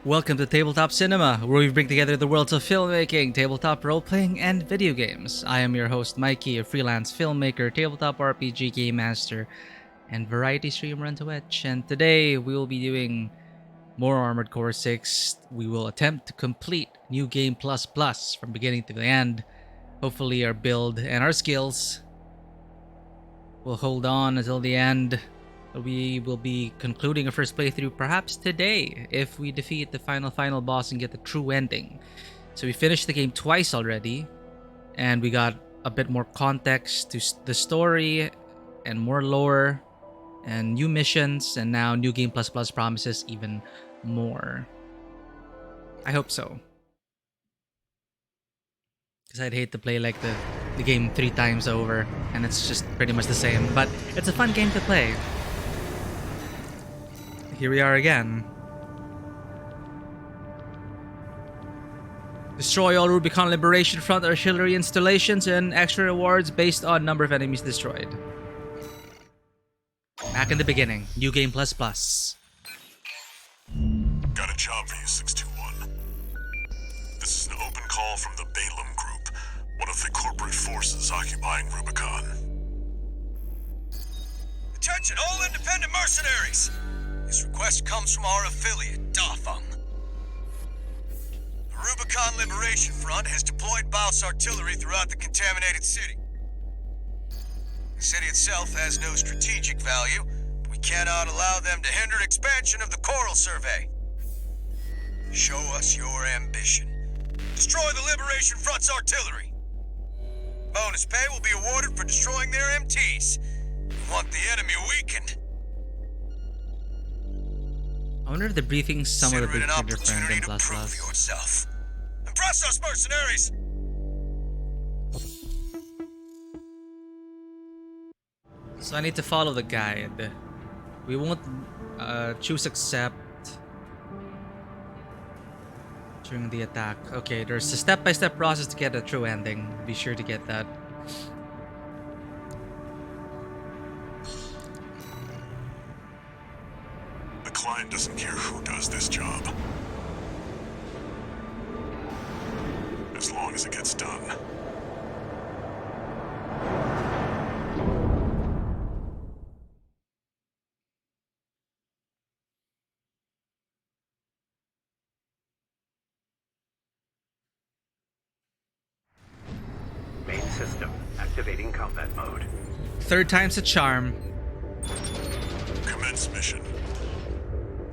Welcome to Tabletop Cinema, where we bring together the worlds of filmmaking, tabletop role-playing, and video games. I am your host, Mikey, a freelance filmmaker, tabletop RPG game master, and variety streamer on Twitch. And today, we will be doing more Armored Core 6. We will attempt to complete New Game Plus Plus from beginning to the end. Hopefully our build and our skills will hold on until the end. We will be concluding a first playthrough perhaps today if we defeat the final boss and get the true ending. So we finished the game twice already, and we got a bit more context to the story and more lore and new missions, and now New Game Plus Plus promises even more. I hope so. Because I'd hate to play like the game 3 times over and it's just pretty much the same, but it's a fun game to play. Here we are again. Destroy all Rubicon Liberation Front artillery installations and extra rewards based on number of enemies destroyed. Back in the beginning, New Game Plus Plus. Got a job for you, 621. This is an open call from the Balaam Group, one of the corporate forces occupying Rubicon. Attention, all independent mercenaries! This request comes from our affiliate, Dafeng. The Rubicon Liberation Front has deployed Baus artillery throughout the contaminated city. The city itself has no strategic value, but we cannot allow them to hinder expansion of the Coral Survey. Show us your ambition. Destroy the Liberation Front's artillery. Bonus pay will be awarded for destroying their MTs. We want the enemy weakened. I wonder if the briefing's somewhat a bit Consider it an different opportunity than to Plus prove Plus. yourself. Impress us, mercenaries! So I need to follow the guide. We won't choose accept during the attack. Okay, there's a step-by-step process to get a true ending. Be sure to get that. The client doesn't care who does this job, as long as it gets done. Main system activating combat mode. Third time's a charm. Commence mission.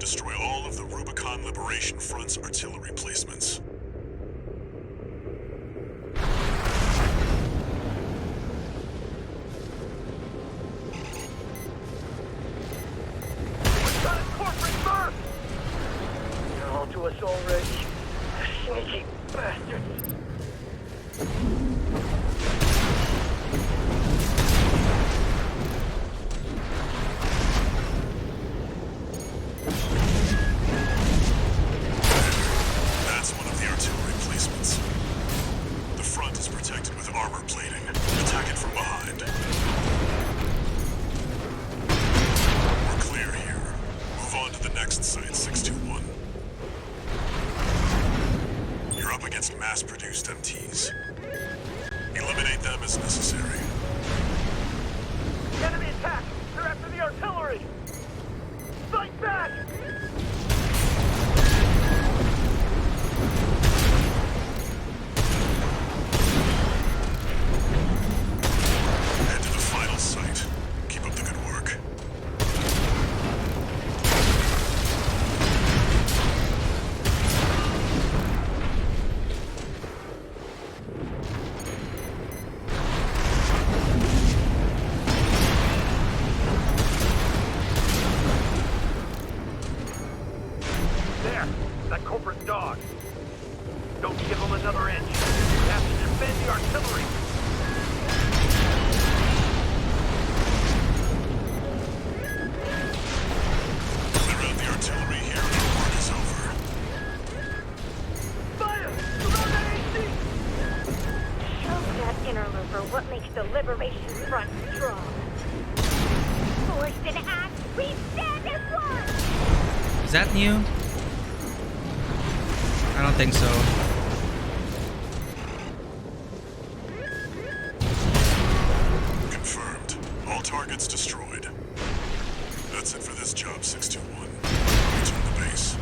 Destroy all of the Rubicon Liberation Front's artillery placements. We've got a corporate burst! They're all to us already. Sneaky bastards. That's one of the artillery placements. The front is protected with armor plating. Attack it from behind. We're clear here. Move on to the next site, 621. You're up against mass-produced MTs. Eliminate them as necessary. Enemy attack! They're after the artillery! Fight back! Head to the final site. Keep up the good work. There! That corporate dog! Don't give them another inch! We have to defend the artillery! Clear out the artillery here and our work is over. Fire! Surround that AC! Show that interloper what makes the Liberation Front strong. Forced in act, we stand as one! Is that new? don't think so. Confirmed. All targets destroyed. That's it for this job, 621. Return to base.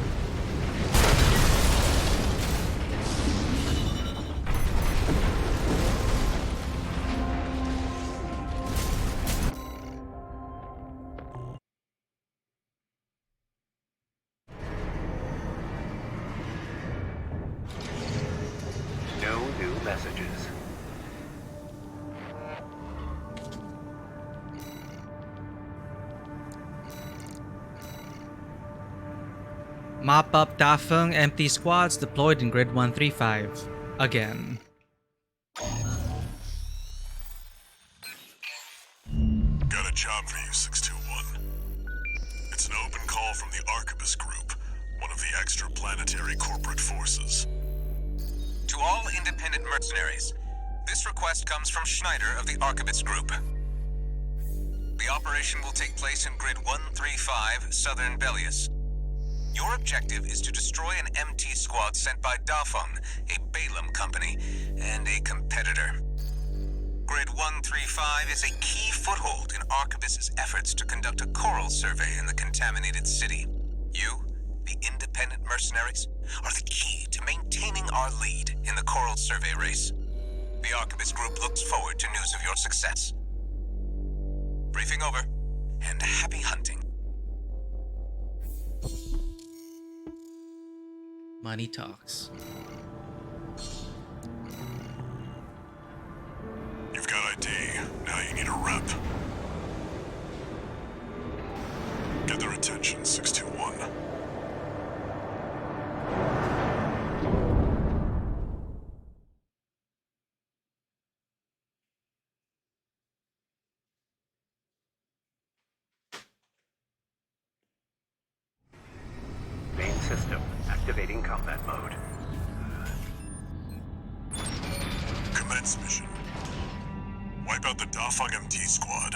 No new messages. Mop up Dafeng, empty squads deployed in grid 135. Again. Got a job for you, 621. It's an open call from the Arquebus Group, one of the extraplanetary corporate forces. To all independent mercenaries, this request comes from Schneider of the Arquebus Group. The operation will take place in Grid 135, Southern Bellius. Your objective is to destroy an MT squad sent by Dafeng, a Balaam company, and a competitor. Grid 135 is a key foothold in Arquebus's efforts to conduct a coral survey in the contaminated city. You, the independent mercenaries, are the key to maintaining our lead in the coral survey race. The Arquebus Group looks forward to news of your success. Briefing over, and happy hunting. Money talks. You've got ID. Now you need a rep. Get their attention, 621. Main system activating combat mode. Commence mission. Wipe out the Dafeng MT squad.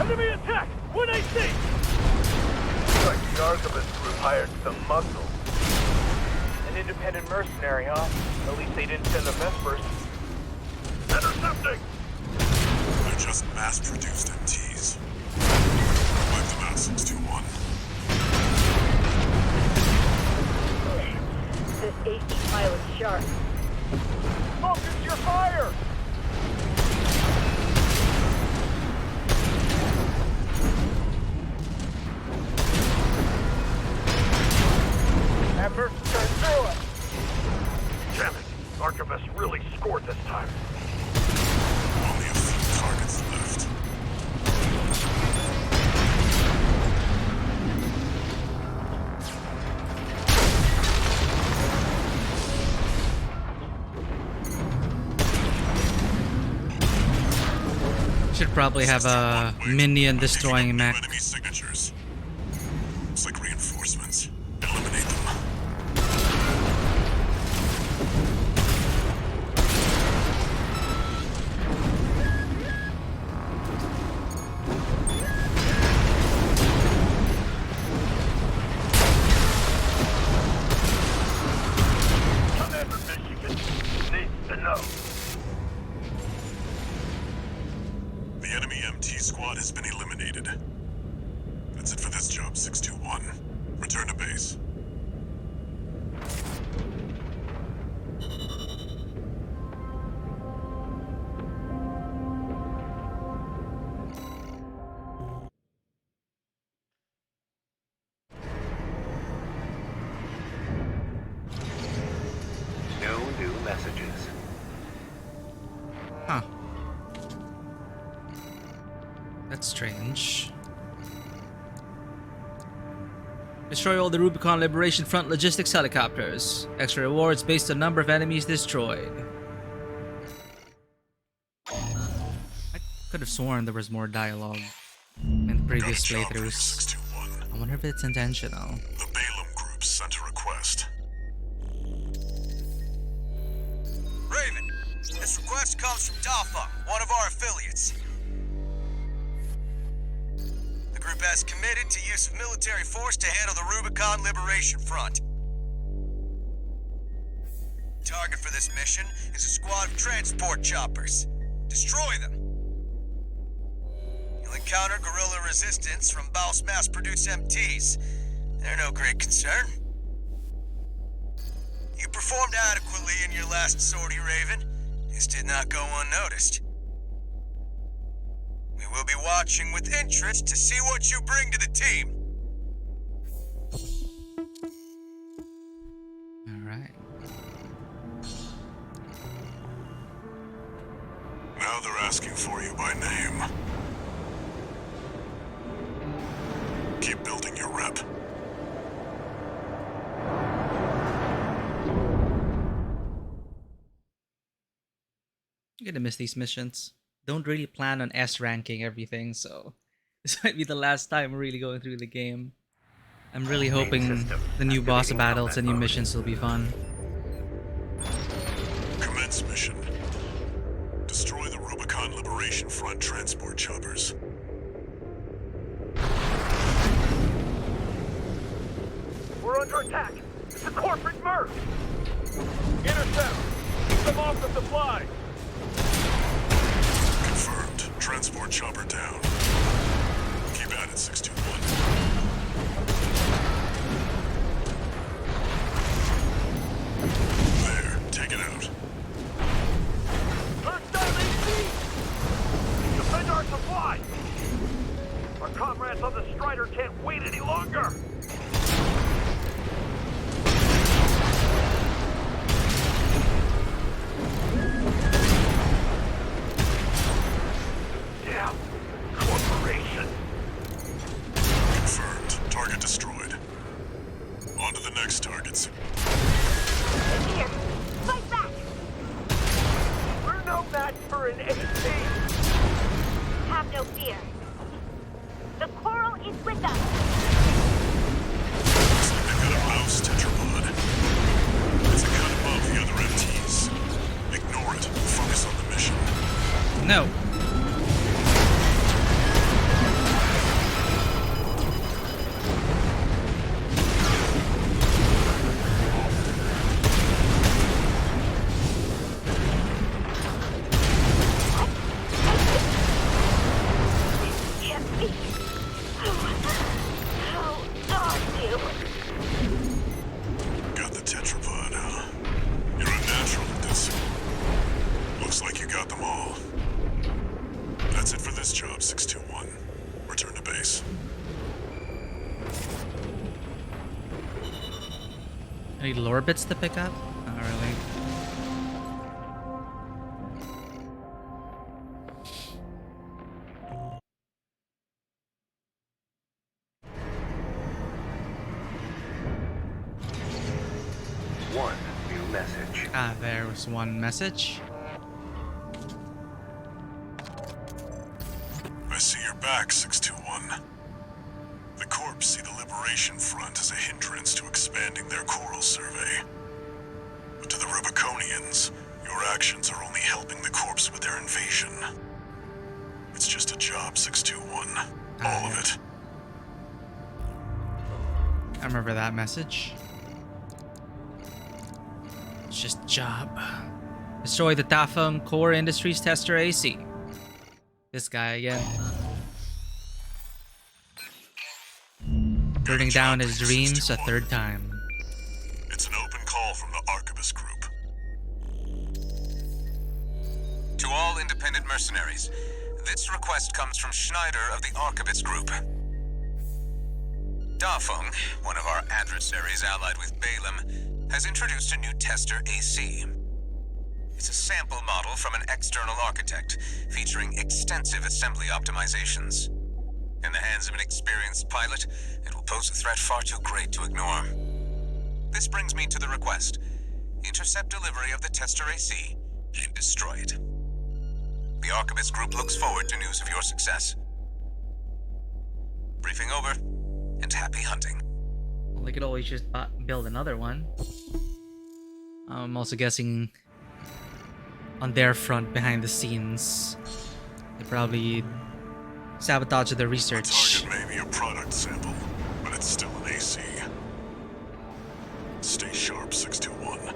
Enemy attack! 1AC! Looks like the Arquebus Group hired some muscle. An independent mercenary, huh? At least they didn't send the Vespers. Intercepting! They're just mass-produced MTs. Wipe them out, 621. This AC pilot's sharp. Focus your fire! Effort, turn through it! Damn it! Arquebus really scored this time. Only a few targets left. Should probably have a minion destroying mech. Enemy signatures. Looks like reinforcements. Eliminate them. Commander Michigan needs to know. The enemy MT squad has been eliminated. That's it for this job, 621. Return to base. No new messages. Huh. That's strange. Destroy all the Rubicon Liberation Front logistics helicopters. Extra rewards based on number of enemies destroyed. I could have sworn there was more dialogue in previous Got a job for you, playthroughs. 621. I wonder if it's intentional. The Balaam Group sent a request. comes from Dafeng, one of our affiliates. The group has committed to use of military force to handle the Rubicon Liberation Front. Target for this mission is a squad of transport choppers. Destroy them. You'll encounter guerrilla resistance from Baus mass-produced MTs. They're no great concern. You performed adequately in your last sortie, Raven. This did not go unnoticed. We will be watching with interest to see what you bring to the team. All right. Now they're asking for you by name. Keep building your rep. I'm gonna miss these missions. Don't really plan on S ranking everything, so this might be the last time we're really going through the game. I'm really hoping the new boss battles and new missions will be fun. Commence mission. Destroy the Rubicon Liberation Front transport choppers. We're under attack. It's a corporate merc. Intercept. Keep them off the supplies. Confirmed. Transport chopper down. Keep at it, 621. There. Take it out. Hostile AC! Defend our supply! Our comrades on the Strider can't wait any longer! Damn! Corporation! Confirmed. Target destroyed. On to the next targets. Here, fight back! We're no match for an AC! Have no fear. The coral is with us. Looks like they've got a mouse tetrapod. It's a cut above the other MTs. Ignore it. Focus on the mission. No. Can't be. How are you? Got the tetrapod, huh? You're a natural at this. Looks like you got them all. That's it for this job, 621. Return to base. Any lore bits to pick up? Not really. One new message. Ah, there was one message. I see you're back, 621. The Corps see the Liberation Front as a hindrance to expanding their coral survey. But to the Rubiconians, your actions are only helping the Corps with their invasion. It's just a job, 621. All of it. I remember that message. It's just a job. Destroy the Dafeng Core Industries Tester AC. This guy again. Burning down his dreams a third time. It's an open call from the Arquebus Group. To all independent mercenaries, this request comes from Schneider of the Arquebus Group. Dafeng, one of our adversaries allied with Balaam, has introduced a new tester AC. It's a sample model from an external architect, featuring extensive assembly optimizations. In the hands of an experienced pilot, it will pose a threat far too great to ignore. This brings me to the request. Intercept delivery of the tester AC and destroy it. The Arquebus Group looks forward to news of your success. Briefing over, and happy hunting. Well, they could always just build another one. I'm also guessing on their front behind the scenes. They probably sabotage the The research. target may be a product sample, but it's still an AC. Stay sharp, 621.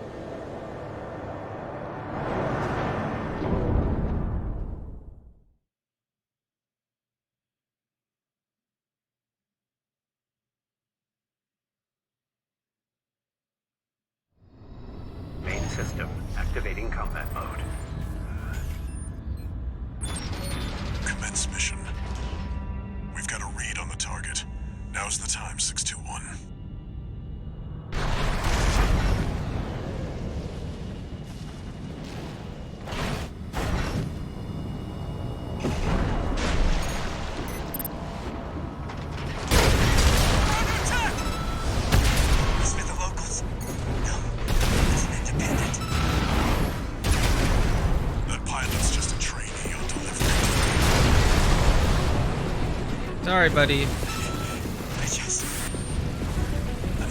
Main system activating combat mode. Commence mission. We've got a read on the target. Now's the time, 621. That pilot's just a trainee on delivery. Sorry, buddy. I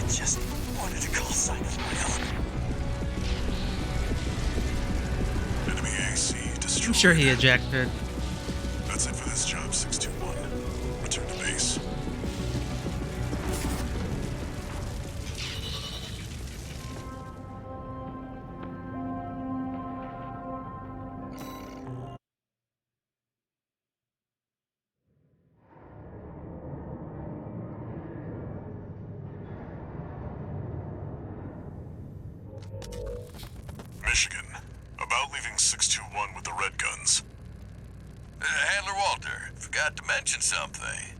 just wanted a call sign of my own. Enemy AC destroyed. I'm sure he ejected. That's it for this job, 621. Return to base. Michigan. About leaving 621 with the red guns. Handler Walter, forgot to mention something.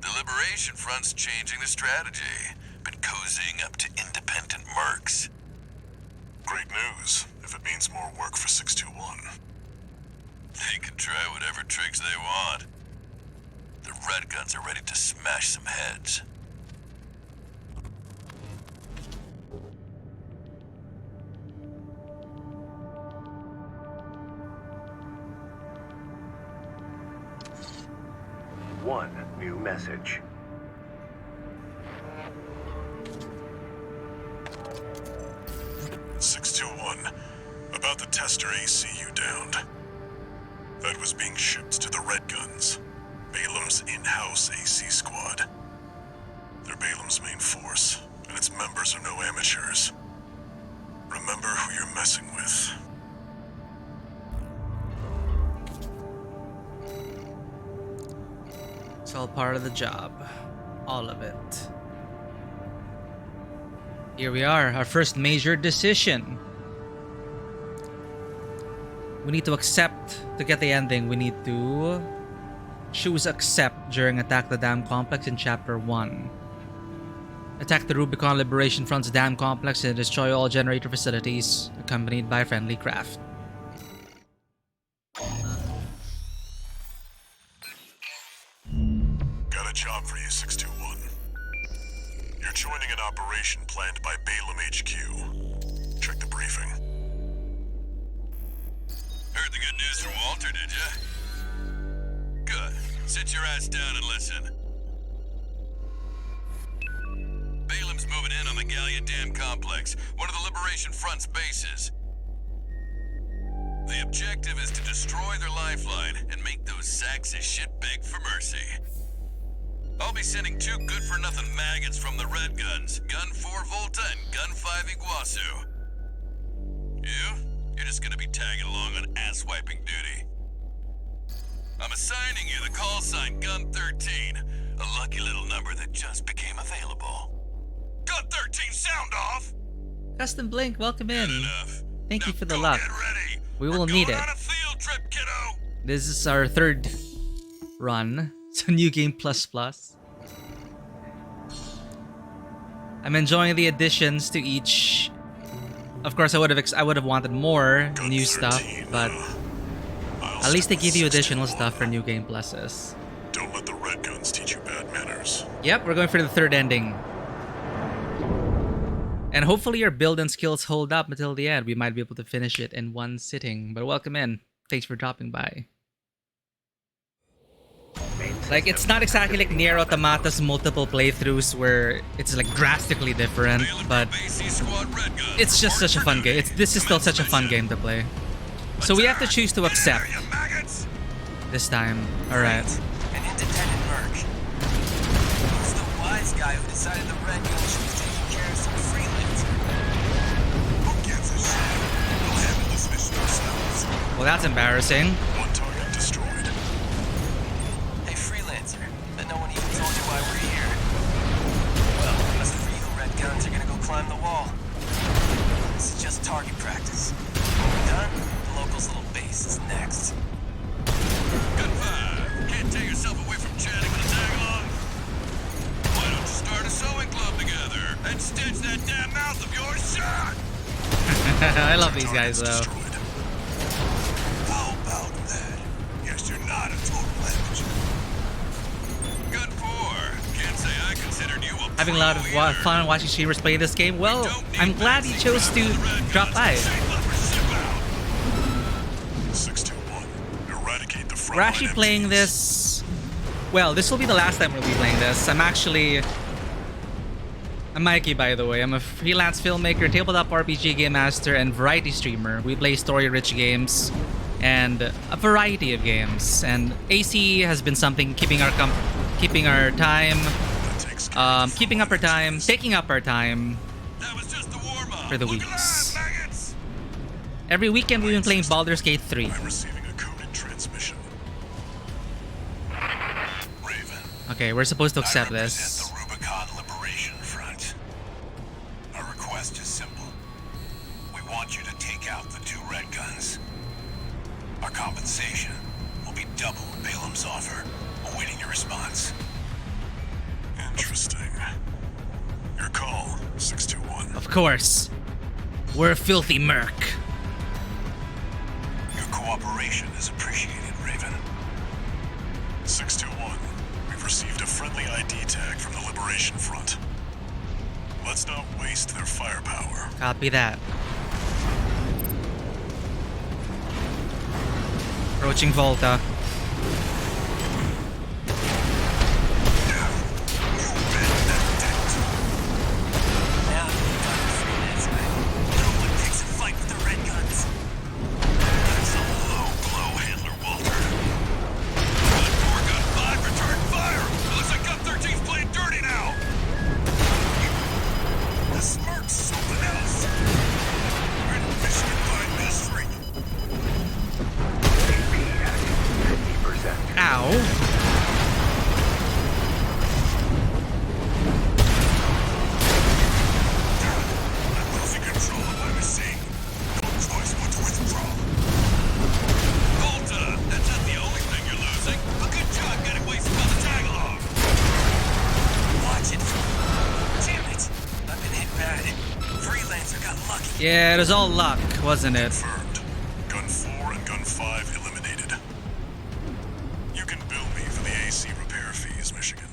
The Liberation Front's changing the strategy. Been cozying up to independent mercs. Great news, if it means more work for 621. They can try whatever tricks they want. The Red Guns are ready to smash some heads. One new message. About the tester AC you downed. That was being shipped to the Red Guns, Balam's in-house AC squad. They're Balam's main force, and its members are no amateurs. Remember who you're messing with. It's all part of the job. All of it. Here we are, our first major decision. We need to accept, to get the ending, we need to choose accept during Attack the Dam Complex in Chapter 1. Attack the Rubicon Liberation Front's dam complex and destroy all generator facilities, accompanied by friendly craft. Got a job for you, 621. You're joining an operation planned by Balam HQ. Check the briefing. Heard the good news from Walter, did ya? Good. Sit your ass down and listen. Balam's moving in on the Gallia Dam Complex, one of the Liberation Front's bases. The objective is to destroy their lifeline and make those sacks of shit beg for mercy. I'll be sending 2 good-for-nothing maggots from the Red Guns, Gun 4 Volta and Gun 5 Iguazu. You're just gonna be tagging along on ass-wiping duty. I'm assigning you the call sign Gun 13, a lucky little number that just became available. Gun 13, sound off! Custom Blink, welcome in. Good enough. Thank you Now for the go luck. Get ready. We We're will need going it. on a field trip, kiddo. This is our 3rd run. So New Game Plus Plus. I'm enjoying the additions to each. Of course, I would have wanted more Gun new stuff, 13, but I'll at least they stick give with you additional 621. stuff for New Game Pluses. Don't let the Red Guns teach you bad manners. Yep, we're going for the 3rd ending. And hopefully your build and skills hold up until the end. We might be able to finish it in one sitting. But welcome in. Thanks for dropping by. Like, it's not exactly like Nier Automata's multiple playthroughs where it's like drastically different, Balam but Group AC Squad Red Guns. it's just such a fun game. This is still such a fun game to play. So we have to choose to accept You maggots! this time. Alright. An independent merc. He's the wise guy who decided the Red Gun should be taking care of some freelancers. Who gives a shit? We'll handle this mission ourselves. Well, that's embarrassing. One target destroyed. Hey, freelancer, but no one even told you why we're here. Well, unless the real Red Guns are gonna go climb the wall. This is just target practice. When we're done, the locals' little base is next. Good vibe. Can't tear yourself away from chatting with a tag along. Why don't you start a sewing club together and stitch that damn mouth of yours shut? I love these guys Targets though. destroyed. How about that? Guess you're not a total amateur. Good for. Can't say I considered you a Having a lot of fun watching streamers play this game. Well, I'm glad he chose to drop by. 621. Eradicate the front We're actually playing this. Well, this will be the last time we'll be playing this. I'm Mikey, by the way. I'm a freelance filmmaker, tabletop RPG game master, and variety streamer. We play story-rich games and a variety of games. And AC has been something taking up our time That was just the warm-up. for the Look weeks. alive, maggots! Every weekend we've been playing Baldur's Gate 3. I'm receiving a coded transmission. Raven. Okay, we're supposed to accept I represent this. the Rubicon Liberation Front. Our request is simple. We want you to take out the 2 red guns. Our compensation will be double Balaam's offer, awaiting your response. Interesting. Your call, 621. Of course. We're a filthy merc. Your cooperation is appreciated, Raven. 621. We've received a friendly ID tag from the Liberation Front. Let's not waste their firepower. Copy that. Approaching Volta. Now you've got the freelance guy. No one picks a fight with the Red Guns. That's a low blow, Handler Walter. Good 4 gun 5, return fire! It looks like gun 13's playing dirty now! The smirk's something else. We're in Michigan by mystery. AP at 50%. Ow. I'm losing control of my machine. No choice but to withdraw. Volta, that's not the only thing you're losing. But good job getting wasted on the tag-along. Watch it. Damn it. I've been hit bad. Freelancer got lucky. Yeah, it was all luck, wasn't it? Confirmed. Gun 4 and gun 5 eliminated. You can bill me for the AC repair fees, Michigan.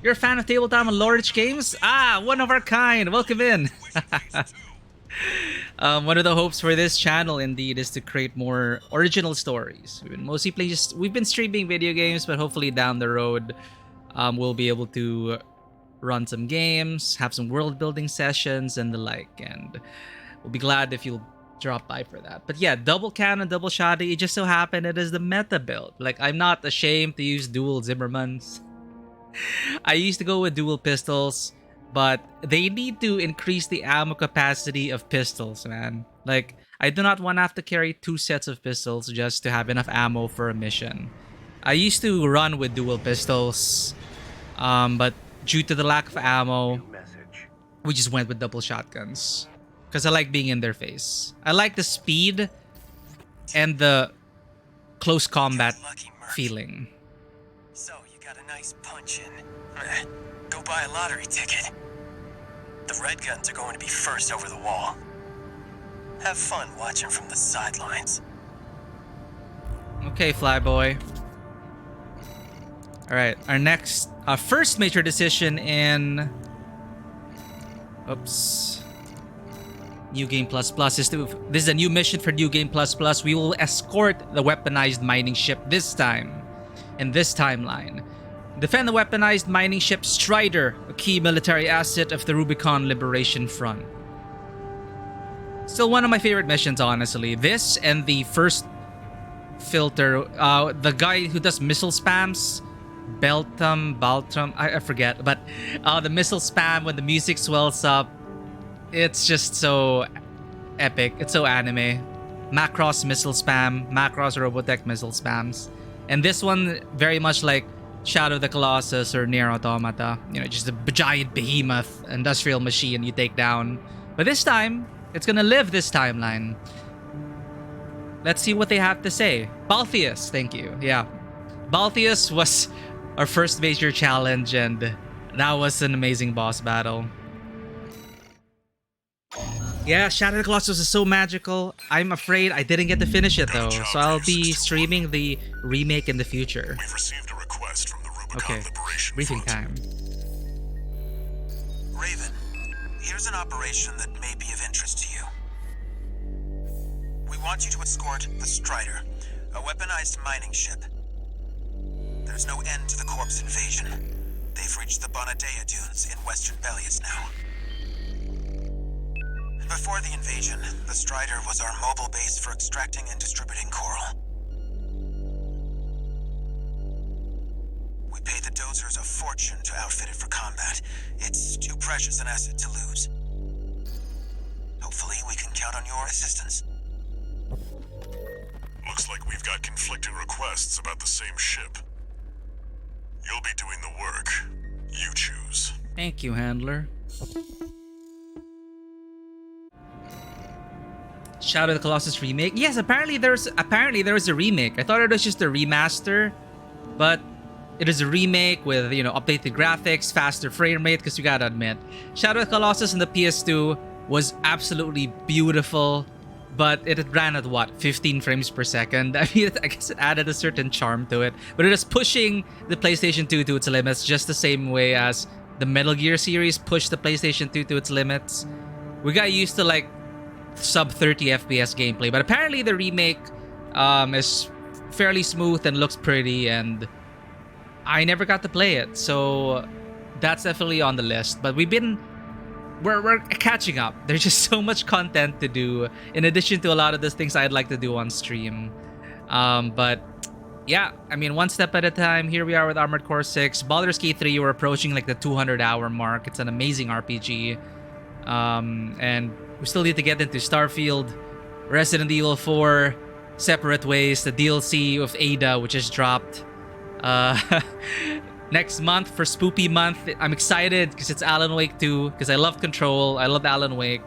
You're a fan of tabletop and Lorich games? Ah, one of our kind. Welcome in. One of the hopes for this channel, indeed, is to create more original stories. We've been streaming video games, but hopefully down the road, we'll be able to run some games, have some world building sessions, and the like. And we'll be glad if you'll drop by for that. But yeah, double cannon, double shotty. It just so happened it is the meta build. Like, I'm not ashamed to use dual Zimmermans. I used to go with dual pistols, but they need to increase the ammo capacity of pistols, man. Like, I do not want to have to carry 2 sets of pistols just to have enough ammo for a mission. I used to run with dual pistols, but due to the lack of ammo, New message. we just went with double shotguns. Because I like being in their face. I like the speed and the close combat Lucky merc. feeling. So, you got a nice punch in. Go buy a lottery ticket. The Red Guns are going to be first over the wall. Have fun watching from the sidelines. Okay, Flyboy. Alright, our first major decision in... Oops. New Game Plus Plus is this is a new mission for New Game Plus Plus. We will escort the weaponized mining ship this time, in this timeline. Defend the weaponized mining ship Strider, a key military asset of the Rubicon Liberation Front. Still one of my favorite missions, honestly. This and the first filter, the guy who does missile spams, Baltram, I forget, but the missile spam when the music swells up, it's just so epic. It's so anime. Macross missile spam, Macross Robotech missile spams. And this one, very much like Shadow of the Colossus or Nier Automata. You know, just a giant behemoth industrial machine you take down. But this time, it's gonna live this timeline. Let's see what they have to say. Baltheus, thank you. Yeah. Baltheus was our first major challenge, and that was an amazing boss battle. Yeah, Shadow of the Colossus is so magical. I'm afraid I didn't get to finish it though, so I'll be streaming the remake in the future. We've received a request from the Rubicon Okay, Liberation briefing Front. time. Raven, here's an operation that may be of interest to you. We want you to escort the Strider, a weaponized mining ship. There's no end to the Corp's invasion. They've reached the Bonadea Dunes in western Belius now. Before the invasion, the Strider was our mobile base for extracting and distributing coral. We paid the dozers a fortune to outfit it for combat. It's too precious an asset to lose. Hopefully, we can count on your assistance. Looks like we've got conflicting requests about the same ship. You'll be doing the work. You choose. Thank you, handler. Shadow of the Colossus remake. Yes, apparently there was a remake. I thought it was just a remaster, but it is a remake with, you know, updated graphics, faster frame rate, because you gotta admit, Shadow of the Colossus in the PS2 was absolutely beautiful, but it ran at what, 15 frames per second? I mean, I guess it added a certain charm to it, but it is pushing the PlayStation 2 to its limits just the same way as the Metal Gear series pushed the PlayStation 2 to its limits. We got used to like sub 30 FPS gameplay, but apparently the remake is fairly smooth and looks pretty, and I never got to play it, so that's definitely on the list. But we're catching up. There's just so much content to do in addition to a lot of the things I'd like to do on stream. But yeah, I mean, one step at a time. Here we are with Armored Core 6. Baldur's Gate 3, we're approaching like the 200-hour mark. It's an amazing RPG. And we still need to get into Starfield, Resident Evil 4, Separate Ways, the DLC of Ada, which is dropped next month for Spoopy Month. I'm excited because it's Alan Wake 2, because I love Control, I love Alan Wake,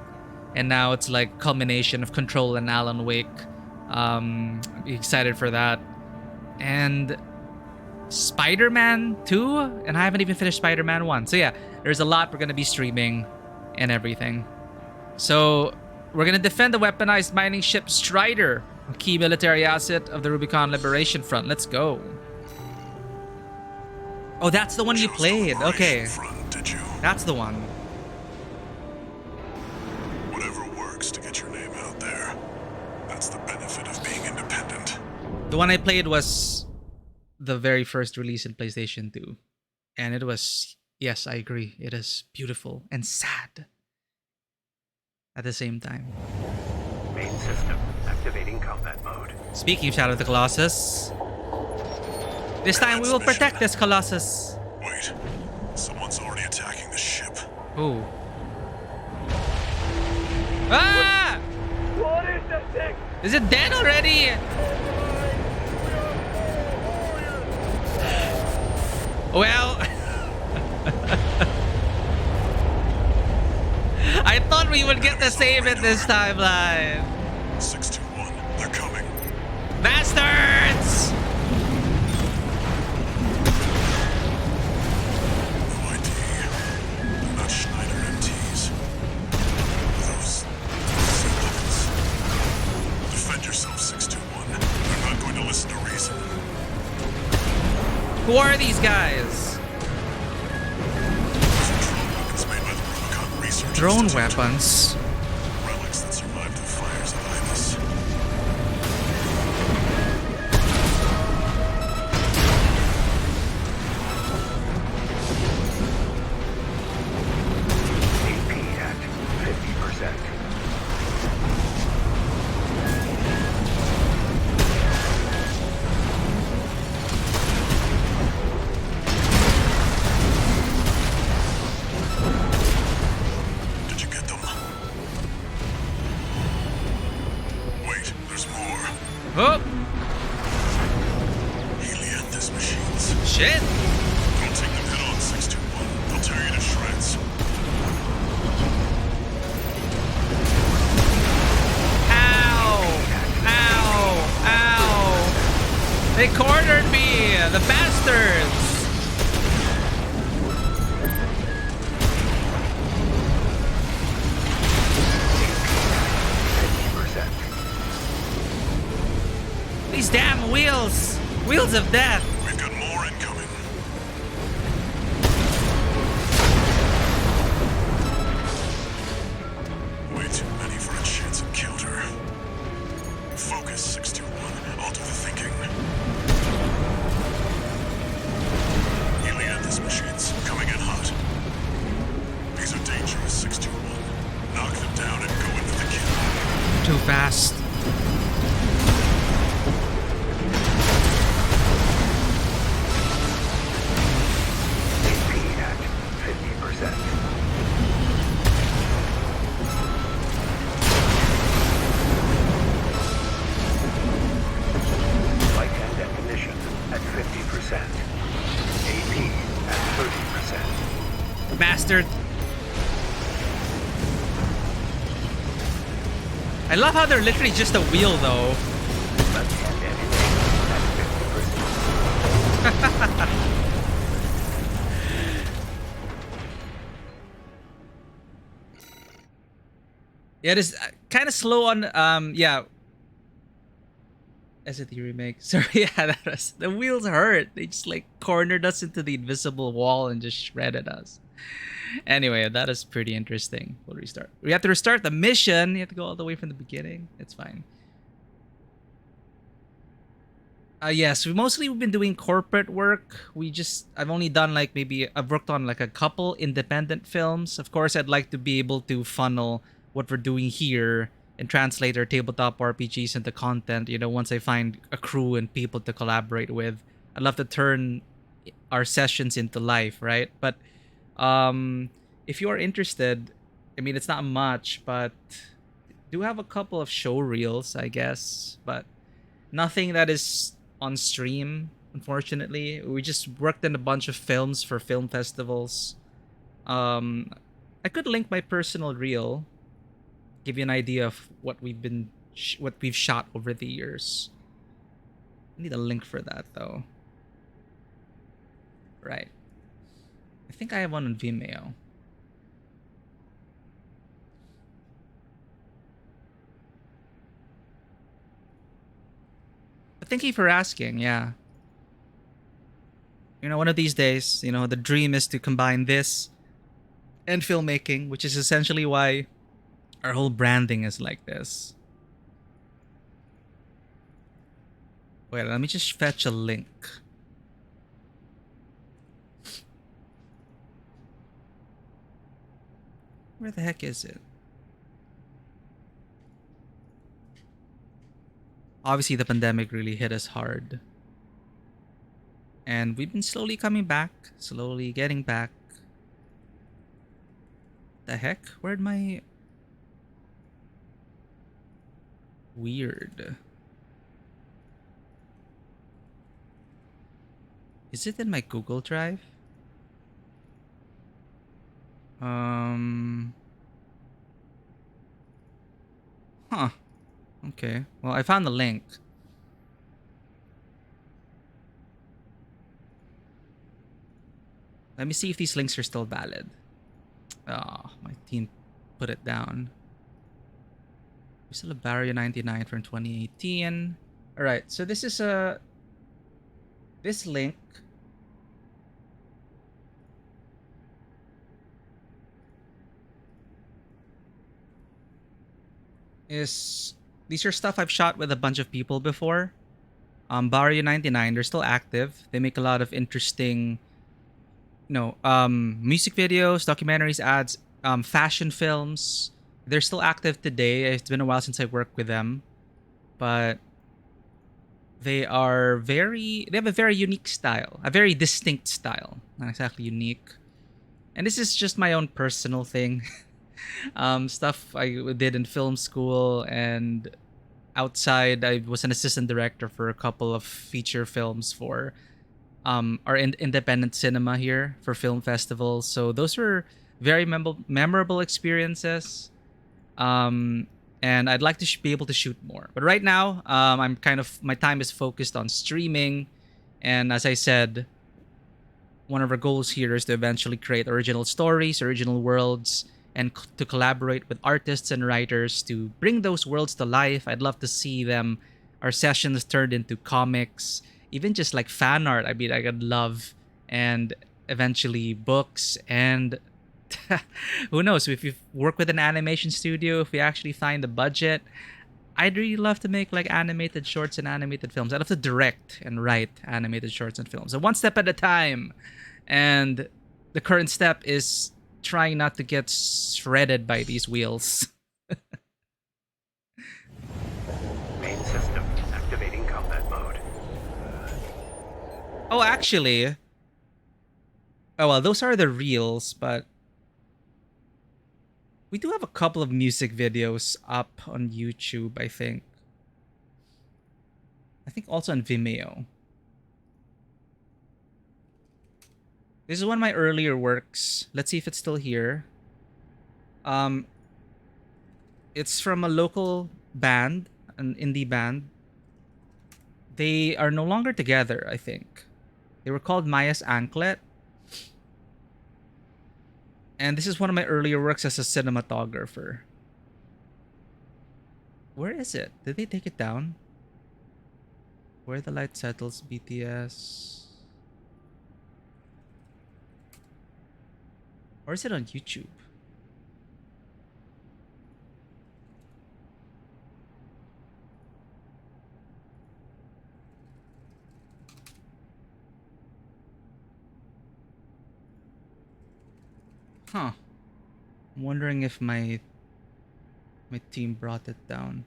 and now it's like culmination of Control and Alan Wake. I'm excited for that. And Spider-Man 2, and I haven't even finished Spider-Man 1. So yeah, there's a lot we're going to be streaming and everything. So we're going to defend the weaponized mining ship Strider, a key military asset of the Rubicon Liberation Front. Let's go. Oh, that's the one you played. Okay. Front, did you? That's the one. Whatever works to get your name out there. That's the benefit of being independent. The one I played was the very first release in PlayStation 2. And it was, yes, I agree, it is beautiful and sad at the same time. Main system activating combat mode. Speaking of Shadow of the Colossus, this time we will protect this Colossus. Wait, someone's already attacking the ship. Ooh. Ah! What is that thing? Is it dead already? Well, I thought we would get the save it this timeline. 621, they're coming. Bastards! No ID. They're not Schneider MTs. Those C-levels. Defend yourself, 621. They're not going to listen to reason. Who are these guys? Those are drone weapons made by the Rubicon Research Drone Institute. weapons. Relics that survived the fires of Ibis. AP at 50%. Oh! Alien, these machines. Shit! Don't take them head on, 621. They'll tear you to shreds. Ow! Ow! Ow! They cornered me! The bastards! These damn wheels! Wheels of death! We've got more incoming. Way too many for a chance at Kilter. Focus, 621. I'll do the thinking. Alea, these machines. Coming in hot. These are dangerous, 621. Knock them down and go in for the kill. Too fast. AP at 50%. Flight and definition at 50%. AP at 30%. Bastard. I love how they're literally just a wheel though. Left hand ammunition at 50%. Yeah, it is kind of slow on yeah. SAT remake. Sorry, yeah, that was, the wheels hurt. They just like cornered us into the invisible wall and just shredded us. Anyway, that is pretty interesting. We'll restart. We have to restart the mission. You have to go all the way from the beginning. It's fine. Yes, we've been doing corporate work. I've only done like I've worked on like a couple independent films. Of course, I'd like to be able to funnel what we're doing here and translate our tabletop RPGs into content. You know, once I find a crew and people to collaborate with, I'd love to turn our sessions into life, right? But if you are interested, I mean, it's not much, but do have a couple of show reels, I guess, but nothing that is on stream, unfortunately. We just worked in a bunch of films for film festivals. I could link my personal reel, give you an idea of what we've shot over the years. I need a link for that though. Right. I think I have one on Vimeo. But thank you for asking, yeah. You know, one of these days, you know, the dream is to combine this and filmmaking, which is essentially why our whole branding is like this. Wait, let me just fetch a link. Where the heck is it? Obviously, the pandemic really hit us hard. And we've been slowly coming back, slowly getting back. The heck? Where'd my... Weird. Is it in my Google Drive? Huh. Okay. Well, I found the link. Let me see if these links are still valid. Oh, my team put it down. We still have Barrier 99 from 2018. Alright, so this is this link is... These are stuff I've shot with a bunch of people before. Barrier 99, they're still active. They make a lot of interesting, music videos, documentaries, ads, fashion films. They're still active today. It's been a while since I worked with them, but they have a very unique style, a very distinct style, not exactly unique. And this is just my own personal thing. Stuff I did in film school and outside, I was an assistant director for a couple of feature films for our independent cinema here for film festivals. So those were very memorable experiences. Um, and I'd like to be able to shoot more. But right now, I'm kind of my time is focused on streaming, and as I said, one of our goals here is to eventually create original stories, original worlds, and to collaborate with artists and writers to bring those worlds to life. I'd love to see them, our sessions turned into comics, even just like fan art. I mean, I could love, and eventually books, and who knows, if you work with an animation studio, if we actually find the budget, I'd really love to make like animated shorts and animated films. I'd love to direct and write animated shorts and films. So one step at a time. And the current step is trying not to get shredded by these wheels. Main system activating combat mode. Oh, actually. Oh, well, those are the reels, but we do have a couple of music videos up on YouTube, I think. I think also on Vimeo. This is one of my earlier works. Let's see if it's still here. It's from a local band, an indie band. They are no longer together, I think. They were called Maya's Anklet. And this is one of my earlier works as a cinematographer. Where is it? Did they take it down? Where the Light Settles, BTS. Or is it on YouTube? Huh. I'm wondering if my team brought it down.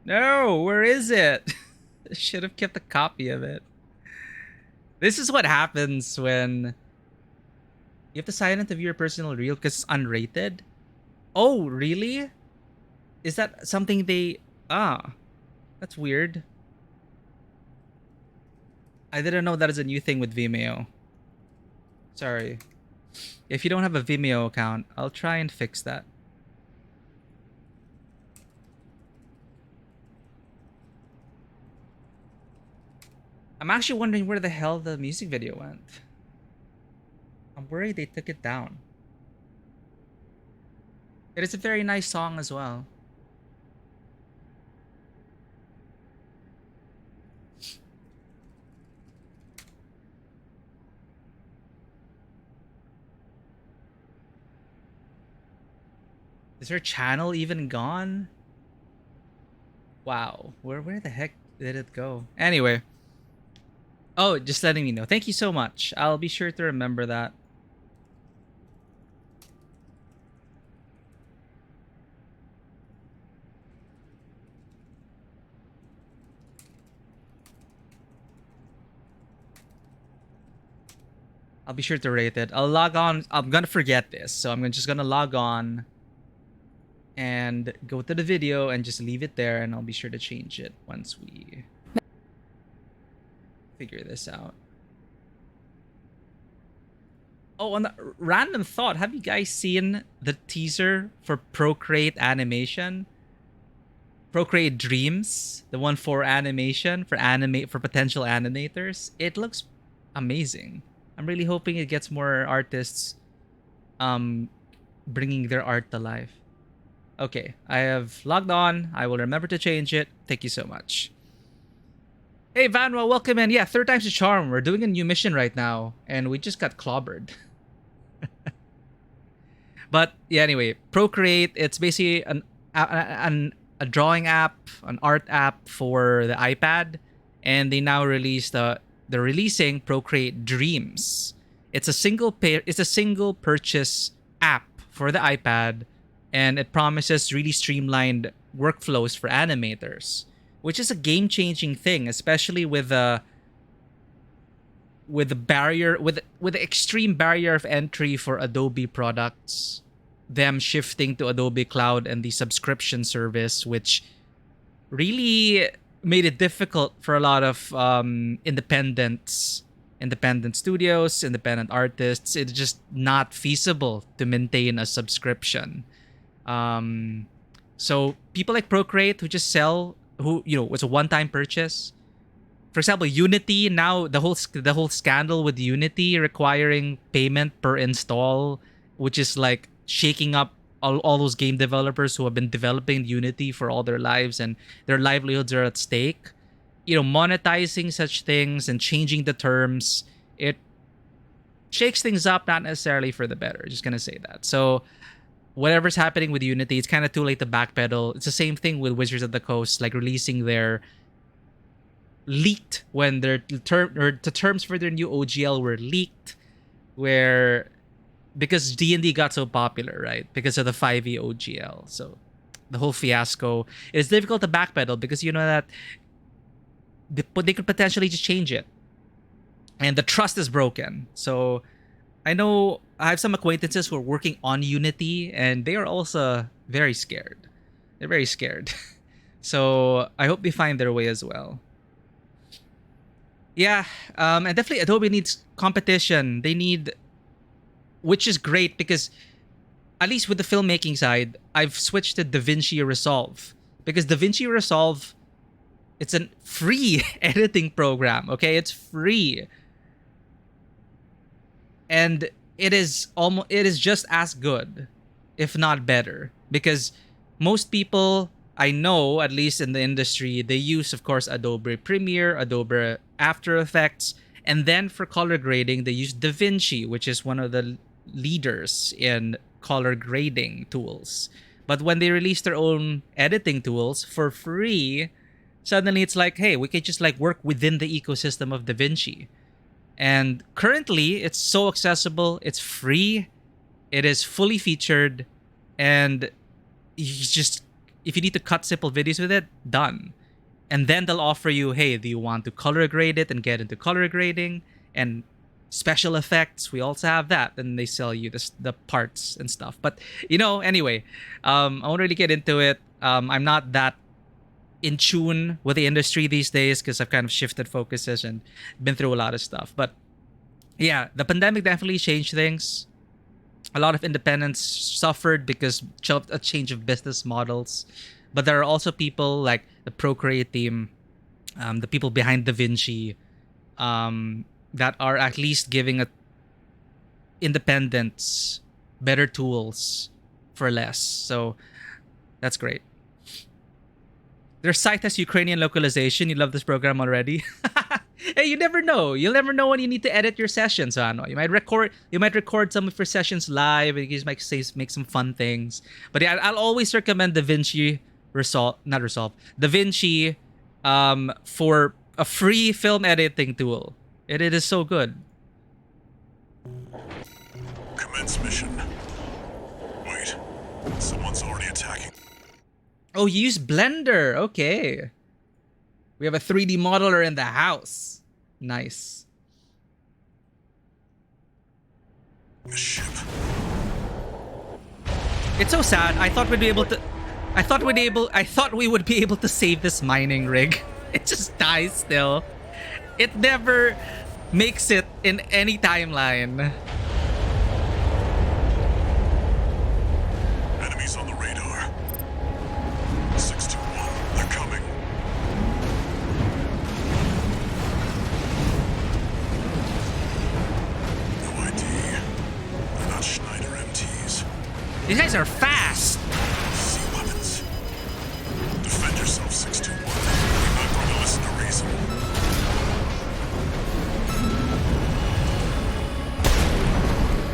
No, where is it? I should have kept a copy of it. This is what happens when you have to silent view your personal reel because it's unrated. Oh, really? Is that something they... Ah, that's weird. I didn't know that is a new thing with Vimeo. Sorry. If you don't have a Vimeo account, I'll try and fix that. I'm actually wondering where the hell the music video went. I'm worried they took it down. It is a very nice song as well. Is her channel even gone? Wow. Where the heck did it go? Anyway. Oh, just letting me know. Thank you so much. I'll be sure to remember that. I'll be sure to rate it. I'll log on. I'm gonna forget this, so I'm just gonna log on and go to the video and just leave it there, and I'll be sure to change it once we figure this out. Oh, on the random thought, have you guys seen the teaser for Procreate Animation? Procreate Dreams, the one for animation, for potential animators. It looks amazing. I'm really hoping it gets more artists bringing their art to life. Okay, I have logged on. I will remember to change it. Thank you so much. Hey, Vanwa, welcome in. Yeah, third time's a charm. We're doing a new mission right now, and we just got clobbered. But yeah, anyway, Procreate, it's basically a drawing app, an art app for the iPad, and they now they're releasing Procreate Dreams. It's a single purchase app for the iPad, and it promises really streamlined workflows for animators, which is a game-changing thing, especially with the extreme barrier of entry for Adobe products, them shifting to Adobe Cloud and the subscription service, which really made it difficult for a lot of independent studios, independent artists. It's just not feasible to maintain a subscription. So people like Procreate who just sell, who, you know, it's a one-time purchase. For example, Unity, now the whole scandal with Unity requiring payment per install, which is like shaking up all those game developers who have been developing Unity for all their lives and their livelihoods are at stake. You know, monetizing such things and changing the terms, it shakes things up, not necessarily for the better. Just gonna say that. So whatever's happening with Unity, it's kind of too late to backpedal. It's the same thing with Wizards of the Coast, like releasing their leaked when their the terms for their new OGL were leaked, where because D&D got so popular, right? Because of the 5e OGL. So the whole fiasco, it's difficult to backpedal because you know that they could potentially just change it. And the trust is broken. So I know I have some acquaintances who are working on Unity and they are also very scared. They're very scared. So I hope they find their way as well. Yeah, and definitely Adobe needs competition. They need, which is great because at least with the filmmaking side, I've switched to DaVinci Resolve because DaVinci Resolve, it's a free editing program. Okay, it's free, and it is just as good, if not better, because most people I know, at least in the industry, they use, of course, Adobe Premiere, Adobe After Effects, and then for color grading, they use DaVinci, which is one of the leaders in color grading tools. But when they release their own editing tools for free, suddenly it's like, hey, we can just like work within the ecosystem of DaVinci. And currently, it's so accessible, it's free, it is fully featured, and you just, if you need to cut simple videos with it, done. And then they'll offer you, hey, do you want to color grade it and get into color grading and special effects? We also have that. And they sell you the parts and stuff. But, you know, anyway, I won't really get into it. I'm not that in tune with the industry these days because I've kind of shifted focuses and been through a lot of stuff. But yeah, the pandemic definitely changed things. A lot of independents suffered because of a change of business models. But there are also people like the Procreate team, the people behind DaVinci, that are at least giving independents better tools for less. So that's great. Their site has Ukrainian localization. You love this program already. Hey, you never know. You'll never know when you need to edit your sessions. Ano. You might record some of your sessions live, and you just might make some fun things. But yeah, I'll always recommend DaVinci DaVinci for a free film editing tool. It is so good. Commence mission. Wait, someone's already attacking. Oh, you use Blender. Okay. We have a 3D modeler in the house. Nice. The ship. It's so sad. I thought we would be able to save this mining rig. It just dies still. It never makes it in any timeline. Enemies on the radar. 621. They're coming. No ID. They're not Schneider MTs. These guys are fast. Sea weapons. Defend yourself, 621. You're not going to listen to reason.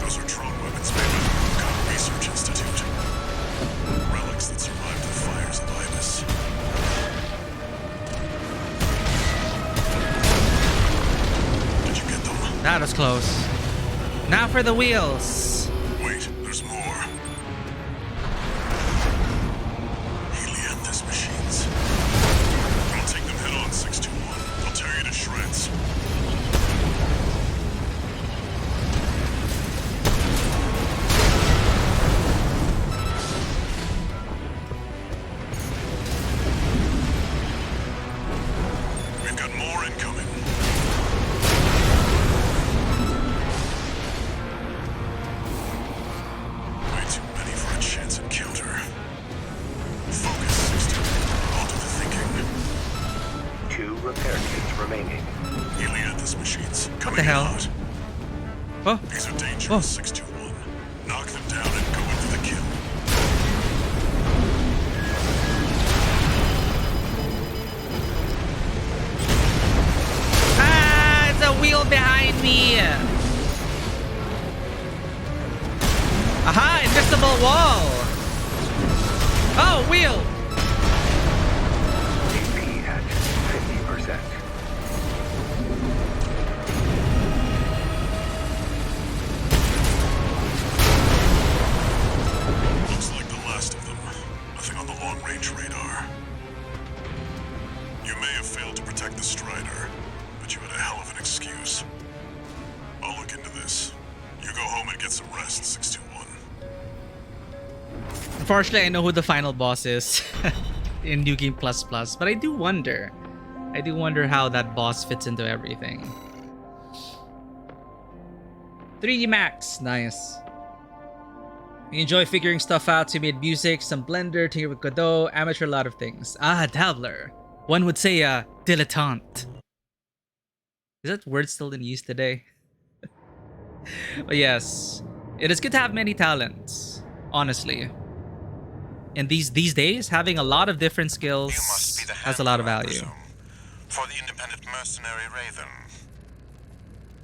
Those are drone weapons made by the Rubicon Research Institute. Relics that survived the fires of Ibis. Did you get them? That was close. Now for the wheels. Wait, there's more. Helianthus machines. Don't take them head on, 621. They'll tear you to shreds. incoming. Way too many for a chance encounter. Focus, 16. I'll do the thinking. 2 repair kits remaining. Iacta's machines. Coming the in hell? hot. Oh, These are dangerous, Oh. 621. Knock them down and go in for the kill. ah, it's a wheel behind me. Aha, invisible wall. Oh, wheel. AP at 50%. Looks like the last of them. Nothing on the long-range radar. You may have failed to protect the Strider, but you had a hell of an excuse. I'll look into this. You go home and get some rest, 621. Unfortunately, I know who the final boss is in New Game Plus Plus, but I do wonder how that boss fits into everything. 3D Max, nice. You enjoy figuring stuff out, so you made music, some Blender, tinker with Godot, amateur, a lot of things. Ah, dabbler. One would say a dilettante. Is that word still in use today? But yes, it is good to have many talents, honestly. In these days, having a lot of different skills You must be the has a lot of handler, I value. presume, for the independent mercenary Raven.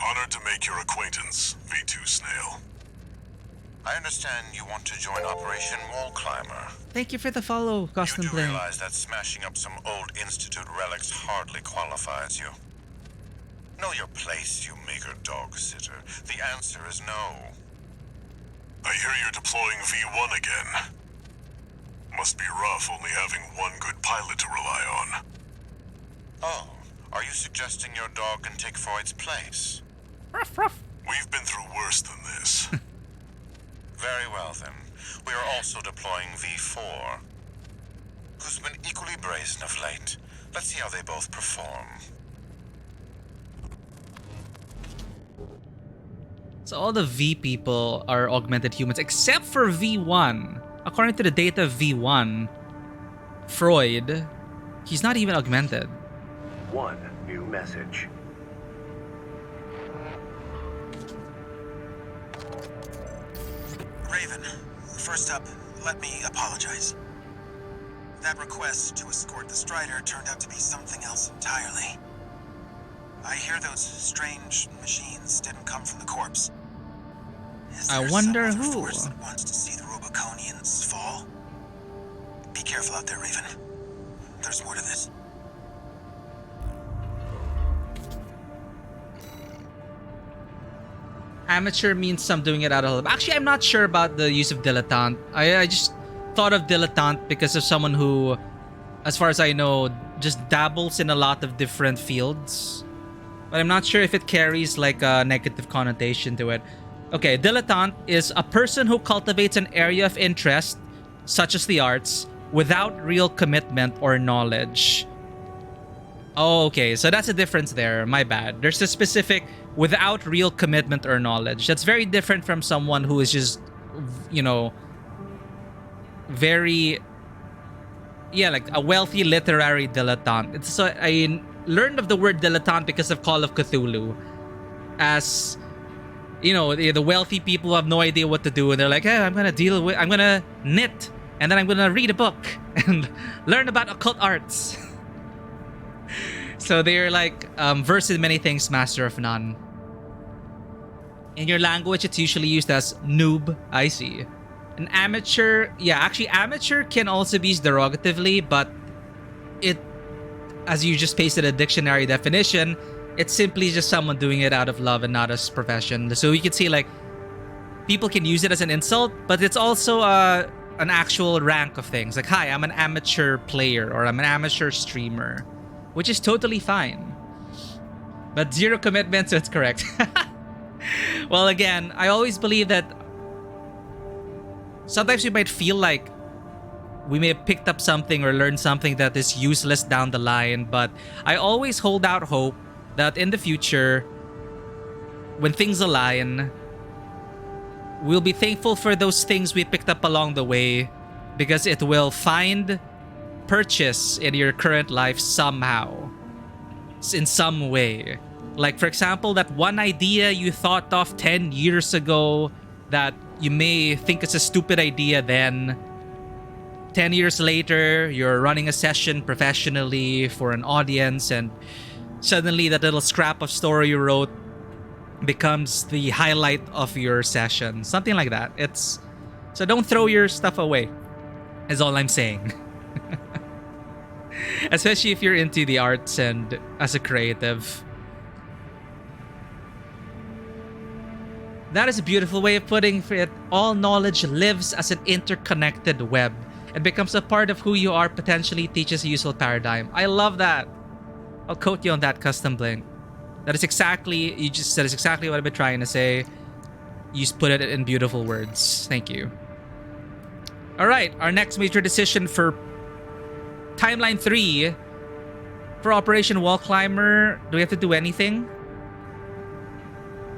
Honored to make your acquaintance, V2 Snail. I understand you want to join Operation Wall Climber. Thank you for the follow, You Custom do Blade. realize that smashing up some old Institute relics hardly qualifies you. Know your place, you maker dog sitter. The answer is no. I hear you're deploying V1 again. Must be rough only having one good pilot to rely on. Oh, are you suggesting your dog can take Freud's place? Ruff, ruff. We've been through worse than this. Very well then. We are also deploying V4. Who's been equally brazen of late. Let's see how they both perform. So all the V people are augmented humans except for V1. According to the data of V1, Freud, he's not even augmented. 1 new message. Raven, first up, let me apologize. That request to escort the Strider turned out to be something else entirely. I hear those strange machines didn't come from the corpse. Is I there wonder some other who. force that wants to see the Rubiconians fall? Be careful out there, Raven. There's more to this. Amateur means some doing it out of love. Actually, I'm not sure about the use of dilettante. I just thought of dilettante because of someone who, as far as I know, just dabbles in a lot of different fields. But I'm not sure if it carries like a negative connotation to it. Okay, dilettante is a person who cultivates an area of interest, such as the arts, without real commitment or knowledge. Oh, okay, so that's a difference there. My bad. There's a specific without real commitment or knowledge. That's very different from someone who is just, you know, very, yeah, like a wealthy literary dilettante. It's so I learned of the word dilettante because of Call of Cthulhu, as you know, the wealthy people who have no idea what to do, and they're like, hey, I'm gonna knit, and then I'm gonna read a book and learn about occult arts. So they're like versed in many things, master of none. In your language, it's usually used as noob. I see. An amateur, yeah, actually amateur can also be used derogatively, but it, as you just pasted a dictionary definition, it's simply just someone doing it out of love and not as profession. So you can see like people can use it as an insult, but it's also an actual rank of things. Like, hi, I'm an amateur player, or I'm an amateur streamer, which is totally fine. But zero commitment, so it's correct. Well, again, I always believe that sometimes you might feel like we may have picked up something or learned something that is useless down the line, but I always hold out hope that in the future, when things align, we'll be thankful for those things we picked up along the way, because it will find purchase in your current life somehow, in some way. Like, for example, that one idea you thought of 10 years ago that you may think is a stupid idea then. 10 years later, you're running a session professionally for an audience, and suddenly that little scrap of story you wrote becomes the highlight of your session. Something like that. So don't throw your stuff away, is all I'm saying. Especially if you're into the arts and as a creative. That is a beautiful way of putting it. All knowledge lives as an interconnected web and becomes a part of who you are, potentially teaches a useful paradigm. I love that. I'll quote you on that, Custom Blink. That is exactly what I've been trying to say. You just put it in beautiful words. Thank you. All right, our next major decision for Timeline 3 for Operation Wall Climber. Do we have to do anything?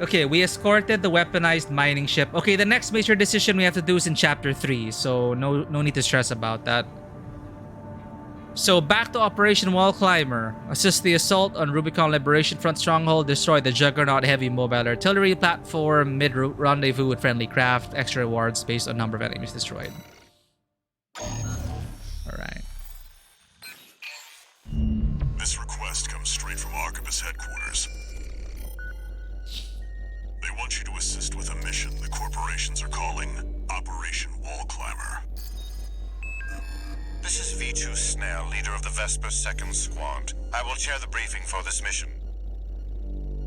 Okay, we escorted the weaponized mining ship. Okay, the next major decision we have to do is in Chapter 3, so no need to stress about that. So back to Operation Wall Climber. Assist the assault on Rubicon Liberation Front Stronghold. Destroy the Juggernaut Heavy Mobile Artillery Platform. Mid-route rendezvous with friendly craft. Extra rewards based on number of enemies destroyed. Alright. This request comes straight from Arquebus headquarters. They want you to assist with a mission the corporations are calling Operation Wall Climber. This is V2 Snell, leader of the Vesper 2nd Squad. I will chair the briefing for this mission.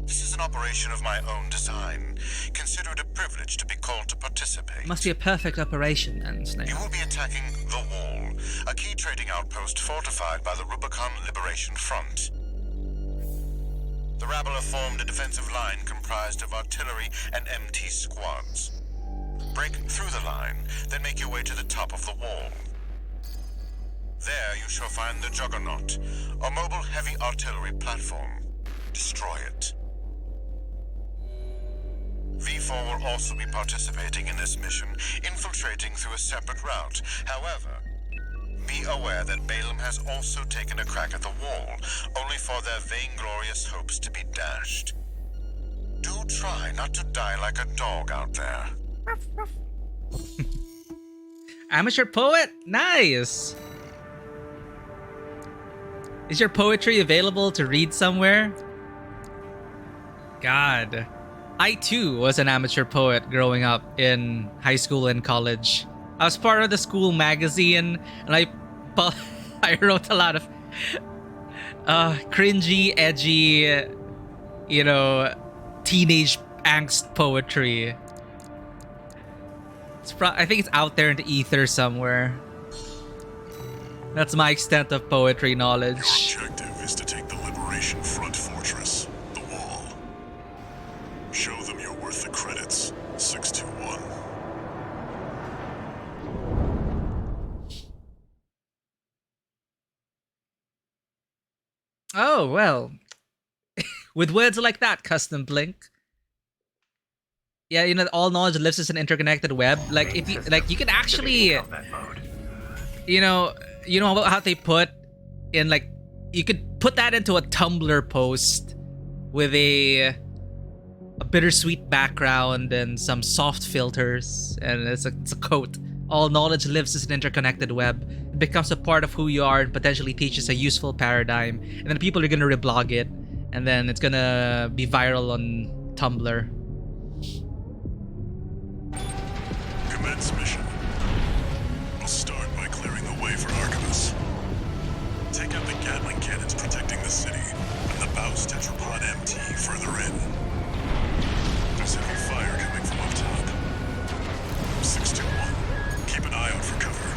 This is an operation of my own design. Consider it a privilege to be called to participate. Must be a perfect operation then, Snake. You will be attacking the Wall, a key trading outpost fortified by the Rubicon Liberation Front. The rabble have formed a defensive line comprised of artillery and MT squads. Break through the line, then make your way to the top of the wall. There you shall find the Juggernaut, a mobile heavy artillery platform. Destroy it. V4 will also be participating in this mission, infiltrating through a separate route. However, be aware that Balaam has also taken a crack at the wall, only for their vainglorious hopes to be dashed. Do try not to die like a dog out there. Amateur poet? Nice! Is your poetry available to read somewhere? God. I too was an amateur poet growing up in high school and college. I was part of the school magazine, and I wrote a lot of cringy, edgy, teenage angst poetry. I think it's out there in the ether somewhere. That's my extent of poetry knowledge. Your objective is to take the Liberation Front fortress, the Wall. Show them you're worth the credits, 621. Oh, well. With words like that, Custom Blink. Yeah, all knowledge lives as an interconnected web. Like, if you you can actually, how they put in, like, you could put that into a Tumblr post with a bittersweet background and some soft filters, and it's a quote. All knowledge lives as an interconnected web. It becomes a part of who you are and potentially teaches a useful paradigm. And then people are gonna reblog it, and then it's gonna be viral on Tumblr. Commence mission. We'll start by clearing the way for Arquebus. Take out the Gatling cannons protecting the city, and the Baus Tetrapod MT further in. There's heavy fire coming from up top. 621. Keep an eye out for cover.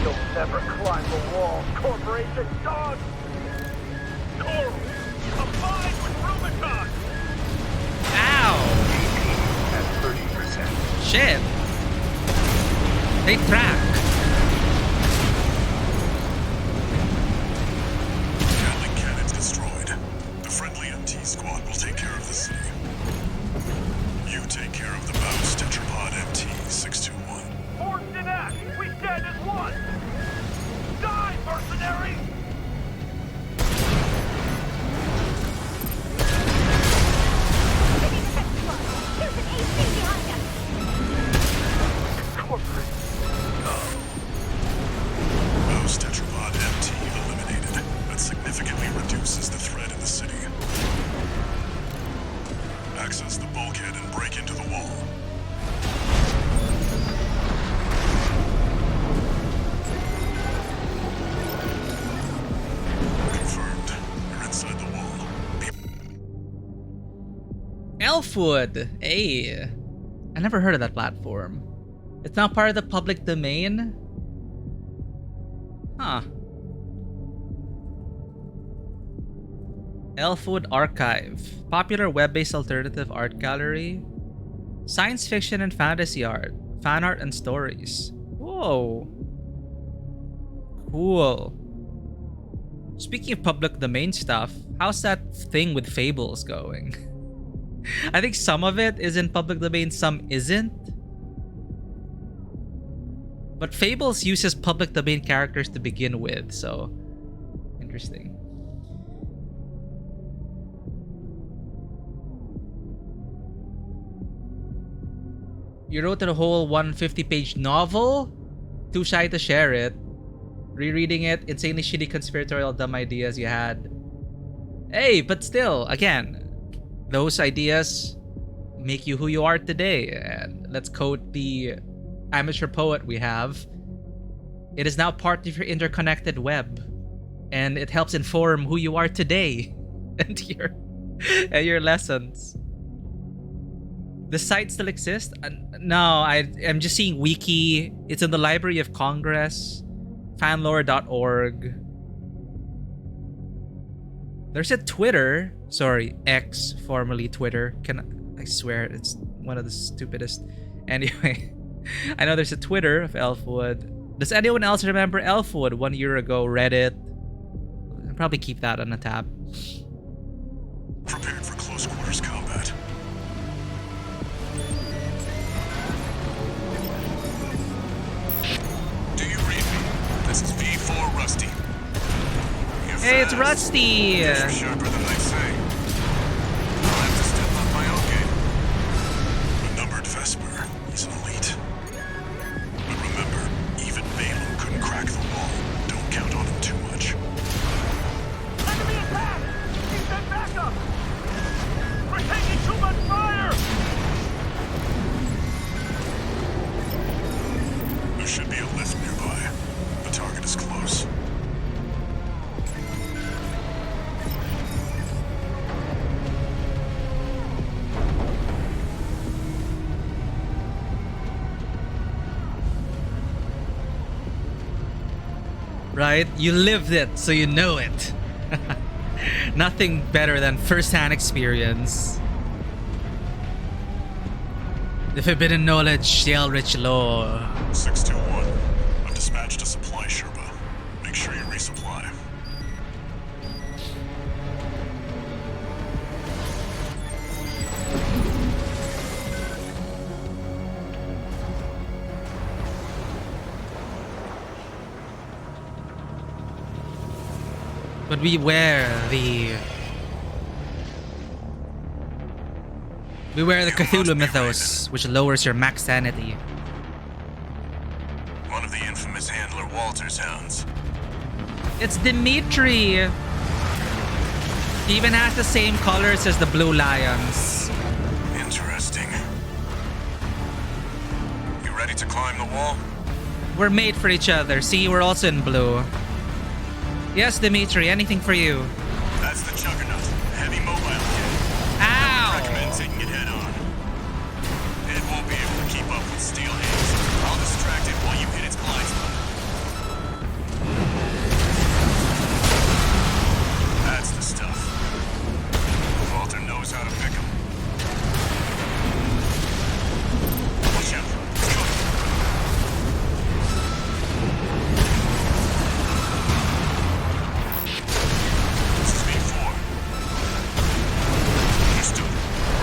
You'll never climb the wall, Corporation dog! Coral! Combine with Rubicon! Ow! At 30%. Shit! They track. Elfwood! Hey! I never heard of that platform. It's not part of the public domain? Huh. Elfwood Archive. Popular web-based alternative art gallery. Science fiction and fantasy art. Fan art and stories. Whoa. Cool. Speaking of public domain stuff, how's that thing with Fables going? I think some of it is in public domain, some isn't. But Fables uses public domain characters to begin with, so interesting. You wrote a whole 150-page novel? Too shy to share it. Rereading it, insanely shitty conspiratorial dumb ideas you had. Hey, but still, again, those ideas make you who you are today. And let's quote the amateur poet we have. It is now part of your interconnected web. And it helps inform who you are today and your lessons. The site still exists? No, I'm just seeing wiki. It's in the Library of Congress. Fanlore.org. There's a Twitter. Sorry, X, formerly Twitter. I swear it's one of the stupidest. Anyway, I know there's a Twitter of Elfwood. Does anyone else remember Elfwood 1 year ago? Reddit? I'll probably keep that on a tab. Prepared for close quarters combat. Do you read me? This is V4 Rusty. You're Hey, it's fast. Rusty! You're sharper than they say. I'll have to step up my own game. A numbered Vesper is an elite. But remember, even Balaam couldn't crack the wall. Don't count on him too much. Enemy attack! Keep that back up! We're taking too much fire! There should be a lift nearby. The target is close. Right? You lived it, so you know it. Nothing better than first-hand experience. The forbidden knowledge, the eldritch lore. 621. I've dispatched a supply Sherpa. Make sure you resupply. But beware the Cthulhu mythos, which lowers your max sanity. One of the infamous handler Walter's hounds. It's Dimitri. He even has the same colors as the Blue Lions. Interesting. You ready to climb the wall? We're made for each other. See, we're also in blue. Yes, Dimitri, anything for you. That's the Juggernaut. Heavy mobile kit. Ow! Recommend taking it head on. It won't be able to keep up with steel hands. I'll distract it while you hit its blind spot. That's the stuff. Walter knows how to pick 'em. Watch out. It's coming. This is V4. Understood.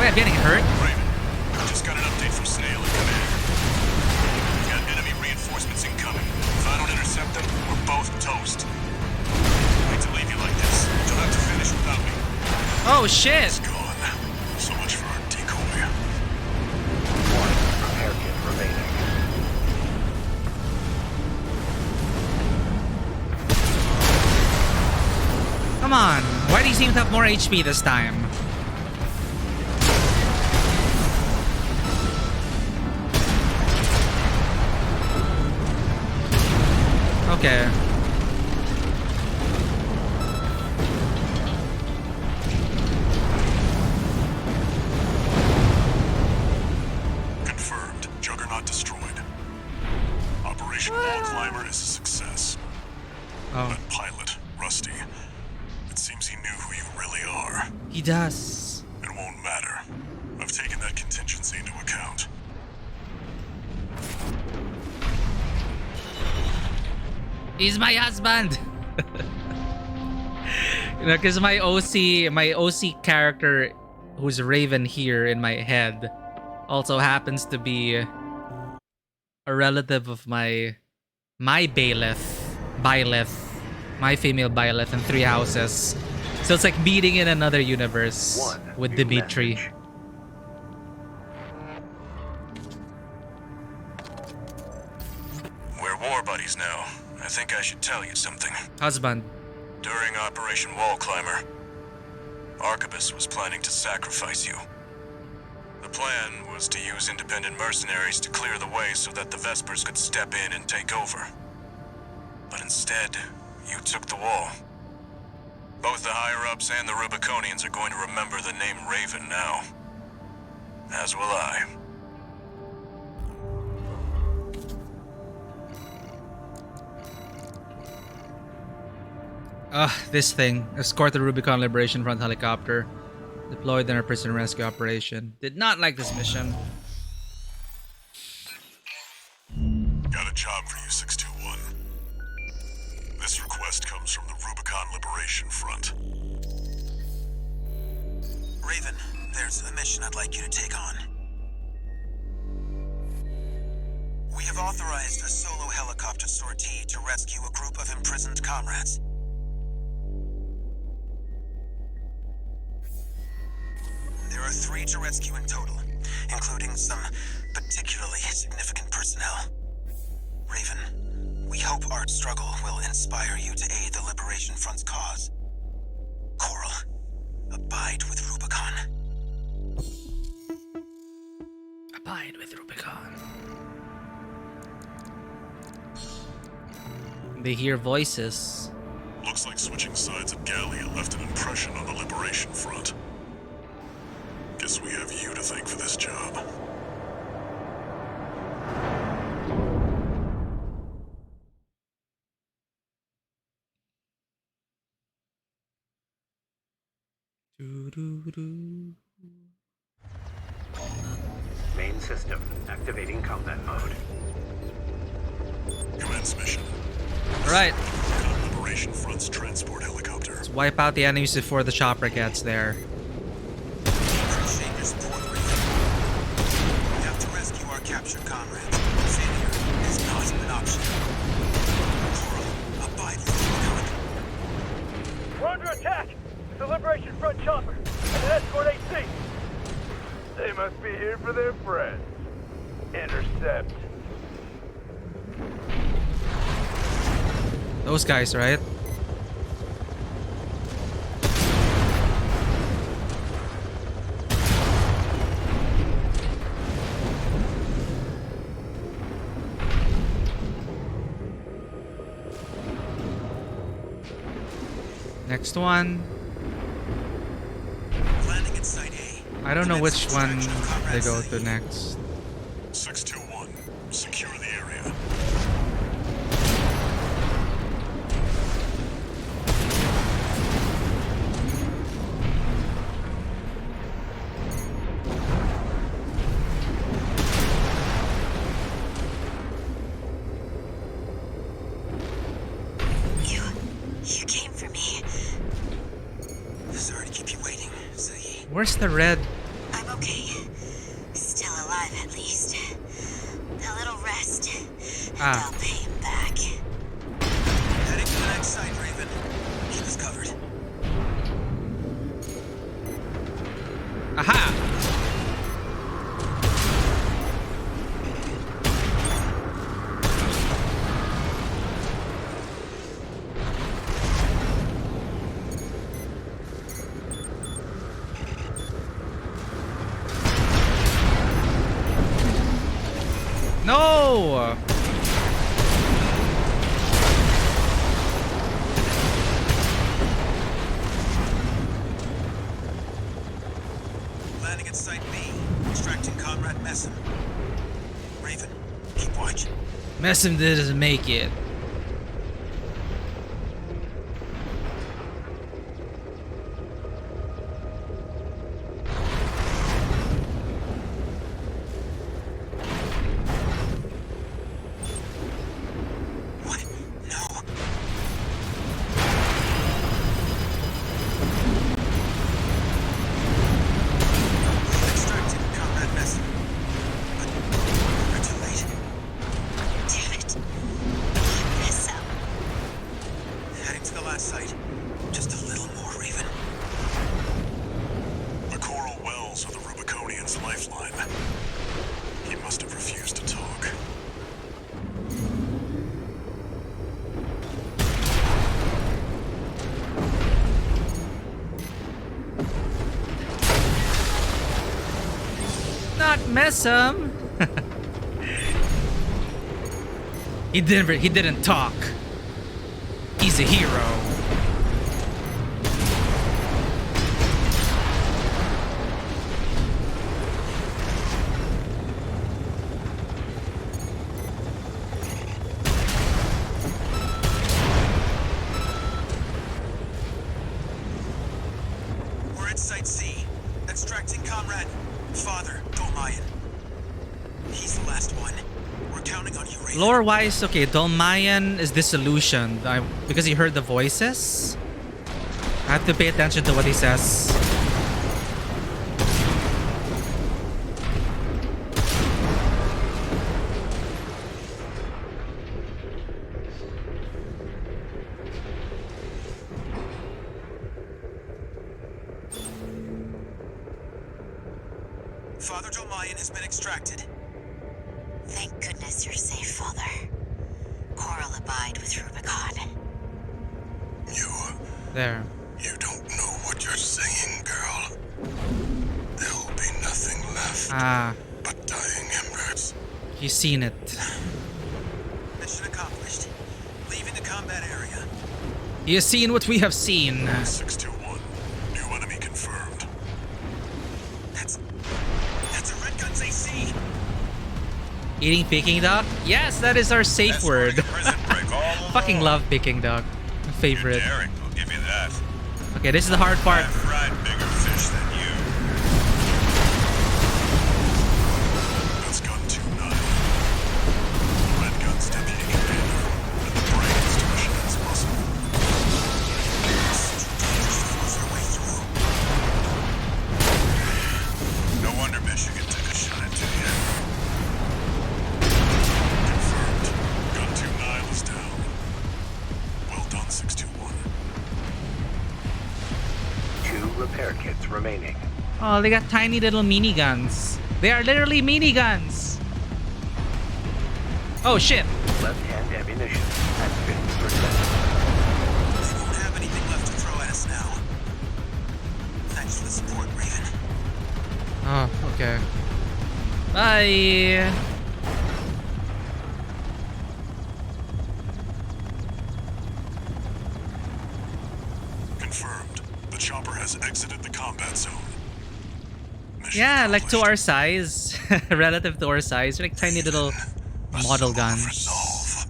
Wait, I'm getting hurt. Raven, just got an update from Snail and Command. We've got enemy reinforcements incoming. If I don't intercept them, we're both toast. Hate to leave you like this. You'll have to finish without me. Oh shit! It's gone. So much for our decoy. One repair kit remaining. Come on. Why do you seem to have more HP this time? Okay. really are. He does. It won't matter. I've taken that contingency into account. He's my husband. You know, because my OC character, who's Raven here in my head, also happens to be a relative of my bailiff, my female bailiff in Three Houses. So it's like meeting in another universe with new Dimitri. message. We're war buddies now. I think I should tell you something. Husband. During Operation Wall Climber, Arquebus was planning to sacrifice you. The plan was to use independent mercenaries to clear the way so that the Vespers could step in and take over. But instead, you took the wall. Both the higher-ups and the Rubiconians are going to remember the name Raven now. As will I. This thing. Escort the Rubicon Liberation Front helicopter. Deployed in a prison rescue operation. Did not like this mission. Got a job for you, 621. This request comes from the Rubicon Liberation Front. Raven, there's a mission I'd like you to take on. We have authorized a solo helicopter sortie to rescue a group of imprisoned comrades. There are 3 to rescue in total, including some particularly significant personnel. Raven, we hope our struggle will inspire you to aid the Liberation Front's cause. Coral, abide with Rubicon. Abide with Rubicon. They hear voices. Looks like switching sides at Alea left an impression on the Liberation Front. Guess we have you to thank for this job. Main system activating combat mode. Commence mission. Alright, Rubicon Liberation Front's transport helicopter. let's wipe out the enemies before the chopper gets there. Appreciate your support, Raven. We have to rescue our captured comrades. Failure is not an option. Coral, abide with Rubicon. We're under attack! It's the Liberation Front chopper and an escort AC! They must be here for their friends. Intercept. Those guys, right? Next one. Landing at Site A. I don't know which one Commence extraction of they go comrades to safe. next. 621. Secure the area. You came for me. Sorry to keep you waiting, Ziggy. Where's the red? I'm okay. Still alive, at least. A little rest, and Ah. I'll pay him back. Heading to the next site, Raven. Keep us covered. Aha! No! Landing at Site B. Extracting Comrade Messim. Raven, keep watch. Messim doesn't make it. not miss him. He didn't talk. He's a hero. We're at Site C. Extracting Comrade. Father, Dolmayan. He's the last one. We're counting on you, Raven. Lore-wise, okay, Dolmayan is disillusioned because he heard the voices. I have to pay attention to what he says. Father Dolmayan has been extracted. Thank goodness you're safe, Father. Coral abide with Rubicon. There. You don't know what you're saying, girl. There'll be nothing left but dying embers. He's seen it. Mission accomplished. Leaving the combat area. He has seen what we have seen. 621. New enemy confirmed. That's a Red Gun's AC. Eating Peking duck? Yes, that is our safe word. Fucking love Peking duck. My favorite. Daring, I'll give you that. Okay, this is the hard part. I've fried bigger fish than you. That's gun 2-9. Red Gun's deputy commander, and the brains to Machin's muscle. No wonder Michigan took a shot at you. Confirmed. Gun 2-9 is down. Well done, 621. 2 repair kits remaining. Oh, they got tiny little miniguns. They are literally miniguns. Oh shit. Left-hand ammunition at 50%. They won't have anything left to throw at us now. Thanks for the support, Raven. Oh, okay. Bye. Confirmed. The chopper has exited the combat zone. Mission Yeah, like to accomplished. our size. Relative to our size. Like tiny little A model symbol of guns. resolve.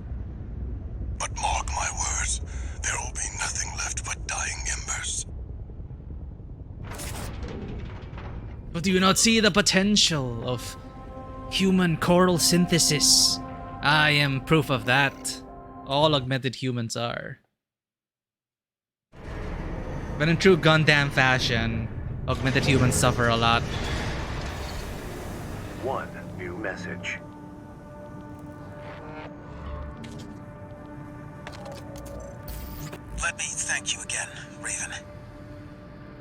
But mark my words, there will be nothing left but dying embers. But do you not see the potential of human coral synthesis? I am proof of that. All augmented humans are. But in true Gundam fashion, augmented humans suffer a lot. 1 new message. Let me thank you again, Raven.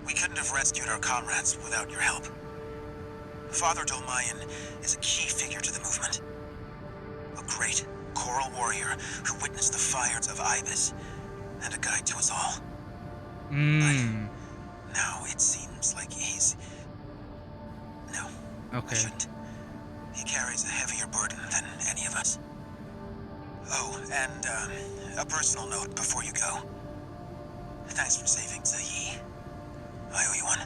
We couldn't have rescued our comrades without your help. Father Dolmayan is a key figure to the movement. A great coral warrior who witnessed the fires of Ibis and a guide to us all. Mmm. Now it seems like he's... No, I Okay. shouldn't. He carries a heavier burden than any of us. Oh, and a personal note before you go. Thanks for saving Zayi. I owe you one.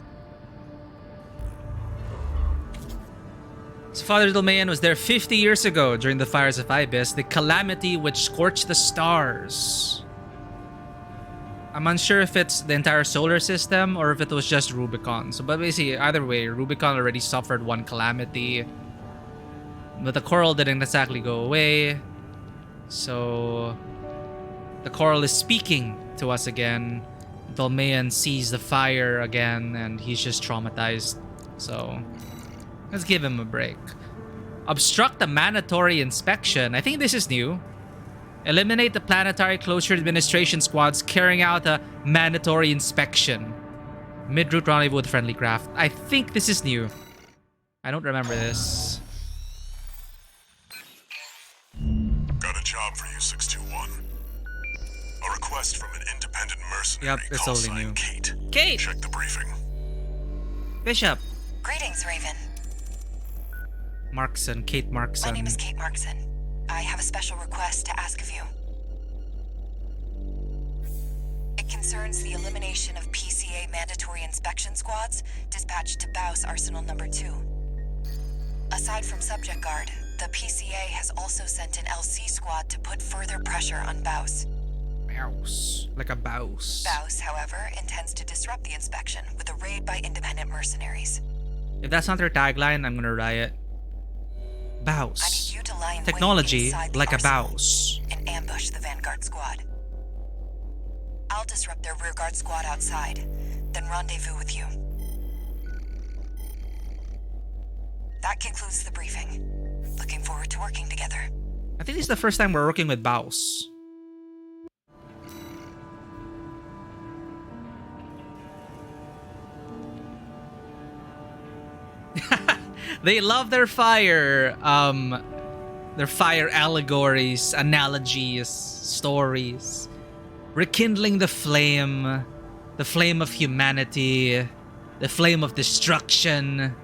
So Father Dolmayan was there 50 years ago during the fires of Ibis, the calamity which scorched the stars. I'm unsure if it's the entire solar system or if it was just Rubicon. So, but basically, either way, Rubicon already suffered one calamity. But the coral didn't exactly go away. So, the coral is speaking to us again. Dolmayan sees the fire again and he's just traumatized. So, let's give him a break. Obstruct the mandatory inspection. I think this is new. Eliminate the planetary closure administration squads carrying out a mandatory inspection. Mid-route rendezvous with friendly craft. I think this is new. I don't remember this. Got a job for you, 621. A request from an independent mercenary Yep, it's call only sign new. Kate. Kate! Check the briefing. Bishop. Greetings, Raven. Markson, Kate Markson. My name is Kate Markson. I have a special request to ask of you. It concerns the elimination of PCA mandatory inspection squads dispatched to Baus Arsenal Number 2. Aside from Subject Guard, the PCA has also sent an LC squad to put further pressure on Baus. Baus. Like a Baus. Baus, however, intends to disrupt the inspection with a raid by independent mercenaries. If that's not their tagline, I'm gonna riot. I Baus. need you to lie in wait Technology inside the like a arsenal Baus. and ambush the Vanguard squad. I'll disrupt their rearguard squad outside, then rendezvous with you. That concludes the briefing. Looking forward to working together. I think this is the first time we're working with Baus. They love their fire allegories, analogies, stories. Rekindling the flame of humanity, the flame of destruction.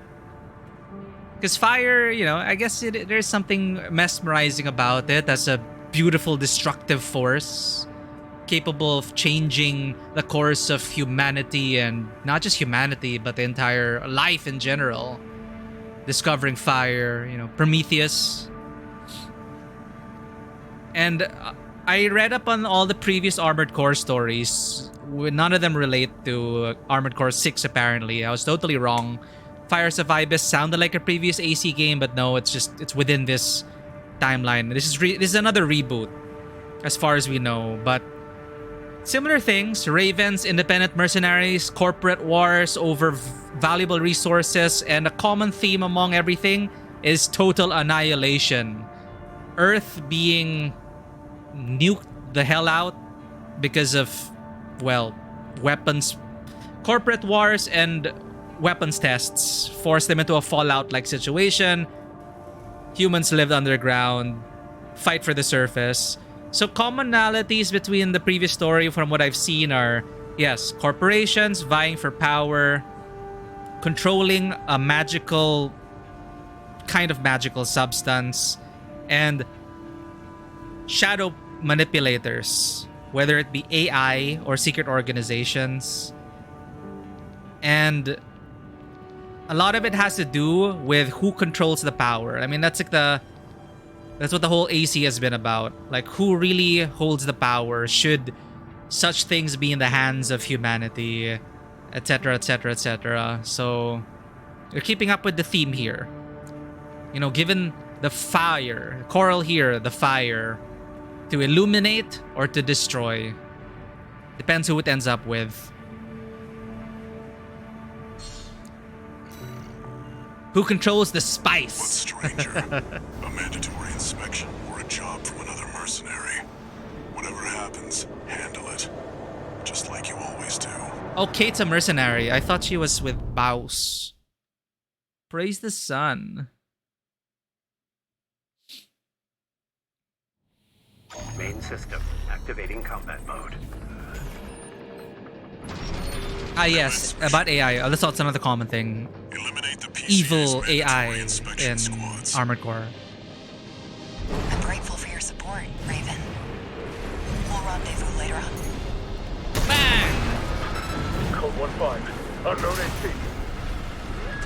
Because fire, you know, I guess there's something mesmerizing about it as a beautiful destructive force capable of changing the course of humanity, and not just humanity, but the entire life in general. Discovering fire, you know, Prometheus. And I read up on all the previous Armored Core stories. None of them relate to Armored Core 6, apparently. I was totally wrong. Fires of Ibis sounded like a previous AC game, but no, it's within this timeline. This is another reboot, as far as we know. But similar things: ravens, independent mercenaries, corporate wars over valuable resources, and a common theme among everything is total annihilation. Earth being nuked the hell out because of, well, weapons. Corporate wars and weapons tests forced them into a Fallout-like situation. Humans lived underground, fight for the surface. So commonalities between the previous story, from what I've seen, are, yes, corporations vying for power, controlling a kind of magical substance, and shadow manipulators, whether it be AI or secret organizations. And a lot of it has to do with who controls the power. I mean, that's what the whole AC has been about. Like, who really holds the power? Should such things be in the hands of humanity, etc., etc., etc. So you're keeping up with the theme here. You know, given the fire, Coral here, the fire, to illuminate or to destroy. Depends who it ends up with. Who controls the spice? What's stranger? A mandatory inspection or a job from another mercenary? Whatever happens, handle it. Just like you always do. Oh, Kate's a mercenary. I thought she was with Baus. Praise the sun. Main system activating combat mode. Ah, yes, about AI. That's also another common thing. Eliminate the PCA's Evil mandatory AI inspection in squads. Armored Core. I'm grateful for your support, Raven. We'll rendezvous later on. Bang! Code 1-5. Unknown AC.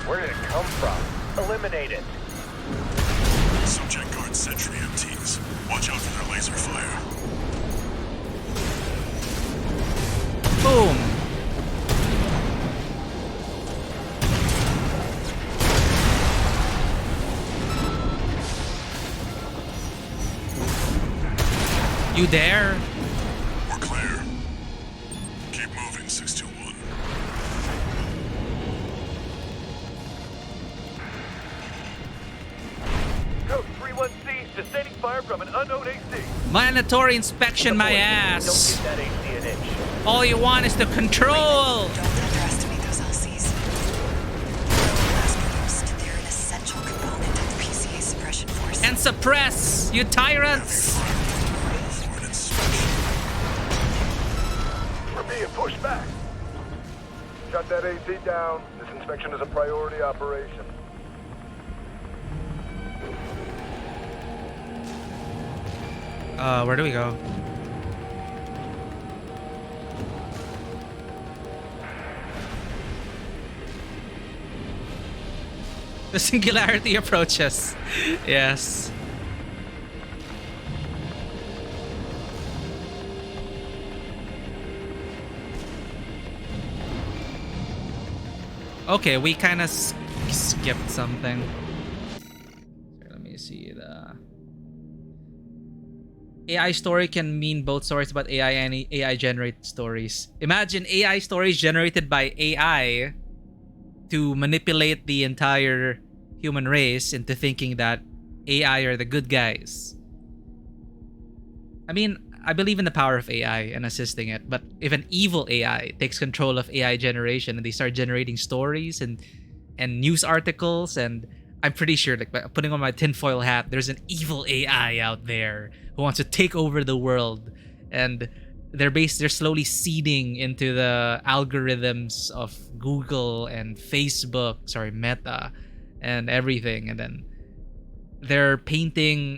Where did it come from? Eliminate it. Subject Guard Sentry MTs. Watch out for their laser fire. Boom! You there? We're clear. Keep moving, 621. Code 31C, sustaining fire from an unknown AC. Mandatory inspection, my ass. Don't give that AC an inch. All you want is the control. Don't underestimate those LCs. They're mass produced. They're an essential component of the PCA suppression force. And suppress, you tyrants. For an inspection. We're being pushed back. Shut that AC down. This inspection is a priority operation. Where do we go? The singularity approaches. Yes. Okay, we kind of skipped something. Let me see the AI story can mean both stories about AI and AI generated stories. Imagine AI stories generated by AI to manipulate the entire human race into thinking that AI are the good guys. I mean, I believe in the power of AI and assisting it, but if an evil AI takes control of AI generation and they start generating stories and news articles, and I'm pretty sure, like, by putting on my tinfoil hat, there's an evil AI out there who wants to take over the world, and they're slowly seeding into the algorithms of Google and Facebook, Meta, and everything, and then they're trying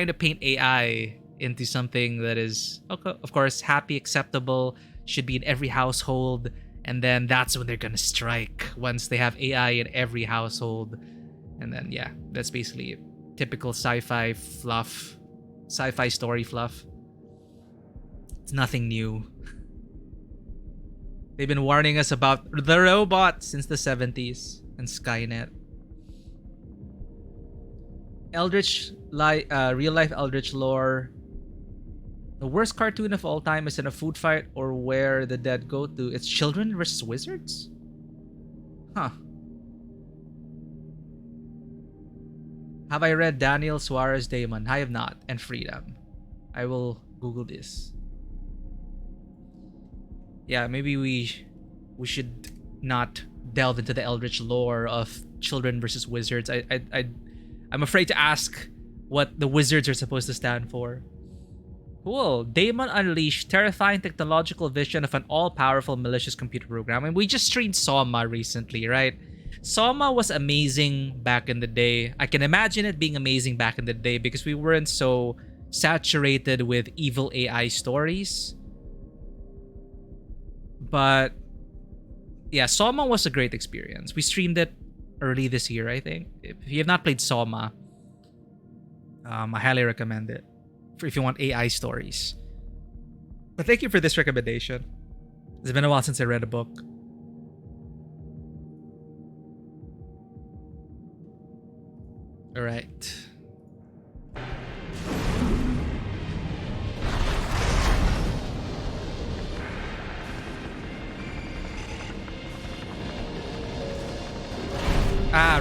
to paint AI into something that is, of course, happy, acceptable, should be in every household, and then that's when they're gonna strike once they have AI in every household. And then, yeah, that's basically typical sci-fi fluff, sci-fi story fluff. It's nothing new. They've been warning us about the robot since the 70s and Skynet. Real-life Eldritch lore. The worst cartoon of all time is in a food fight or where the dead go to. It's children versus wizards? Huh. Have I read Daniel Suarez Damon? I have not. And Freedom. I will Google this. Yeah, maybe we should not delve into the Eldritch lore of children versus wizards. I'm afraid to ask what the wizards are supposed to stand for. Cool. Daemon unleashed terrifying technological vision of an all-powerful malicious computer program. And we just streamed Soma recently, right? Soma was amazing back in the day. I can imagine it being amazing back in the day because we weren't so saturated with evil AI stories. But yeah, Soma was a great experience. We streamed it early this year, I think. If you have not played Soma, I highly recommend it if you want AI stories. But thank you for this recommendation. It's been a while since I read a book. All right.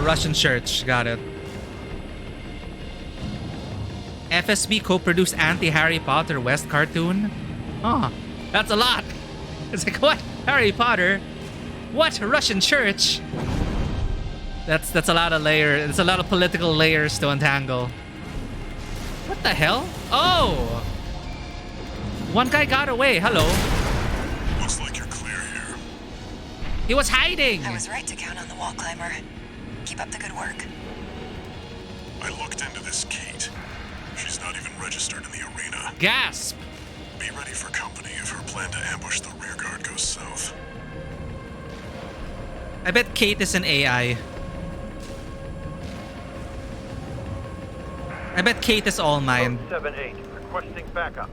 Russian church. Got it. FSB co-produced anti-Harry Potter West cartoon? Oh, that's a lot. It's like, what? Harry Potter? What? Russian church? That's a lot of layers. It's a lot of political layers to untangle. What the hell? Oh! One guy got away. Hello. Looks like you're clear here. He was hiding. I was right to count on the wall climber. Keep up the good work. I looked into this Kate. She's not even registered in the arena. Gasp! Be ready for company if her plan to ambush the rear guard goes south. I bet Kate is an AI. I bet Kate is all mine. 7-8, requesting backup.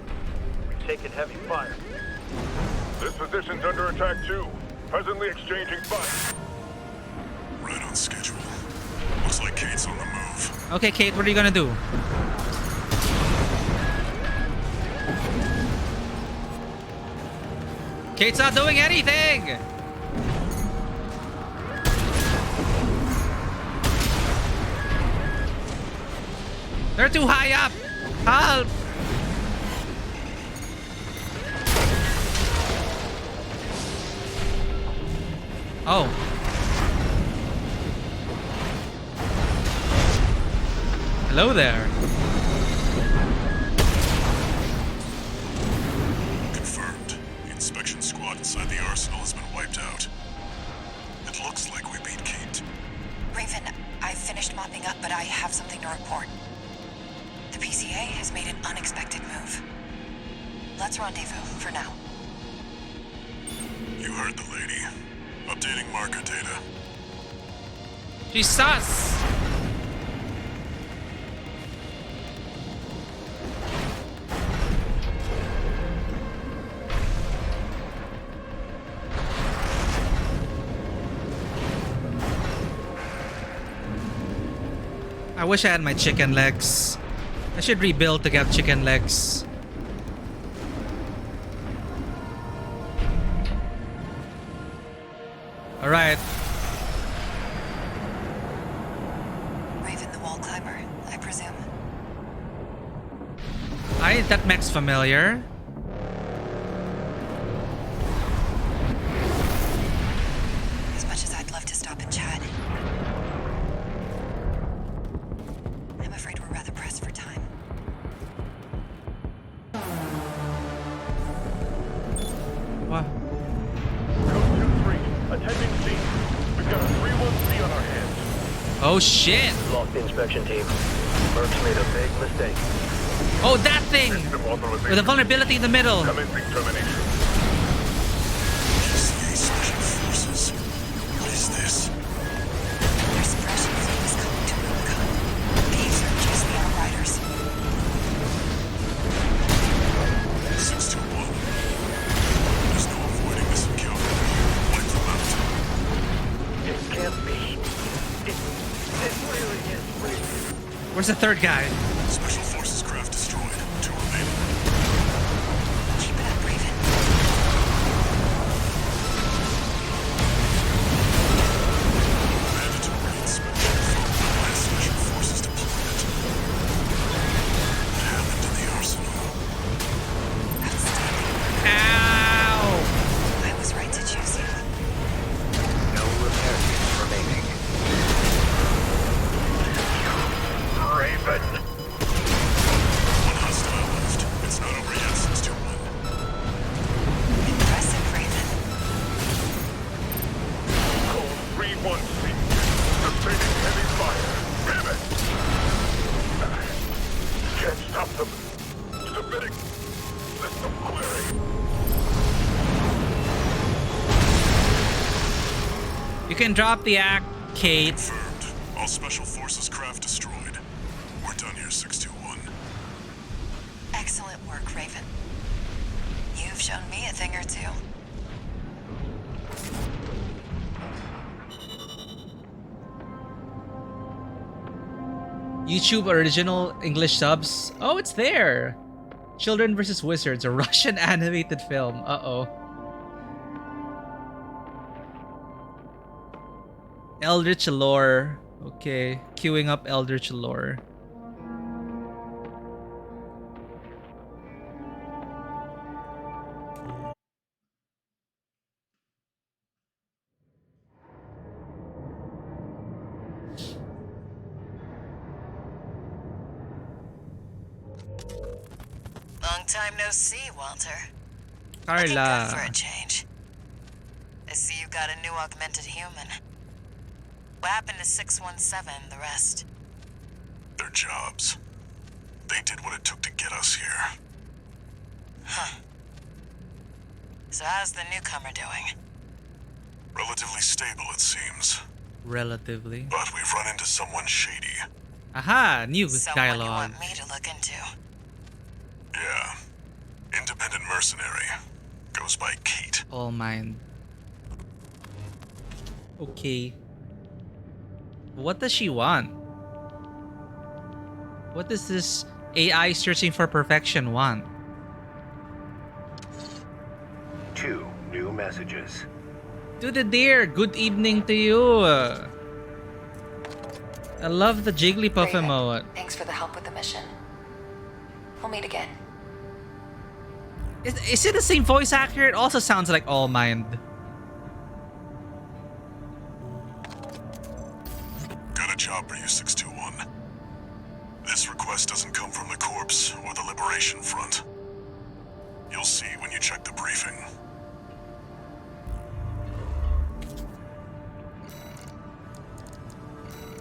We've taken heavy fire. This position's under attack too. Presently exchanging fire. Right on schedule. Looks like Kate's on the move. Okay, Kate, what are you gonna do? Kate's not doing anything! They're too high up! Help! Oh. Hello there. Confirmed. The inspection squad inside the arsenal has been wiped out. It looks like we beat Kate. Raven, I've finished mopping up, but I have something to report. The PCA has made an unexpected move. Let's rendezvous for now. You heard the lady. Updating marker data. She's sus! I wish I had my chicken legs. I should rebuild to get chicken legs. Alright. Raven the wall climber, I presume. That mech's familiar. As much as I'd love to stop and chat, I'm afraid we're rather pressed for time. What? Code 2-3, attending scene. We've got a 3-1C on our hands. Oh shit! Lost the inspection team. Merck's made a big mistake. Oh, that thing! System authorization. With a vulnerability in the middle. Commencing termination. PCA Special Forces. What is this? Their suppression fleet is coming to Rubicon. These are just the outriders. 621. There's no avoiding this encounter. Wipe them out. It can't be. It really is real. Where's the third guy? Special Forces craft destroyed. 2 remaining. Keep it up, Raven. Mandatory inspection followed by Special Forces deployment. What happened to the arsenal? Ow! I was right to choose you. No repair kits remaining. Raven. One hostile left. It's not over yet, 621. Impressive, Raven. Code 3-1C. Sustaining heavy fire. Pivot! Can't stop them. Submitting. System query. You can drop the act, Kate. Confirmed. All Special Forces craft destroyed. We're done here, 621. Excellent work, Raven. You've shown me a thing or two. YouTube original English subs. Oh, it's there. Children vs. Wizards, a Russian animated film. Uh-oh. Eldritch lore. Okay, queuing up Eldritch lore. Long time no see, Walter. Looking good for Carla. a change. I see you got a new augmented human. What happened to 617 and the rest? Their jobs. They did what it took to get us here. Huh. So how's the newcomer doing? Relatively stable, it seems. Relatively. But we've run into someone shady. Aha, new Someone you dialogue. want me to look into. Yeah. Independent mercenary. Goes by Kate. All mine. Okay. What does she want? What does this AI searching for perfection want? 2 new messages. To the deer, good evening to you. I love the Jigglypuff Raven, emote. thanks for the help with the mission. We'll meet again. Is it the same voice actor? It also sounds like All Mind. Got a job for you, 621. This request doesn't come from the Corps or the Liberation Front. You'll see when you check the briefing.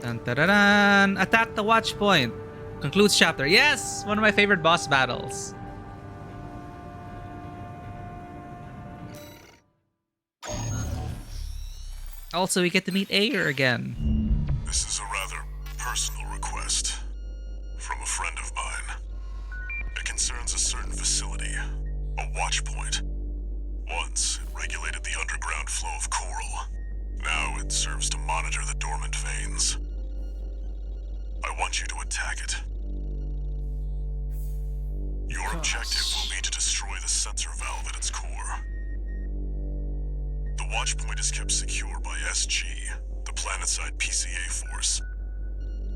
Dun, dun, dun, dun. Attack the watch point. Concludes chapter. Yes! One of my favorite boss battles. Also, we get to meet Ayer again. This is a rather personal request from a friend of mine. It concerns a certain facility, a watch point. Once, it regulated the underground flow of coral. Now it serves to monitor the dormant veins. I want you to attack it. Your objective will be to destroy the sensor valve at its core. The watch point is kept secure by SG, the planetside PCA force,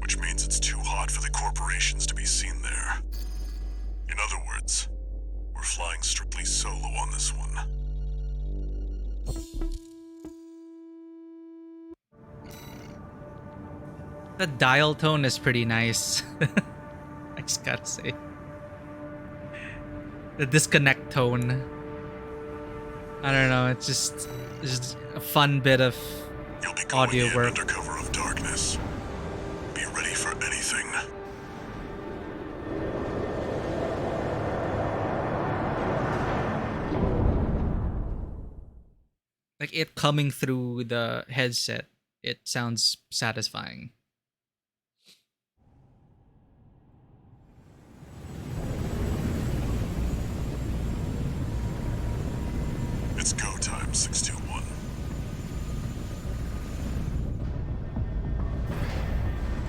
which means it's too hot for the corporations to be seen there. In other words, we're flying strictly solo on this one. The dial tone is pretty nice. I just gotta say. The disconnect tone. I don't know, it's just a fun bit of You'll be going audio in work. under cover of darkness. Be ready for anything. Like it coming through the headset, it sounds satisfying. It's go time, 621.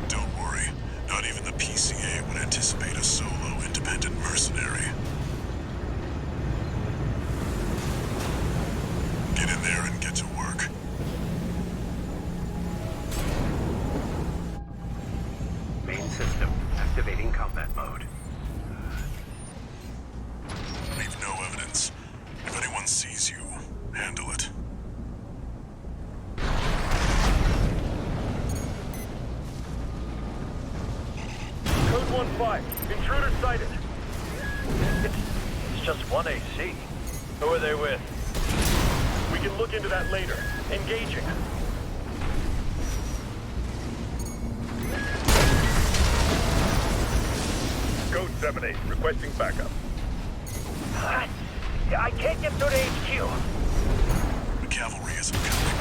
Don't worry, not even the PCA would anticipate a solo independent mercenary. Get in there and get to work. Main system activating combat mode. Leave no evidence. If anyone sees you, handle it. Code 1-5. Intruder sighted. It's just one AC. Who are they with? We can look into that later. Engaging. Code 7-8. Requesting backup. I can't get through to HQ. The cavalry isn't coming.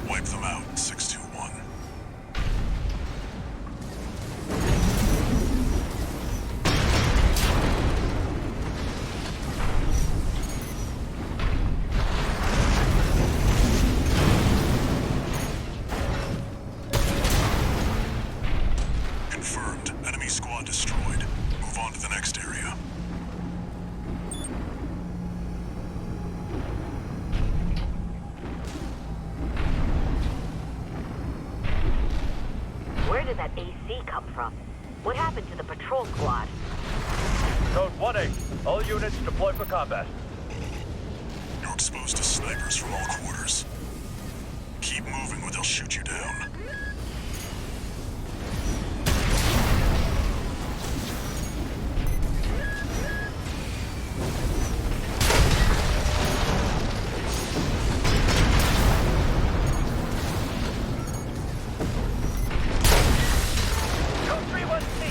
Wipe them out, 621. Confirmed. Enemy squad destroyed. Move on to the next area. Where did that AC come from? What happened to the patrol squad? Code 1-8. All units deploy for combat. You're exposed to snipers from all quarters. Keep moving or they'll shoot you down. Code 3-1-C.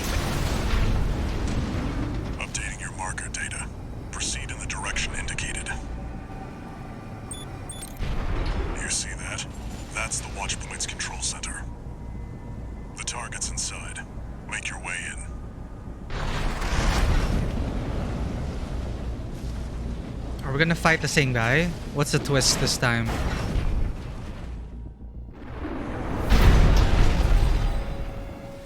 Updating your marker data. Proceed in the direction indicated. You see that? That's the watch point's control center. The target's inside. Make your way in. Are we gonna fight the same guy? What's the twist this time?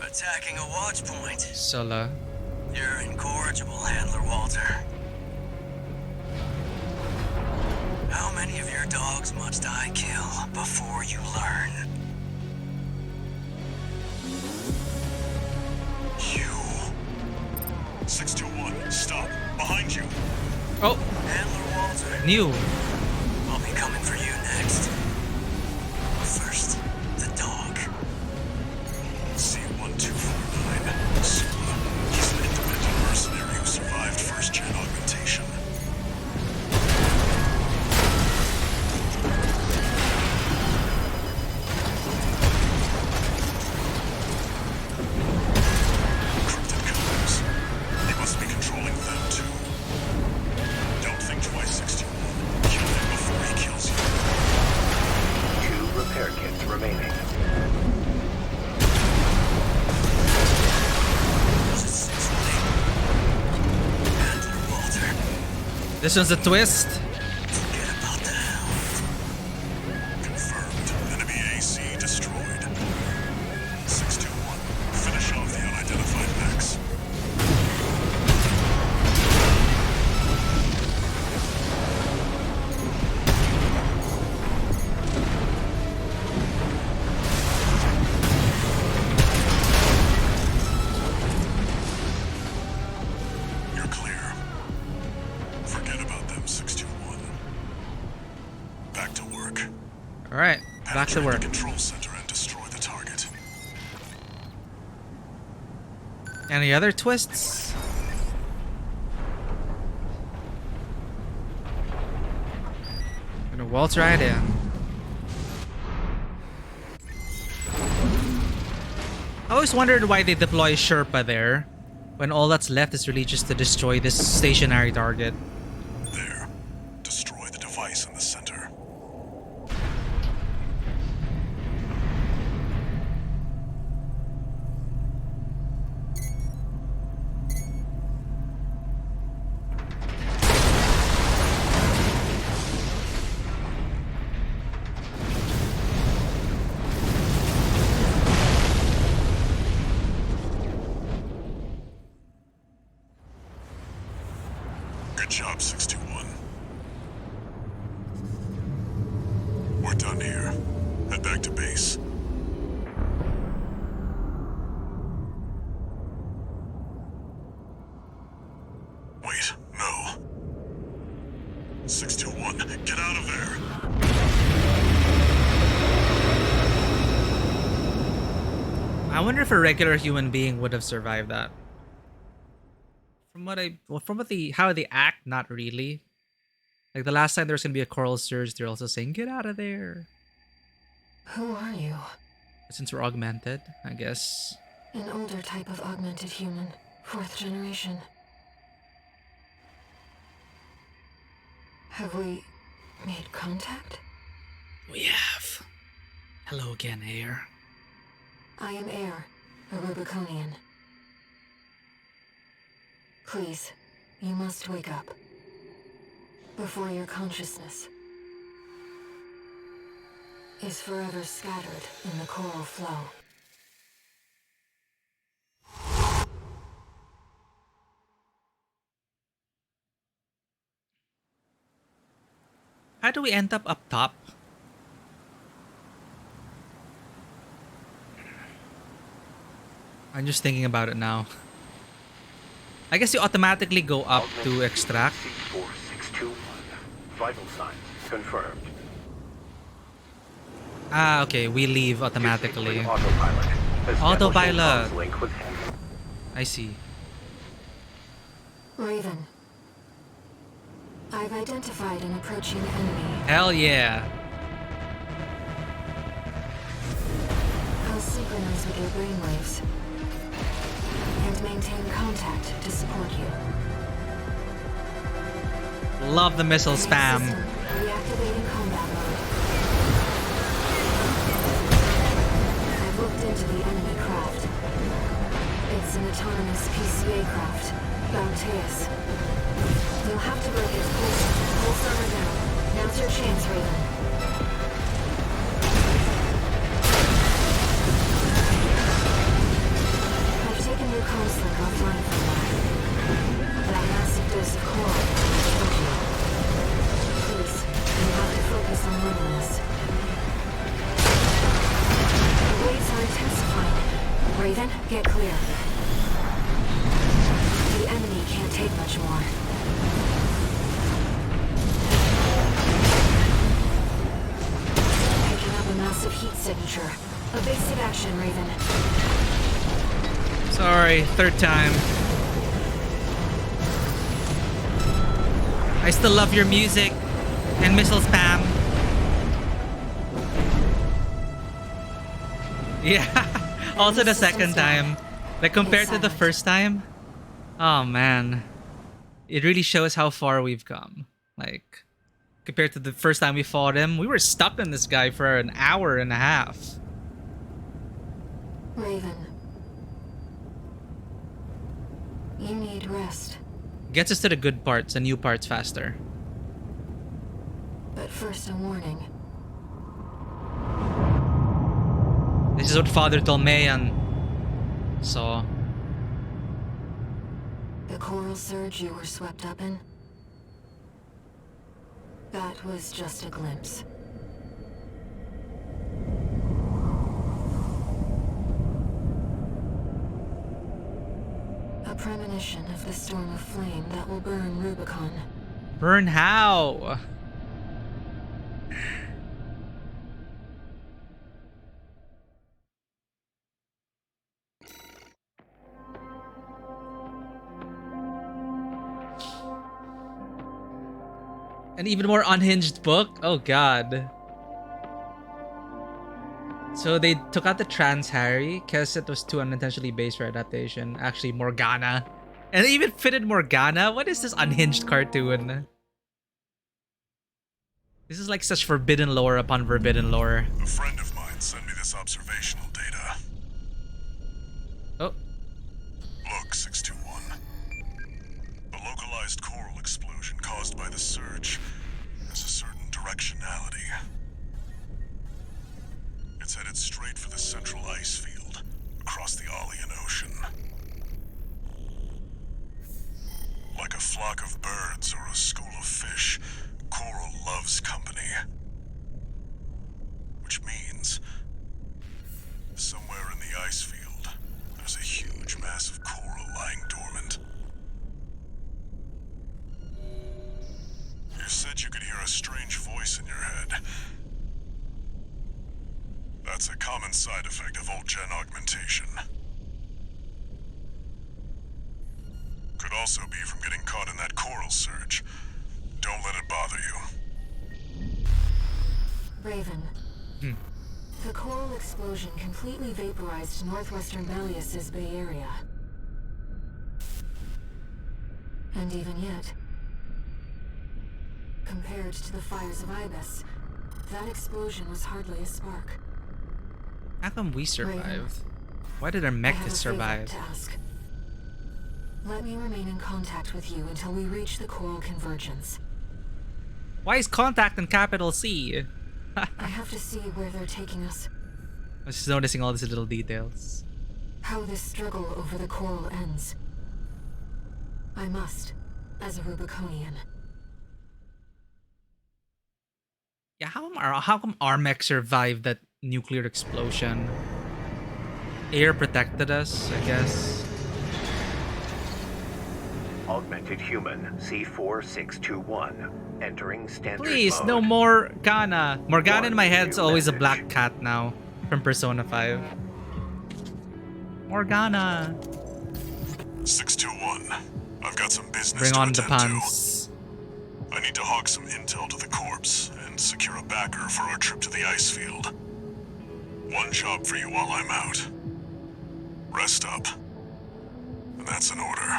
Attacking a watch point. Sola. You're incorrigible, Handler Walter. How many of your dogs must I kill before you learn? You. 621, stop. Behind you. Oh, Handler Walter, new. I'll be coming for you next. First, the dog. C1249. Sula. He's an independent mercenary who survived first-gen augmentation. remaining. This one's a twist. Confirmed. Enemy AC destroyed. 621. Finish off the unidentified mechs. You're clear. Forget about them, 621. Back to work. All right, back to Penetrate work. the control center and destroy the target. Any other twists? Gonna waltz right in. I always wondered why they deploy Sherpa there, when all that's left is really just to destroy this stationary target. There. Destroy the device in the center. Good job, 621. We're done here. Head back to base. Wait, no. 621, get out of there! I wonder if a regular human being would have survived that. How they act, not really. Like the last time there's gonna be a coral surge, they're also saying, "Get out of there." Who are you? Since we're augmented, I guess. An older type of augmented human. 4th generation. Have we made contact? We have. Hello again, Air. I am Air, a Rubiconian. Please, you must wake up. Before your consciousness is forever scattered in the coral flow. How do we end up top? I'm just thinking about it now. I guess you automatically go up to extract. C4621. Vital signs confirmed. Ah, okay, we leave automatically. Disabling autopilot. Establishing Autopilot. comms link with him. I see. Raven, I've identified an approaching enemy. Hell yeah. I'll synchronize with your brainwaves and maintain contact to support you. Love the missile spam. System reactivating combat mode. I've looked into the enemy craft. It's an autonomous PCA craft, Bauteus. You'll have to break its pulse armor down. Now's your chance, Raven. I've taken your comms link offline for a while. That massive dose of coral killed you. Please, you have to focus on winning this. The waves are intensifying. Raven, get clear. The enemy can't take much more. Picking up a massive heat signature. Evasive action, Raven. Sorry, third time. I still love your music and missile spam. Yeah, also the second time. Like compared to the first time, oh man. It really shows how far we've come. Like, compared to the first time we fought him. We were stuck in this guy for an hour and a half. Raven. You need rest. Gets us to the good parts and new parts faster. But first, a warning. This is what Father Tolmean saw. The coral surge you were swept up in? That was just a glimpse. A premonition of the storm of flame that will burn Rubicon. Burn how? An even more unhinged book? Oh god. So they took out the trans Harry because it was too unintentionally based for adaptation. Actually, Morgana. And they even fitted Morgana? What is this unhinged cartoon? This is like such forbidden lore upon forbidden lore. A friend of mine sent me this observational data. Oh. Look, 621. The localized coral explosion caused by the surge has a certain directionality. It's headed straight for the central ice field across the Alean Ocean. Like a flock of birds or a school of fish, coral loves company. Which means, somewhere in the ice field, there's a huge mass of coral lying dormant. You said you could hear a strange voice in your head. That's a common side effect of old-gen augmentation. Could also be from getting caught in that coral surge. Don't let it bother you. Raven. The coral explosion completely vaporized northwestern Belius's Bay Area. And even yet, compared to the fires of Ibis, that explosion was hardly a spark. How come we survived? Raven, Why did our I mech have a survive? favor to ask. Let me remain in contact with you until we reach the coral convergence. Why is contact in capital C? I have to see where they're taking us. I was just noticing all these little details. How this struggle over the coral ends. I must, as a Rubiconian. Yeah, how come our mech survived that nuclear explosion? Air protected us, I guess. Augmented human C4621 entering standard Please, mode. no more Morgana. Morgana in my head's new always a message. black cat now from Persona 5. Morgana. 621. I've got some business Bring to on the attend to. puns. I need to hawk some intel to the corpse and secure a backer for our trip to the ice field. One job for you while I'm out. Rest up. And that's an order.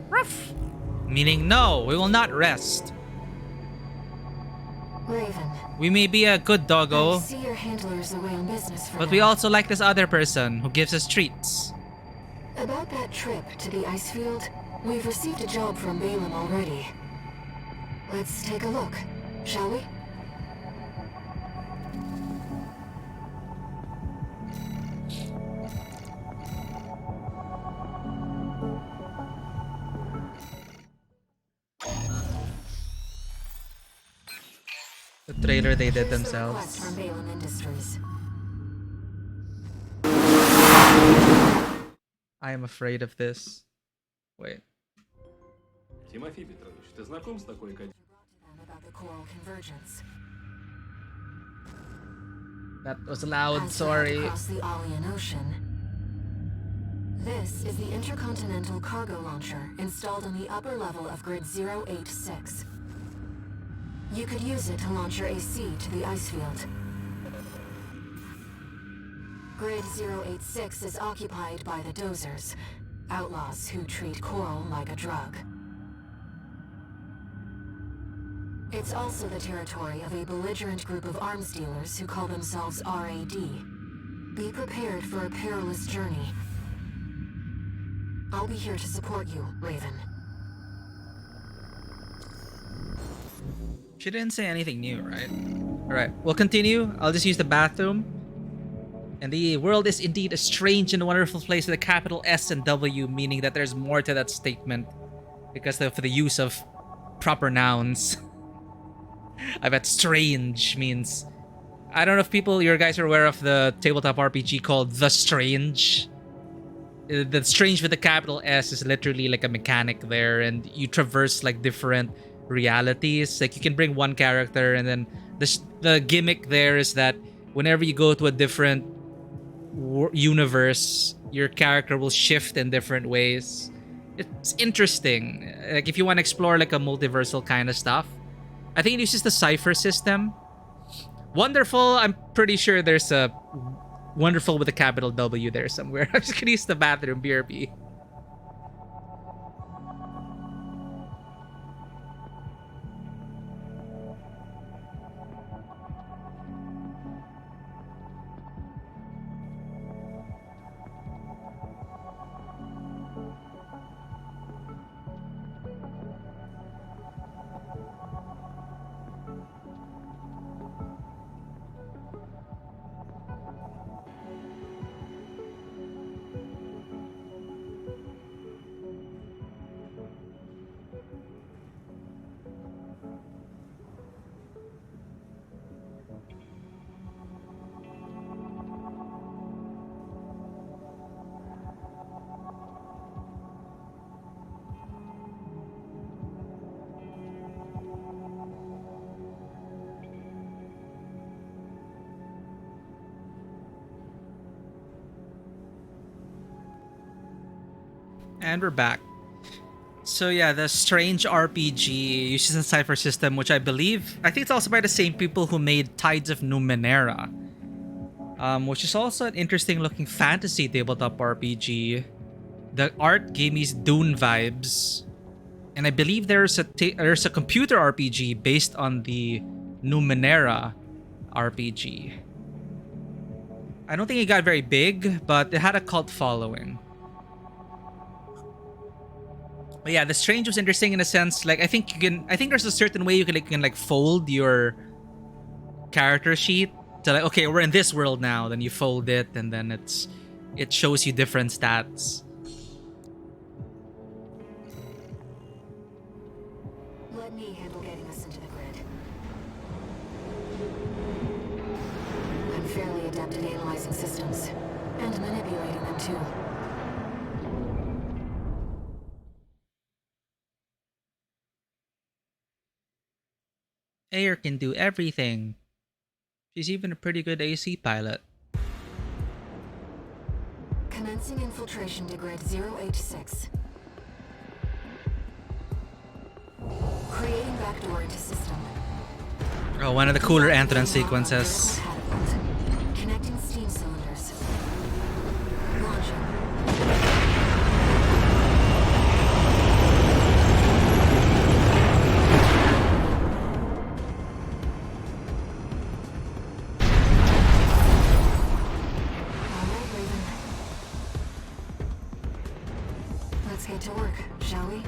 Ruff. Meaning no, we will not rest. Raven, We may be a good I doggo, see your handler is away on business for but now. we also like this other person who gives us treats. About that trip to the ice field, we've received a job from Balaam already. Let's take a look, shall we? The trailer they did Here's the request themselves. from Balaam Industries. I am afraid of this. Wait. Тимофей Петрович, ты знаком с такой Them about the coral convergence. That was loud, As sorry. found across the Alean Ocean. This is the intercontinental cargo launcher installed on the upper level of grid 086. You could use it to launch your AC to the ice field. Grid 086 is occupied by the dozers, outlaws who treat coral like a drug. It's also the territory of a belligerent group of arms dealers who call themselves RAD. Be prepared for a perilous journey. I'll be here to support you, Raven. She didn't say anything new, right? Alright, we'll continue. I'll just use the bathroom. And the world is indeed a strange and wonderful place with a capital S and W, meaning that there's more to that statement because of the use of proper nouns. I bet strange means... I don't know if you guys are aware of the tabletop RPG called The Strange. The strange with the capital S is literally like a mechanic there, and you traverse like different realities. Like you can bring one character, and then the gimmick there is that whenever you go to a different universe, your character will shift in different ways. It's interesting. Like if you want to explore like a multiversal kind of stuff. I think it uses the cipher system. Wonderful. I'm pretty sure there's a wonderful with a capital W there somewhere. I'm just gonna use the bathroom, BRB. And we're back. So yeah, the Strange RPG uses a cipher system, which I think it's also by the same people who made Tides of Numenera, which is also an interesting looking fantasy tabletop RPG. The art gave me Dune vibes, and I believe there's a computer RPG based on the Numenera RPG. I don't think it got very big, but it had a cult following. But yeah, the Strange was interesting in a sense. Like I think there's a certain way you can like fold your character sheet to like, okay, we're in this world now. Then you fold it, and then it shows you different stats. Let me handle getting us into the grid. I'm fairly adept at analyzing systems and manipulating them too. Air can do everything. She's even a pretty good AC pilot. Commencing infiltration to grid 086. Creating backdoor into system. Oh, one of the cooler entrance sequences. Connecting steam cylinders. Launching. To work, shall we?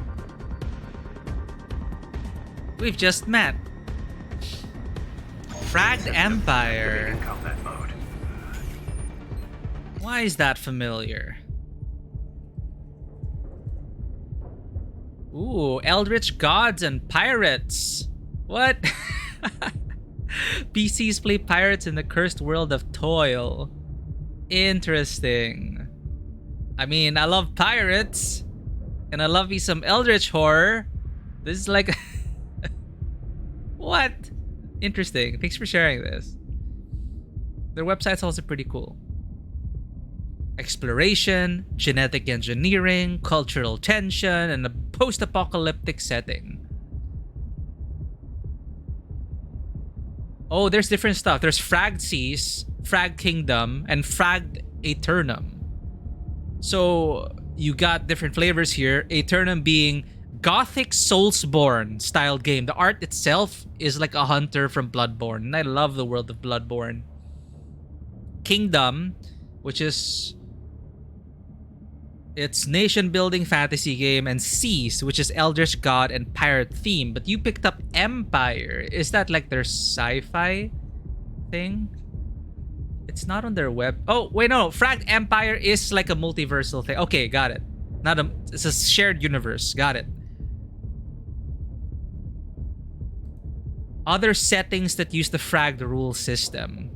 We've just met. Fragged Empire. Why is that familiar? Ooh, Eldritch Gods and Pirates. What? PCs play pirates in the cursed world of toil. Interesting. I mean, I love pirates. And I love me some Eldritch horror. This is like... What? Interesting. Thanks for sharing this. Their website's also pretty cool. Exploration, genetic engineering, cultural tension, and a post-apocalyptic setting. Oh, there's different stuff. There's Fragged Seas, Fragged Kingdom, and Fragged Aeternum. So... you got different flavors here. Aeternum being Gothic Soulsborne styled game. The art itself is like a hunter from Bloodborne, and I love the world of Bloodborne. Kingdom, which is it's nation building fantasy game, and Seas, which is Eldritch God and pirate theme. But you picked up Empire. Is that like their sci-fi thing? It's not on their web. Oh wait, no. Fragged Empire is like a multiversal thing. Okay, got it. It's a shared universe. Got it. Other settings that use the fragged rule system.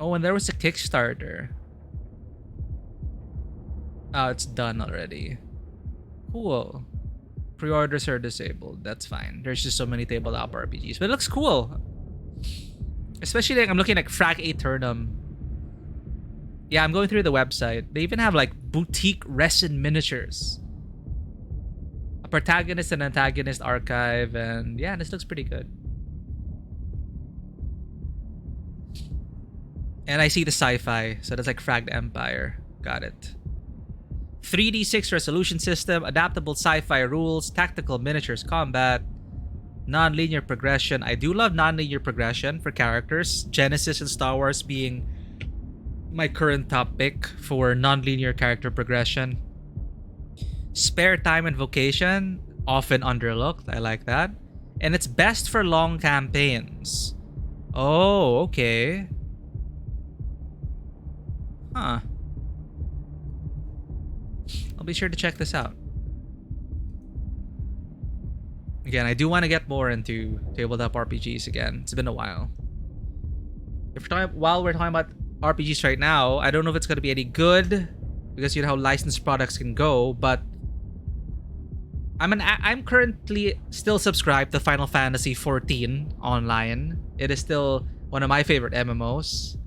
Oh, and there was a Kickstarter. Oh, it's done already. Cool. Pre-orders are disabled. That's fine. There's just so many tabletop RPGs. But it looks cool. Especially like I'm looking at Frag Aeternum. Yeah, I'm going through the website. They even have like boutique resin miniatures. A protagonist and antagonist archive, and yeah, this looks pretty good. And I see the sci-fi, so that's like Fragged Empire. Got it. 3D6 resolution system, adaptable sci-fi rules, tactical miniatures combat, non-linear progression. I do love non-linear progression for characters. Genesis and Star Wars being my current top pick for non-linear character progression. Spare time and vocation, often underlooked. I like that. And it's best for long campaigns. Oh, okay. Huh. I'll be sure to check this out. Again, I do want to get more into tabletop RPGs again. It's been a while. While we're talking about RPGs right now, I don't know if it's going to be any good because you know how licensed products can go, but I'm currently still subscribed to Final Fantasy XIV online. It is still one of my favorite MMOs.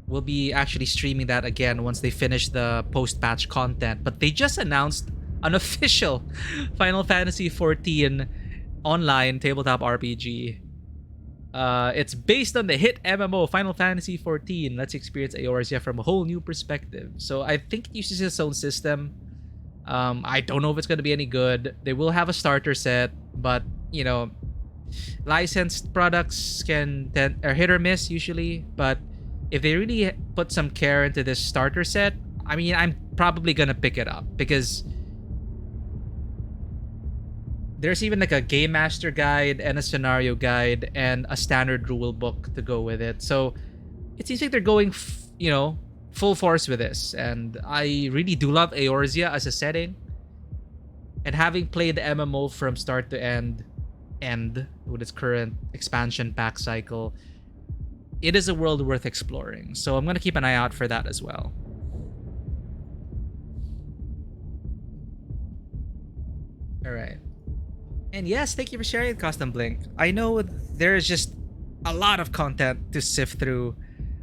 We'll be actually streaming that again once they finish the post-patch content. But they just announced an official Final Fantasy XIV online tabletop RPG. It's based on the hit MMO Final Fantasy XIV. Let's experience Eorzea from a whole new perspective. So I think it uses its own system. I don't know if it's going to be any good. They will have a starter set, but you know, licensed products are hit or miss usually. But if they really put some care into this starter set, I mean, I'm probably gonna pick it up because there's even like a game master guide and a scenario guide and a standard rule book to go with it. So it seems like they're going, full force with this. And I really do love Eorzea as a setting. And having played the MMO from start to end with its current expansion pack cycle, it is a world worth exploring. So I'm going to keep an eye out for that as well. All right. And yes, thank you for sharing it, Custom Blink. I know there's just a lot of content to sift through,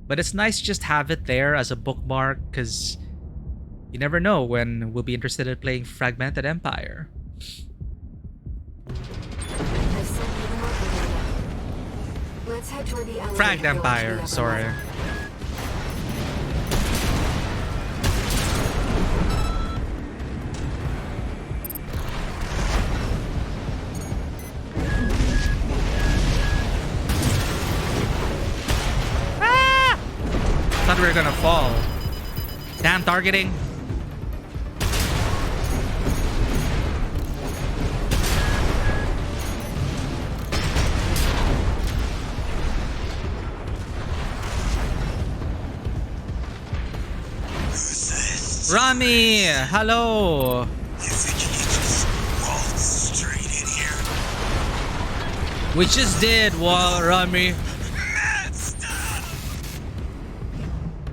but it's nice to just have it there as a bookmark because you never know when we'll be interested in playing Fragmented Empire. Let's head toward the Fragged Empire, sorry. Ah! Thought we were gonna fall. Damn targeting. Rami, hello. You think you can just waltz straight in here? We just did, Rami.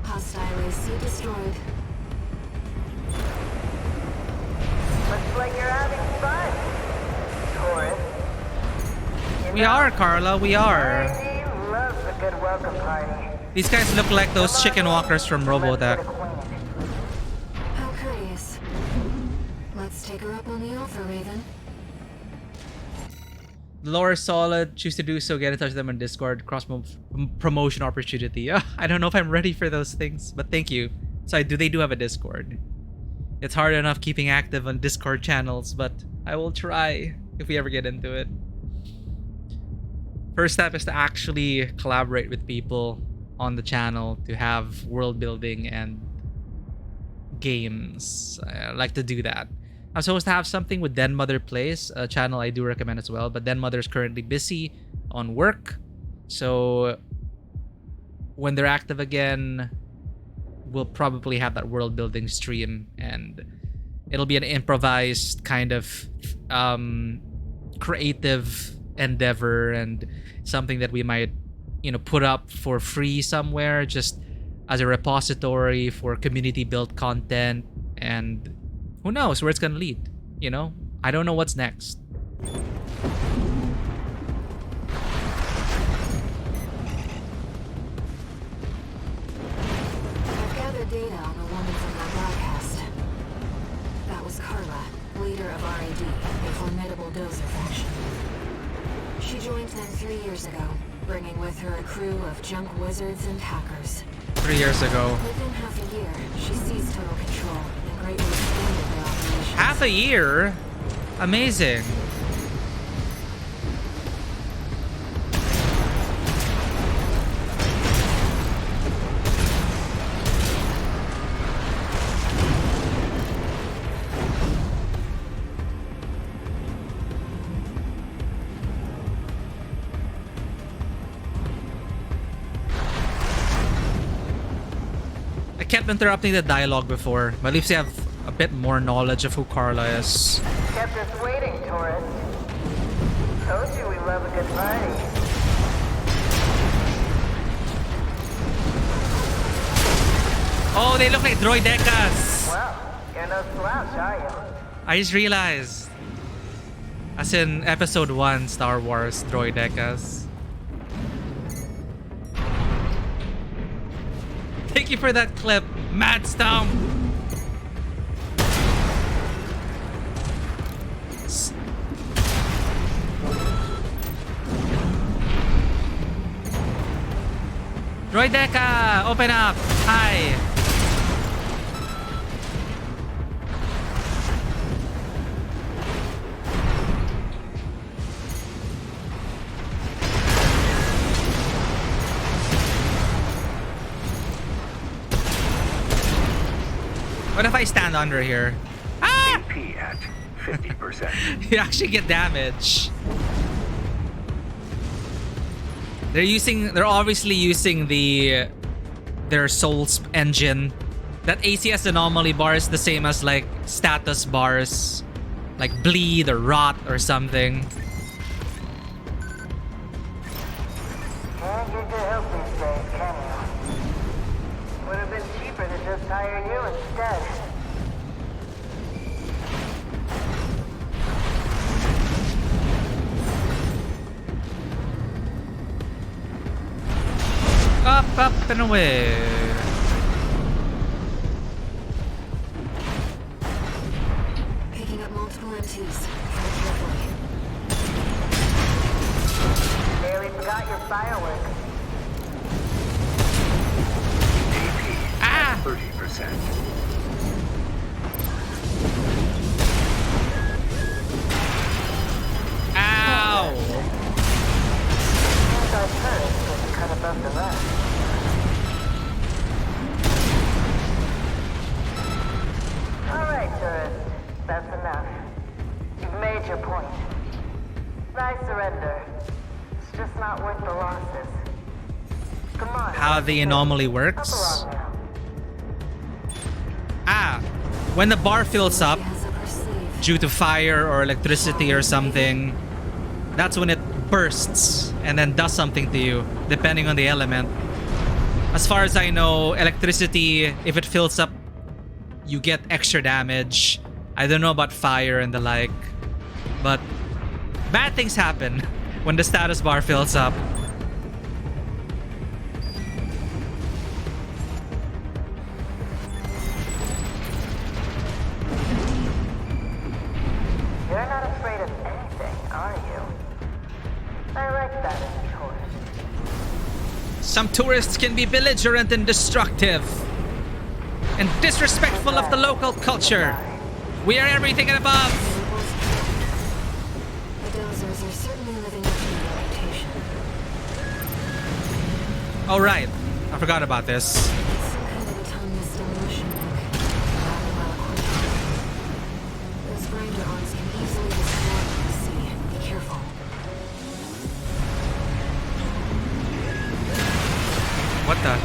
Hostile AC destroyed. Looks like you're having fun, Taurus. We are, Carla, we are. He loves a good welcome party. These guys look like those chicken walkers from Robotech. How curious. Let's take her up on the offer, Raven. The lore is solid. Choose to do so. Get in touch with them on Discord. Cross promotion opportunity. I don't know if I'm ready for those things, but thank you. So do they do have a Discord? It's hard enough keeping active on Discord channels, but I will try if we ever get into it. First step is to actually collaborate with people on the channel to have world building and games. I like to do that. I'm supposed to have something with Den Mother Plays, a channel I do recommend as well, but Den Mother is currently busy on work. So when they're active again, we'll probably have that world building stream, and it'll be an improvised kind of creative endeavor and something that we might, you know, put up for free somewhere just as a repository for community built content, and who knows where it's gonna lead, you know? I don't know what's next. I've gathered data on the woman from that broadcast. That was Carla, leader of RAD, a formidable dozer faction. She joined them 3 years ago, bringing with her a crew of junk wizards and hackers. 3 years ago. Within half a year, she seized total control and greatly expanded their operations. Half a year? Amazing. I kept interrupting the dialogue before, but at least I have a bit more knowledge of who Carla is. Kept us waiting, tourist. Told you we love a good party. Oh, they look like droidecas! Well, you're no slouch, are you? I just realized. As in episode 1 Star Wars droidecas. Thank you for that clip, Mad Stomp! Droideca, open up! Hi! What if I stand under here? Ah! AP at 50%. You actually get damage. They're obviously using their Souls engine. That ACS anomaly bar is the same as like status bars, like bleed or rot or something. Can't get good help these days, can you? Would have been cheaper to just hire you instead. Up, up, and away. Picking up multiple MTs. Tread carefully. Barely forgot your fireworks. AP Ah! 30%. Ow! Anti-turret just cut above the rest. Alright, tourist. That's enough. You've made your point. I surrender. It's just not worth the losses. Come on. How the anomaly Up works? along now. Ah, when the bar fills up She has up her sleeve. due to fire or electricity or something, that's when it bursts and then does something to you, depending on the element. As far as I know, electricity, if it fills up, you get extra damage. I don't know about fire and the like, but bad things happen when the status bar fills up. You're not afraid of anything, are you? I like that in a tourist. Some tourists can be belligerent and destructive. and disrespectful of the local culture. We are everything and above. The dozers are certainly living up to their reputation. Oh right, I forgot about this. It's some kind of autonomous demolition work. Those grinder arms can easily destroy the sea. Be careful. What the?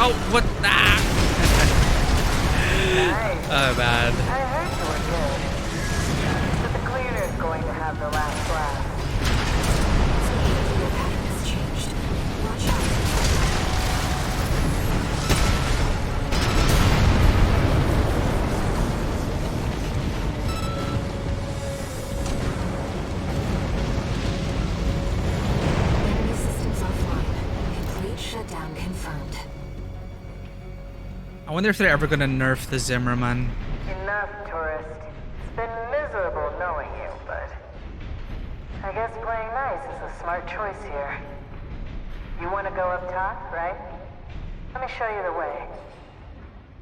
Oh, what? Ah! Oh, man. I heard you were good. But the cleaner's going to have the last laugh. Your pattern has changed. Watch out. Enemy systems offline. Complete shutdown confirmed. I wonder if they're ever gonna nerf the Zimmerman. Enough, tourist. It's been miserable knowing you, but I guess playing nice is a smart choice here. You want to go up top, right? Let me show you the way.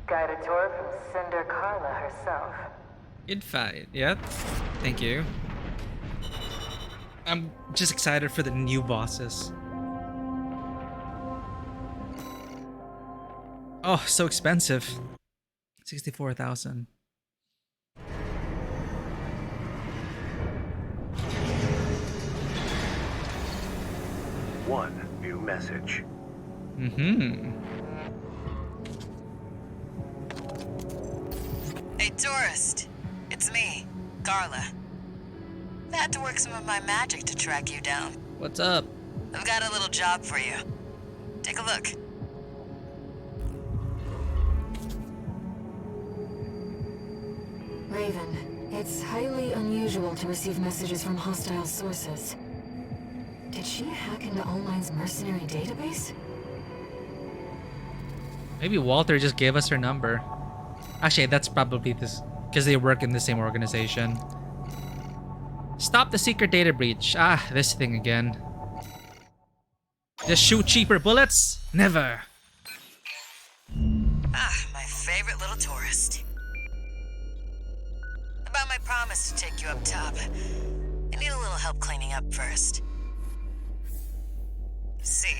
Guided tour from Cinder Carla herself. Good fight. Yep. Thank you. I'm just excited for the new bosses. Oh, so expensive. 64,000. One new message. Mm-hmm. Hey, tourist. It's me, Carla. I had to work some of my magic to track you down. What's up? I've got a little job for you. Take a look. Raven, it's highly unusual to receive messages from hostile sources. Did she hack into Allmine's mercenary database? Maybe Walter just gave us her number. Actually, that's probably this because they work in the same organization. Stop the secret data breach. Ah, this thing again. Just shoot cheaper bullets? Never. Ah, my favorite little tourist. About my promise to take you up top. I need a little help cleaning up first. See,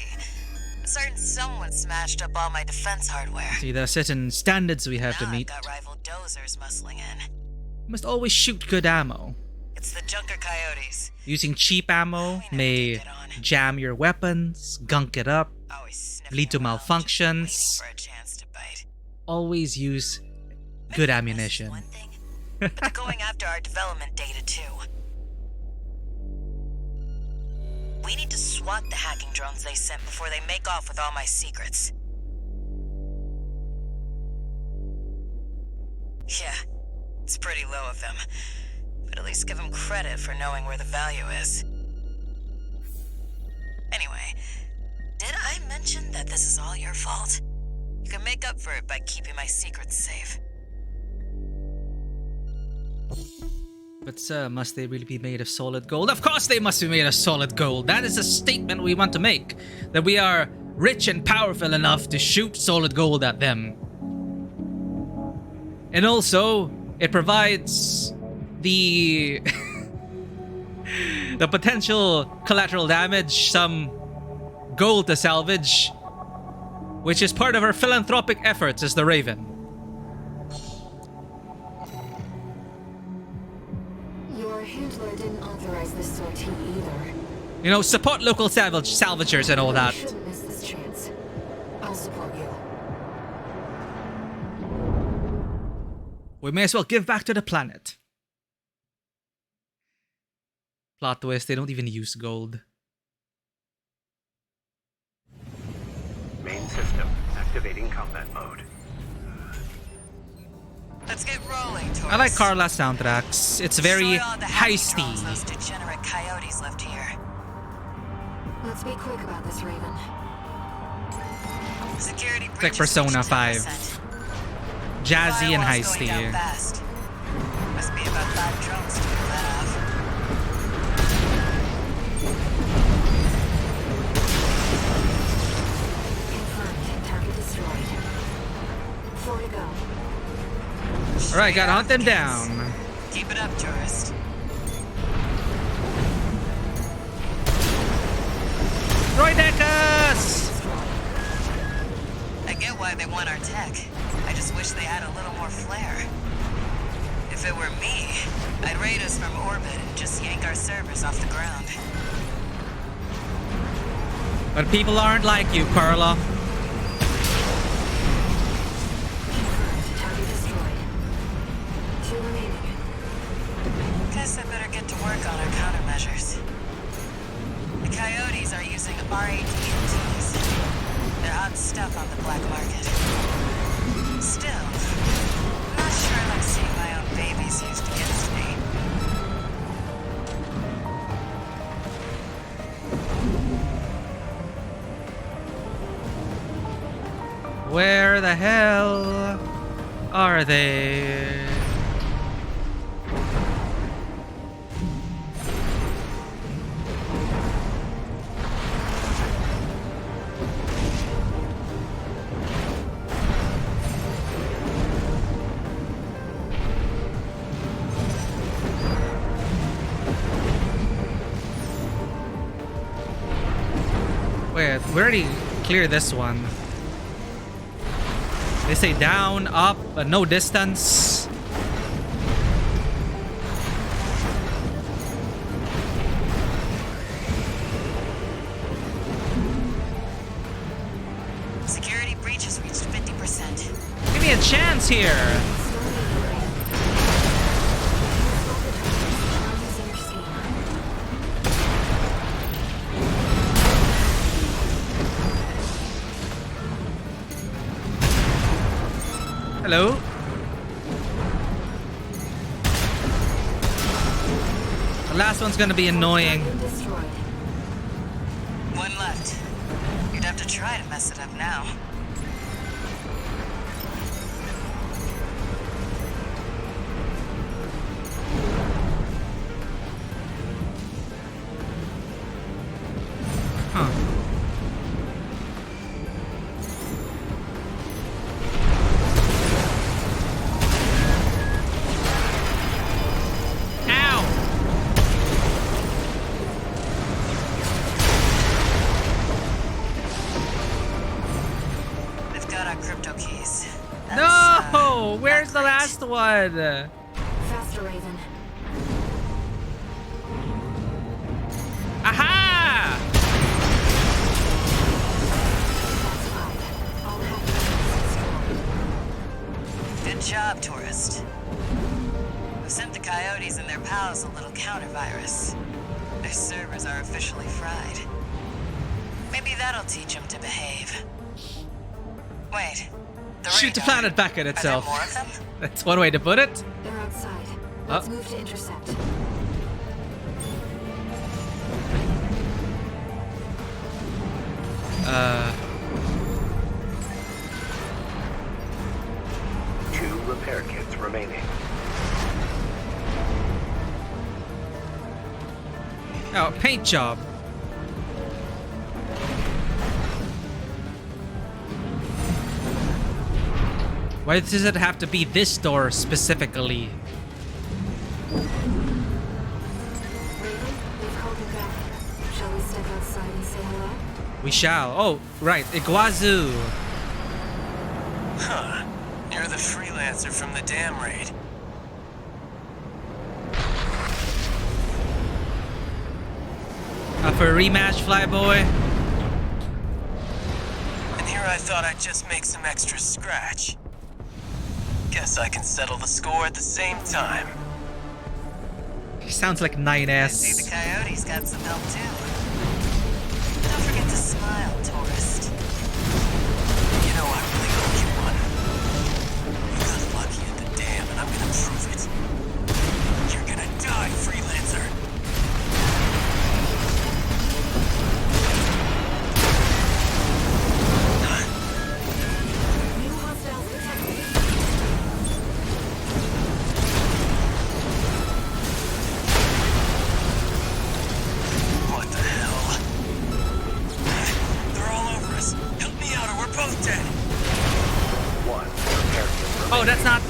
a certain someone smashed up all my defense hardware. See, there are certain standards we have to Now meet. I've got rival dozers muscling in. You must always shoot good ammo. It's the Junker Coyotes. Using cheap ammo may jam your weapons, gunk it up, lead to malfunctions. For a chance to bite. Always use good ammunition. One thing, but they're going after our development data too. We need to swat the hacking drones they sent before they make off with all my secrets. Yeah, it's pretty low of them, but at least give them credit for knowing where the value is. Anyway, did I mention that this is all your fault? You can make up for it by keeping my secrets safe. But sir, must they really be made of solid gold? Of course they must be made of solid gold. That is a statement we want to make. That we are rich and powerful enough to shoot solid gold at them. And also, it provides the the potential collateral damage, some gold to salvage, which is part of our philanthropic efforts as the Raven. Your handler didn't authorize this sortie either. You know, support local salvagers and all that. You shouldn't miss this chance. I'll support you. We may as well give back to the planet. Plot twist, they don't even use gold. Main system activating combat mode. Let's get rolling, tourists. I like Carla's soundtracks. It's very Destroy all the hacking heisty. drones those degenerate coyotes left here. Let's be quick about this, Raven. Security like breach Persona is 5. 10%. jazzy and Firewall's going down heisty. fast. Must be about 5 drones to pull that off. Confirmed. Target destroyed. 4 to go. Alright, gotta hunt them down. Keep it up, tourist. Roydecus! I get why they want our tech. I just wish they had a little more flair. If it were me, I'd raid us from orbit and just yank our servers off the ground. But people aren't like you, Carla. Confirmed. Target destroyed. 2 remaining. Guess I better get to work on our countermeasures. The coyotes are using RADMTs. They're hot stuff on the black market. Still, I'm not sure I like seeing my own babies used against me. Where the hell are they? Wait, we already cleared this one. They say down, up, but no distance. Security breach has reached 50%. Give me a chance here. Hello? The last one's gonna be annoying. One left. You'd have to try to mess it up now. Huh. No! Where's the last one? Faster, Raven. Aha! Good job, tourist. We've sent the coyotes and their pals a little counter-virus. Their servers are officially fried. Maybe that'll teach them to behave. Wait. Shoot the planet back at itself. Are there more of them? That's one way to put it. They're outside. Let's move to intercept. Two repair kits remaining. Oh, paint job. Why does it have to be this door specifically? Raven, we've called you back. Shall we step outside and say hello? We shall. Oh, right. Iguazu. Huh. You're the freelancer from the dam raid. Up for a rematch, Flyboy? And here I thought I'd just make some extra scratch. Guess I can settle the score at the same time. He sounds like See, 9S. the coyotes got some help too. Don't forget to smile, tourist. You know, I really owe you one. You got lucky at the dam, and I'm gonna prove it. You're gonna die, freelancer. New hostiles detected. Oh, that's not...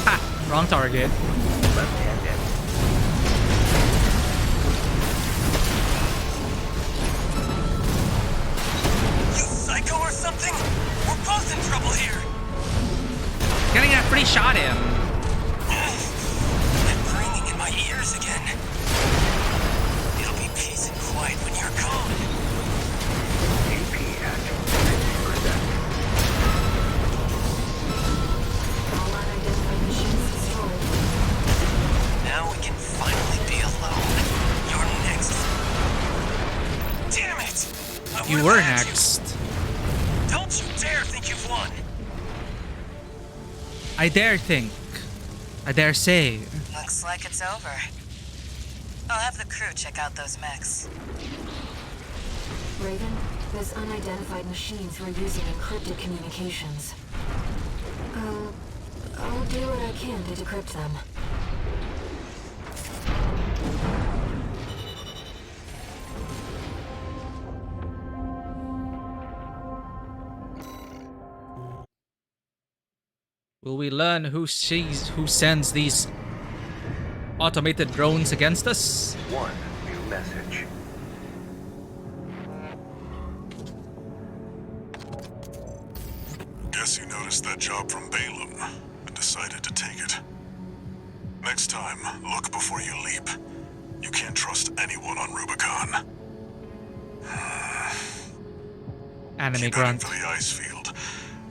Ha! Wrong target. Left-handed. You psycho or something? We're both in trouble here. Getting that free shot in. It's ringing in my ears again. It'll be peace and quiet when you're gone. AP at 50%. All unidentified machines destroyed. Now we can finally be alone. You're next. Damn it! You were next. Don't you dare think you've won. I dare think. I dare say. Looks like it's over. I'll have the crew check out those mechs. Raven, those unidentified machines were using encrypted communications. I'll do what I can to decrypt them. Will we learn who sends these automated drones against us? One new message. Guess you noticed that job from Balaam and decided to take it. Next time, look before you leap. You can't trust anyone on Rubicon. Anime Keep heading grunt. for the ice field.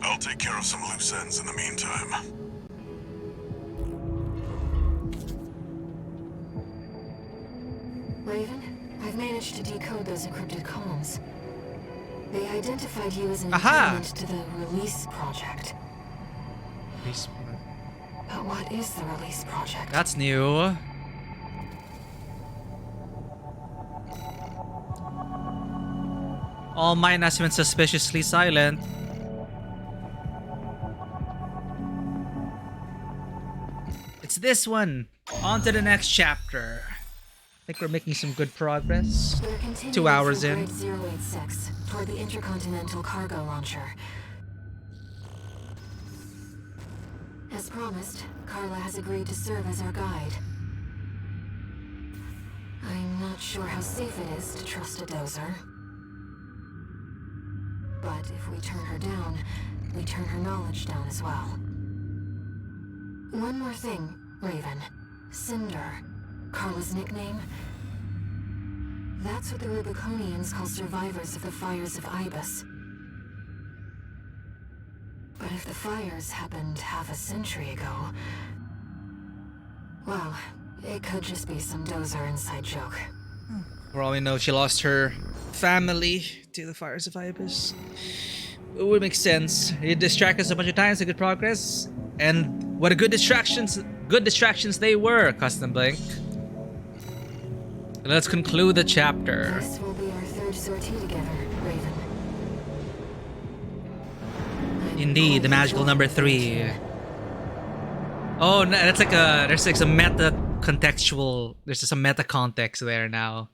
I'll take care of some loose ends in the meantime. Raven, I've managed to decode those encrypted comms. They identified you as an Aha! informant to the Release Project. But what is the Release Project? That's new. All mine has been suspiciously silent. It's this one. On to the next chapter. I think we're making some good progress. We're continuing 2 hours through in. Grid 086 toward the intercontinental cargo launcher. As promised, Carla has agreed to serve as our guide. I'm not sure how safe it is to trust a dozer. But if we turn her down, we turn her knowledge down as well. One more thing, Raven. Cinder, Carla's nickname. That's what the Rubiconians call survivors of the fires of Ibis. But if the fires happened half a century ago... well, it could just be some dozer inside joke. For all we know, she lost her family to the fires of Ibis. It would make sense. It distracted us a bunch of times to good progress. And what a good distractions they were, Custom Blink. Let's conclude the chapter. This will be our third sortie together, Raven. Indeed, the magical number 3. Oh, that's like there's like some meta contextual, there's some meta context there now.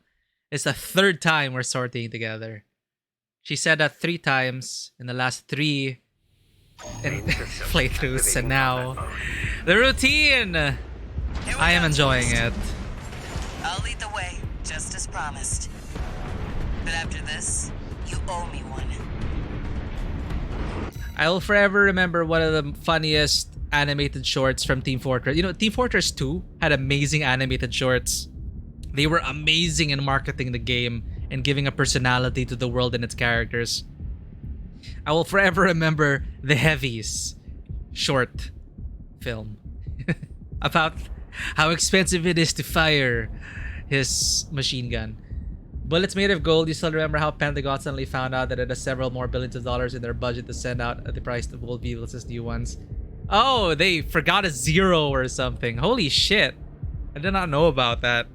It's the third time we're sorting together. She said that 3 times in the last 3 playthroughs, and now the routine. I am enjoying it. I'll lead the way, just as promised. But after this, you owe me one. I will forever remember one of the funniest animated shorts from Team Fortress. You know, Team Fortress 2 had amazing animated shorts. They were amazing in marketing the game and giving a personality to the world and its characters. I will forever remember the Heavies short film about how expensive it is to fire his machine gun. Bullets made of gold. You still remember how Pentagon suddenly found out that it has several more billions of dollars in their budget to send out at the price of old vehicles as new ones. Oh, they forgot a 0 or something. Holy shit. I did not know about that.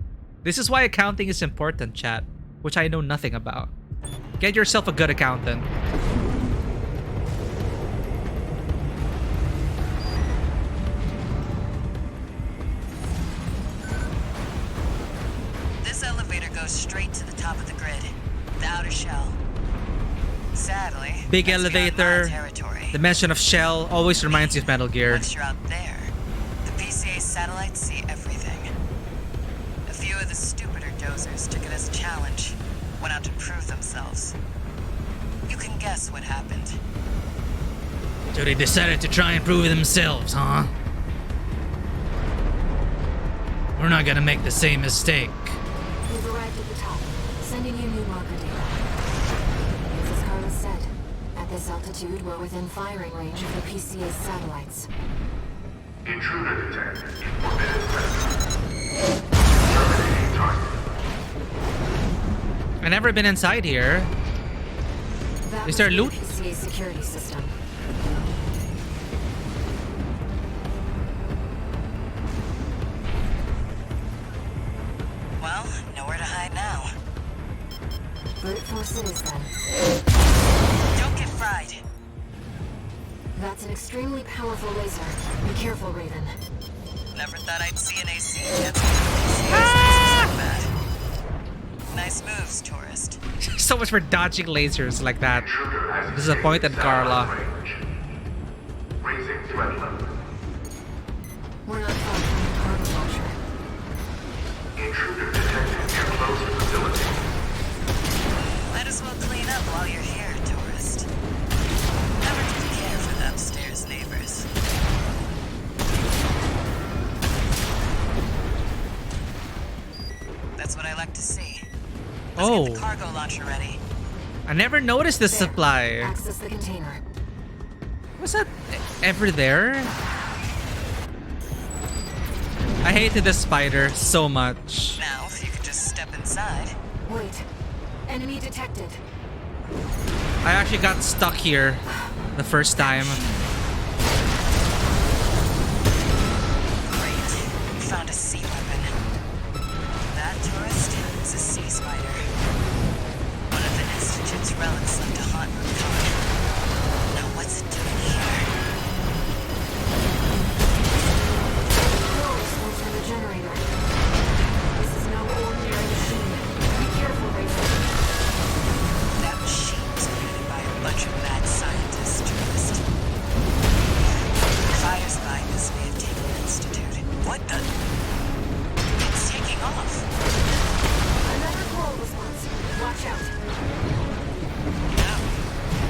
This is why accounting is important, chat, which I know nothing about. Get yourself a good accountant. This elevator goes straight to the top of the grid, the outer shell. Sadly, Big that's beyond my elevator. territory. The mention of Shell always reminds you of Metal Gear. Once you're out there, the PCA satellites see everything. A few of the stupider dozers took it as a challenge, went out to prove themselves. You can guess what happened. So they decided to try and prove themselves, huh? We're not gonna make the same mistake. We've arrived at the top, sending you new marker data. It's as Carlos said. At this altitude, we're within firing range of the PCA's satellites. Intruder detected. Forbidden presence. Terminating target. I've never been inside here. That Is there was loot? the PCA security system. Well, nowhere to hide now. Brute force it is then. Don't get fried. That's an extremely powerful laser. Be careful, Raven. Never thought I'd see an AC cancel so bad. Nice moves, tourist. So much for dodging lasers like that. Disappointed Carla. Raising threat level. We're not far from the cargo launcher. Intruder detected near close facility. Might as well clean up while you're here, tourist. Never did care for the upstairs neighbors. That's what I like to see. Let's get the cargo launcher ready. I never noticed this There. supply. Access the container. Was that ever there? I hated the spider so much. Now, if you could just step inside. Wait. Enemy detected. I actually got stuck here the first time. Great. We found a sea weapon. That, tourist, is a sea spider. One of the Institute's relics left to haunt Rubicon. Now what's it doing here? No response from the generator. This is no ordinary machine. Be careful, Raven. That machine was created by a bunch of mad scientists, tourist. Fighters behind this may have taken the Institute. What the? It's taking off. Another call response. Watch out. No.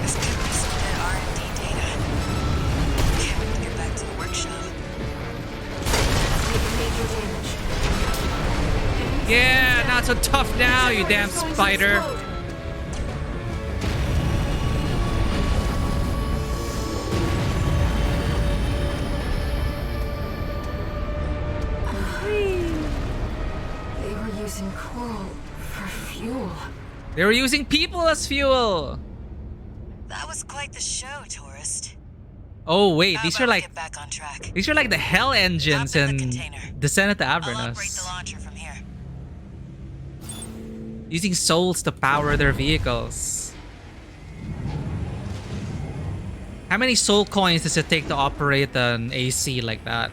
This could be some dead R&D data. Can't wait to get back to the workshop. Taking major damage. Yeah, not so tough now, you damn spider. They were using coral for fuel. They were using people as fuel. That was quite the show, tourist. Oh wait, How these about are we like get back on track? these are like the hell engines Hop in the in container. Descent at the I'll operate the Avernus. launcher from here. Using souls to power their vehicles. How many soul coins does it take to operate an AC like that?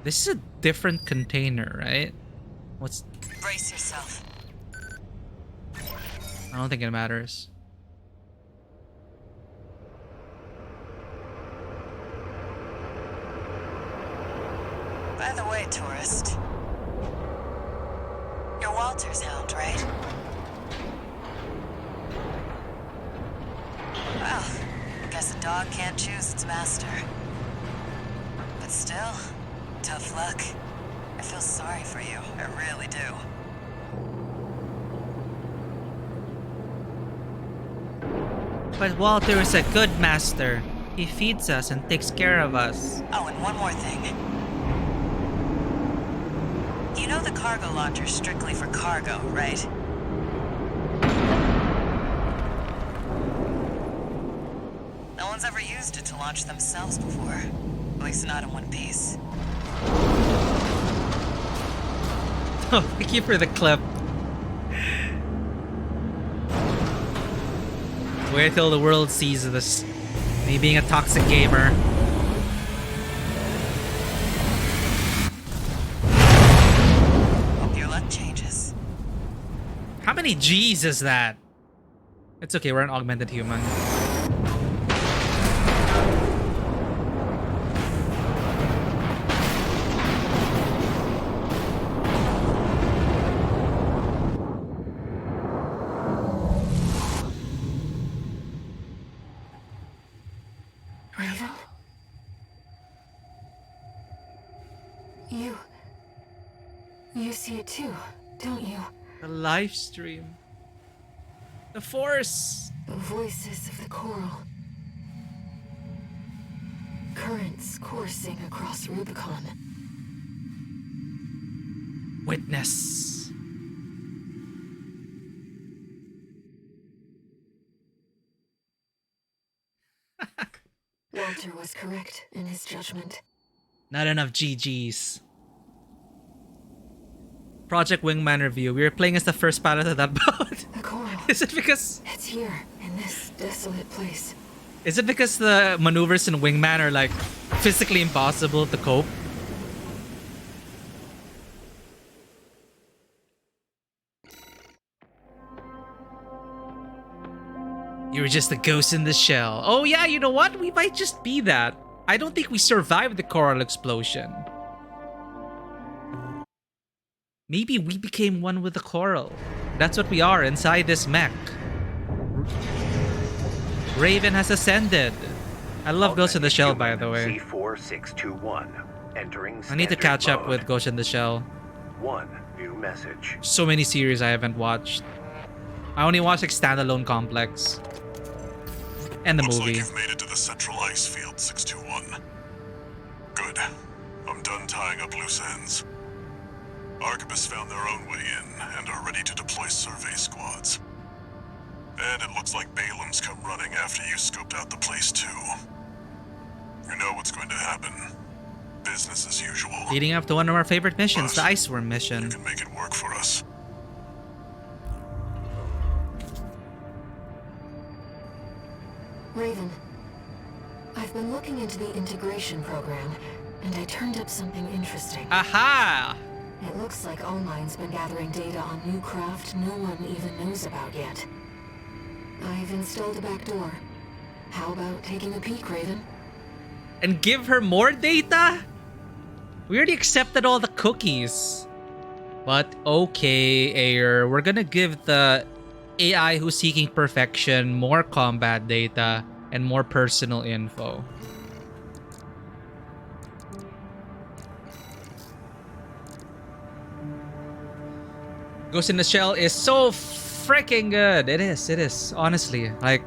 This is a different container, right? What's... Brace yourself. I don't think it matters. By the way, tourist. You're Walter's hound, right? Well, guess a dog can't choose its master. But still, tough luck. I feel sorry for you. I really do. But Walter is a good master. He feeds us and takes care of us. Oh, and one more thing. You know the cargo launcher's strictly for cargo, right? No one's ever used it to launch themselves before. At least not in one piece. Oh, thank you for the clip. Wait till the world sees this. Me being a toxic gamer. Hope your luck changes. many G's is that? It's okay, we're an augmented human. Raven? You see it too, don't you? The live stream. The Force. The voices of the coral. Currents coursing across Rubicon. Witness. Walter was correct in his judgment. Not enough GGs. Project Wingman review. We were playing as the first pilot of that boat. The coral. Is it because... It's here, in this desolate place. Is it because the maneuvers in Wingman are like physically impossible to cope? You were just a ghost in the shell. Oh yeah, you know what? We might just be that. I don't think we survived the coral explosion. Maybe we became one with the coral. That's what we are inside this mech. Raven has ascended. I love Ghost in the Shell, by the way. C4621. Entering I need to catch up with Ghost in the Shell. One new message. So many series I haven't watched. I only watched like Standalone Complex. And the Looks movie. like you've made it to the central ice field, 621. Good. I'm done tying up loose ends. Arquebus found their own way in and are ready to deploy survey squads. And it looks like Balaam's come running after you scoped out the place too. You know what's going to happen. Business as usual. Leading up to one of our favorite missions, But the Iceworm mission. you can make it work for us. Raven, I've been looking into the integration program, and I turned up something interesting. Aha! It looks like Allmine's been gathering data on new craft no one even knows about yet. I've installed a backdoor. How about taking a peek, Raven? And give her more data? We already accepted all the cookies. But okay, Ayer, we're gonna give the AI who's seeking perfection more combat data and more personal info. Ghost in the Shell is so freaking good. It is, honestly. Like,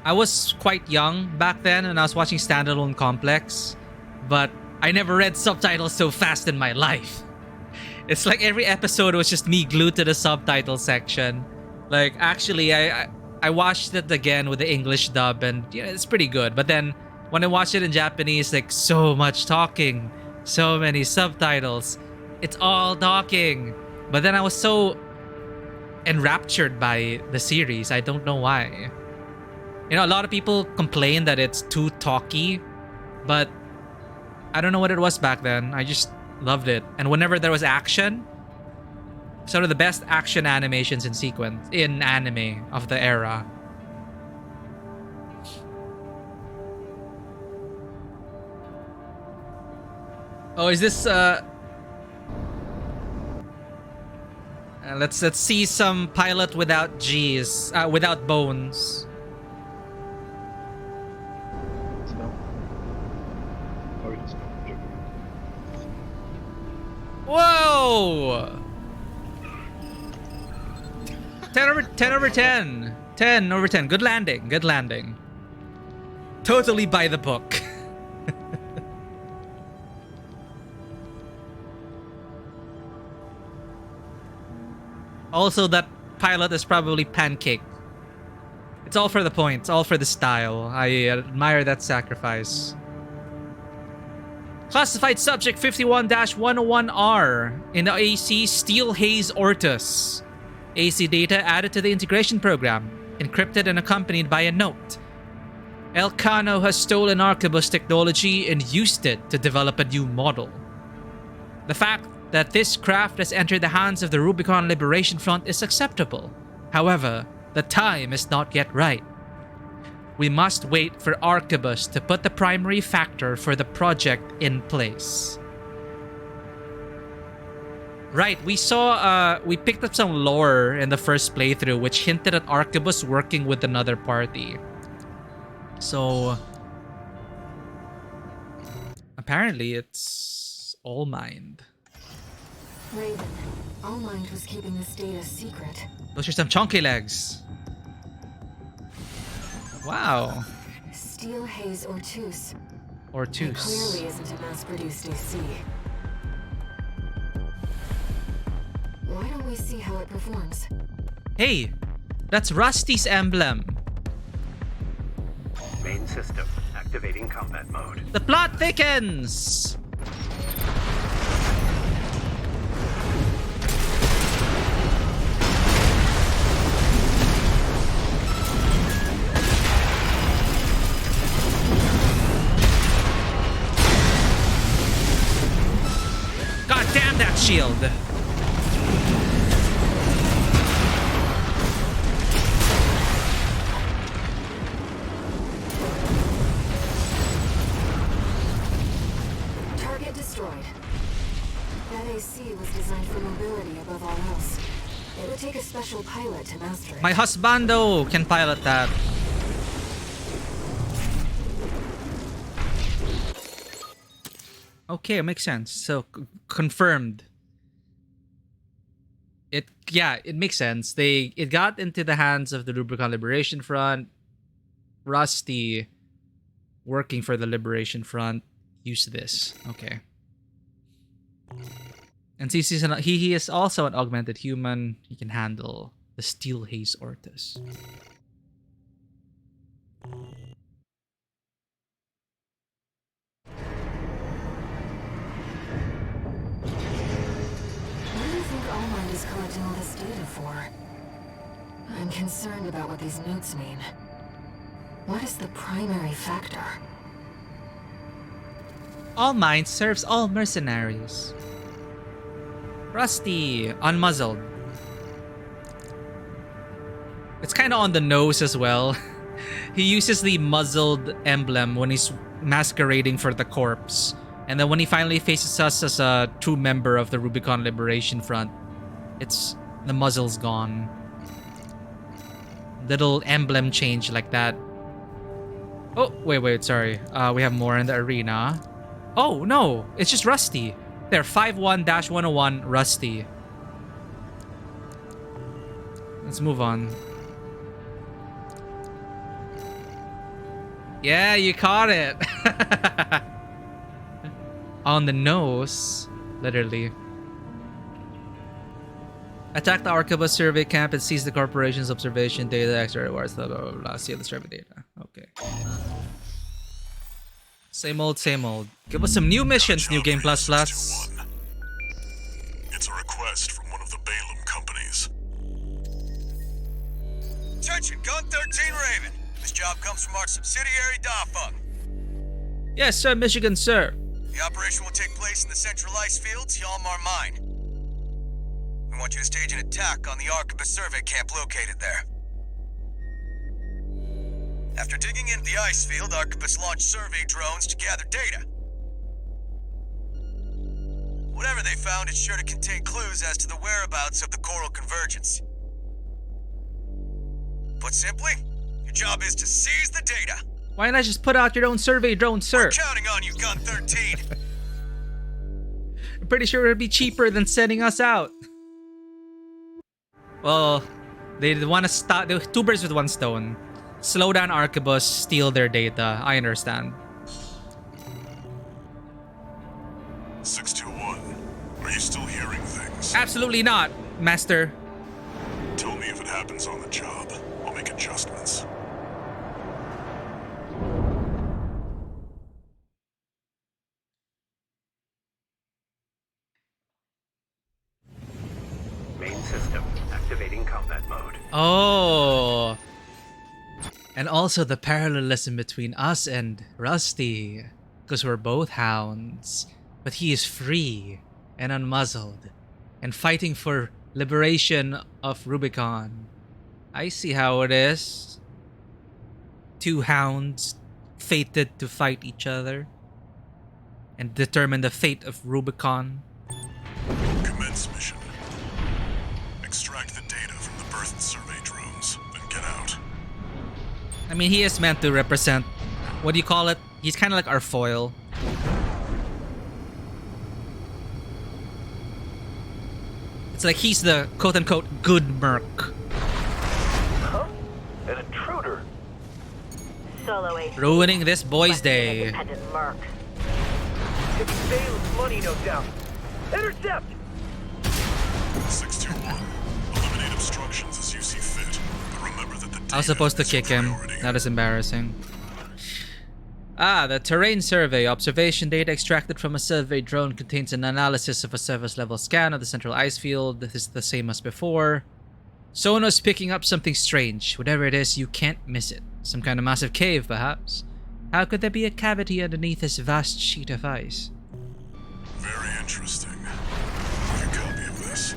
I was quite young back then and I was watching Standalone Complex, but I never read subtitles so fast in my life. It's like every episode was just me glued to the subtitle section. Like, actually, I watched it again with the English dub and yeah, it's pretty good. But then when I watched it in Japanese, like so much talking, so many subtitles. It's all talking. But then I was so enraptured by the series. I don't know why. You know, a lot of people complain that it's too talky, but I don't know what it was back then. I just loved it. And whenever there was action, sort of the best action animations in sequence in anime of the era. Oh, is this let's see some pilot without G's, without bones. Whoa! 10 over 10. 10 over 10. Good landing. Good landing. Totally by the book. Also, that pilot is probably pancake. It's all for the point. It's all for the style. I admire that sacrifice. Classified subject 51-101R in the AC Steel Haze Ortus. AC data added to the integration program, encrypted and accompanied by a note. Elcano has stolen Arquebus technology and used it to develop a new model. The fact that this craft has entered the hands of the Rubicon Liberation Front is acceptable. However, the time is not yet right. We must wait for Arquebus to put the primary factor for the project in place. Right, we picked up some lore in the first playthrough which hinted at Arquebus working with another party. So apparently it's All Mind. Raven, All Mind was keeping this data secret. Those are some chunky legs. Wow. Steel Haze Ortus. Ortus. It clearly isn't a mass-produced AC. Why don't we see how it performs? Hey, that's Rusty's emblem. Main system activating combat mode. The plot thickens! God damn that shield! Target destroyed. That AC was designed for mobility above all else. It would take a special pilot to master it. My husbando can pilot that. Okay, it makes sense. So confirmed. It makes sense. It got into the hands of the Rubicon Liberation Front. Rusty, working for the Liberation Front, used this. Okay. And since he is also an augmented human, he can handle the Steel Haze Ortus. What do you think All Mind is collecting all this data for? I'm concerned about what these notes mean. What is the primary factor? All Mind serves all mercenaries. Rusty, unmuzzled. It's kind of on the nose as well. He uses the muzzled emblem when he's masquerading for the corpse. And then when he finally faces us as a true member of the Rubicon Liberation Front, the muzzle's gone. Little emblem change like that. Oh, wait, sorry. We have more in the arena. Oh, no, it's just Rusty. There, 51-101 Rusty. Let's move on. Yeah, you caught it. On the nose, literally. Attack the Arquebus survey camp and seize the corporation's observation data, extra rewards, blah, blah, blah, blah. Steal the survey data. Okay. Same old, same old. Give us some new missions, New Game Plus Plus. It's a request from one of the Balaam companies. Attention, Gun 13 Raven. This job comes from our subsidiary Dafeng. Yes, sir, Michigan, sir. The operation will take place in the central ice fields, Yalmar Mine. We want you to stage an attack on the Arquebus survey camp located there. After digging into the ice field, Arquebus launched survey drones to gather data. Whatever they found, it's sure to contain clues as to the whereabouts of the coral convergence. Put simply, your job is to seize the data. Why not just put out your own survey drone, sir? We're counting on you, Gun 13. I'm pretty sure it'd be cheaper than sending us out. Well, they want to stop. They're two birds with one stone. Slow down Arquebus, steal their data. I understand. 621, are you still hearing things? Absolutely not, Master. Tell me if it happens on the job. I'll make adjustments. Main system activating combat mode. Oh. And also the parallelism between us and Rusty. Because we're both hounds. But he is free. and unmuzzled, and fighting for liberation of Rubicon. I see how it is. Two hounds fated to fight each other and determine the fate of Rubicon. Commence mission. Extract the data from the birth survey drones, then get out. I mean, he is meant to represent, what do you call it? He's kind of like our foil. It's like he's the quote-unquote good merc. Huh? An intruder. Solo agent. Ruining this boy's day. Independent merc. It's Bale's money, no doubt. Intercept! 621. Eliminate obstructions as you see fit. But remember that the I was supposed to kick him. That is embarrassing. The terrain survey. Observation data extracted from a survey drone contains an analysis of a surface level scan of the central ice field. This is the same as before. Sono's picking up something strange. Whatever it is, you can't miss it. Some kind of massive cave, perhaps. How could there be a cavity underneath this vast sheet of ice? Very interesting. Make a copy of this.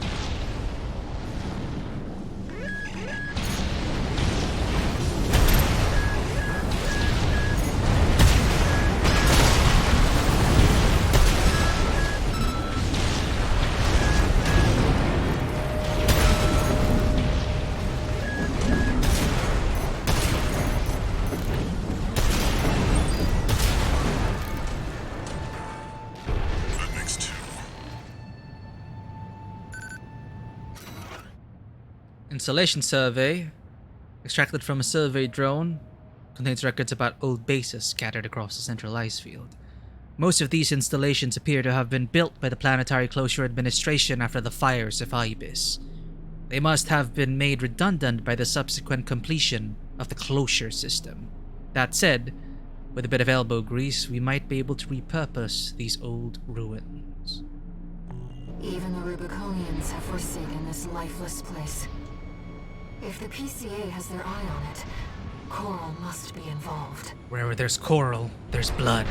Installation survey. Extracted from a survey drone. Contains records about old bases scattered across the central ice field. Most of these installations appear to have been built by the Planetary Closure Administration after the fires of Ibis. They must have been made redundant by the subsequent completion of the closure system. That said, with a bit of elbow grease, we might be able to repurpose these old ruins. Even the Rubiconians have forsaken this lifeless place. If the PCA has their eye on it, Coral must be involved. Wherever there's coral, there's blood.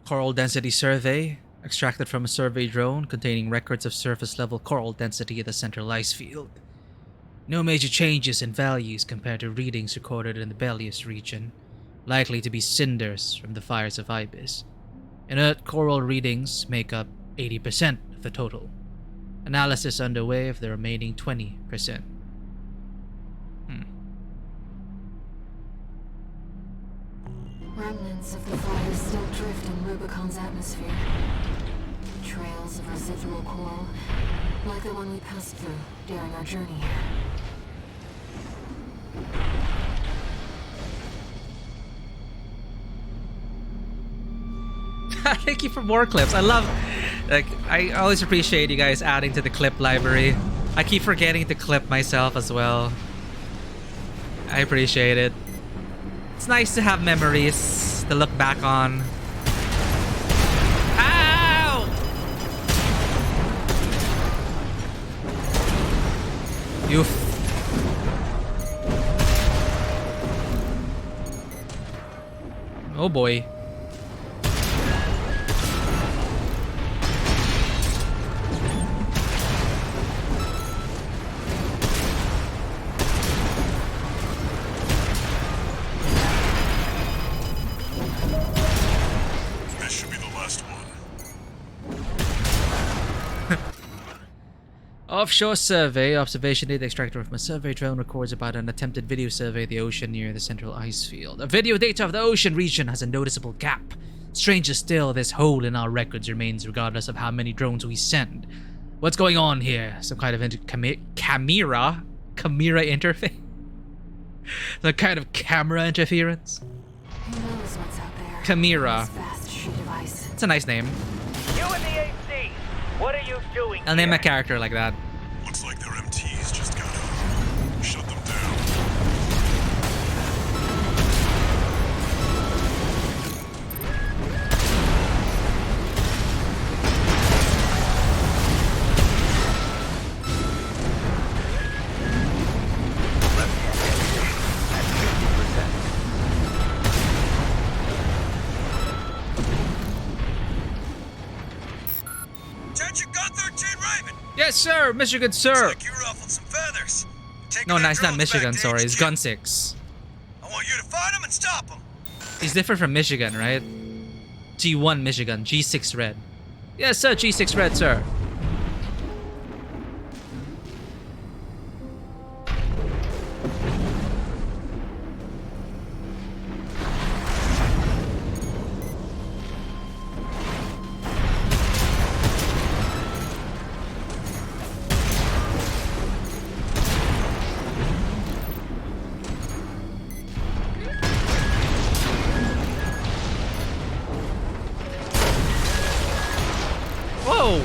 Coral density survey. Extracted from a survey drone containing records of surface level coral density at the central ice field. No major changes in values compared to readings recorded in the Bellius region, likely to be cinders from the fires of Ibis. Inert coral readings make up 80% of the total. Analysis underway of the remaining 20%. Remnants of the fire still drift in Rubicon's atmosphere. Trails of residual coral, like the one we passed through during our journey here. Thank you for more clips. I always appreciate you guys adding to the clip library. I keep forgetting to clip myself as well. I appreciate it. It's nice to have memories to look back on. Ow! You. Oh boy. Offshore survey. Observation data extracted from a survey drone records about an attempted video survey of the ocean near the central ice field. A video data of the ocean region has a noticeable gap. Stranger still, this hole in our records remains regardless of how many drones we send. What's going on here? Some kind of camera interface? Some kind of camera interference? Who knows what's out there? Chimera. It's It's a nice name. You and the AC, what are you doing I'll name here? a character like that. Looks like their MTs just got out. Shut them down. Attention, Gun 13 Raven! Yes, sir, Michigan, Looks sir. like you ruffled some feathers. Taking No, them no, it's not drones Michigan. back to Sorry, it's HQ. Gun 6. I want you to find them and stop them. He's different from Michigan, right? G1 Michigan, G6 Red. Yes, sir, G6 Red, sir. Whoa!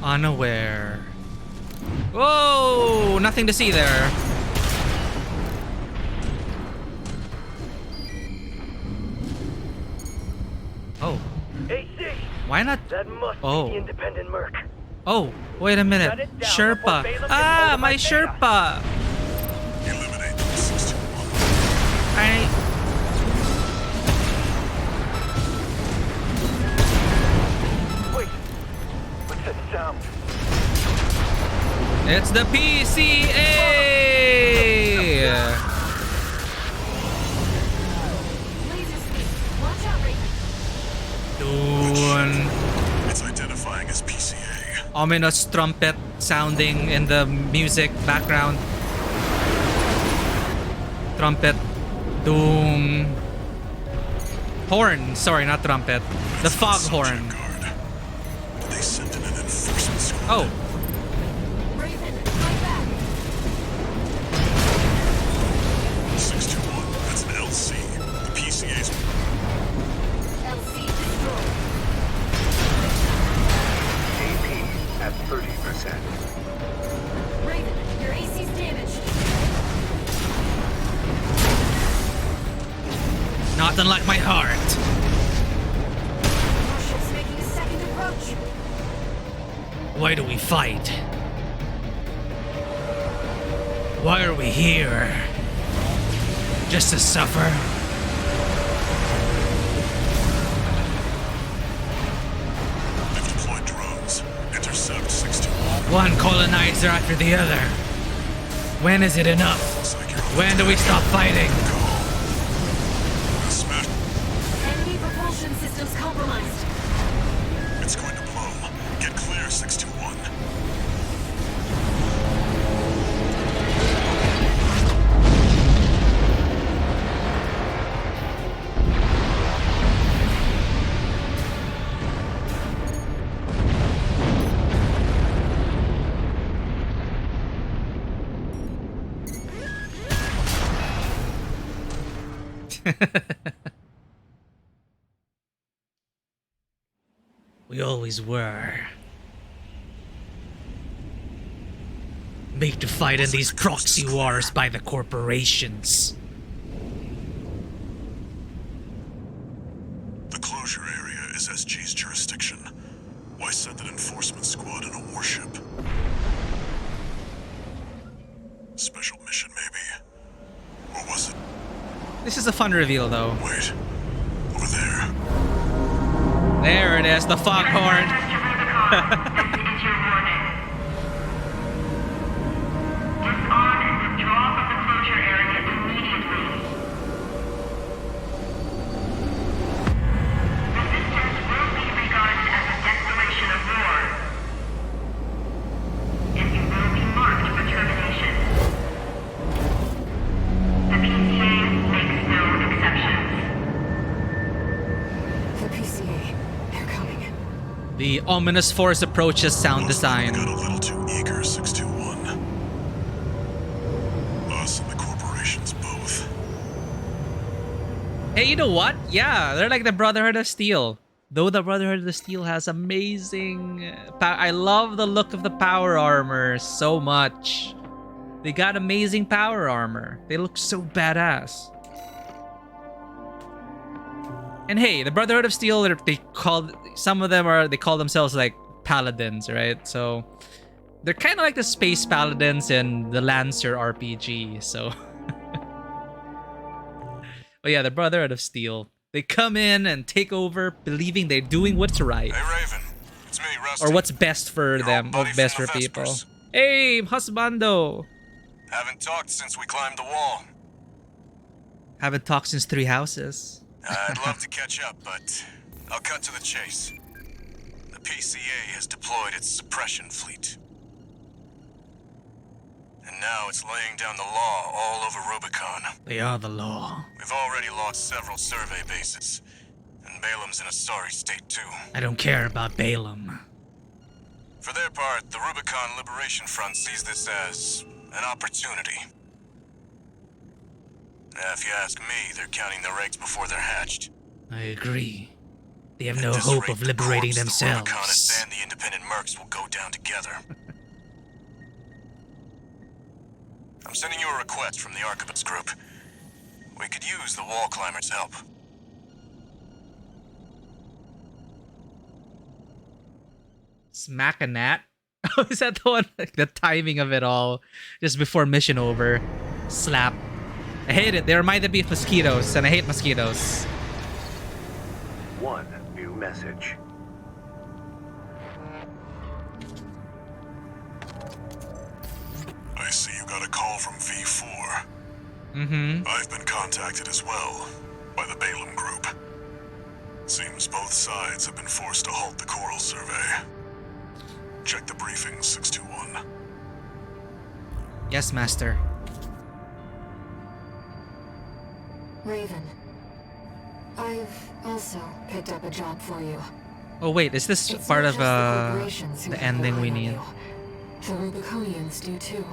Unaware. Whoa! Nothing to see there. Oh. AC, Why not? that must Oh. be the independent merc. Oh, wait a minute. Shut it down Sherpa. before Balaam gets hold Ah, of my my Sherpa. Eliminate them, 621. I. Wait, what's that sound? It's the PCA. Laser speed. Watch out, Raven. Dune. It's identifying as PCA. Ominous trumpet sounding in the music background. Trumpet. Doom. Horn. Sorry, not trumpet. The foghorn. Guard. Did they send in an enforcement squad? Oh. Raven, fight back. 621. That's an LC. The PCA's. LC destroyed. AP at 30%. Raven, your AC's damaged. Not unlike my heart. Our ship's making a second approach. Why do we fight? Why are we here? Just to suffer? They've deployed drones. Intercept 621. One colonizer after the other. When is it enough? Looks like you're on When do we stop fighting? call. Smash. Enemy propulsion systems compromised. It's going to blow. Get clear, 621. We always were. Made to fight in these proxy wars by the corporations. The closure area is SG's jurisdiction. Why send an enforcement squad in a warship? Special mission, maybe? Or was it? This is a fun reveal, though. Wait. Over there. There it is, the foghorn. This is your warning. Disarm and withdraw from the closure area immediately. Resistance will be regarded as a declaration of war. And you will be marked for termination. The PCA makes no exceptions. The PCA. They're coming. The ominous force approaches sound Looks like design. we got a little too eager, 621. Hey, you know what? Yeah, they're like the Brotherhood of Steel. Though the Brotherhood of Steel has amazing... I love the look of the power armor so much. They got amazing power armor. They look so badass. And hey, the Brotherhood of Steel, they call themselves like paladins, right? So they're kind of like the space paladins in the Lancer RPG. So, but yeah, the Brotherhood of Steel. They come in and take over, believing they're doing what's right. Hey, Raven. It's me, Rusty. Or what's best for them, buddy what's best from for the people. Vespers. Hey, husbando. Haven't talked since we climbed the wall. Haven't talked since 3 houses. I'd love to catch up, but I'll cut to the chase. The PCA has deployed its suppression fleet. And now it's laying down the law all over Rubicon. They are the law. We've already lost several survey bases. And Balam's in a sorry state, too. I don't care about Balaam. For their part, the Rubicon Liberation Front sees this as an opportunity. If you ask me, they're counting their eggs before they're hatched. I agree. They have no hope of liberating themselves. The Rubicon and the independent mercs will go down together. I'm sending you a request from the Archibald's group. We could use the wall climbers' help. Smack a gnat? Oh, is that the one? Like the timing of it all. Just before mission over. Slap. I hate it. They reminded me of mosquitoes, and I hate mosquitoes. One new message. I see you got a call from V4. Mm-hmm. I've been contacted as well by the Balaam group. Seems both sides have been forced to halt the coral survey. Check the briefing, 621. Yes, Master. Raven, I've also picked up a job for you. Oh wait, is this It's part not of just the corporations who the keep ending their we eye on need? you. The Rubiconians do too.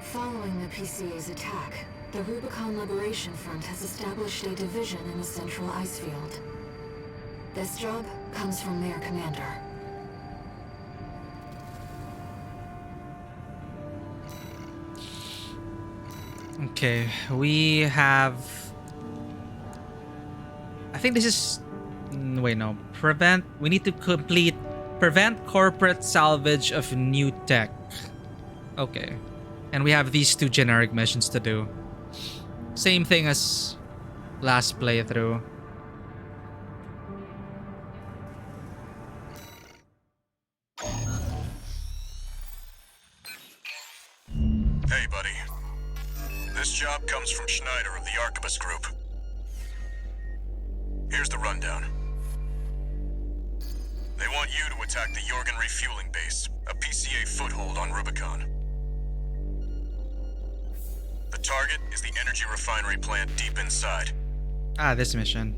Following the PCA's attack, the Rubicon Liberation Front has established a division in the central ice field. This job comes from their commander. Okay, we have... I think this is... Wait, no. We need to complete... Prevent corporate salvage of new tech. Okay. And we have these 2 generic missions to do. Same thing as last playthrough. Hey, buddy. This job comes from Schneider of the Archibald group. Here's the rundown. They want you to attack the Jorgen refueling base, a PCA foothold on Rubicon. The target is the energy refinery plant deep inside. Ah, this mission.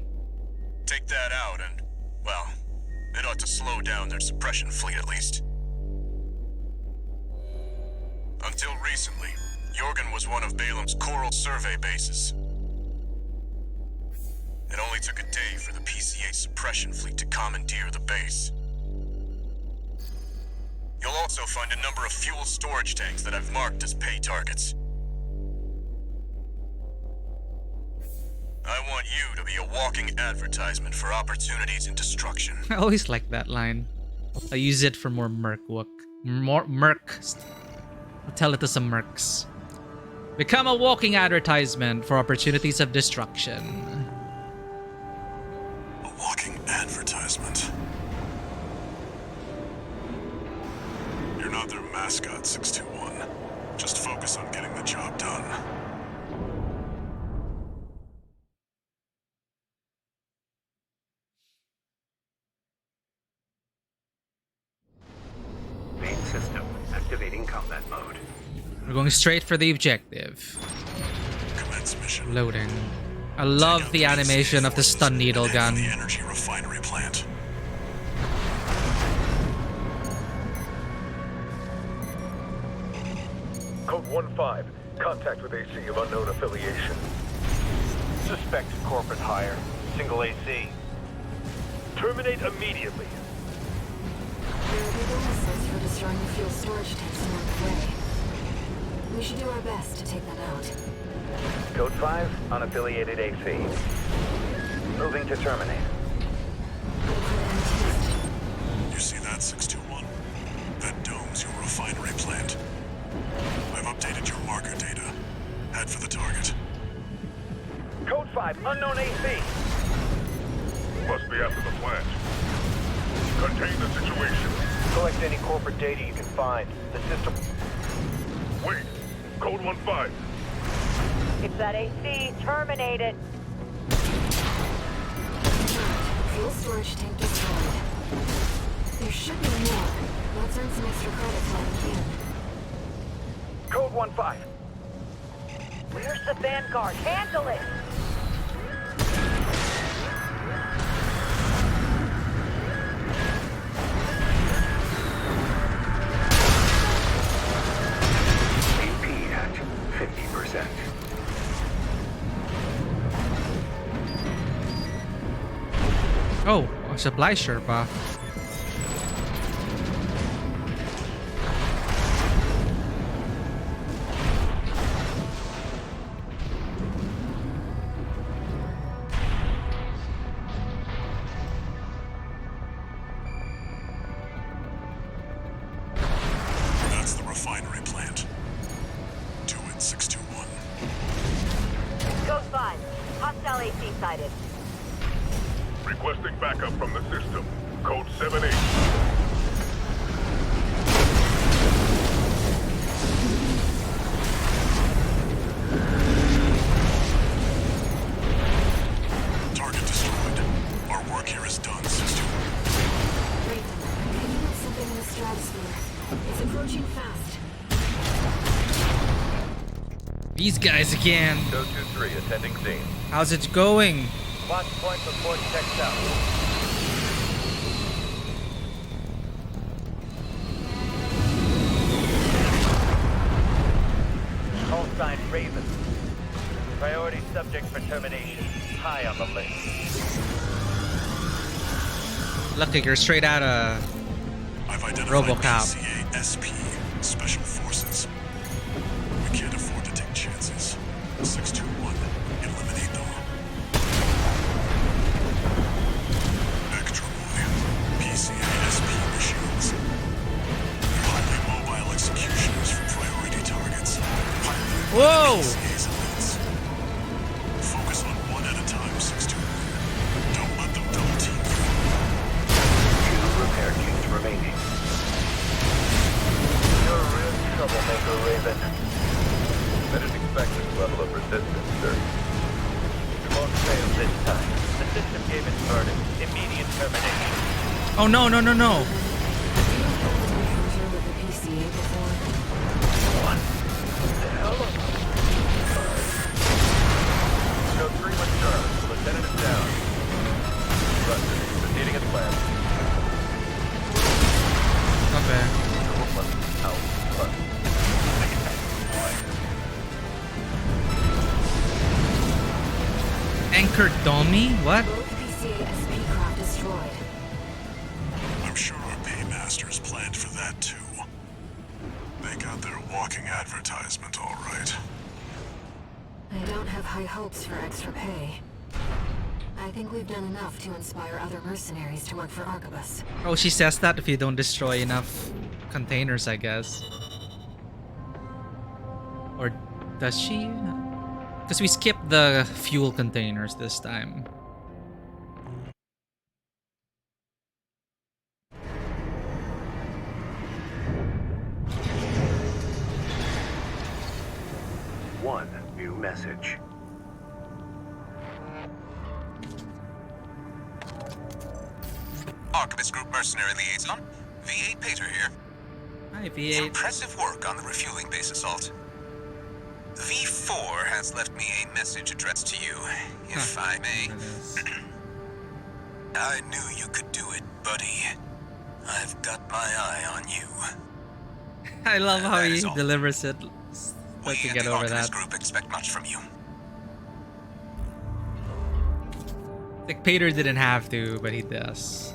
Take that out and, well, it ought to slow down their suppression fleet at least. Until recently, Jorgen was one of Balaam's coral survey bases. It only took a day for the PCA suppression fleet to commandeer the base. You'll also find a number of fuel storage tanks that I've marked as pay targets. I want you to be a walking advertisement for opportunities in destruction. I always like that line. I use it for more merc work. More merc. I'll tell it to some mercs. Become a walking advertisement for opportunities of destruction. A walking advertisement. You're not their mascot, 621. Just focus on getting the job done. Main system activating combat mode. We're going straight for the objective. Commence mission. Loading. I love the animation of the stun needle gun. The energy refinery plant. Code 1-5. Contact with AC of unknown affiliation. Suspected corporate hire. Single AC. Terminate immediately. There will be bonuses for destroying the fuel storage tanks along the way. We should do our best to take them out. Code 5, unaffiliated AC. Moving to terminate. You see that, 621? That dome's your refinery plant. I've updated your marker data. Head for the target. Code 5, unknown AC. Must be after the plant. Contain the situation. Collect any corporate data you can find. The system... Wait. Code 1-5. It's that AC. Terminate it. Fuel storage tank destroyed. There should be more. Let's earn some extra credits while we can. Code 1-5. Where's the Vanguard? Handle it! AP at 50%. Oh, a supply Sherpa. That's the refinery plant. Do it, 621. Code 5. Hostile AC sighted. Requesting backup from the system. Code 78. Target destroyed. Our work here is done, 621. Wait, can you put something in the stratosphere? It's approaching fast. These guys again. Code 2-3, attending scene. How's it going? Watch point report checked out. Call sign Raven. Priority subject for termination. High on the list. Look like you're straight out of I've identified RoboCop. PCA SP, Special Forces. We can't afford to take chances. 621, eliminate them. Extra PCA SP machines. They're highly mobile executioners for priority targets. Whoa! PCA's elites. Focus on one at a time, 621. Don't let them double team you. 2 repair kits remaining. You're a real troublemaker, Raven. I didn't expect this level of resistance, sir. You won't fail this time. The system gave its verdict. Immediate termination. Oh no, no, no, no. Have you had an encounter with the PCA before? What the hell? Code 3 with Charlie. The lieutenant is down. Rusted. Proceeding at plant. Okay. Out. Front. Anchor dummy? What? Both PCA SP craft destroyed. I'm sure our paymasters planned for that too. They got their walking advertisement all right. I don't have high hopes for extra pay. I think we've done enough to inspire other mercenaries to work for Arquebus. Oh, she says that if you don't destroy enough containers, I guess. Or does she? Because we skipped the fuel containers this time. One new message. Arquebus Group Mercenary Liaison, V8 Pater here. Hi, V8. Impressive work on the refueling base assault. V4 has left me a message addressed to you, if I may. I knew you could do it, buddy. I've got my eye on you. I love how That he is all. delivers it quick to We, get the over Artemis that. Group, expect much from you. Like Pater didn't have to, but he does.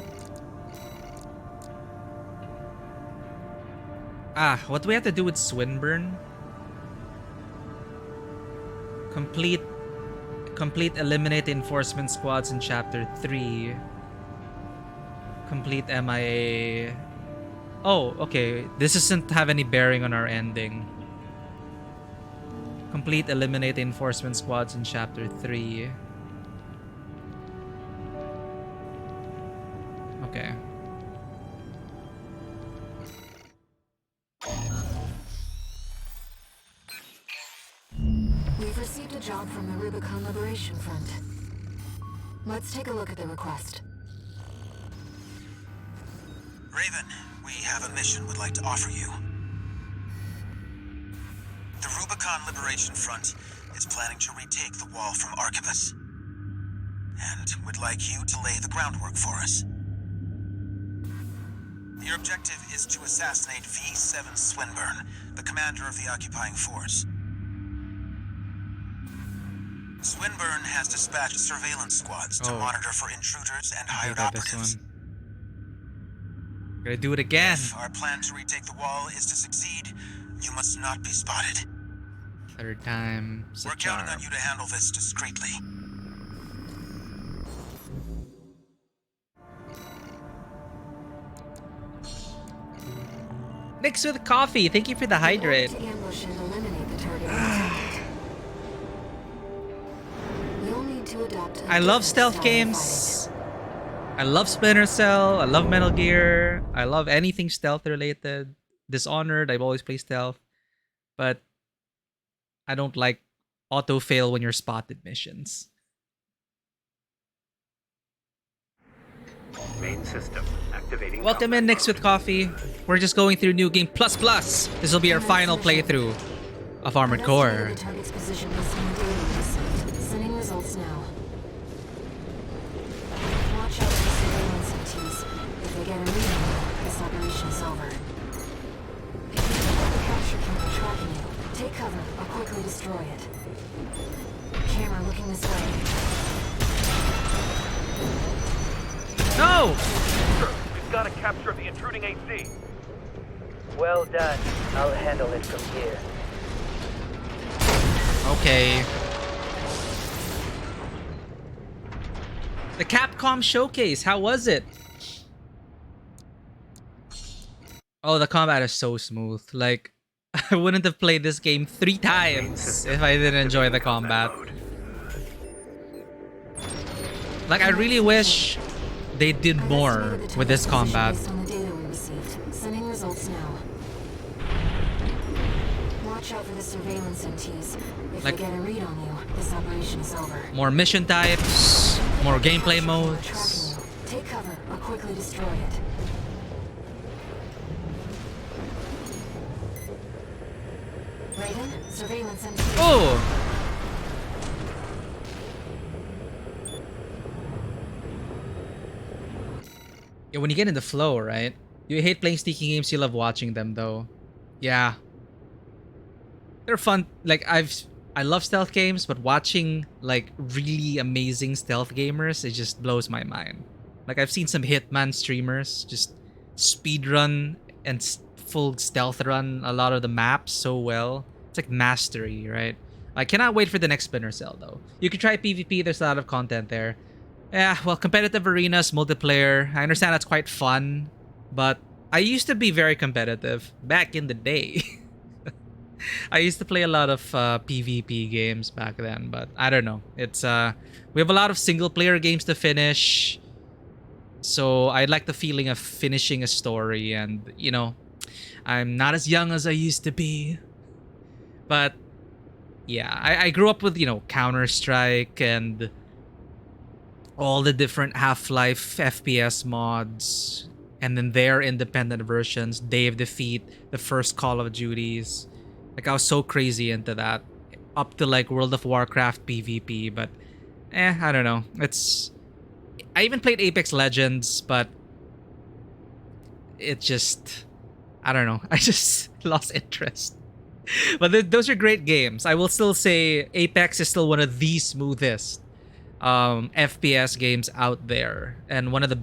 What do we have to do with Swinburne? Complete eliminate enforcement squads in chapter 3. Complete MIA. Oh, okay. This doesn't have any bearing on our ending. Complete eliminate enforcement squads in chapter 3. Okay. We've received a job from the Rubicon Liberation Front. Let's take a look at the request. Raven, we have a mission we'd like to offer you. The Rubicon Liberation Front is planning to retake the wall from Archivus. And would like you to lay the groundwork for us. Your objective is to assassinate V7 Swinburne, the commander of the occupying force. Swinburne has dispatched surveillance squads to monitor for intruders and hired operatives. Gonna do it again. If our plan to retake the wall is to succeed, you must not be spotted. Third time. We're counting on you to handle this discreetly. Mixed with coffee. Thank you for the hydrate. Ambush and eliminate the target. We'll need to adopt I love stealth games. I love Splinter Cell. I love Metal Gear. I love anything stealth related. Dishonored, I've always played stealth. But I don't like auto fail when you're spotted missions. Main system activating. Welcome in, Nix with Coffee. We're just going through New Game Plus Plus. This will be our final playthrough of Armored Core. The target's position based on the data we received. Sending results now. Watch out for the surveillance entities. If they get a read on you, this operation is over. If you feel like the capture camera tracking you, take cover or quickly destroy it. Camera looking this way. No! Sir, we've got a capture of the intruding AC. Well done. I'll handle it from here. Okay. The Capcom Showcase, how was it? Oh, the combat is so smooth. Like, I wouldn't have played this game 3 times if I didn't enjoy the combat. Like, I really wish they did more with this combat. Based on the data we received. Sending results now. Watch out for the surveillance MTs. If Like- they get a read on you, this operation is over. More mission types, more gameplay Tracking modes. you. Take cover or quickly destroy it. Raven, surveillance MT. Oh! Yeah, when you get in the flow, right? You hate playing sneaky games, you love watching them though. Yeah. They're fun. Like I love stealth games, but watching like really amazing stealth gamers, it just blows my mind. Like I've seen some Hitman streamers just speedrun and full stealth run a lot of the maps so well. It's like mastery, right? I cannot wait for the next Splinter Cell though. You can try PvP, there's a lot of content there. Yeah, well, competitive arenas, multiplayer, I understand that's quite fun, but I used to be very competitive back in the day. I used to play a lot of PvP games back then, but I don't know. It's we have a lot of single player games to finish. So I like the feeling of finishing a story, and you know, I'm not as young as I used to be. But yeah, I grew up with, you know, Counter-Strike and all the different Half-Life FPS mods, and then their independent versions, Day of Defeat, the first Call of Duties. Like I was so crazy into that, up to like World of Warcraft PvP, but I don't know. I even played Apex Legends, but it just, I don't know. I just lost interest. But those are great games. I will still say Apex is still one of the smoothest FPS games out there, and one of the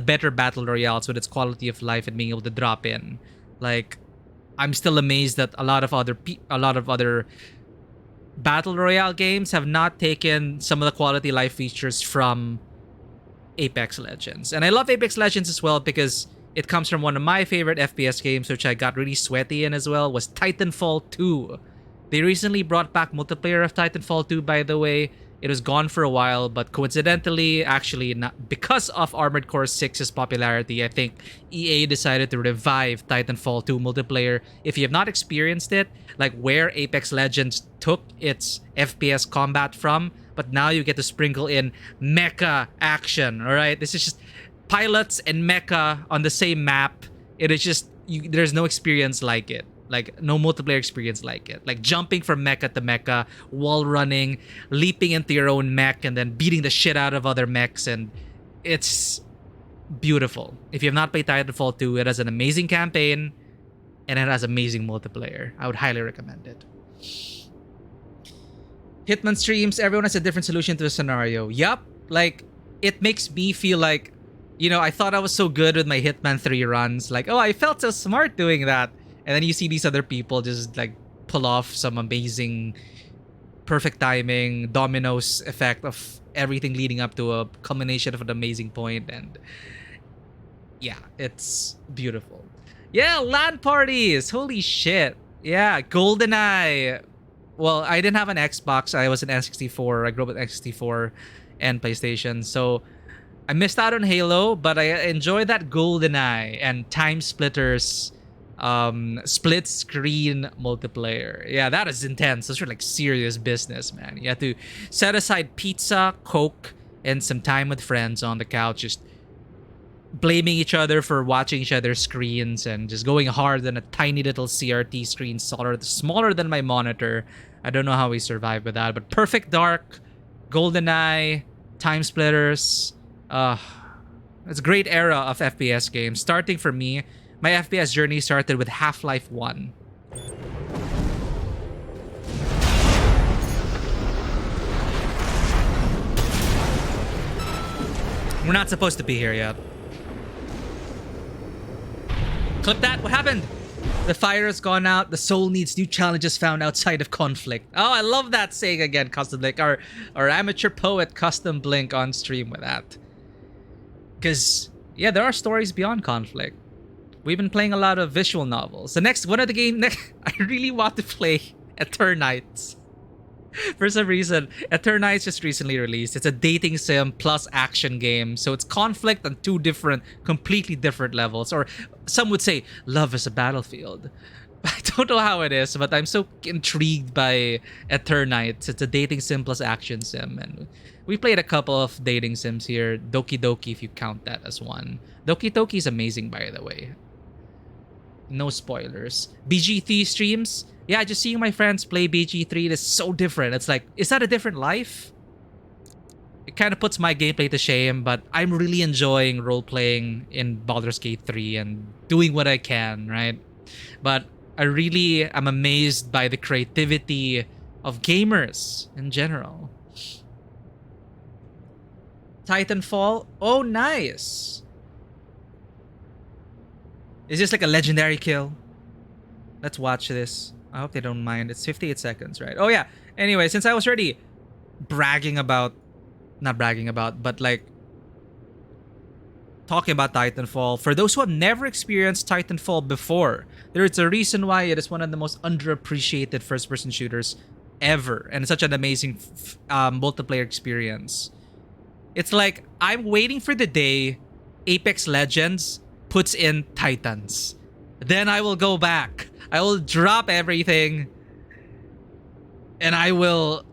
better battle royales with its quality of life and being able to drop in. Like, I'm still amazed that a lot of other battle royale games have not taken some of the quality life features from Apex Legends. And I love Apex Legends as well because it comes from one of my favorite FPS games, which I got really sweaty in as well, was Titanfall 2. They recently brought back multiplayer of Titanfall 2, by the way. It was gone for a while, but coincidentally, actually, not because of Armored Core 6's popularity, I think EA decided to revive Titanfall 2 multiplayer. If you have not experienced it, like where Apex Legends took its FPS combat from, but now you get to sprinkle in mecha action, all right? This is just pilots and mecha on the same map. It is just, there's no experience like it. Like, no multiplayer experience like it. Like, jumping from mecha to mecha, wall running, leaping into your own mech, and then beating the shit out of other mechs, and it's beautiful. If you have not played Titanfall 2, it has an amazing campaign, and it has amazing multiplayer. I would highly recommend it. Hitman streams, everyone has a different solution to the scenario. Yup, like, it makes me feel like, you know, I thought I was so good with my Hitman 3 runs. Like, oh, I felt so smart doing that. And then you see these other people just like pull off some amazing, perfect timing, dominoes effect of everything leading up to a culmination of an amazing point. And yeah, it's beautiful. Yeah, LAN parties. Holy shit. Yeah, GoldenEye. Well, I didn't have an Xbox. I was an N64. I grew up with N64 and PlayStation. So I missed out on Halo, but I enjoyed that GoldenEye and Time Splitters split screen multiplayer. Yeah, that is intense. Those are like serious business, man. You have to set aside pizza, Coke, and some time with friends on the couch, just blaming each other for watching each other's screens and just going hard on a tiny little CRT screen smaller than my monitor. I don't know how we survived with that, but Perfect Dark, GoldenEye, Time Splitters, it's a great era of FPS games. Starting for me, my FPS journey started with Half-Life 1. We're not supposed to be here yet. Clip that. What happened? The fire has gone out. The soul needs new challenges found outside of conflict. Oh, I love that saying again, Custom Blink. Our amateur poet Custom Blink on stream with that. Because, yeah, there are stories beyond conflict. We've been playing a lot of visual novels. The next one of the game, I really want to play Eternites. For some reason, Eternites just recently released. It's a dating sim plus action game. So it's conflict on two completely different levels. Or some would say, love is a battlefield. I don't know how it is, but I'm so intrigued by Eternites. It's a dating sim plus action sim. And we played a couple of dating sims here. Doki Doki, if you count that as one. Doki Doki is amazing, by the way. No spoilers. BG3 streams. Yeah, just seeing my friends play BG3 is so different. It's like, is that a different life? It kind of puts my gameplay to shame, but I'm really enjoying role-playing in Baldur's Gate 3 and doing what I can, right? But I really am amazed by the creativity of gamers in general. Titanfall. Oh, nice. Is this like a legendary kill? Let's watch this. I hope they don't mind. It's 58 seconds, right? Oh, yeah. Anyway, since I was already not bragging about, but like talking about Titanfall, for those who have never experienced Titanfall before, there is a reason why it is one of the most underappreciated first-person shooters ever, and it's such an amazing multiplayer experience. It's like, I'm waiting for the day Apex Legends puts in Titans. Then I will go back. I will drop everything and I will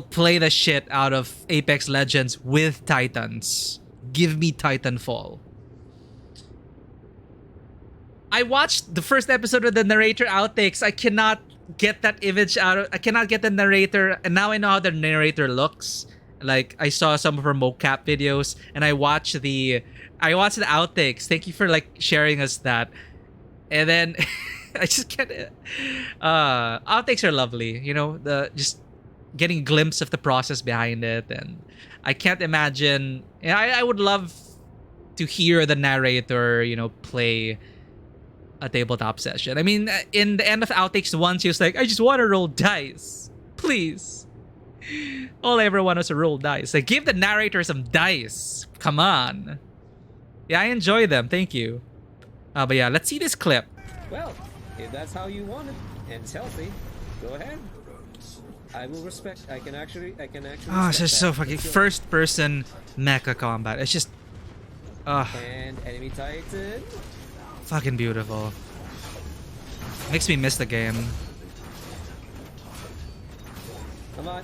play the shit out of Apex Legends with Titans. Give me Titanfall. I watched the first episode of the narrator outtakes. I cannot get that image I cannot get the narrator, and now I know how the narrator looks. Like, I saw some of her mocap videos and I watched the outtakes. Thank you for like sharing us that. And then I just can't. Outtakes are lovely, you know, the just getting a glimpse of the process behind it, and I can't imagine. I would love to hear the narrator, you know, play a tabletop session. I mean, in the end of Outtakes 1, she was like, I just want to roll dice. Please. All I ever want is to roll dice. Like, give the narrator some dice. Come on. Yeah, I enjoy them. Thank you. But yeah, let's see this clip. Well, if that's how you want it, and it's healthy, go ahead. I will respect. I can actually. Oh, it's just so fucking first-person mecha combat. It's just, and enemy titan. Fucking beautiful. Makes me miss the game. Come on.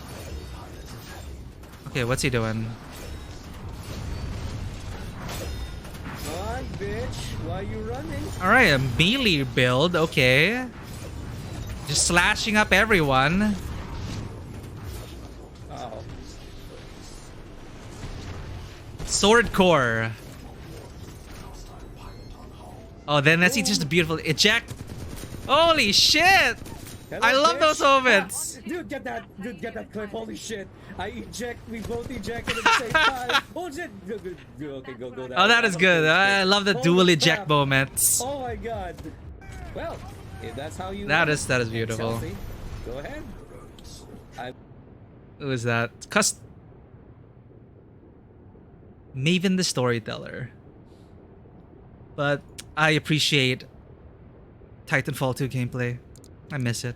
Okay, what's he doing? Come on, bitch. Why are you running? Alright, a melee build. Okay. Just slashing up everyone. Oh. Sword core. Oh, then that's just a beautiful eject. Holy shit! Hello, I love bitch. those moments. Dude, get that clip. Holy shit. We both ejected at the same time. Oh shit. Okay, go that Oh, way. that is good. I love the Holy dual crap. eject moments. Oh my god. Well, if that's how you That want is it, beautiful. Chelsea, go ahead. Who is that? Maven the Storyteller. But I appreciate Titanfall 2 gameplay. I miss it.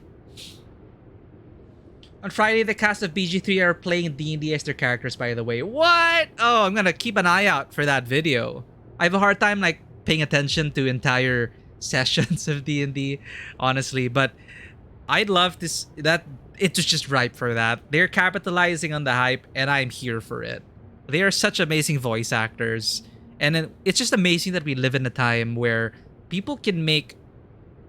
On Friday, the cast of BG3 are playing D&D as their characters, by the way. What? Oh, I'm gonna keep an eye out for that video. I have a hard time, like, paying attention to entire sessions of D&D, honestly. But I'd love this. That it was just ripe for that. They're capitalizing on the hype, and I'm here for it. They are such amazing voice actors. And it's just amazing that we live in a time where people can make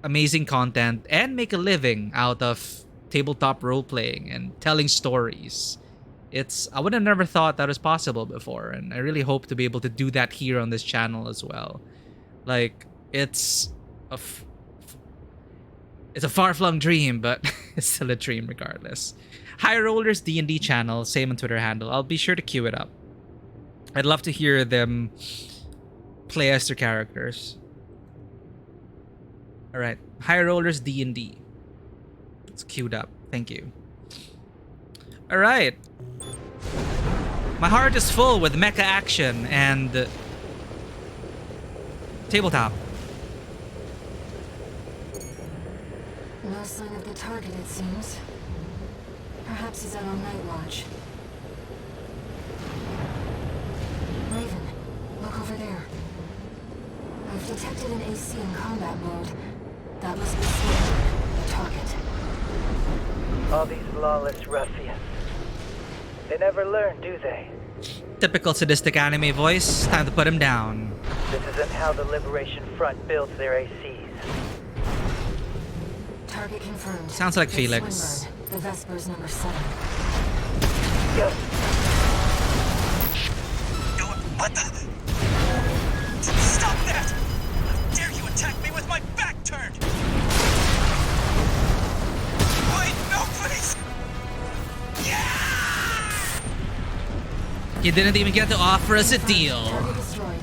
amazing content and make a living out of tabletop role-playing and telling stories. I would have never thought that was possible before, and I really hope to be able to do that here on this channel as well. Like, it's a far-flung dream, but it's still a dream regardless. High Rollers D&D channel, same on Twitter handle. I'll be sure to queue it up. I'd love to hear them play as their characters. Alright, High Rollers D&D. It's queued up. Thank you. Alright. My heart is full with mecha action and tabletop. No sign of the target, it seems. Perhaps he's out on night watch. Raven, look over there. I've detected an AC in combat mode. That must be Swinburne, the target. All these lawless ruffians. They never learn, do they? Typical sadistic anime voice. Time to put him down. This isn't how the Liberation Front builds their ACs. Target confirmed. Sounds like It's Felix. Swinburne, the Vespers number 7. What the? Stop that! How dare you attack me with my back turned? Wait, no, please! Yeah! You didn't even get to offer us a deal. Target destroyed.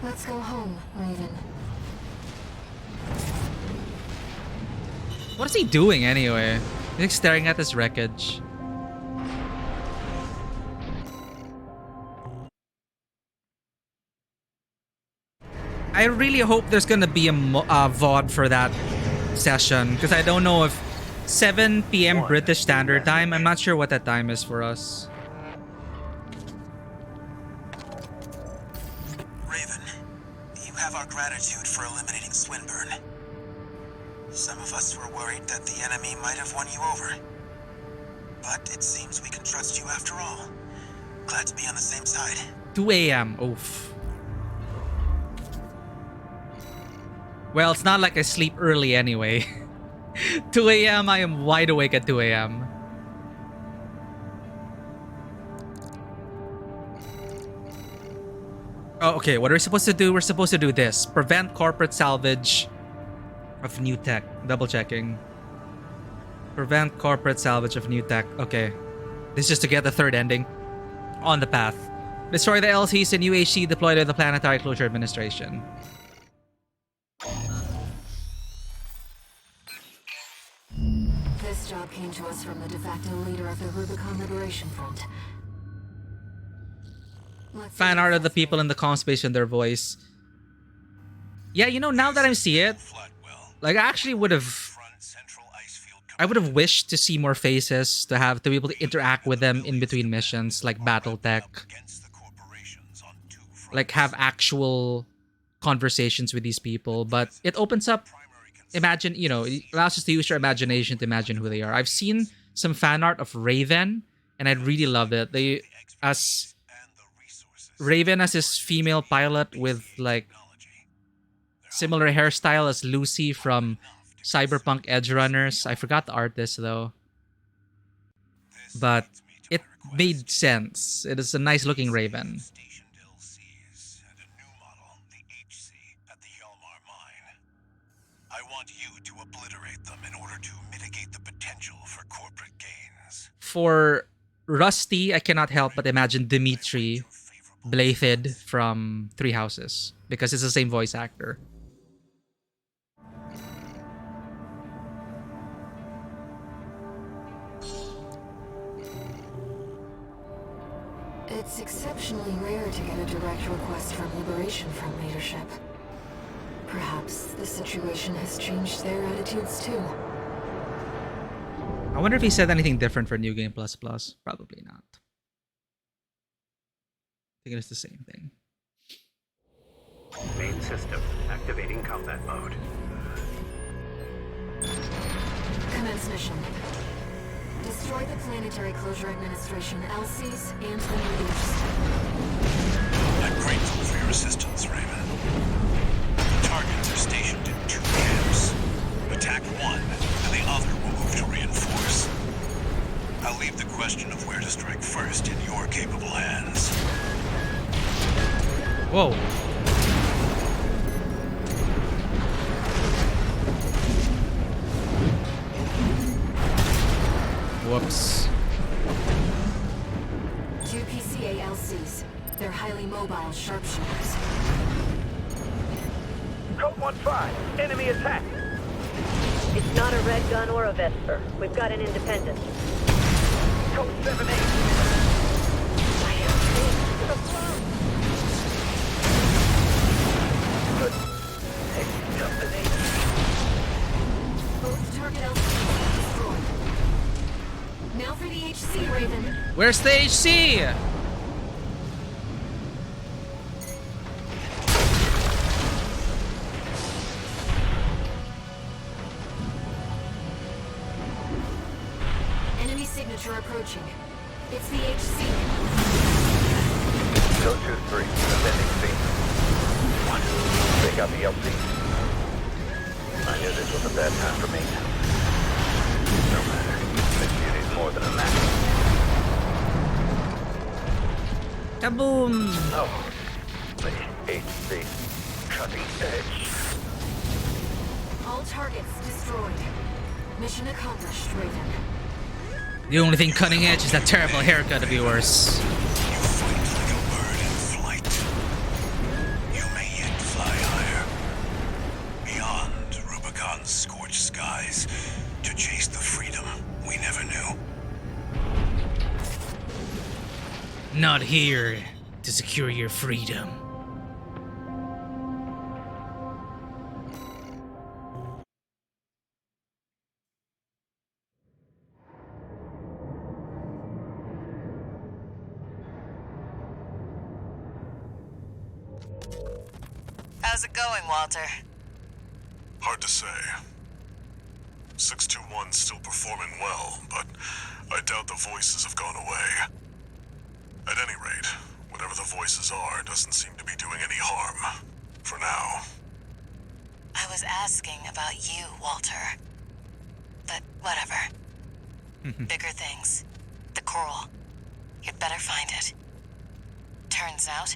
Let's go home, Raven. What is he doing anyway? He's like staring at this wreckage. I really hope there's gonna be a VOD for that session, because I don't know if 7 p.m. British Standard Time. I'm not sure what that time is for us. Raven, you have our gratitude for eliminating Swinburne. Some of us were worried that the enemy might have won you over. But it seems we can trust you after all. Glad to be on the same side. 2 a.m. Oof. Well, it's not like I sleep early anyway. 2 a.m. I am wide awake at 2 a.m. Oh, okay. What are we supposed to do? We're supposed to do this. Prevent corporate salvage of new tech. Double checking. Prevent corporate salvage of new tech. Okay. This is just to get the third ending. On the path. Destroy the LCs and UHC deployed to the Planetary Closure Administration. This job came to us from the de facto leader of the Rubicon Liberation Front. Fan art of the people in the comm space and their voice. Yeah, you know, now that I see it, like I actually would have wished to see more faces, to be able to interact with them in between missions, like BattleTech. Like have actual conversations with these people, but it opens up, imagine, you know, it allows us to use your imagination to imagine who they are. I've seen some fan art of Raven, and I really love it. Raven as his female pilot with like similar hairstyle as Lucy from Cyberpunk Edge Runners. I forgot the artist though, but it made sense. It is a nice looking Raven. For Rusty, I cannot help but imagine Dimitri Blathed from Three Houses because it's the same voice actor. It's exceptionally rare to get a direct request from Liberation Front leadership. Perhaps the situation has changed their attitudes too. I wonder if he said anything different for New Game Plus Plus. Probably not. I think it's the same thing. Main system activating combat mode. Commence mission. Destroy the Planetary Closure Administration LCs and the leaders. I'm grateful for your assistance, Raven. Targets are stationed in 2 camps. Attack one, and the other will move to reinforce. I'll leave the question of where to strike first in your capable hands. Whoa. Whoops. 2 PCA LCs. They're highly mobile sharpshooters. Code 1-5, enemy attack. It's not a red gun or a Vesper. We've got an independent. Code 7-8. Good. Hey, company. Both target LCs destroyed. Now for the HC, Raven. Where's the HC? Enemy signature approaching. It's the HC. Go 2-3, ascending C. 1, take out the LC. I knew this was a bad time for me. No matter. This beauty's more than a match. Kaboom! Oh, the HC. Cutting edge. All targets destroyed. Mission accomplished, Raven. The only thing cutting edge is that terrible haircut of yours. You fight like a bird in flight. You may yet fly higher. Beyond Rubicon's scorched skies to chase the freedom we never knew. Not here to secure your freedom. How's it going, Walter? Hard to say. 621's still performing well, but I doubt the voices have gone away. At any rate, whatever the voices are doesn't seem to be doing any harm. For now. I was asking about you, Walter. But whatever. Bigger things. The coral. You'd better find it. Turns out,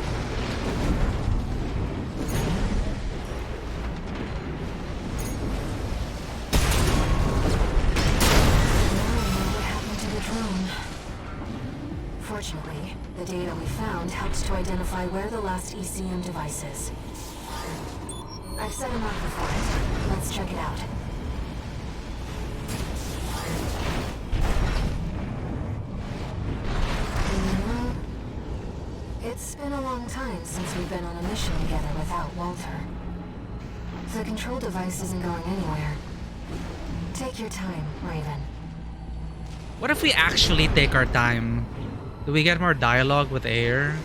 Fortunately, the data we found helps to identify where the last ECM device is. I've set a marker for it. Let's check it out. It's been a long time since we've been on a mission together without Walter. The control device isn't going anywhere. Take your time, Raven. What if we actually take our time? Do we get more dialogue with Ayer?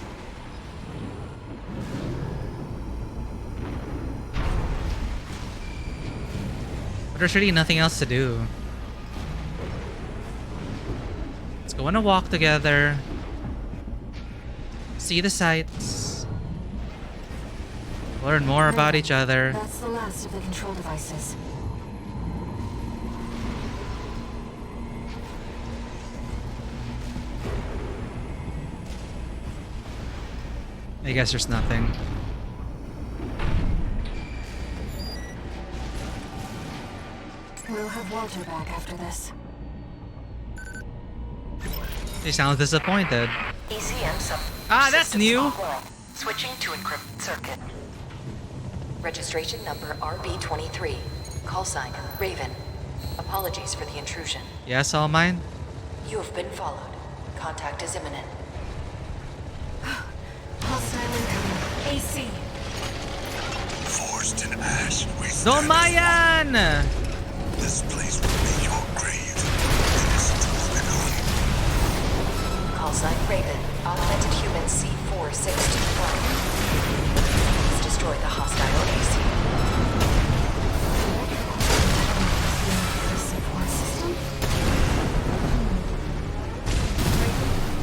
But there's really nothing else to do. Let's go on a walk together. See the sights. Learn more about each other. That's the last of the control devices. I guess there's nothing. We'll have Walter back after this. He sounds disappointed. ECM sub. Ah, that's new. Offline. Switching to encrypted circuit. Registration number RB23. Call sign Raven. Apologies for the intrusion. Yes, all mine. You have been followed. Contact is imminent. Hostile incoming. AC. Forged in ash. Domayan! This place will be your grave. Innocent women on. Call sign Raven. Augmented human C4621. Please destroy the hostile AC. Support system?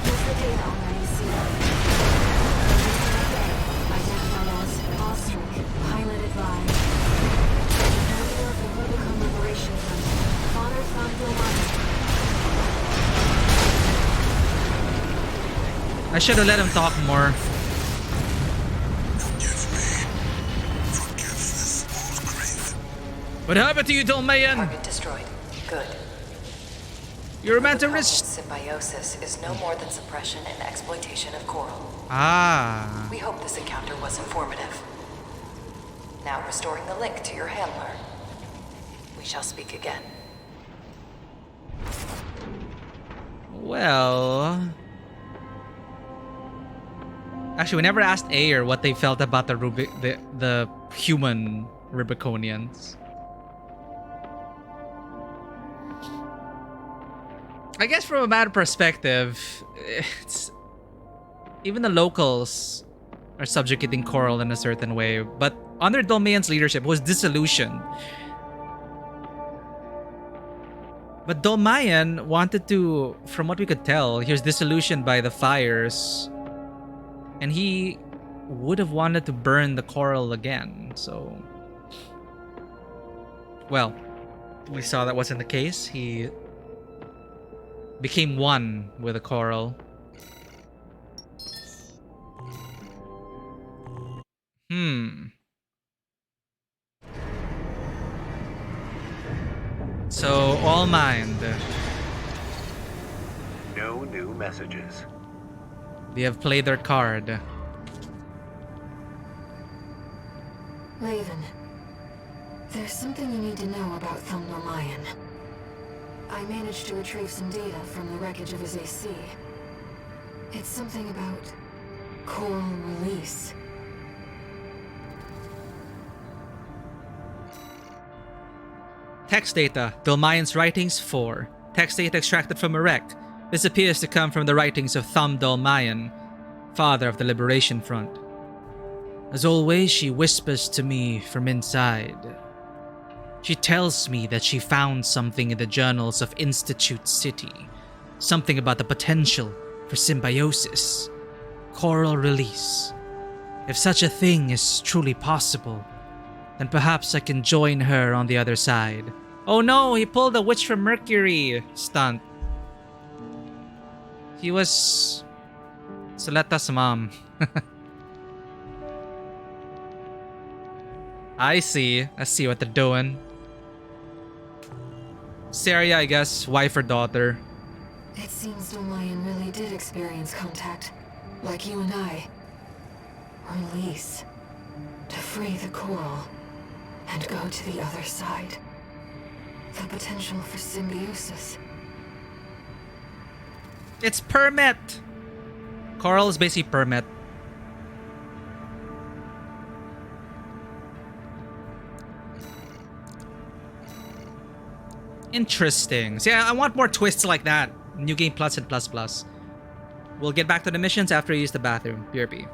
Where's the data on that AC? Identified as Ostrich, piloted by leader of the Rubicon Liberation Front, Father Fantastical. I should have let him talk more. Forgive me. Forgive this old grave. What happened to you, Domayan? Target destroyed. Good. You're meant to Rubicon risk. symbiosis is no more than suppression and exploitation of coral. Ah. We hope this encounter was informative. Now restoring the link to your handler. We shall speak again. Well. Actually, we never asked Ayer what they felt about the human Rubiconians. I guess from a matter perspective, it's even the locals are subjugating Coral in a certain way, but under Domain's leadership was disillusioned. But Domayan wanted to, from what we could tell, he was disillusioned by the fires. And he would have wanted to burn the coral again, so... Well, we saw that wasn't the case. He became one with the coral. So, all mind. No new messages. They have played their card. Raven, there's something you need to know about Thumbnail Lion. I managed to retrieve some data from the wreckage of his AC. It's something about coral release. Text data. Dolmayan's writings 4. Text data extracted from a wreck. This appears to come from the writings of Thumb Dolmayan, father of the Liberation Front. As always, she whispers to me from inside. She tells me that she found something in the journals of Institute City. Something about the potential for symbiosis. Coral release. If such a thing is truly possible, then perhaps I can join her on the other side. Oh no, he pulled a Witch from Mercury stunt. He was Soleta's mom. I see what they're doing. Saria, I guess, wife or daughter. It seems Domlion really did experience contact, like you and I. Release. To free the coral, and go to the other side. The potential for symbiosis. It's permit! Coral is basically permit. Interesting. See, I want more twists like that. New Game Plus and Plus Plus. We'll get back to the missions after you use the bathroom. BRB.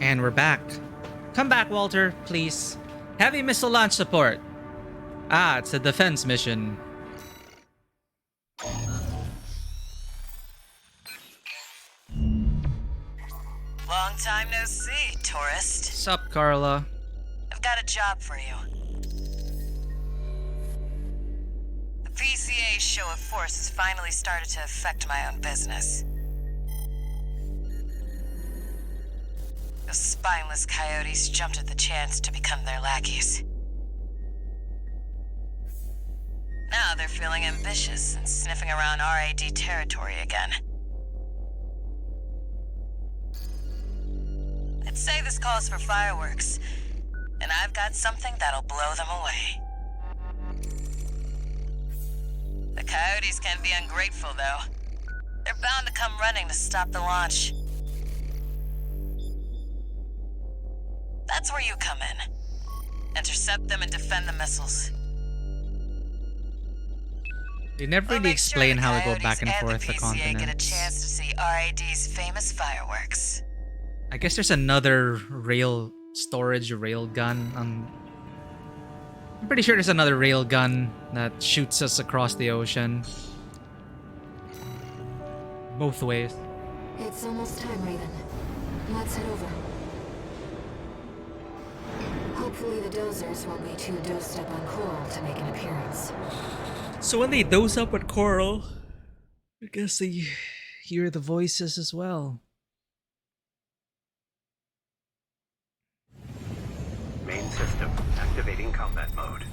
And we're back. Come back, Walter, please. Heavy missile launch support. Ah, it's a defense mission. Long time no see, tourist. Sup, Carla? I've got a job for you. The PCA's show of force has finally started to affect my own business. Those spineless coyotes jumped at the chance to become their lackeys. Now they're feeling ambitious and sniffing around RAD territory again. I'd say this calls for fireworks, and I've got something that'll blow them away. The coyotes can be ungrateful, though. They're bound to come running to stop the launch. That's where you come in. Intercept them and defend the missiles. They never really explain how they go back and forth the PCA continents. get a chance to see RAD's famous fireworks. I guess there's another storage rail gun. I'm pretty sure there's another rail gun that shoots us across the ocean. Both ways. It's almost time, Raven. Let's head over. Hopefully the dozers won't be too dosed up on Coral to make an appearance. So when they dose up with Coral, I guess they hear the voices as well. Main system activating combat mode.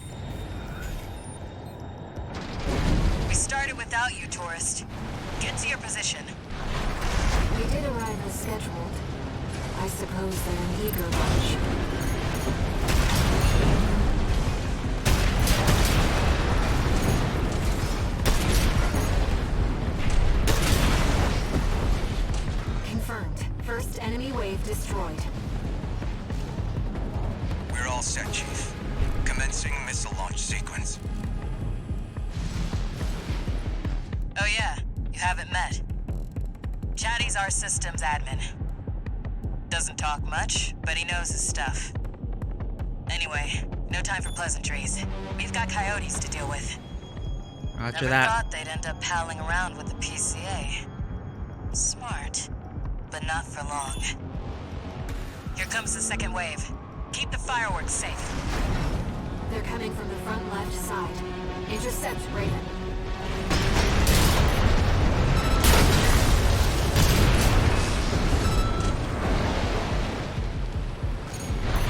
We started without you, tourist. Get to your position. We did arrive as scheduled. I suppose they're an eager bunch. Confirmed. First enemy wave destroyed. We're all set, Chief. Commencing missile launch sequence. Oh yeah, you haven't met. Chatty's our systems admin. Doesn't talk much, but he knows his stuff. Anyway, no time for pleasantries. We've got coyotes to deal with. Roger Never that. thought they'd end up palling around with the PCA. Smart, but not for long. Here comes the second wave. Keep the fireworks safe. They're coming from the front left side. Intercept Raven.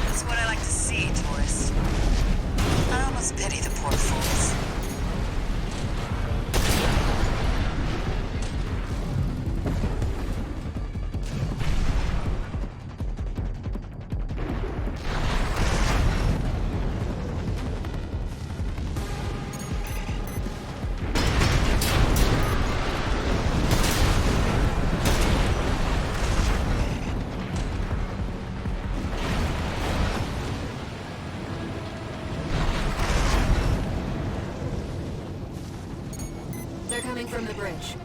That's what I like to see, tourist. I almost pity the poor fools. They're coming from the bridge.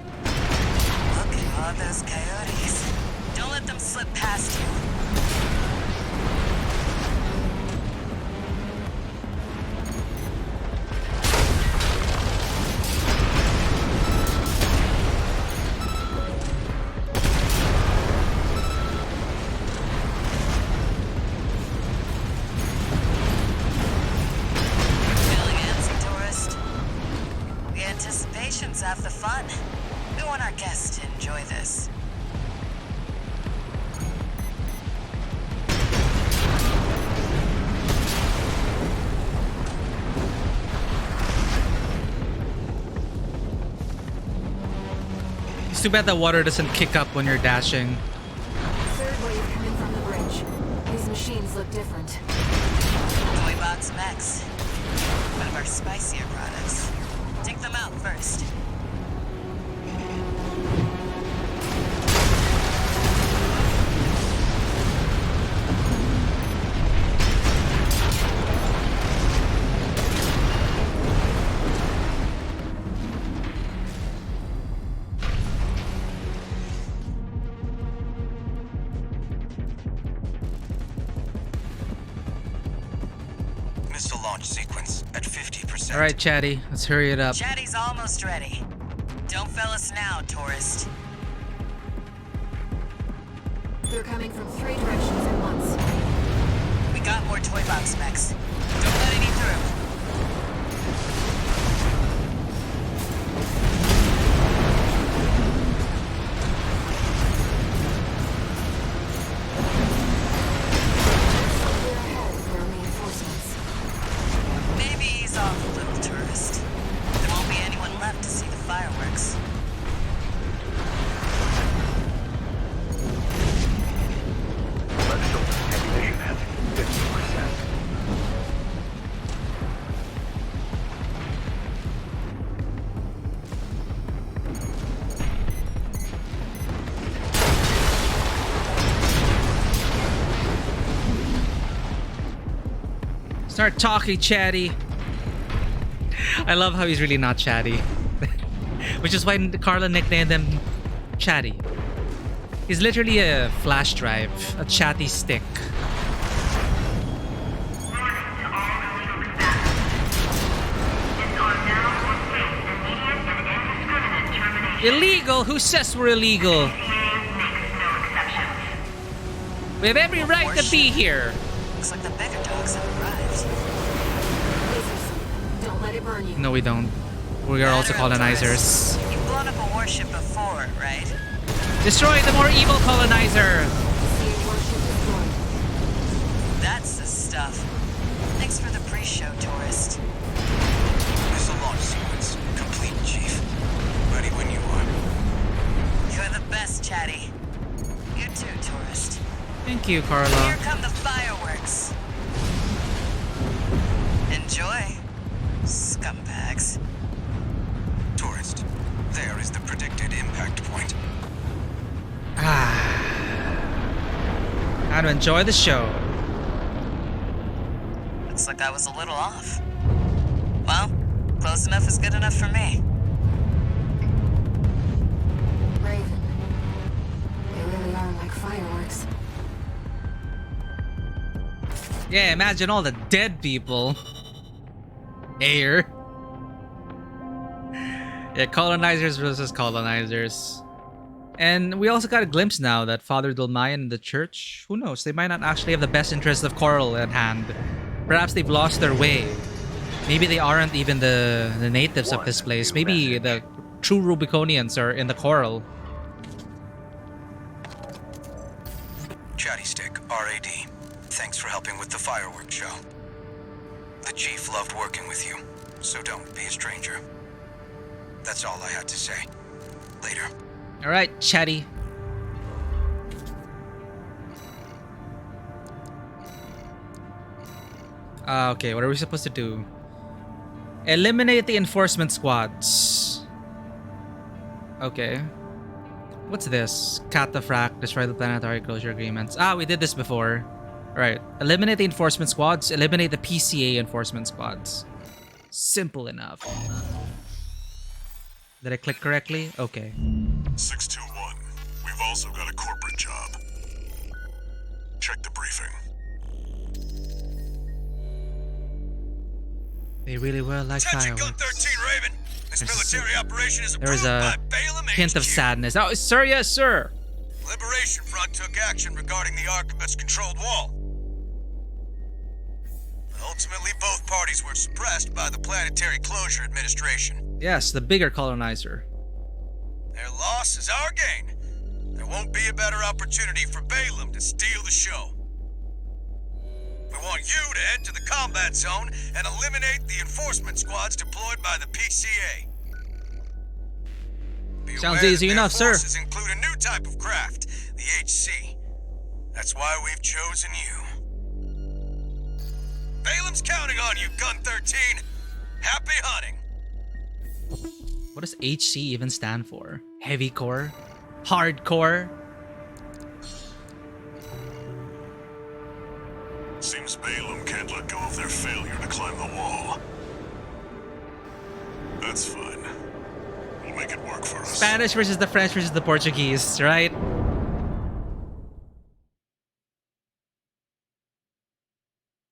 Look at all those coyotes. Don't let them slip past you. Feeling antsy, tourist? The anticipation's half the fun. We want our guests to enjoy this. It's too bad the water doesn't kick up when you're dashing. Third wave coming from the bridge. These machines look different. Toy Box Max. One of our spicier products. Take them out first. Missile launch sequence at 50%. All right, Chatty, let's hurry it up. Chatty's almost ready. Don't fail us now, tourist. They're coming from 3 directions at once. We got more Toy Box Mechs. Don't let any through. We're ahead for reinforcements. Maybe ease off a little, tourist. There won't be anyone left to see the fireworks. Let's show them ammunition at 50%. Start talking, Chatty. I love how he's really not chatty. Which is why Carla nicknamed him Chatty. He's literally a flash drive, a chatty stick. Illegal? Who says we're illegal? We have every right to be here. Looks like the bigger dogs have arrived. Don't let it burn you. No, we don't. We are also colonizers. You've blown up a warship before, right? Destroy the more evil colonizer. That's the stuff. Thanks for the pre-show, tourist. Missile launch sequence complete, Chief. Ready when you are. You're the best, Chatty. You too, tourist. Thank you, Carla. Here come the fireworks. Enjoy, scumbags. Tourist, there is the predicted impact point. How to enjoy the show. Looks like I was a little off. Well, close enough is good enough for me. Raven. They really are like fireworks. Yeah, imagine all the dead people. Air. Yeah, colonizers versus colonizers. And we also got a glimpse now that Father Dulmayan and the church, who knows, they might not actually have the best interest of Coral at hand. Perhaps they've lost their way. Maybe they aren't even the natives of this place. Maybe the true Rubiconians are in the Coral. Chatty Stick, RAD. Thanks for helping with the fireworks show. The Chief loved working with you, so don't be a stranger. That's all I had to say. Later. All right, Chatty. Okay, what are we supposed to do? Eliminate the enforcement squads. Okay. What's this? Cataphract, destroy the planetary closure agreements. Ah, we did this before. Alright. Eliminate the enforcement squads. Eliminate the PCA enforcement squads. Simple enough. Did I click correctly? Okay. 621. We've also got a corporate job. Check the briefing. They really were like Attention, Gun fireworks. 13 Raven. This military operation is There was approved a by Balaam hint of HQ. sadness. Oh, sir, yes, sir. Liberation Front took action regarding the Archibus-controlled wall. Ultimately, both parties were suppressed by the Planetary Closure Administration. Yes, the bigger colonizer. Their loss is our gain. There won't be a better opportunity for Balaam to steal the show. We want you to head to the combat zone and eliminate the enforcement squads deployed by the PCA. Be Sounds aware easy that enough, their sir. forces include a new type of craft, the HC. That's why we've chosen you. Balaam's counting on you, Gun 13. Happy hunting. What does HC even stand for? Heavy core? Hardcore? Seems Balaam can't let go of their failure to climb the wall. That's fine. We'll make it work for us. Spanish versus the French versus the Portuguese, right?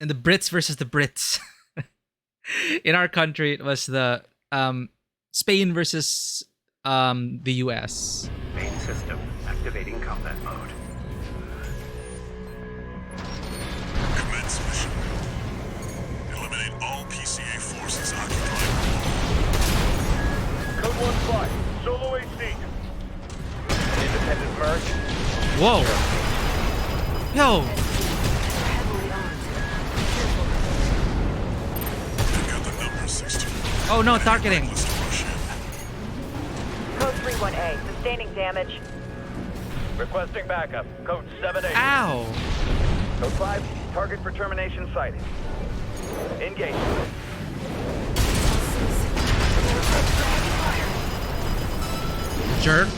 And the Brits versus the Brits. In our country, it was the Spain versus the US. Main system activating combat mode. Commence mission. Eliminate all PCA forces occupying Code 1-5, solo AC. Independent merge. Whoa! Yo! Oh no, targeting. Code 31A, sustaining damage. Requesting backup. Code 7-8. Ow! Code 5, target for termination sighting. Engage. Jerk.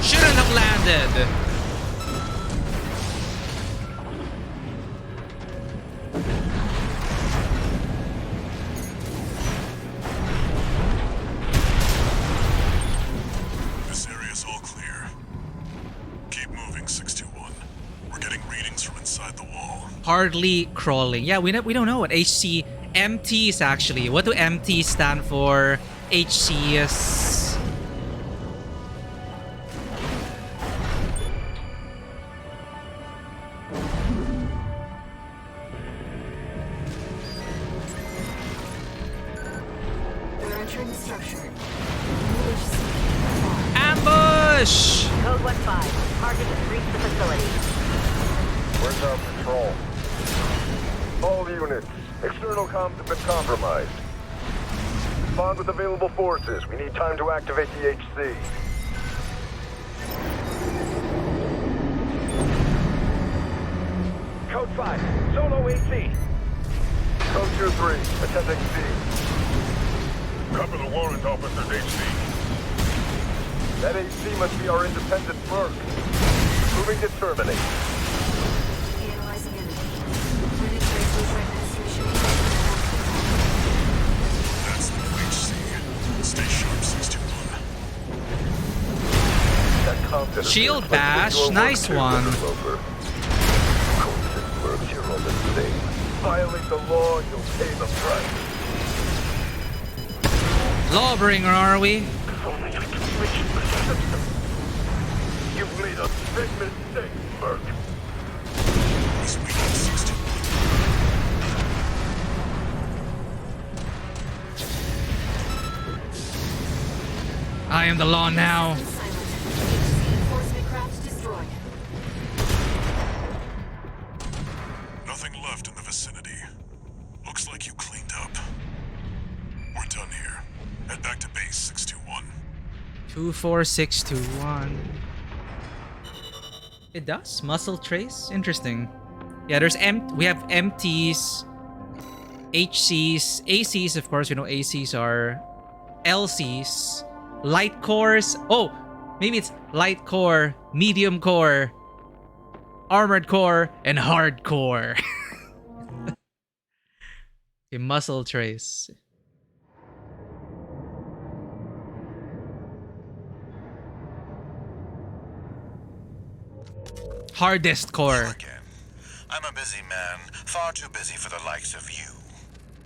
Shouldn't have landed. This area's all clear. Keep moving, 621. We're getting readings from inside the wall. Hardly crawling. Yeah, we don't know what HC MTs actually. What do MTs stand for? HCs. We're entering the structure. Ambush! Code 1-5, target has reached the facility. Where's our patrol? All units, external comms have been compromised. Respond with available forces. We need time to activate the HC. Code 5, solo AC. Code 2-3, attending C. Cover the warrant officer's HC. That HC must be our independent merc. Moving to terminate. Analyzing enemy. Penetration administration. That's the HC. Stay sharp, 621. That Compton is Shield here. bash, Let's nice do a one. over. Codes and mercs, you're all the same. Violate the law, you'll pay the price. Lawbringer, are we? If only I could reach the system. You've made a big mistake, merc. He's weak, 621. I am the law now. Enforcement craft destroyed. Nothing left in the vicinity. Looks like you cleaned up. We're done here. Head back to base, 621. 24621. It does. Muscle trace. Interesting. Yeah, we have MTs, HCs, ACs. Of course, we know ACs are LCs, light cores. Oh, maybe it's light core, medium core, armored core, and hardcore. A muscle trace. Hardest core. I'm a busy man, far too busy for the likes of you.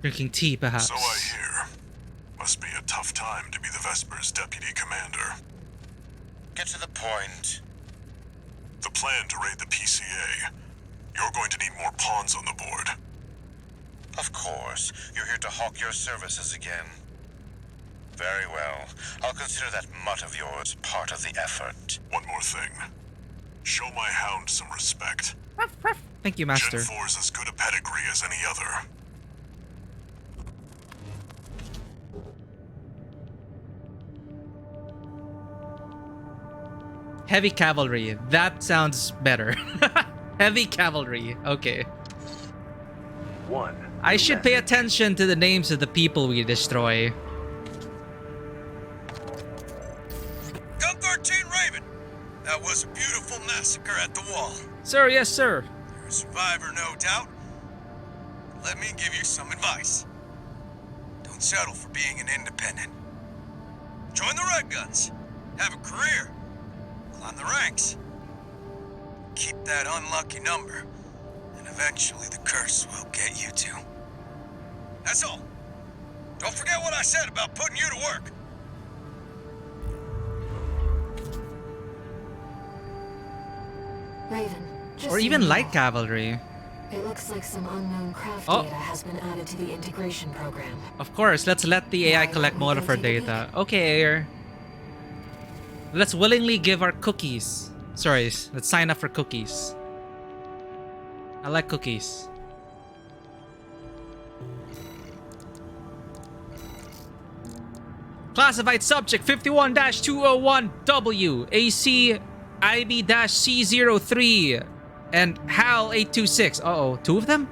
Drinking tea, perhaps. So I hear. Must be a tough time to be the Vesper's deputy commander. Get to the point. The plan to raid the PCA. You're going to need more pawns on the board. Of course, you're here to hawk your services again. Very well. I'll consider that mutt of yours part of the effort. One more thing. Show my hound some respect. Thank you, Master. Gen 4's as good a pedigree as any other. Heavy cavalry. That sounds better. Heavy cavalry. Okay. I should pay attention to the names of the people we destroy. Gun 13 Raven. That was a beautiful massacre at the wall. Sir, yes, sir. You're a survivor, no doubt. Let me give you some advice. Don't settle for being an independent. Join the Red Guns. Have a career. Climb the ranks. Keep that unlucky number, and eventually the curse will get you too. That's all. Don't forget what I said about putting you to work. Raven, just Or so even you light know, cavalry. It looks like some unknown craft Oh. data has been added to the integration program. Of course, let's let the AI collect more of our data. Okay, Air. Let's willingly give our cookies. Sorry, let's sign up for cookies. I like cookies. Classified subject 51-201W AC IB-C03 and HAL 826. Uh-oh, two of them?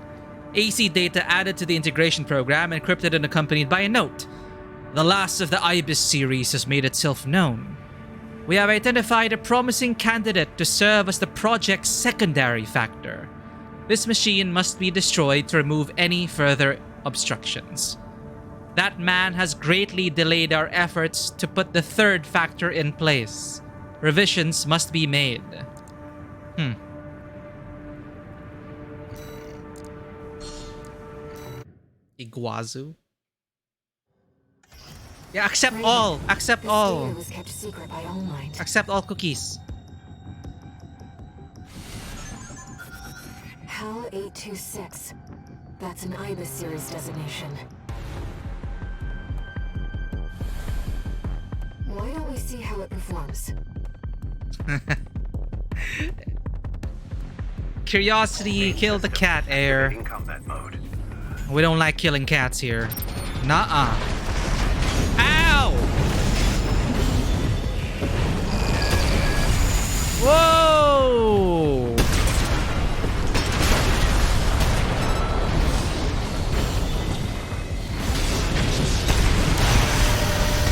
AC data added to the integration program, encrypted and accompanied by a note. The last of the IBIS series has made itself known. We have identified a promising candidate to serve as the project's secondary factor. This machine must be destroyed to remove any further obstructions. That man has greatly delayed our efforts to put the third factor in place. Revisions must be made. Iguazu? Yeah, accept all. Accept This all. data was kept secret by All Might. Accept all cookies. HAL 826. That's an IBIS series designation. Why don't we see how it performs? Curiosity killed the cat, Air. Activating combat mode. We don't like killing cats here. Nuh-uh. Ow! Whoa!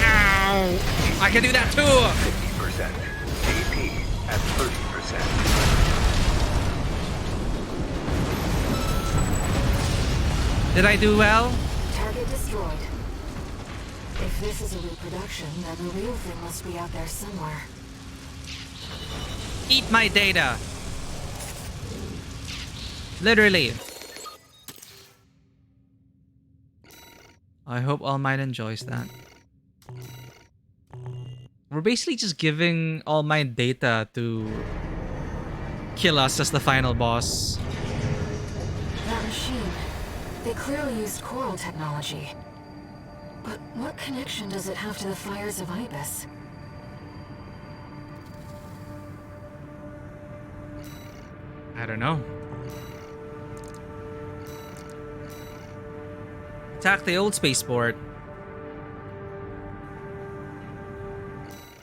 Ow! I can do that too! 50%. AP at 30%. Did I do well? Target destroyed. If this is a reproduction, then the real thing must be out there somewhere. Eat my data. Literally. I hope All Might enjoys that. We're basically just giving All Might data to kill us as the final boss. That machine. They clearly used coral technology. But what connection does it have to the fires of Ibis? I don't know. Attack the old spaceport.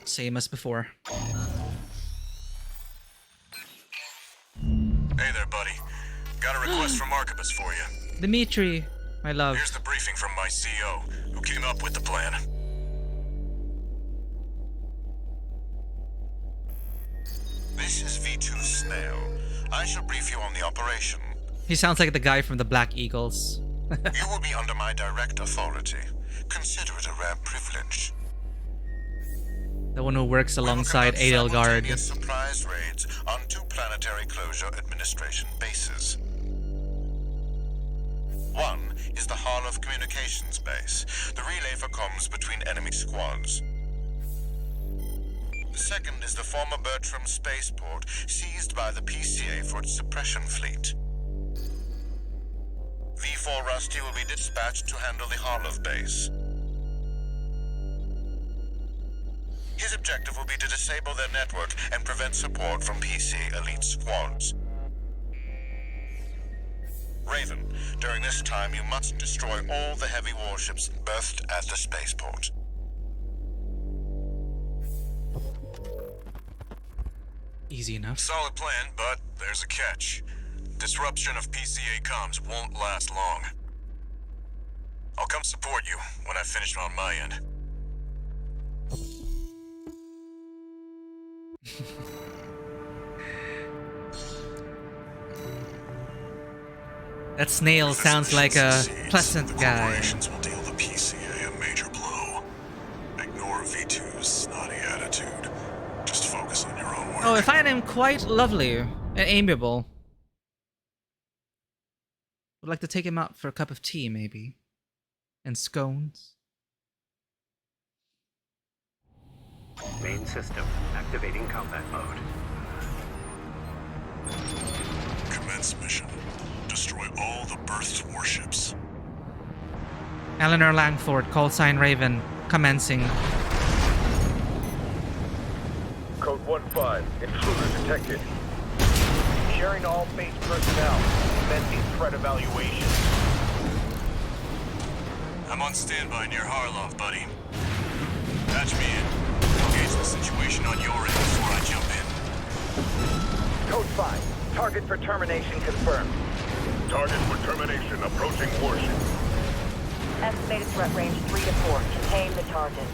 Same as before. Hey there, buddy. Got a request from Archibus for you. Dimitri, my love. Here's the briefing from my CEO, who came up with the plan. This is V2 Snail. I shall brief you on the operation. He sounds like the guy from the Black Eagles. You will be under my direct authority. Consider it a rare privilege. The one who works alongside Edelgard. Simultaneous surprise raids on 2 planetary closure administration bases. One is the Hall of Communications base, the relay for comms between enemy squads. The second is the former Bertram spaceport, seized by the PCA for its suppression fleet. V4 Rusty will be dispatched to handle the Harlov base. His objective will be to disable their network and prevent support from PCA elite squads. Raven, during this time you must destroy all the heavy warships berthed at the spaceport. Easy enough. Solid plan, but there's a catch. Disruption of PCA comms won't last long. I'll come support you when I've finished on my end. That snail sounds like a pleasant guy. Corporations will deal the PCA a major blow. Ignore V2's snotty attitude. Just focus on your own work. Oh, I find him quite lovely and amiable. Would like to take him out for a cup of tea, maybe. And scones. Main system activating combat mode. Commence mission. Destroy all the berthed warships. Eleanor Langford, call sign Raven, commencing. Code 1-5. Intruder detected. Sharing to all base personnel. Commencing threat evaluation. I'm on standby near Harlov, buddy. Patch me in. I'll gauge the situation on your end before I jump in. Code 5. Target for termination confirmed. Target for termination approaching warship. Estimated threat range 3 to 4. Contain the target.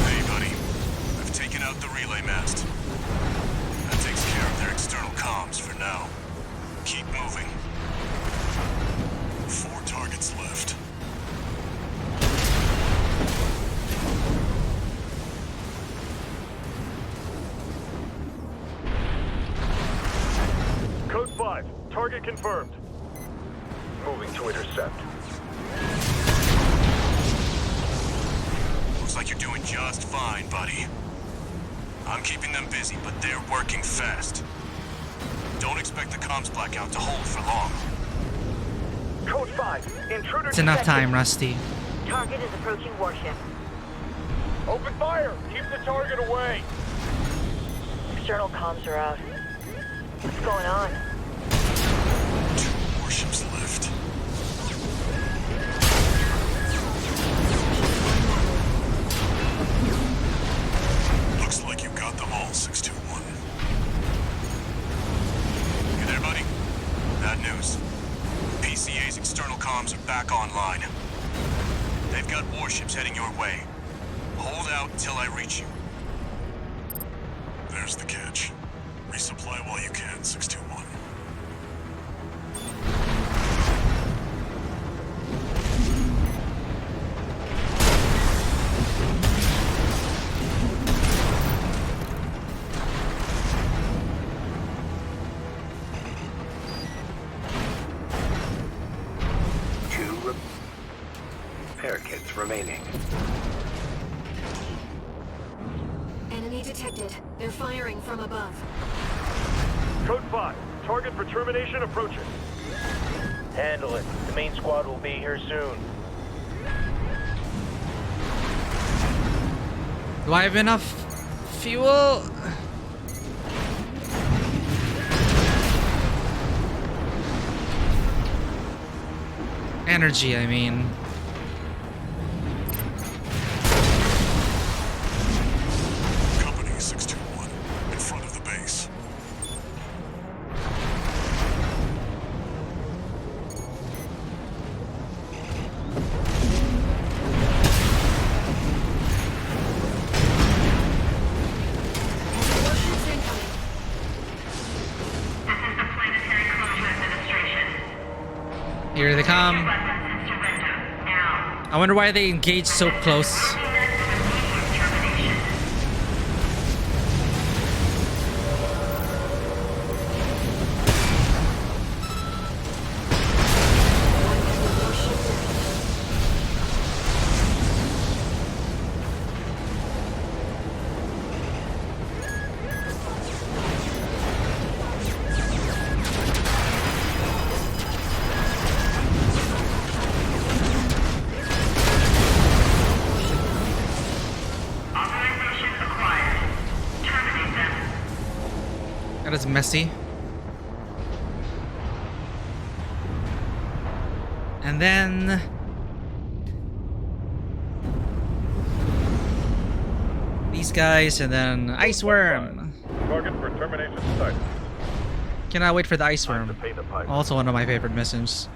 Hey, buddy. I've taken out the relay mast. That takes care of their external comms for now. Keep moving. 4 targets left. Code 5. Target confirmed. Moving to intercept. Looks like you're doing just fine, buddy. I'm keeping them busy, but they're working fast. Don't expect the comms blackout to hold for long. Code 5. Intruder It's enough detected. time, Rusty. Target is approaching warship. Open fire! Keep the target away! External comms are out. What's going on? 2 warships left. Looks like you got them all, 621. You there, buddy? Bad news. PCA's external comms are back online. They've got warships heading your way. Hold out until I reach you. There's the catch. Resupply while you can, 621. Repair kits remaining. Enemy detected. They're firing from above. Code 5. Target for termination approaching. Handle it. The main squad will be here soon. Do I have enough fuel? Energy, I mean. Company 621, in front of the base. Here they come. I wonder why they engaged so close. That is messy. And then these guys, and then Ice Worm. Target for termination site. Cannot wait for the Ice Worm. Also one of my favorite missions.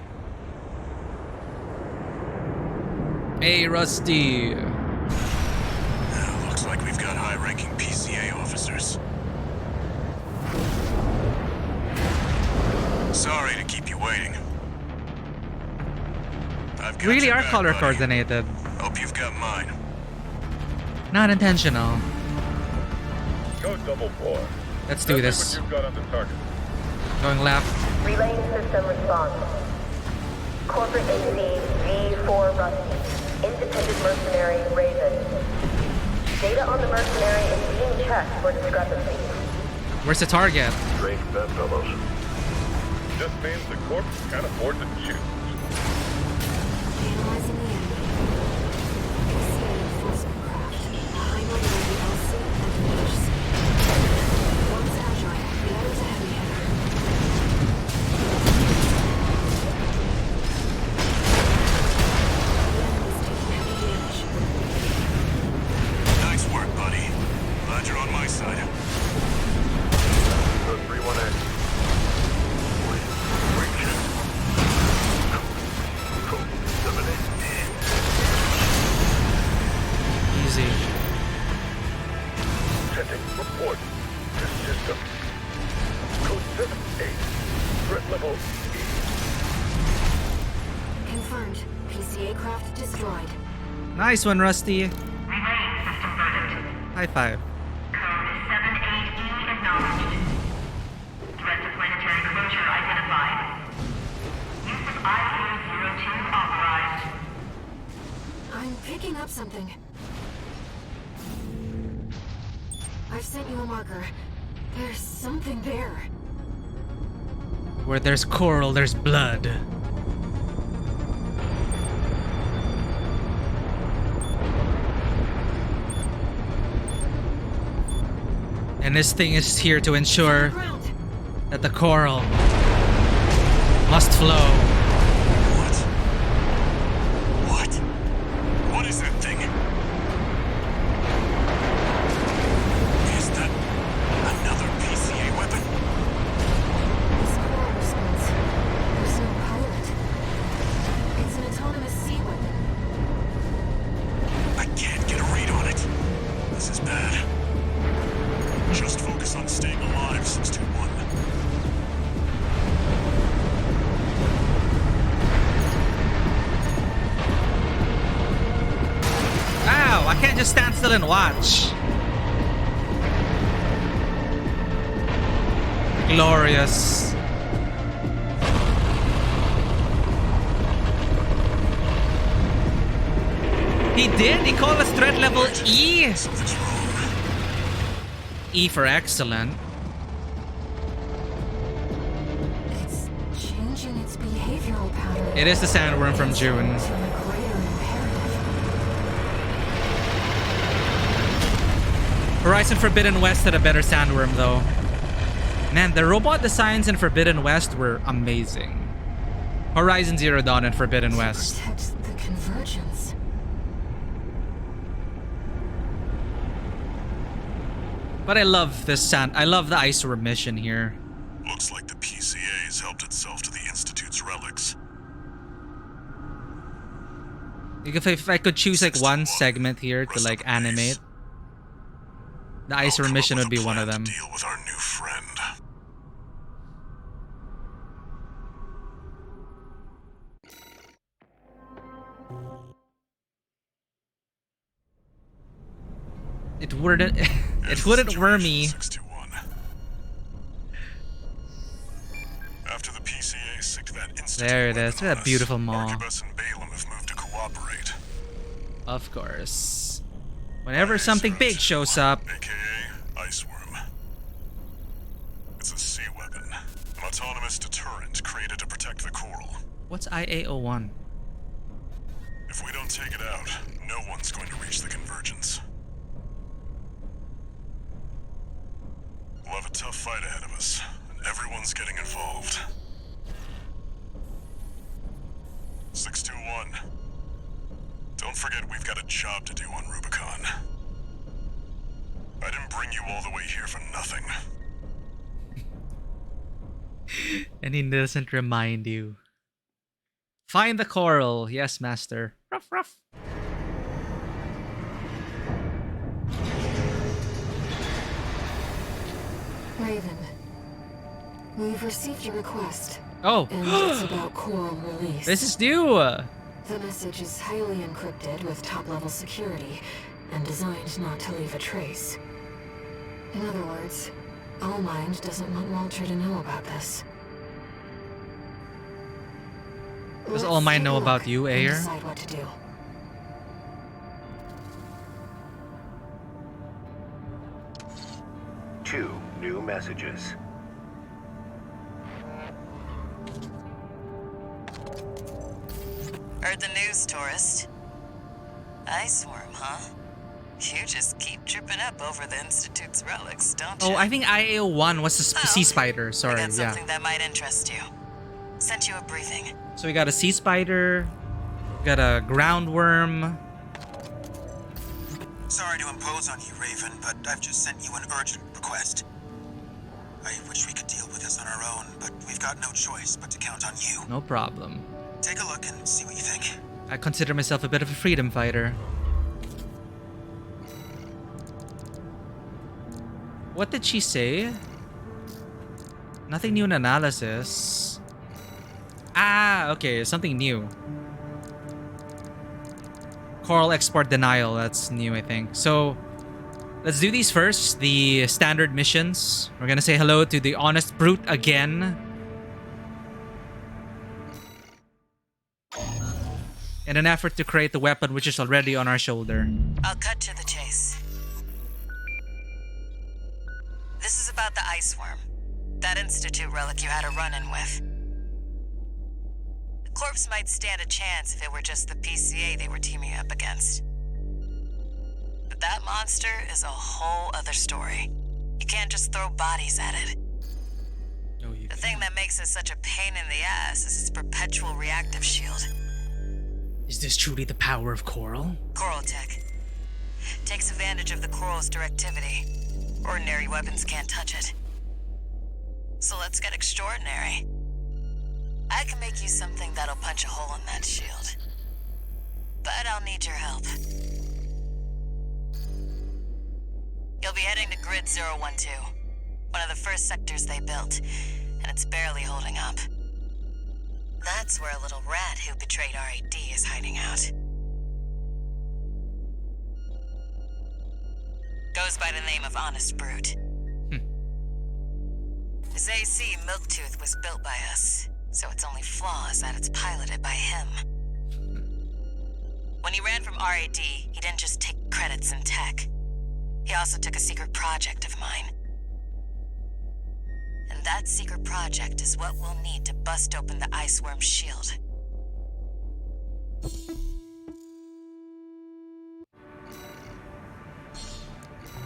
Hey, Rusty. Looks like we've got high-ranking PCA officers. Sorry to keep you waiting. I've got Really your are back, color buddy. coordinated. Hope you've got mine. Not intentional. Go double 4. Let's do this. What you've got on the target. Going left. Relaying system response. Corporate AC V4 Rusty. Independent mercenary Raven. Data on the mercenary is being checked for discrepancies. Where's the target? Strange bedfellows. Just means the corps can't afford to choose. Analyzing the enemy. PCA enforcement craft. Behind on the LC and HC. One's agile, the other's a heavy hitter. The enemy's taking heavy damage. Nice work, buddy. Glad you're on my side. Code 318. Easy. Sending report to system. Code 78. Threat level E. Confirmed. PCA craft destroyed. Nice one, Rusty. Relaying system verdict. High five. Code 78E acknowledged. Threat to planetary closure identified. Use of IU-02 authorized. I'm picking up something. I've sent you a marker. There's something there. Where there's coral, there's blood. And this thing is here to ensure that the coral must flow. What? What is that thing? Is that another PCA weapon? This coral response. There's no pilot. It's an autonomous sea weapon. I can't get a read on it. This is bad. Just focus on staying alive, 621. Ow! I can't just stand still and watch. Glorious. He did? He called us threat level E? Something's wrong. E for excellent. It's changing its behavioral pattern. It is the sandworm from June. To a greater imperative. Horizon Forbidden West had a better sandworm though. Man, the robot designs in Forbidden West were amazing. Horizon Zero Dawn and Forbidden West. Protect the convergence. But I love this I love the Iceworm mission here. Looks like the PCA has helped itself to the Institute's relics. If I could choose like one segment here to like animate, the Iceworm mission would be one of them. Deal with our new friend. wouldn't it wouldn't wormy. 621. After the PCA sicked that Institute There it is. weapon Look at on that us, beautiful maw. Arquebus and Balaam have moved to cooperate. Of course. Whenever something big shows up. AKA Iceworm. It's a sea weapon. An autonomous deterrent created to protect the coral. What's IA-01? If we don't take it out, no one's going to reach the convergence. We'll have a tough fight ahead of us, and everyone's getting involved. 621. Don't forget we've got a job to do on Rubicon. I didn't bring you all the way here for nothing. And he doesn't remind you. Find the coral. Yes, master. Ruff, ruff. Raven, we've received your request. Oh. And it's about coral release. This is new. The message is highly encrypted with top-level security and designed not to leave a trace. In other words, All Mind doesn't want Walter to know about this. Does All Mind know about you, Ayer? Decide what to do. Two new messages. Heard the news, tourist. Iceworm, huh? You just keep tripping up over the Institute's relics, don't you? Oh, I think IA-01 was the sea spider. Sorry, I got yeah. something that might interest you. Sent you a briefing. So we got a sea spider, we got a ground worm. Sorry to impose on you, Raven, but I've just sent you an urgent request. I wish we could deal with this on our own, but we've got no choice but to count on you. No problem. Take a look and see what you think. I consider myself a bit of a freedom fighter. What did she say? Nothing new in analysis. Ah, okay, something new. Coral export denial, that's new, I think. So, let's do these first, the standard missions. We're gonna say hello to the Honest Brute again. In an effort to create the weapon which is already on our shoulder. I'll cut to the chase. This is about the Iceworm. That Institute relic you had a run-in with. The corpse might stand a chance if it were just the PCA they were teaming up against. But that monster is a whole other story. You can't just throw bodies at it. No, you The thing that makes it such a pain in the ass is its perpetual reactive shield. Is this truly the power of coral? Coral tech. Takes advantage of the coral's directivity. Ordinary weapons can't touch it. So let's get extraordinary. I can make you something that'll punch a hole in that shield. But I'll need your help. You'll be heading to Grid 012, one of the first sectors they built, and it's barely holding up. That's where a little rat who betrayed RAD is hiding out. Goes by the name of Honest Brute. His AC Milktooth was built by us, so its only flaw is that it's piloted by him. When he ran from RAD, he didn't just take credits in tech. He also took a secret project of mine. And that secret project is what we'll need to bust open the Iceworm's shield.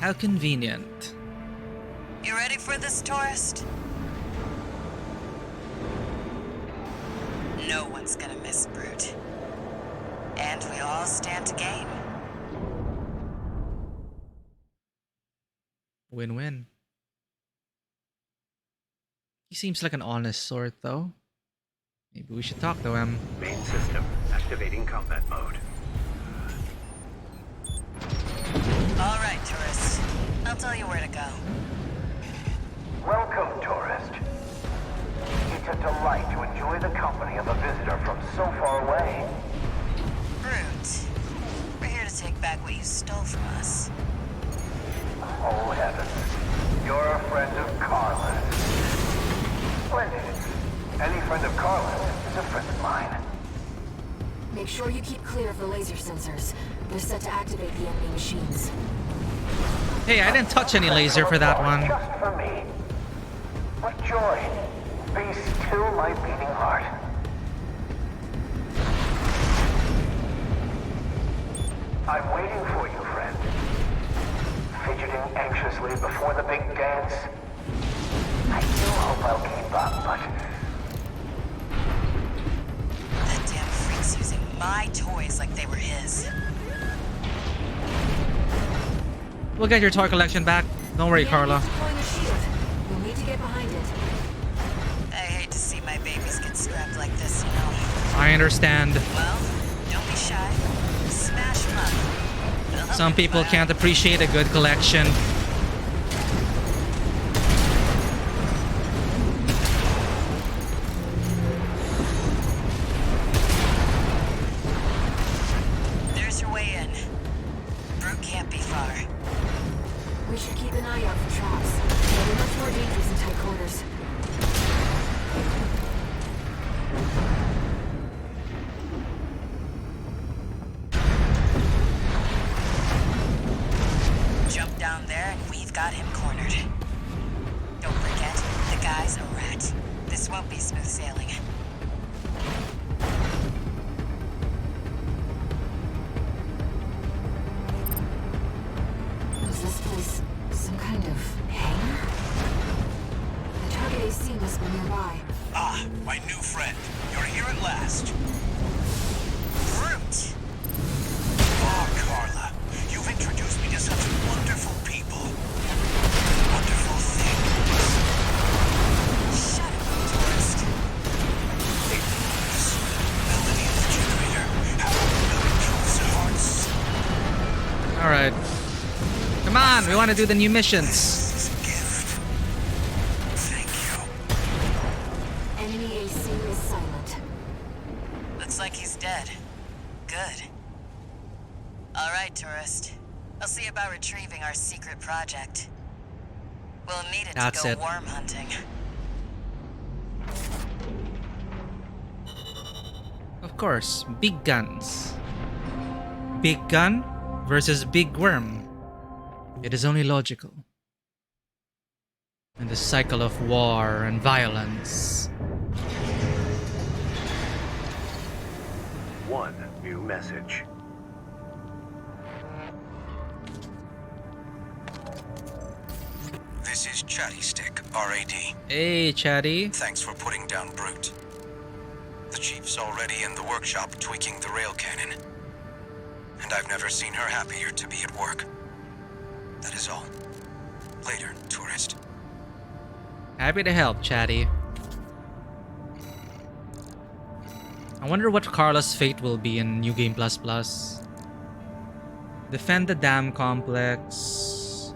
How convenient. You ready for this, tourist? No one's gonna miss Brute. And we all stand to gain. Win-win. He seems like an honest sort, though. Maybe we should talk to him. Main system activating combat mode. All right, tourist. I'll tell you where to go. Welcome, tourist. It's a delight to enjoy the company of a visitor from so far away. Brute. We're here to take back what you stole from us. Oh, heavens. You're a friend of Carla's. Splendid. Any friend of Carla's is a friend of mine. Make sure you keep clear of the laser sensors. They're set to activate the enemy machines. Hey, I didn't touch any laser for that one. Just for me. What joy. Be still my beating heart. I'm waiting for you, friend. Fidgeting anxiously before the big dance. I do hope I'll keep up, but... That damn freak's using my toys like they were his. We'll get your toy collection back. Don't worry, Carla. Deploying a shield. You'll need to get behind it. I hate to see my babies get scrapped like this, you know. I understand. Well, don't be shy. Smash them up. They'll help Some you people fly. can't appreciate a good collection. There's your way in. Brute can't be far. We should keep an eye out for traps. They'll be much more dangerous in tight quarters. Jump down there and we've got him cornered. Don't forget, the guy's a rat. This won't be smooth sailing. Is this place some kind of hangar? The target AC must be nearby. Ah, my new friend. You're here at last. Brute! Oh, Carla. You've introduced me to such wonderful people. Wonderful things. Shut up, tourist. This melody of the generator. How it kills hearts. Alright. Come on, we want to do the new missions. This is a gift. Thank you. Enemy AC is silent. Looks like he's dead. Good. All right, tourist. I'll see about retrieving our secret project. We'll need it That's to go it. worm hunting. Of course, big guns. Big gun versus big worm. It is only logical. In the cycle of war and violence. One new message. This is Chatty Stick, R.A.D. Hey, Chatty. Thanks for putting down Brute. The Chief's already in the workshop tweaking the rail cannon. And I've never seen her happier to be at work. That is all. Later, tourist. Happy to help, Chatty. I wonder what Carla's fate will be in New Game Plus Plus. Defend the dam complex.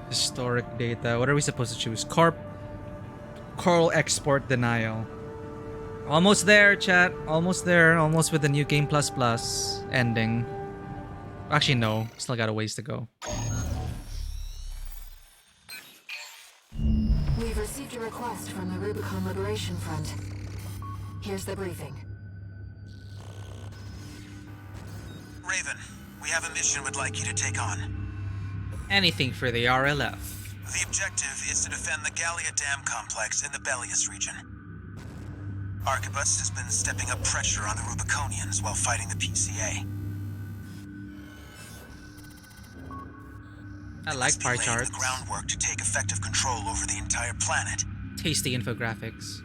Historic data. What are we supposed to choose? Coral export denial. Almost there, chat. Almost there. Almost with the New Game Plus Plus ending. Actually, no. Still got a ways to go. We've received a request from the Rubicon Liberation Front. Here's the briefing. Raven, we have a mission we'd like you to take on. Anything for the RLF. The objective is to defend the Alea Dam complex in the Bellius region. Arquebus has been stepping up pressure on the Rubiconians while fighting the PCA. I like pie Laying charts. the groundwork to take effective control over the entire planet. Tasty infographics.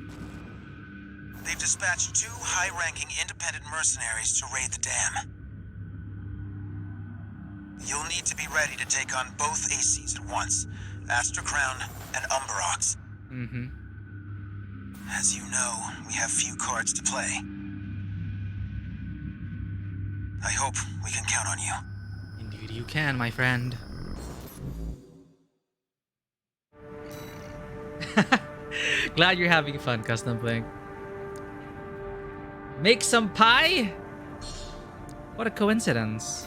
They've dispatched 2 high-ranking independent mercenaries to raid the dam. You'll need to be ready to take on both ACs at once, Astra Crown and Umberox. Mm-hmm. As you know, we have few cards to play. I hope we can count on you. Indeed you can, my friend. Glad you're having fun, Custom Blink. Make some pie? What a coincidence.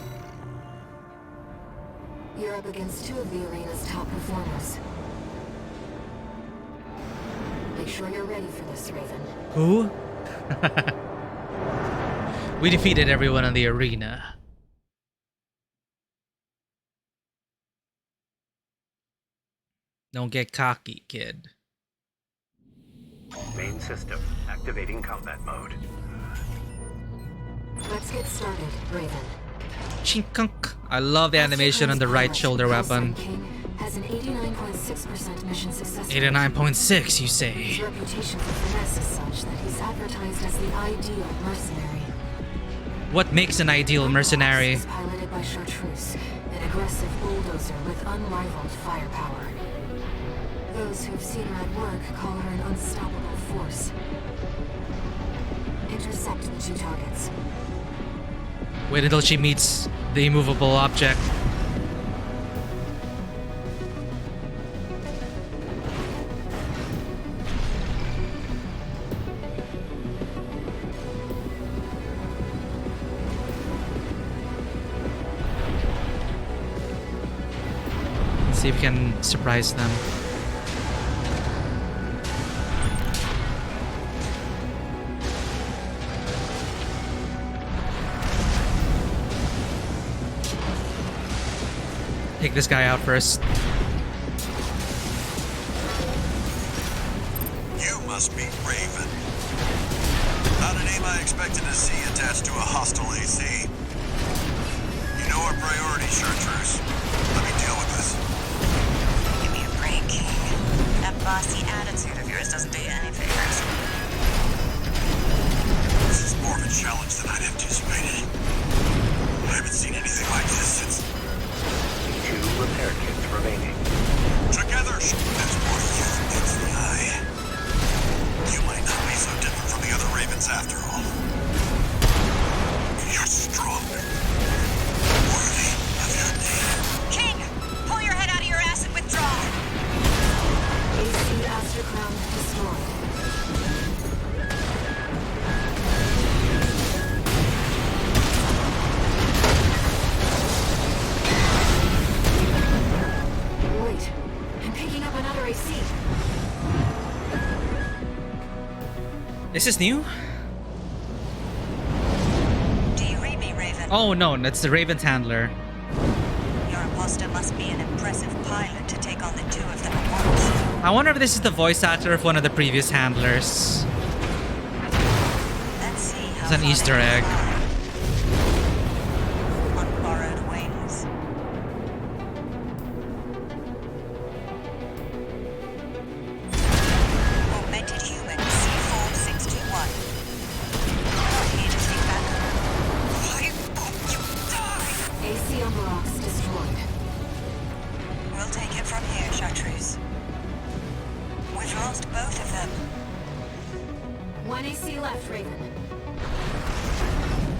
You're up against two of the arena's top performers. Make sure you're ready for this, Raven. Who? We defeated everyone in the arena. Don't get cocky, kid. Main system activating combat mode. Let's get started, Raven. Chinkunk. I love the animation on the right shoulder weapon. Has an 89.6% mission success rate. 89.6, you His say? reputation for finesse is such that he's advertised as the ideal mercenary. What makes an ideal mercenary? Is piloted by Chartreuse, an aggressive bulldozer with unrivaled firepower. Those who've seen her at work call her an unstoppable force. Intercept the two targets. Wait until she meets the immovable object. Let's see if we can surprise them. Take this guy out first. You must be Raven. Not a name I expected to see attached to a hostile AC. You know our priority, Chartreuse. Let me deal with this. Give me a break, King. That bossy attitude of yours doesn't do you any favors. This is more of a challenge than I'd anticipated. I haven't seen anything like this since... 2 repair kits remaining. Together, there's more to you than meets the eye. You might not be so different from the other Ravens after all. You're strong. Worthy of your name. King, pull your head out of your ass and withdraw. AC Aster Crown destroyed. Wait, I'm picking up another AC. Is this new? Do you read me, Raven? Oh no, that's the Raven's handler. Your imposter must be an impressive pilot to take on the two of them at once. I wonder if this is the voice actor of one of the previous handlers. Let's see how It's an far Easter they egg. can fly. On borrowed wings. Augmented human C4621. Here to take back. I hope you die! AC on rocks destroyed. We'll take it from here, Chartreuse. We've lost both of them. 1 AC left, Raven.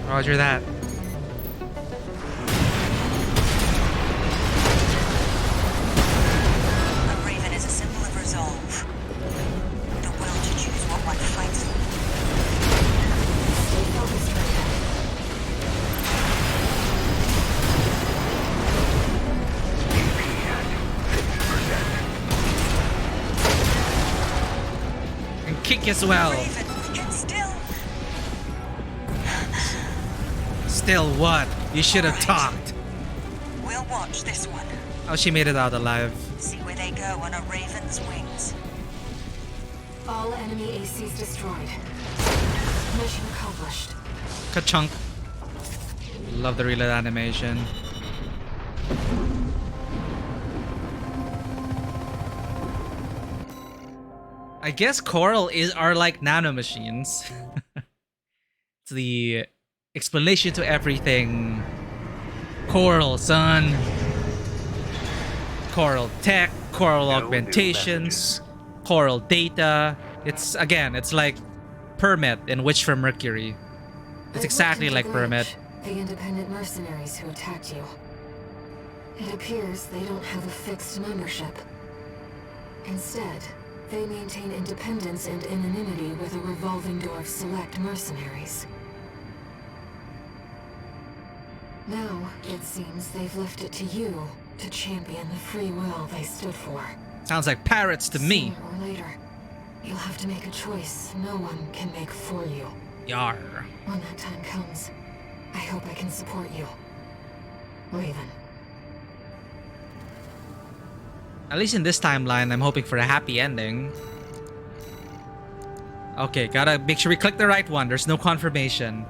Roger that. A Raven is a symbol of resolve. The will to choose what one fights for. Stay focused, Raven. And kick as well. Raven, we can still... Still what? You should have talked. We'll watch this one. Oh, she made it out alive. See where they go on a Raven's wings. All enemy ACs destroyed. Mission accomplished. Ka-chunk. Love the reload animation. I guess Coral are like nanomachines. It's the explanation to everything. Coral, son. Coral tech, coral augmentations, coral data. It's like Permit in Witch from Mercury. It's exactly like Permit. The independent mercenaries who attacked you. It appears they don't have a fixed membership. Instead, they maintain independence and anonymity with a revolving door of select mercenaries. Now, it seems they've left it to you to champion the free will they stood for. Sounds like parrots to me. Sooner or later, you'll have to make a choice no one can make for you. Yar. When that time comes, I hope I can support you. Raven. At least in this timeline, I'm hoping for a happy ending. Okay, gotta make sure we click the right one. There's no confirmation.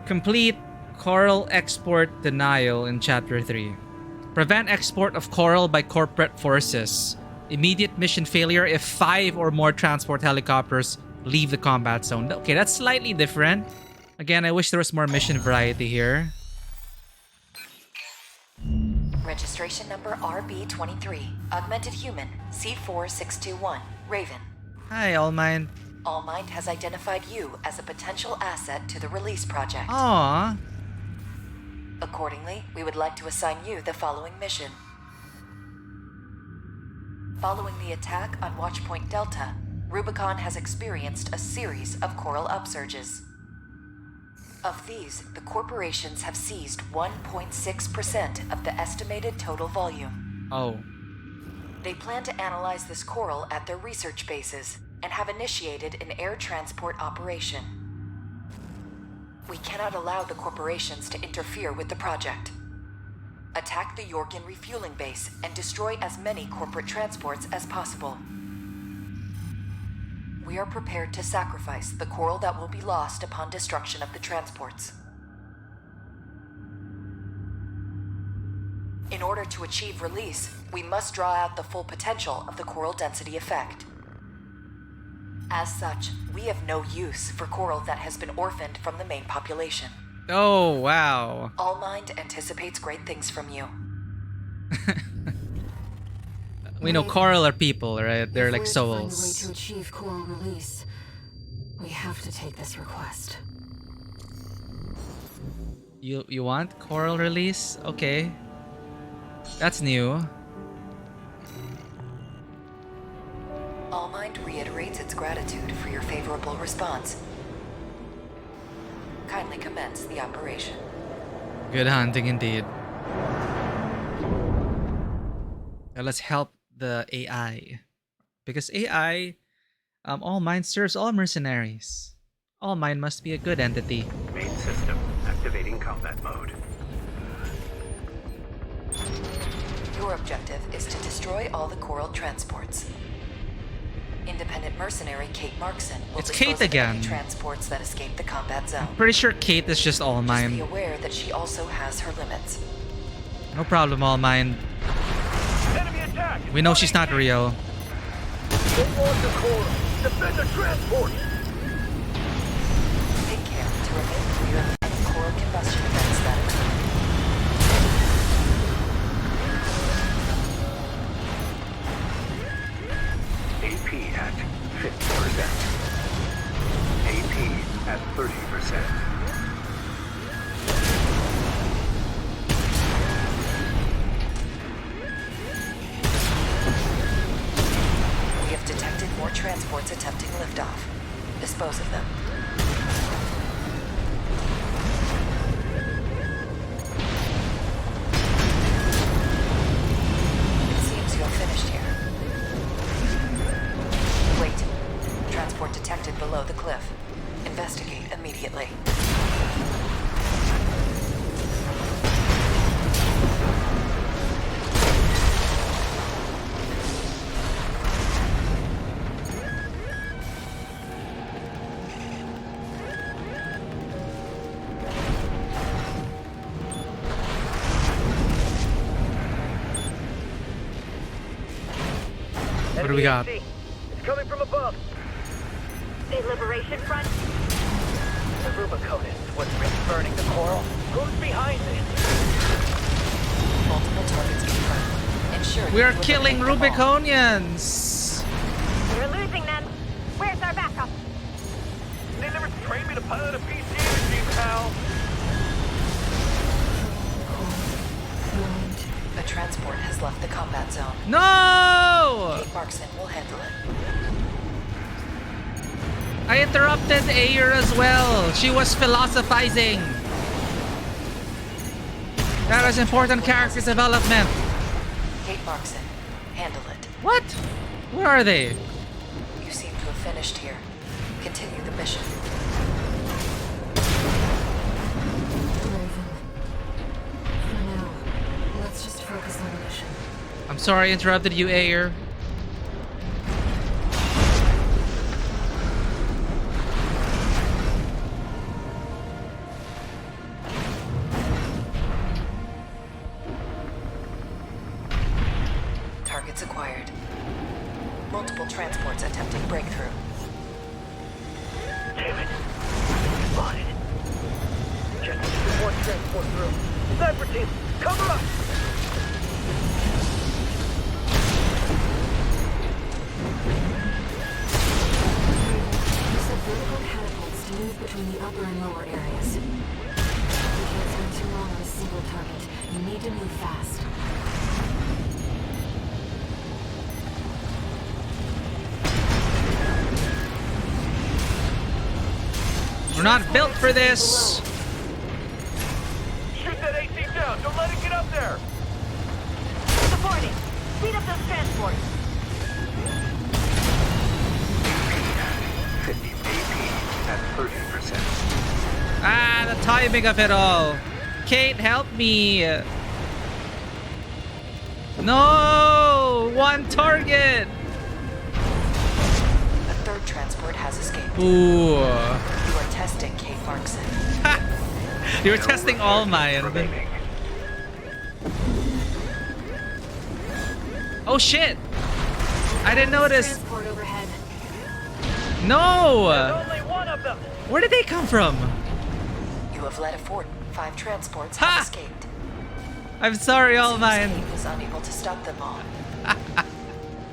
Complete Coral Export Denial in Chapter 3. Prevent export of coral by corporate forces. Immediate mission failure if 5 or more transport helicopters leave the combat zone. Okay, that's slightly different. Again, I wish there was more mission variety here. Registration number RB23. Augmented Human, C4621. Raven. Hi, All Mine. All Mind has identified you as a potential asset to the release project. Aww. Accordingly, we would like to assign you the following mission. Following the attack on Watchpoint Delta, Rubicon has experienced a series of coral upsurges. Of these, the corporations have seized 1.6% of the estimated total volume. Oh. They plan to analyze this coral at their research bases and have initiated an air transport operation. We cannot allow the corporations to interfere with the project. Attack the Yorgan refueling base and destroy as many corporate transports as possible. We are prepared to sacrifice the coral that will be lost upon destruction of the transports. In order to achieve release, we must draw out the full potential of the coral density effect. As such, we have no use for coral that has been orphaned from the main population. Oh, wow. All Mind anticipates great things from you. We know coral are people, right? They're like If we're to find a way souls. to achieve coral release, we have to take this request. You want coral release? Okay. That's new. All Mind reiterates its gratitude for your favorable response. Kindly commence the operation. Good hunting indeed. Now let's help the AI. Because AI, All Mind serves all mercenaries. All Mind must be a good entity. Main system activating combat mode. Your objective is to destroy all the coral transports. Independent mercenary Kate Markson will It's dispose Kate of any again. transports that escape the combat zone. Pretty sure Kate is just All Be Mind. aware that she also has her limits. No problem, All Mind. Enemy attack! We know she's not real. They want the coral. Defend the transport. Take care to remain clear of any coral combustion events that occur. AP at 50%. AP at 30%. We have detected more transports attempting liftoff. Dispose of them. It seems you're finished here. Wait. Transport detected below the cliff. Investigate immediately. What do we got? It's coming from above. The Liberation Front? The Rubiconians was really burning the coral. Who's behind it? Multiple targets confirmed. Ensure We are you killing eliminate them all. Rubiconians! We're losing them. Where's our backup? They never trained me to pilot a PC machine, pal. A transport has left the combat zone. No! Kate Markson will handle it. I interrupted Ayer as well. She was philosophizing. That is important character development. Kate Markson, handle it. What? Where are they? You seem to have finished here. Continue the mission. Raven. For now, let's just focus on the mission. I'm sorry I interrupted you, Ayer. Targets acquired. Multiple transports attempting breakthrough. Damn it. Spotted. Just one transport through. Sniper team, cover up! Use the vertical catapults to move between the upper and lower areas. You can't spend too long on a single target. You need to move fast. We're not built for this. Shoot that AC down, don't let it get up there! Supporting. Speed up those transports. 50 AP at 30%. Ah, the timing of it all. Kate, help me. No! One target! A third transport has escaped. Ooh. You are testing Kate Markson. You were testing all mine. Oh shit! I didn't notice. Transport overhead. No! Only one of them! Where did they come from? You have led a fort. 5 transports Ha! have escaped. I'm sorry, all mine. Kate was unable to stop them all.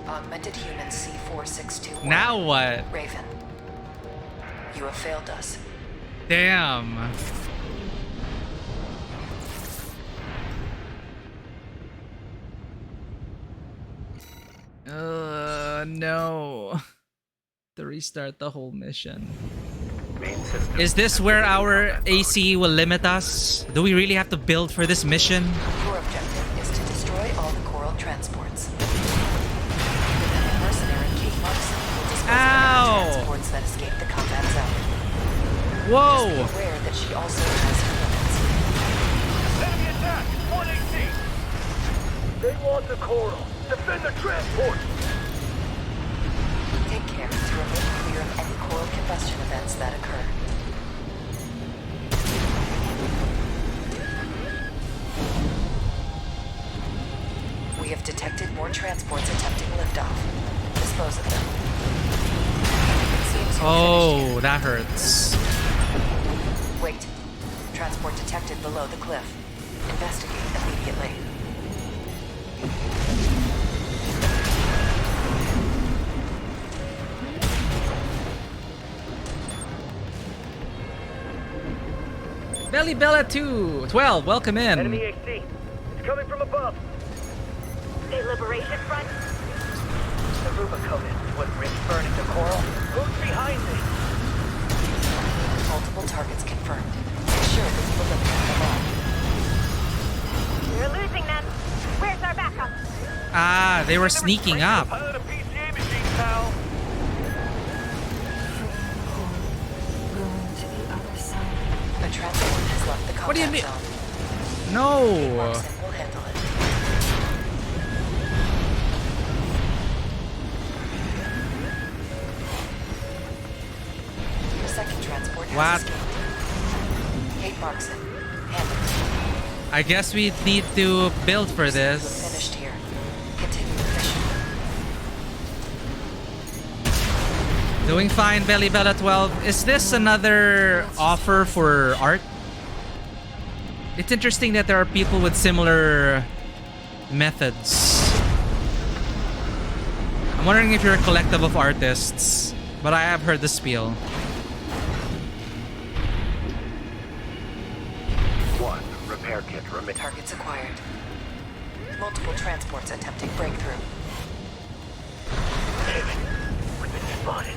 Augmented human C4621. Now what? Raven. You have failed us. Damn. No. To restart the whole mission. Is this where our AC will limit us? Do we really have to build for this mission? Your objective is to destroy all the coral transports. The mercenary Kate Markson will dispose of Ow! any transports that escape the combat zone. Whoa! Just be aware that she also has limits. Enemy attack! 118! They want the coral! Defend the transport! Take care to remain clear of any coral combustion events that occur. We have detected more transports attempting liftoff. Dispose of them. It seems you're Oh, finished that hurts. here. Wait. Transport detected below the cliff. Investigate immediately. Belly Bella 212, welcome Enemy in. AC! It's coming from above! The Liberation Front. The Rubicon was burning the coral. Who's behind me? Multiple targets confirmed. Make sure that you eliminate them all. We're losing them. Where's our backup? Ah, they were sneaking up. Pilot a PCA machine, pal! Going to the other side. A transport has left the combat What do you mean? zone. No. Markson will handle it. The second transport has What? escaped. Kate Markson, handle it. I guess we need to build for You have this. finished here. Continue the mission. Doing fine, Belly Bella 12. Is this another offer for art? It's interesting that there are people with similar methods. I'm wondering if you're a collective of artists, but I have heard the spiel. 1. Repair kit remit. Targets acquired. Multiple transports attempting breakthrough. Damn it! We've been spotted.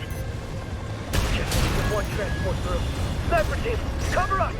Just need one transport through. Sniper team, cover up!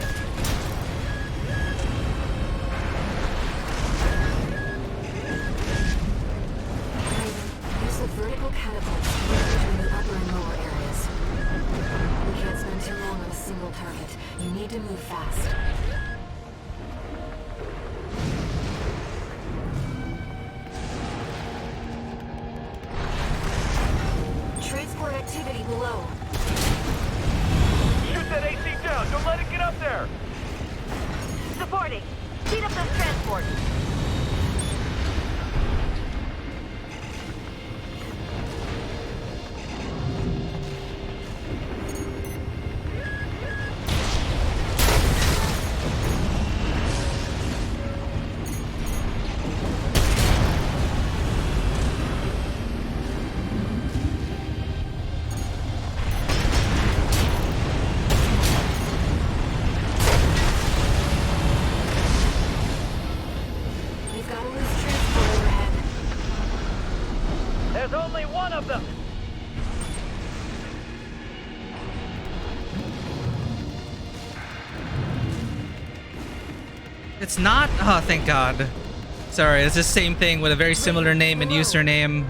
There's only one of them! It's not. Oh, thank God. Sorry, it's the same thing with a very similar name and username.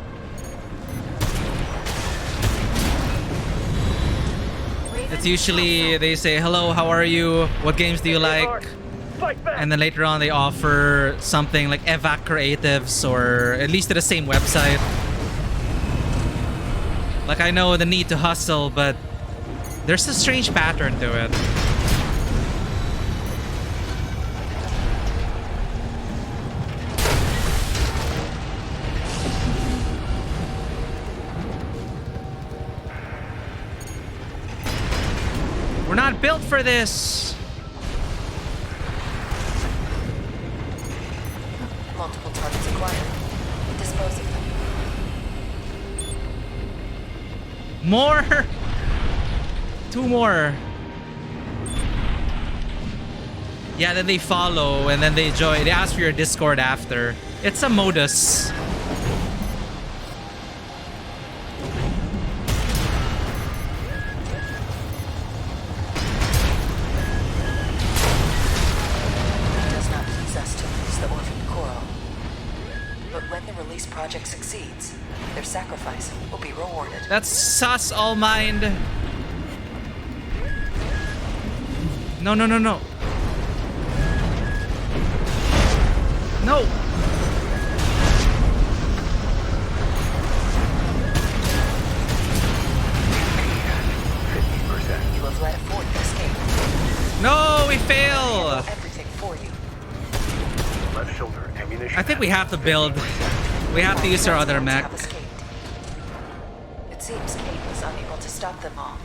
It's usually they say, hello, how are you? What games do you like? And then later on they offer something like Evac Creatives, or at least to the same website. Like, I know the need to hustle, but there's a strange pattern to it. We're not built for this. Multiple targets acquired. Dispose of them. More. 2 more. Yeah, then they follow and then they join. They ask for your Discord after. It's a modus. Project succeeds, their sacrifice will be rewarded. That's sus, all mind. No, no, no, no. No. You have led a forward escape. No, we fail. Everything for you. Left shoulder ammunition. I think we have to build. We have to use our other mech. It seems Kate was unable to stop them all.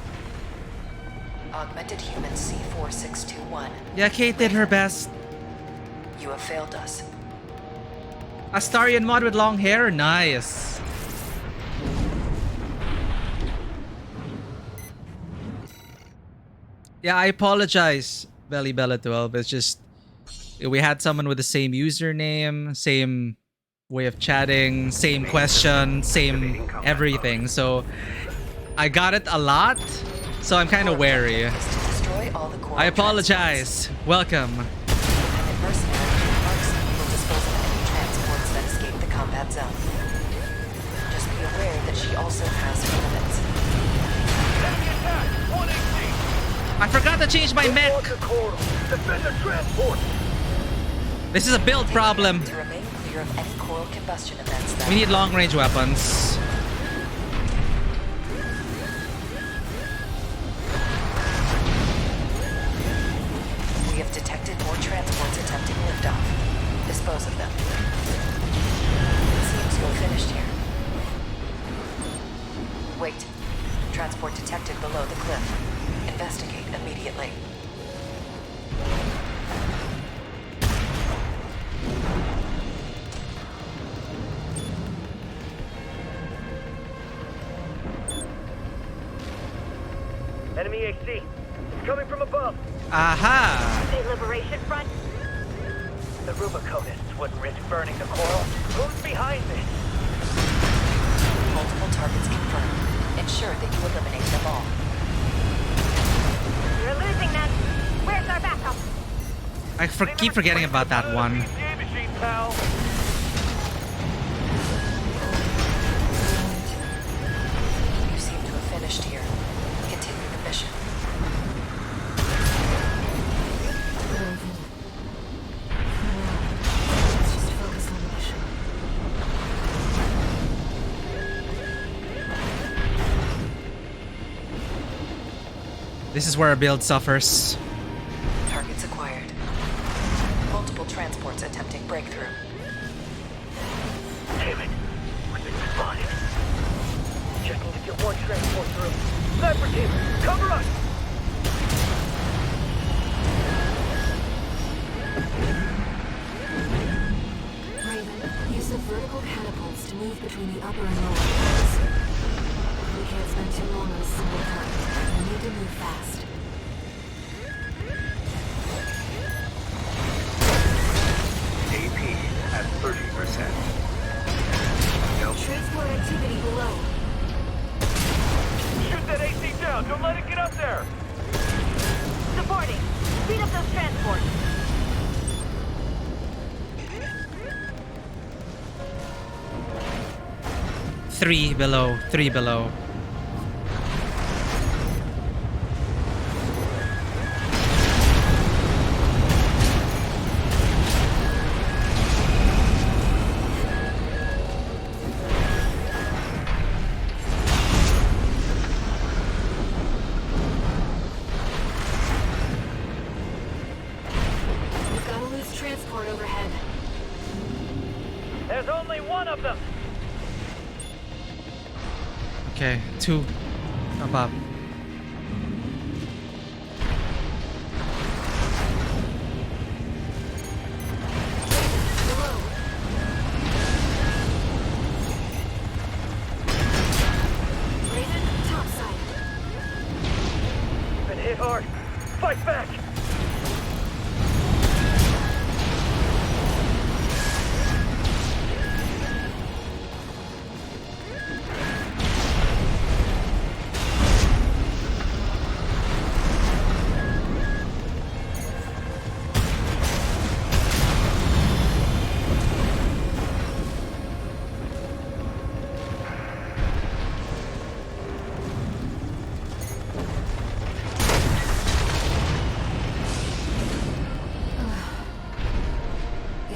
Augmented human C4621. Yeah, Kate did her best. You have failed us. Astarian mod with long hair? Nice. Yeah, I apologize, Belly Bella 12. It's just we had someone with the same username, same way of chatting, same question, same everything. So I got it a lot, so I'm kind of wary. I apologize. Welcome. Transports that escape the combat zone. Just be aware that she also has limits. I forgot to change my mech. This is a build problem. To remain clear of any coral combustion events that We need long-range weapons. we have detected more transports attempting liftoff. Dispose of them. It seems you're finished here. Wait. Transport detected below the cliff. Investigate immediately. Enemy AC. It's coming from above. Aha! The Liberation Front? The Rubiconists wouldn't risk burning the coral. Who's behind this? Multiple targets confirmed. Ensure that you eliminate them all. We're losing them. Where's our backup? I keep forgetting about that one. Machine, pal. You seem to have finished here. Continue the mission. Let's just focus on the mission. This is where our build suffers. Targets acquired. Multiple transports attempting breakthrough. Damn it. We're being spotted. Just need to get one transport through. Sniper team, cover us! Raven, use the vertical catapults to move between the upper and lower levels. We can't spend too long on a single target. We need to move fast. AP at 30%. Transport activity below. Shoot that AC down! Don't let it get up there! Supporting. Speed up those transports. Three below. 3 below. We've got a loose transport overhead. There's only one of them! Okay, 2 above. Below. Raven, topside. Been hit hard. Fight back!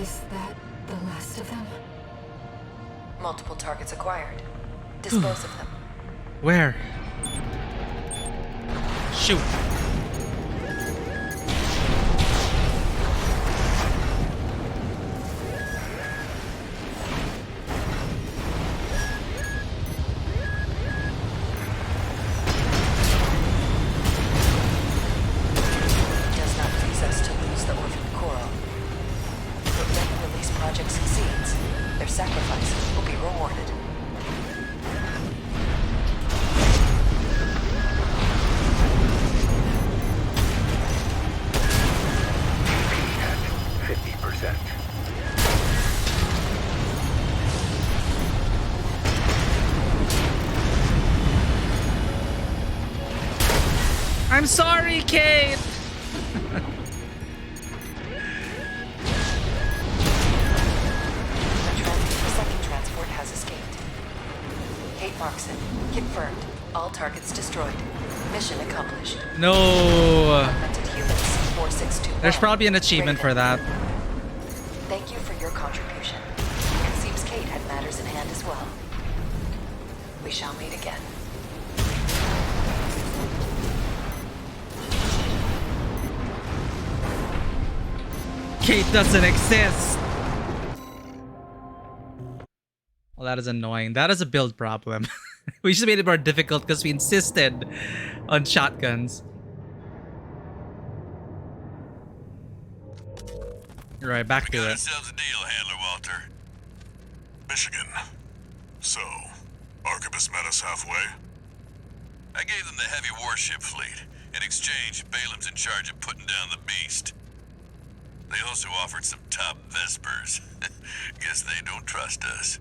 Is that the last of them? Multiple targets acquired. Dispose of them. Where? Shoot. Does not please us to lose the orphaned coral. But when the release project succeeds, their sacrifice will be rewarded. At 50%. I'm sorry, Kate. The second transport has escaped. Kate Markson, confirmed. All targets destroyed. Mission accomplished. No. Augmented humans 4621. There's probably an achievement for that. Thank you for your contribution. It seems Kate had matters in hand as well. We shall meet again. Kate doesn't exist. Well, that is annoying. That is a build problem. We just made it more difficult because we insisted on shotguns. Right, back to it. Ourselves a deal, Handler Walter. Michigan. So, Arquebus met us halfway? I gave them the heavy warship fleet. In exchange, Balaam's in charge of putting down the beast. They also offered some top Vespers. Guess they don't trust us.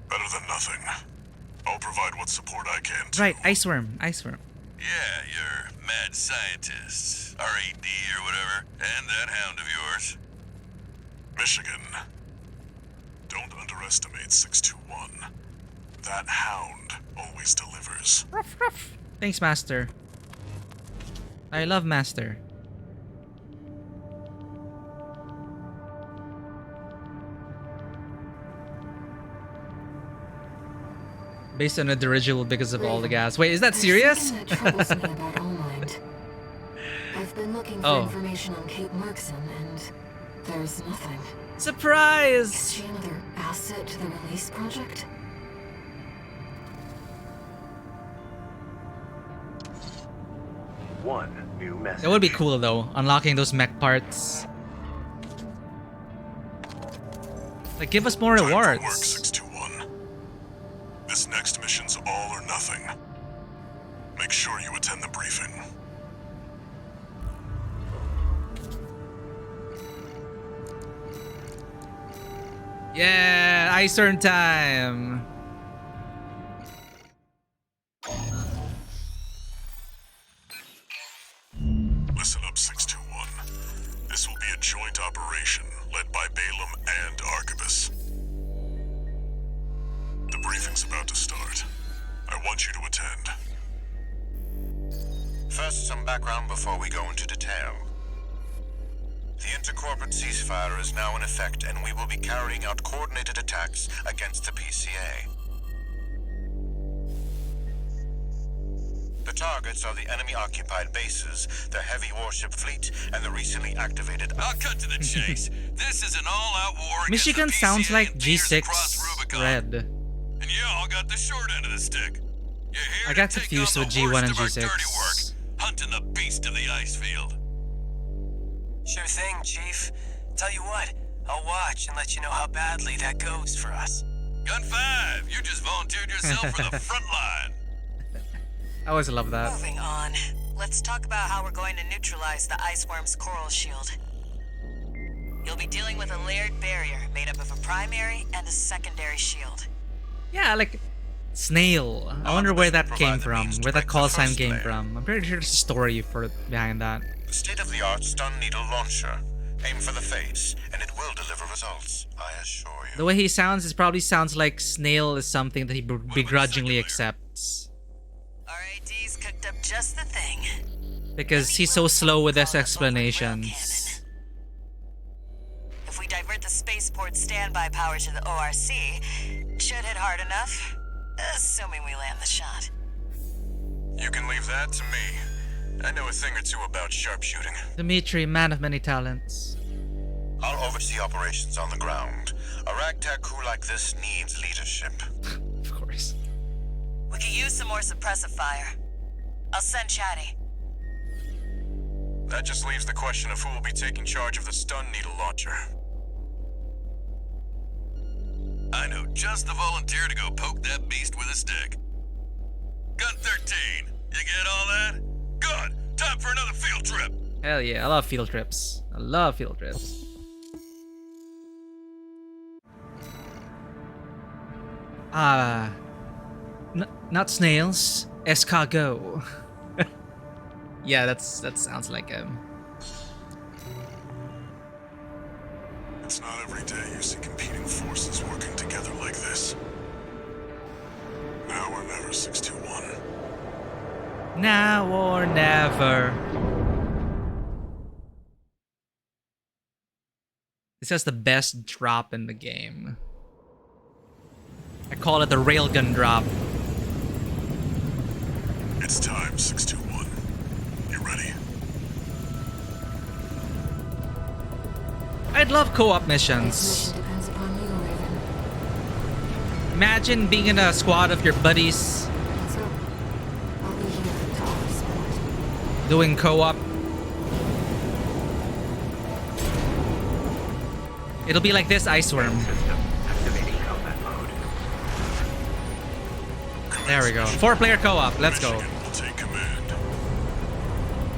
Better than nothing. I'll provide what support I can too. Right, Iceworm. Iceworm. Yeah, your mad scientists, RAD or whatever, and that hound of yours. Michigan. Don't underestimate 621. That hound always delivers. Ruff, ruff. Thanks, Master. I love Master. Based on a dirigible because of all the gas. Wait, is that serious? There's something that troubles me about Allmind. I've been looking for information on Kate Markson, and there's nothing. Surprise! Is she another asset to the release project? One new message. That would be cool though, unlocking those mech parts. Like, give us more Time for rewards. work, 621. This next mission's all or nothing. Make sure you attend the briefing. Yeah, Iceworm time. up, 621. This will be a joint operation led by Balaam and Arquebus. The briefing's about to start. I want you to attend. First, some background before we go into detail. The intercorporate ceasefire is now in effect, and we will be carrying out coordinated attacks against the PCA. The targets are the enemy-occupied bases, the heavy warship fleet, and the recently activated... I'll cut to the chase. This is an all-out war against Michigan the PCA sounds like invaders across G6 Rubicon. Red. And y'all got the short end of the stick. You're here I got to take confused on with the G1 worst and of our G6. dirty work, hunting the beast of the ice field. Sure thing, Chief. Tell you what, I'll watch and let you know how badly that goes for us. Gun 5, you just volunteered yourself for the front line. I always love that. Moving on. Let's talk about how we're going to neutralize the iceworm's coral shield. You'll be dealing with a layered barrier made up of a primary and a secondary shield. Yeah, like snail. I wonder where that came from, where that call sign came from. I'm pretty sure there's a story behind that. The state-of-the-art stun needle launcher. Aim for the face, and it will deliver results, I assure you. The way he sounds, it probably sounds like snail is something that he begrudgingly accepts. RAD's cooked up just the thing. Because he's so slow with his explanations. If we divert the spaceport's standby power to the ORC, should hit hard enough, assuming we land the shot. You can leave that to me. I know a thing or two about sharpshooting. Dimitri, man of many talents. I'll oversee operations on the ground. A ragtag crew like this needs leadership. Of course. We could use some more suppressive fire. I'll send Chatty. That just leaves the question of who will be taking charge of the stun needle launcher. I know just the volunteer to go poke that beast with a stick. Gun 13, you get all that? Good! Time for another field trip! Hell yeah, I love field trips. I love field trips. Not snails, escargot. Yeah, that sounds like him. It's not every day you see competing forces working together like this. Now or never, 621. Now or never. This has the best drop in the game. I call it the railgun drop. It's time, 621. You ready? I'd love co-op missions. This mission depends upon you, Raven. Imagine being in a squad of your buddies So, I'll be here to offer support. doing co-op. It'll be like this iceworm. Activating combat mode. There we go. 4-player co-op. Let's go. Michigan will take command.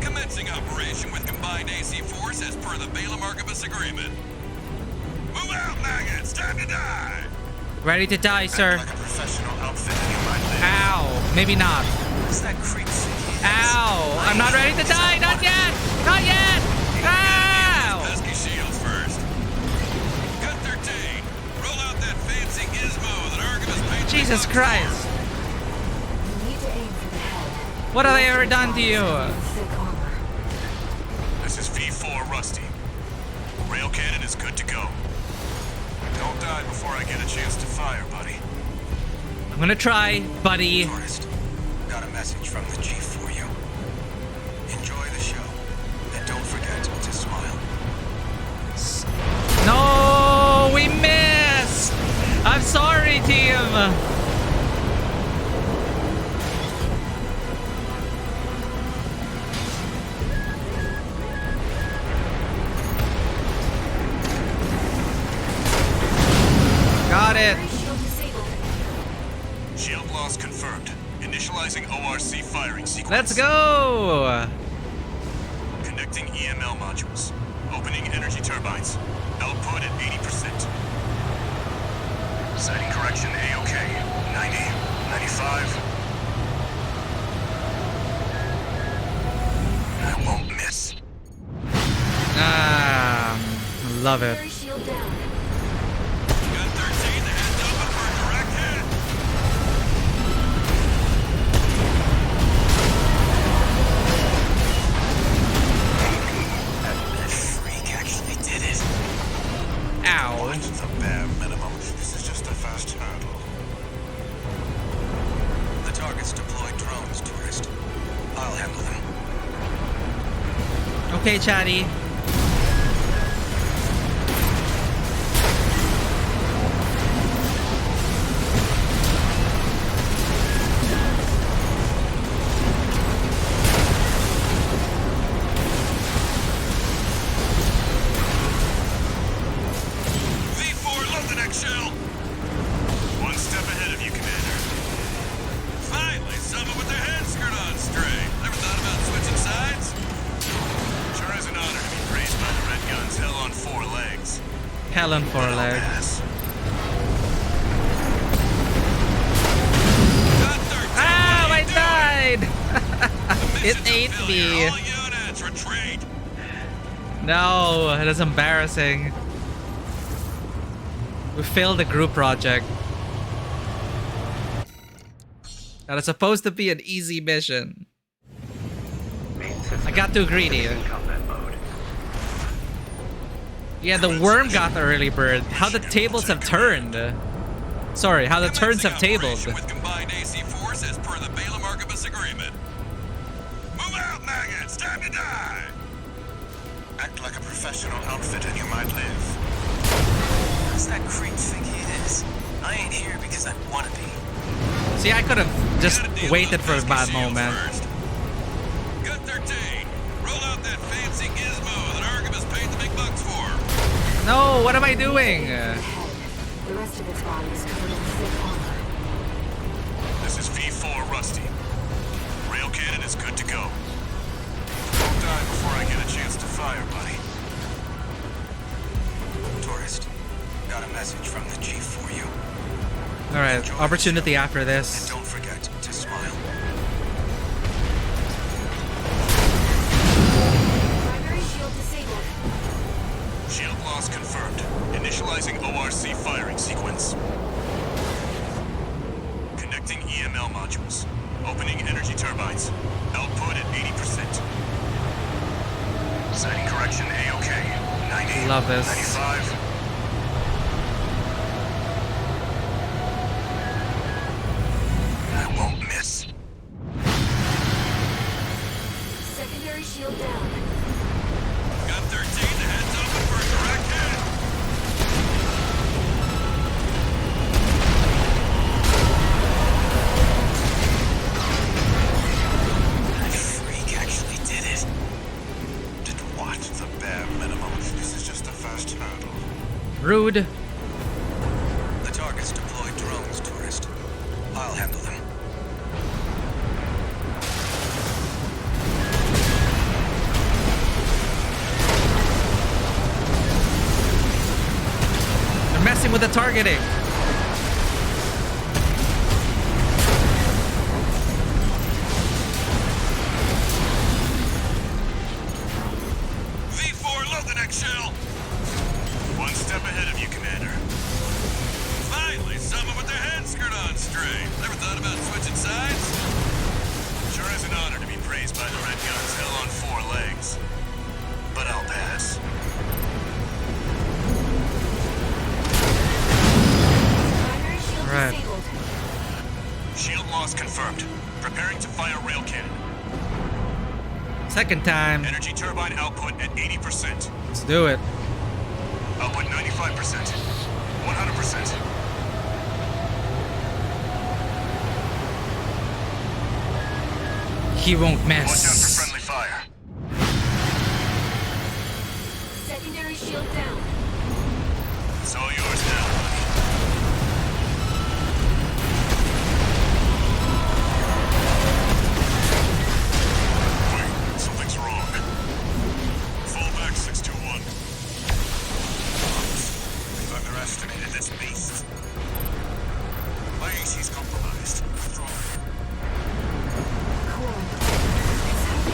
Commencing operation with combined AC force as per the Balaam Arquebus agreement. Move out, maggots! Time to die! Ready to die, sir. Like a professional outfit and you might live. Ow. Maybe not. What's that creep saying? Ow. I'm not ready to die. Not yet. Not yet. Ow. Pesky shields first. Gun 13, roll out that fancy gizmo that Arquebus paid. Jesus Christ. You need to aim for the head. What have I ever done to you? Thick armor. This is V4 Rusty. Rail cannon is good to go. Don't die before I get a chance to fire, buddy. I'm gonna try, buddy. Tourist, got a message from the chief for you. Enjoy the show, and don't forget to smile. No, we missed. I'm sorry, team. Got it. Shield disabled. Shield loss confirmed. Initializing ORC firing sequence. Let's go. Connecting EML modules. Opening energy turbines. Output at 80%. Sighting correction A-OK. 90, 95. I won't miss. love it. Secondary shield down. Gun 13, the head's open for a direct hit. That freak actually did it. Ow. It's the bare minimum. This is just a fast hurdle. The target's deployed drones, tourist. I'll handle them. Okay, chatty. V4, load the next shell. One step ahead of you, Commander. Finally, someone with their head screwed on straight. Never thought about switching sides? Sure is an honor to be praised by the Red Guns hell on 4 legs. Hell on 4 legs. Pass. Gun 13, Ah, what are I you died! doing? It Mission's a ate failure. me. All units, retreat. No, that is embarrassing. We failed the group project. That is supposed to be an easy mission. I got too greedy. Yeah, the worm got the early bird. How the tables have turned. Sorry, how the turns have tabled. With combined AC force as per the Balaam Archibus agreement. Move out, maggots! Time to die! Act like a professional outfit and you might live. Who's that creep think he is? I ain't here because I want to be. See, I could have just waited for a bad moment. Gun 13, roll out that fancy gizmo that Archibus paid the big bucks for. No, what am I doing? The rest of its body is covered in thick armor. This is V4 Rusty. Rail cannon is good to go. Don't die before I get a chance to fire, buddy. Tourist, got a message from the chief for you. Alright, opportunity after And this. don't forget to smile. Primary shield disabled. Shield loss confirmed. Initializing ORC firing sequence. Connecting EML modules. Opening energy turbines. Output at 80%. Setting correction A-OK. 90. Love this. 95. I won't miss. Secondary shield down. Gun 13, the head's open for a direct hit. That freak actually did it. Did what? The bare minimum. This is just a fast hurdle. Rude. The target's deployed drones, tourist. I'll handle them. They're messing with the targeting. V4, load the next shell. One step ahead of you, Commander. Finally, someone with their head screwed on straight. Never thought about switching sides? Sure is an honor to be praised by the Red Guns hell on 4 legs. But I'll pass. Primary shield Right. disabled. Shield loss confirmed. Preparing to fire rail cannon. Second time. Energy turbine output at 80%. Let's do it. Output 95%. 100%. He won't Watch out for miss. friendly fire. Secondary shield down. It's all yours now, buddy. Wait, something's wrong. Fall back, 621. We've underestimated this beast. My AC's compromised. Withdraw. Cool. It's happening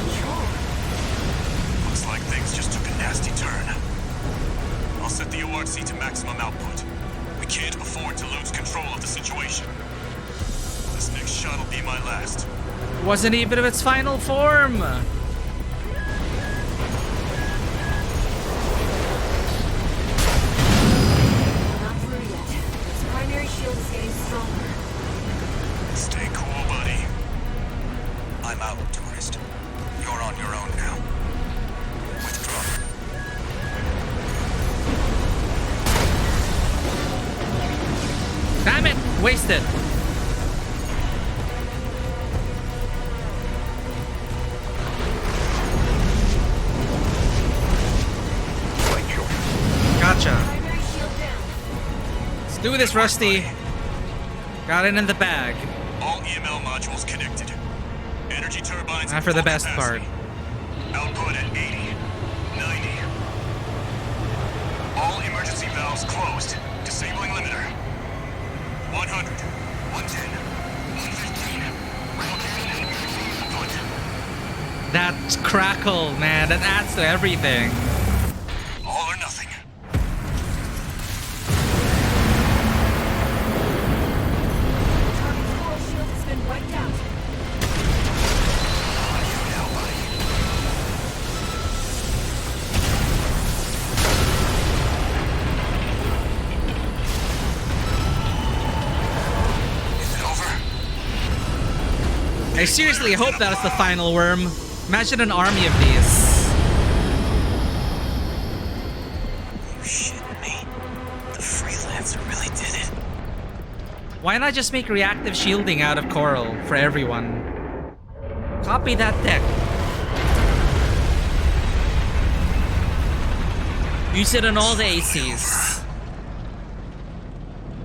control of the situation. This next shot will be my last. Wasn't even of its final form. Not through yet. Its primary shield is getting stronger. Stay cool, buddy. I'm out, tourist. You're on your own now. Withdraw. Damn it! Wasted. Gotcha. Let's do this, Rusty. Got it in the bag. All EML modules connected. Energy turbines. After the best part. Output at 80, 90. All emergency valves closed. Disabling limiter. 100, 110, 115. That crackle, man, that adds to everything. All or nothing. Target's coral shield has been wiped out. I seriously hope that is the final worm. Imagine an army of these. You shitting me? The freelancer really did it. Why not just make reactive shielding out of coral for everyone? Copy that tech. Use it on all the ACs.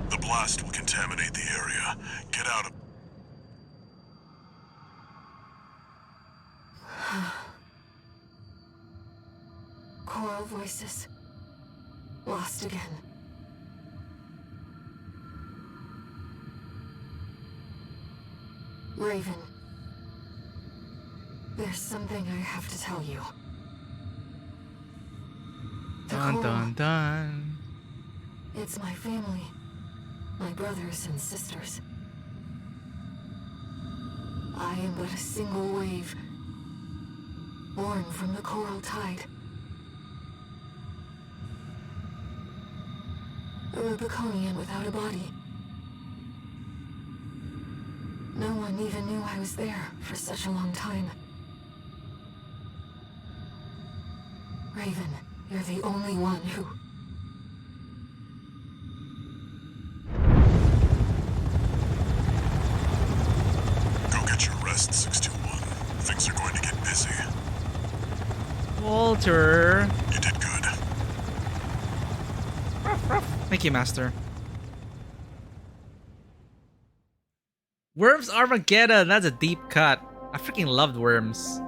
The blast will contaminate the area. Get out of... Coral voices. Lost again. Raven. There's something I have to tell you. The Dun coral, dun dun. it's my family. My brothers and sisters. I am but a single wave. Born from the coral tide. A Rubiconian without a body. No one even knew I was there for such a long time. Raven, you're the only one who... Go get your rest, 621. Things are going to get busy. Walter. You did good. Thank you, Master. Worms Armageddon, that's a deep cut. I freaking loved Worms.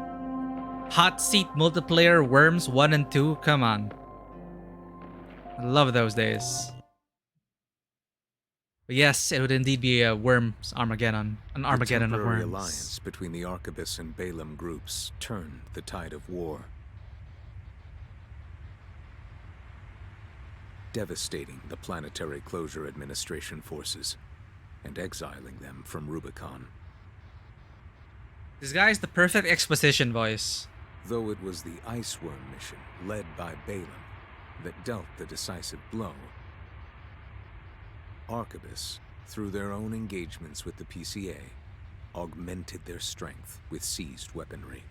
Hot Seat multiplayer Worms 1 and 2, come on. I love those days. But yes, it would indeed be a Worms Armageddon. An Armageddon of The temporary worms. alliance between the Arquebus and Balaam groups turned the tide of war. Devastating the Planetary Closure Administration forces and exiling them from Rubicon. This guy's the perfect exposition voice. Though it was the Iceworm mission led by Balaam that dealt the decisive blow, Arquebus, through their own engagements with the PCA, augmented their strength with seized weaponry.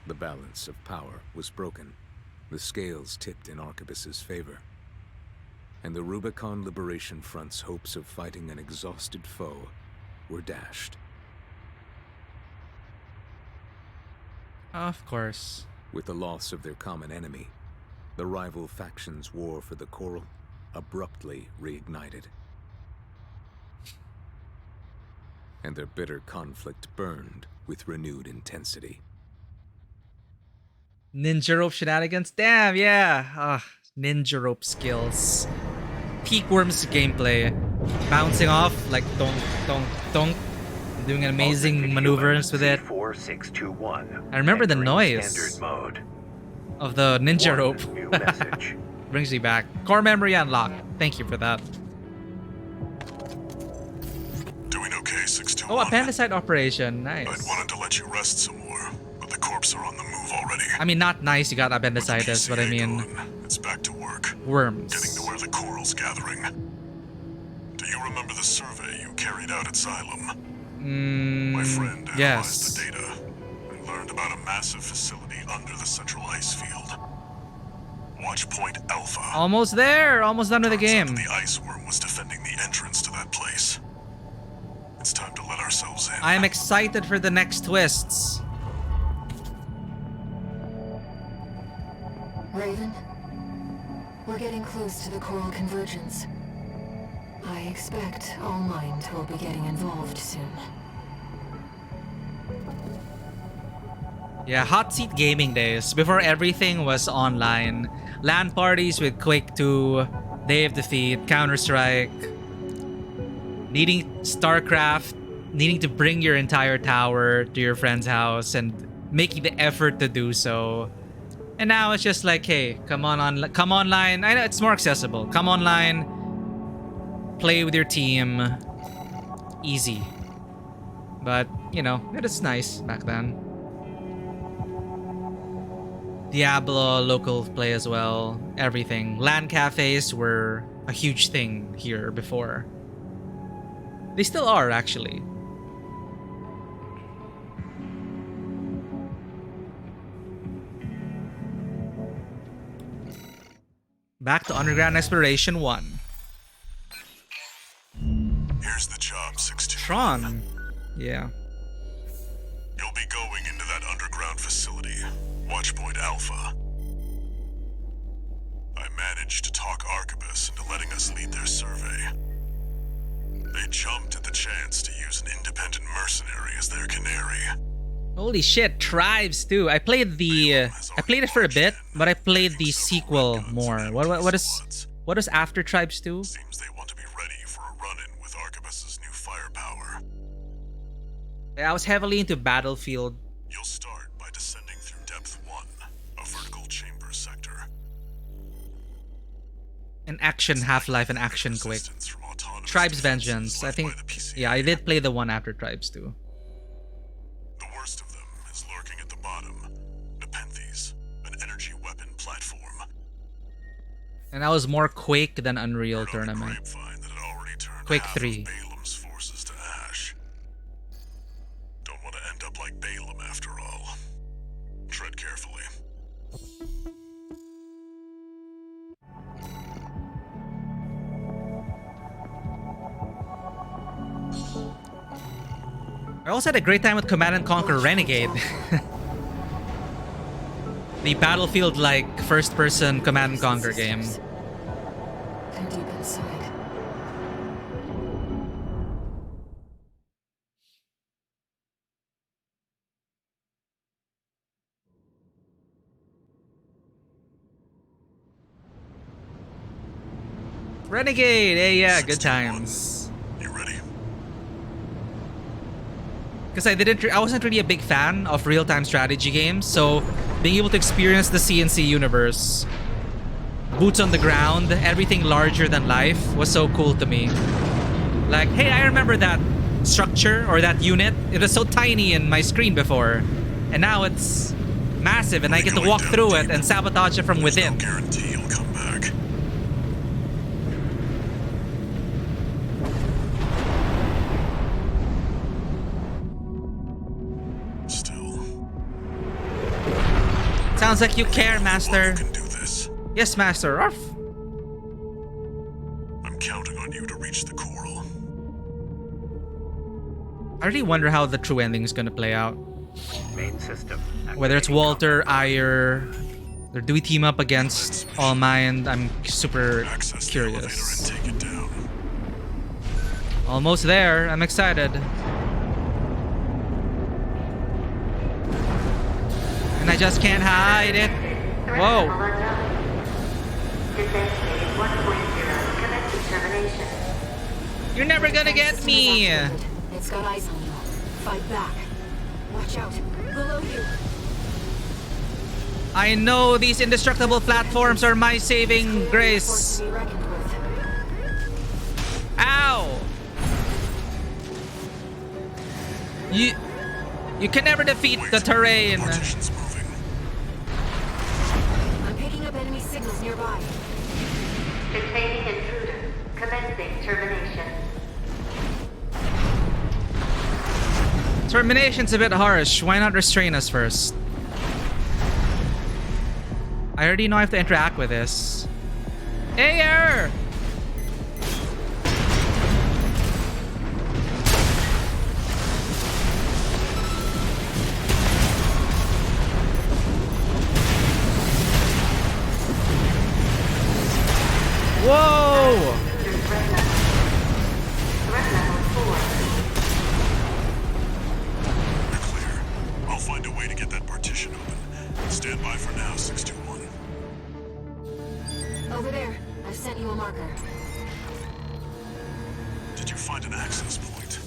The balance of power was broken, the scales tipped in Arquebus's favor, and the Rubicon Liberation Front's hopes of fighting an exhausted foe were dashed. Of course. With the loss of their common enemy, the rival factions' war for the Coral abruptly reignited. And their bitter conflict burned with renewed intensity. Ninja rope shenanigans? Damn, yeah. Ninja rope skills. Peak Worms gameplay. Bouncing off like donk, donk, donk. Doing amazing maneuvers with it. 4621. I remember the Entering noise standard mode. of the ninja rope. New message. Brings me back. Core memory unlocked. Thank you for that. Doing okay, 621. Oh, appendicite operation. Nice. I'd wanted to let you rest some more, but the corps are on the move already. I mean, not nice you got appendicitis, but I mean... It's back to work. Worms. Getting to where the coral's gathering. Do you remember the survey you carried out at Xylem? My friend analyzed the data and learned about a massive facility under the central ice field. Watch Point Alpha. Almost there. Almost done with the game. The ice worm was defending the entrance to that place. It's time to let ourselves in. I am excited for the next twists. Raven, we're getting close to the coral convergence. I expect All Mind will be getting involved soon. Yeah, hot seat gaming days. Before everything was online. LAN parties with Quake 2, Day of Defeat, Counter-Strike. Needing StarCraft. Needing to bring your entire tower to your friend's house and making the effort to do so. And now it's just like, hey, come online. I know it's more accessible. Come online. Play with your team. Easy. But, you know, it is nice back then. Diablo, local play as well. Everything. LAN cafes were a huge thing here before. They still are, actually. Back to Underground Exploration 1. Here's the job, 621. Tron. Yeah. You'll be going into that underground facility, Watchpoint Alpha. I managed to talk Arquebus into letting us lead their survey. They jumped at the chance to use an independent mercenary as their canary. Holy shit, Tribes too. I played it for a bit, but I played the sequel more. What is after Tribes 2? Seems they want to be ready for a run-in with Arquebus's new firepower. I was heavily into Battlefield. You'll start by descending through Depth 1, a vertical chamber sector. An action Half-Life and action Quake. Tribes Vengeance. I think, yeah, I did play the one after Tribes 2. The worst of them is lurking at the bottom. Nepenthes, an energy weapon platform. And that was more Quake than Unreal Tournament. Quake 3. Balam's forces to ash. Don't want to end up like Balam after all. Tread carefully. I also had a great time with Command & Conquer Renegade. The Battlefield-like first-person Command & Conquer game. They're deep inside. Renegade! Hey, yeah, good times. You ready? Because I wasn't really a big fan of real-time strategy games, so being able to experience the CNC universe, boots on the ground, everything larger than life was so cool to me. Like, hey, I remember that structure or that unit. It was so tiny in my screen before, and now it's massive, and I get to walk through it and sabotage it from within. No guarantee you'll come back. Sounds like you care, Master. You can do this. Yes, Master. Arf. I'm counting on you to reach the coral. I really wonder how the true ending is gonna play out. Main system. Whether it's Walter, Ire, or do we team up against All Mind? I'm super curious. Take it down. Almost there. I'm excited. And I just can't hide it. Whoa. You're never gonna get me. It's got eyes on you. Fight back. Watch out. Below you. I know these indestructible platforms are my saving grace. Ow! You can never defeat the terrain. I'm picking up enemy signals nearby. Containing intruder. Commencing termination. Termination's a bit harsh. Why not restrain us first? I already know I have to interact with this. Air! Whoa! I'll find a way to get that partition open. Stand by for now, 621. Over there. I've sent you a marker. Did you find an access point?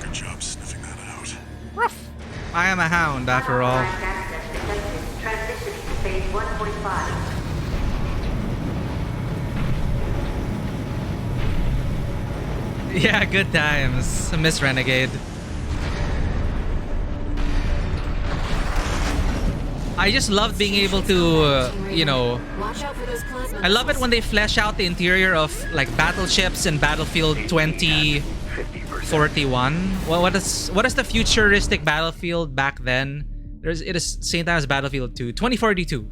Good job sniffing that out. I am a hound, after all. Transitioning to phase 1.5. Yeah, good times. Miss Renegade. I just love being able to, you know, I love it when they flesh out the interior of like battleships in Battlefield 2041. Well, what is the futuristic Battlefield back then? It is same time as Battlefield 2, 2042,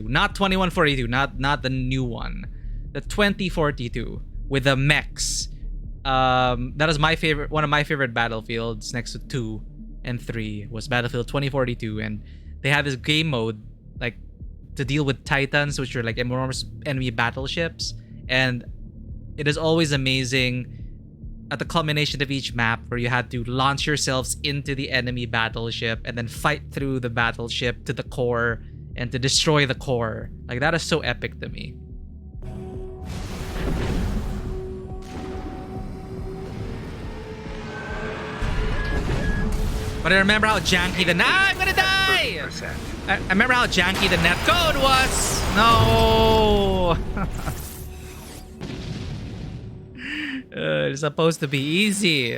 not 2142, not the new one, the 2042 with the mechs. That is my favorite, one of my favorite Battlefields next to 2 and 3 was Battlefield 2042, and they have this game mode like to deal with Titans, which are like enormous enemy battleships, and it is always amazing at the culmination of each map where you had to launch yourselves into the enemy battleship and then fight through the battleship to the core and to destroy the core. Like, that is so epic to me. But I remember how janky the I'm gonna die! I remember how janky the net code was! No! It's supposed to be easy.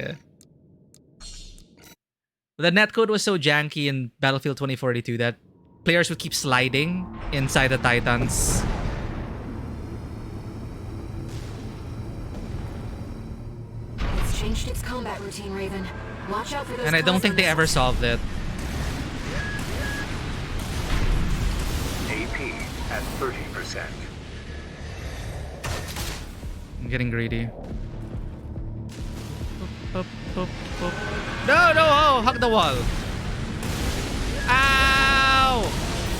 But the netcode was so janky in Battlefield 2042 that players would keep sliding inside the Titans. It's changed its combat routine, Raven. Watch out for those. And I don't think they ever solved it. AP at 30%. I'm getting greedy. No, oh, hug the wall. Ow!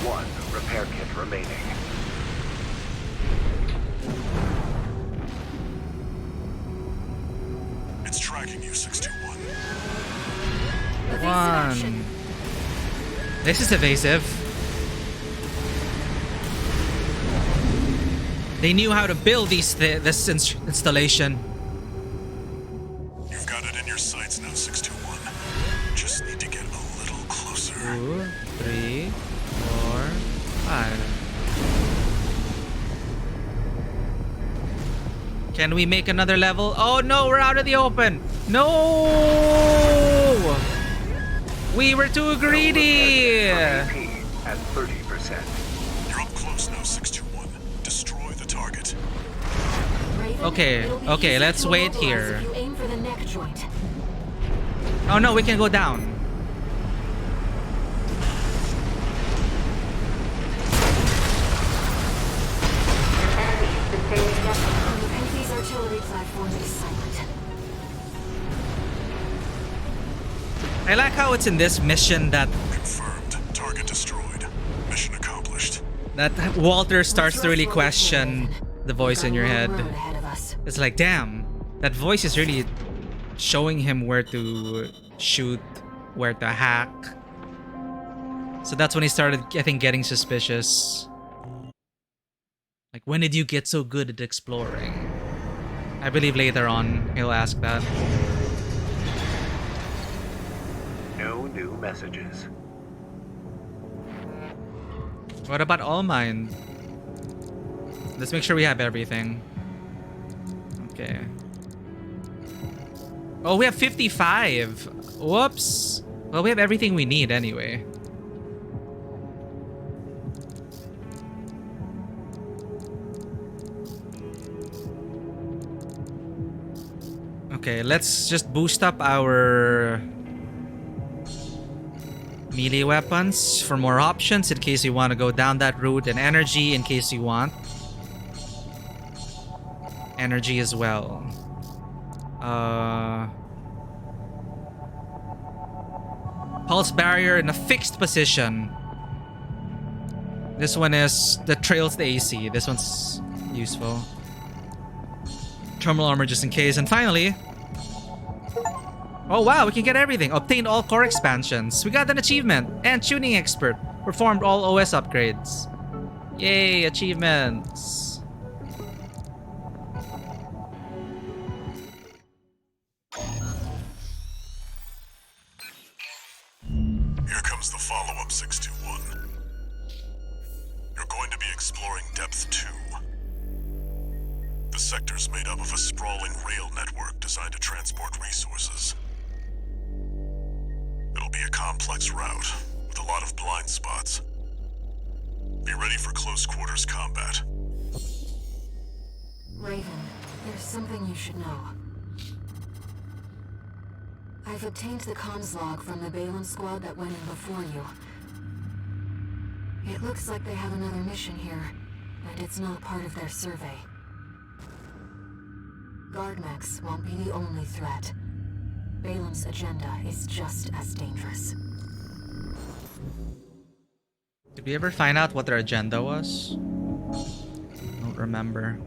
1 repair kit remaining. It's tracking you, 621. 1. This is evasive. They knew how to build this installation. You've got it in your sights now, 621. Just need to get a little closer. 2, 3, 4, 5. Can we make another level? Oh no, we're out of the open. No! We were too greedy. AP at 30%. You're up close now, 621. Destroy the target. Okay, let's wait here. You aim for the neck joint. Oh no, we can go down. The enemy's artillery platform is silent. I like how it's in this mission that Confirmed. Target destroyed. Mission accomplished. that Walter starts to really question the voice in your head. It's like, damn, that voice is really showing him where to shoot, where to hack. So that's when he started, I think, getting suspicious. Like, when did you get so good at exploring? I believe later on he'll ask that. No new messages. What about all mine? Let's make sure we have everything. Okay. Oh, we have 55. Whoops. Well, we have everything we need anyway. Okay, let's just boost up our melee weapons for more options in case you want to go down that route, and energy in case you want energy as well. Pulse barrier in a fixed position. This one is that trails the AC. This one's useful. Terminal armor just in case. And finally, oh wow, we can get everything. Obtained all core expansions. We got an achievement. And tuning expert. Performed all OS upgrades. Yay, achievements. Here comes the follow-up 621. You're going to be exploring Depth 2. The sector's made up of a sprawling rail network designed to transport resources. It'll be a complex route, with a lot of blind spots. Be ready for close quarters combat. Raven, there's something you should know. I've obtained the comms log from the Balaam squad that went in before you. It looks like they have another mission here, and it's not part of their survey. Guard mechs won't be the only threat. Balaam's agenda is just as dangerous. Did we ever find out what their agenda was? I don't remember.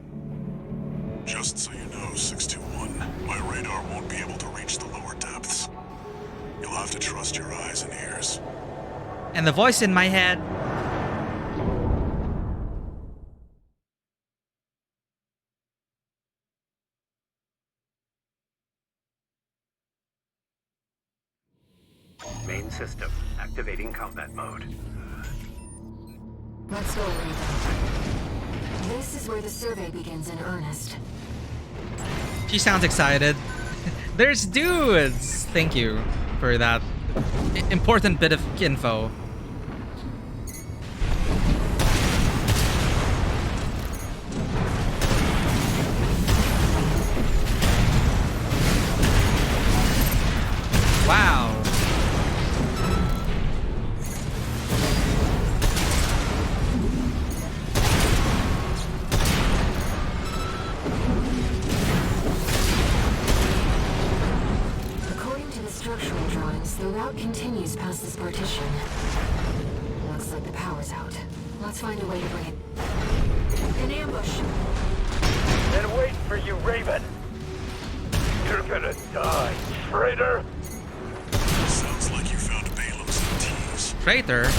Just so you know, 621, my radar won't be able to reach the lower depths. You'll have to trust your eyes and ears. And the voice in my head. Main system, activating combat mode. Let's go, Raven. This is where the survey begins in earnest. She sounds excited. There's dudes! Thank you for that important bit of info. Wow. According to the structural drawings, the route continues past this partition. Looks like the power's out. Let's find a way to bring it. An ambush! Been waiting for you, Raven. You're gonna die, traitor. Sounds like you found Balaam's teams. Traitor?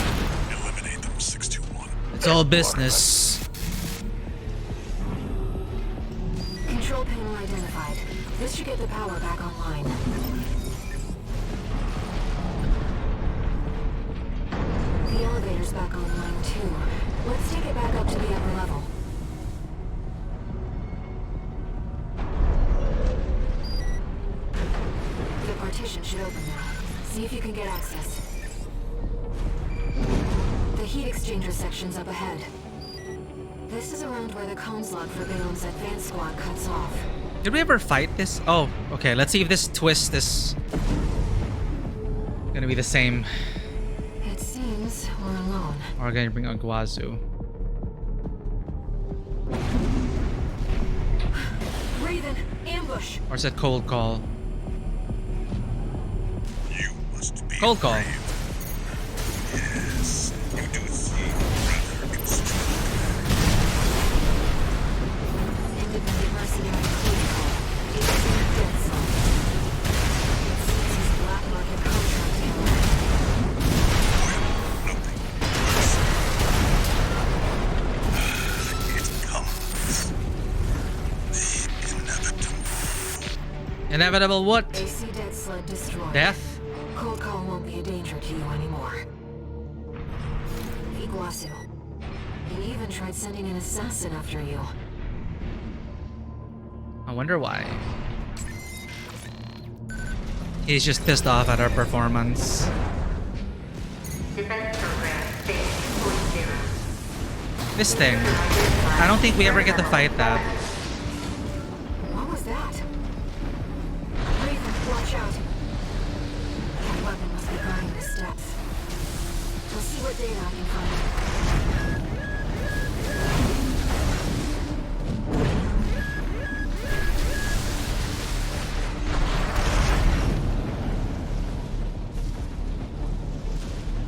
Eliminate them, 621. It's all business. Control panel identified. This should get the power back online. The elevator's back online too. Let's take it back up to the upper level. The partition should open now. See if you can get access. The heat exchanger section's up ahead. This is around where the comms log for Balaam's advanced squad cuts off. Did we ever fight this? Oh, okay. Let's see if this twist is gonna be the same. It seems we're alone. Or we're gonna bring Aguazu. Raven, ambush! Or is it cold call? You must be Cold call. brave. Yes, you do seem rather extraordinary. Independent mercenary cold call. He's in a dead zone. It seems he's a black market contract killer. It comes. The inevitable. Inevitable what? AC dead sled destroyed. Death? Cold call won't be a danger to you anymore. Iguazu, He even tried sending an assassin after you. I wonder why. He's just pissed off at our performance. Defense program phase 2.0. This thing. I don't think we ever get to fight that. What was that? Raven, watch out. That weapon must be guarding the steps. I'll see what data I can find.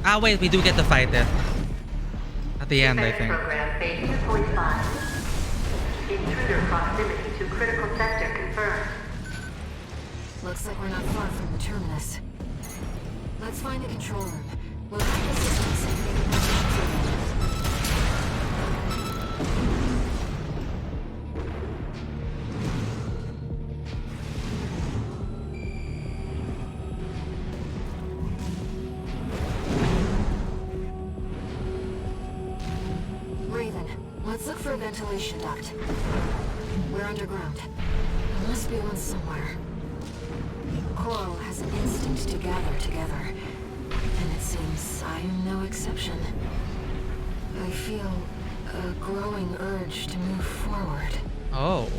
Ah, wait, we do get to fight it. At the end, I Defense think. program phase 2.5. Intruder proximity to critical sector confirmed. Looks like we're not far from the terminus. Let's find the control room. We'll have the systems and make a position for them. Raven, let's look for a ventilation duct. We're underground. There must be one somewhere. Coral has an instinct to gather together, and it seems I am no exception. I feel a growing urge to move forward. Oh.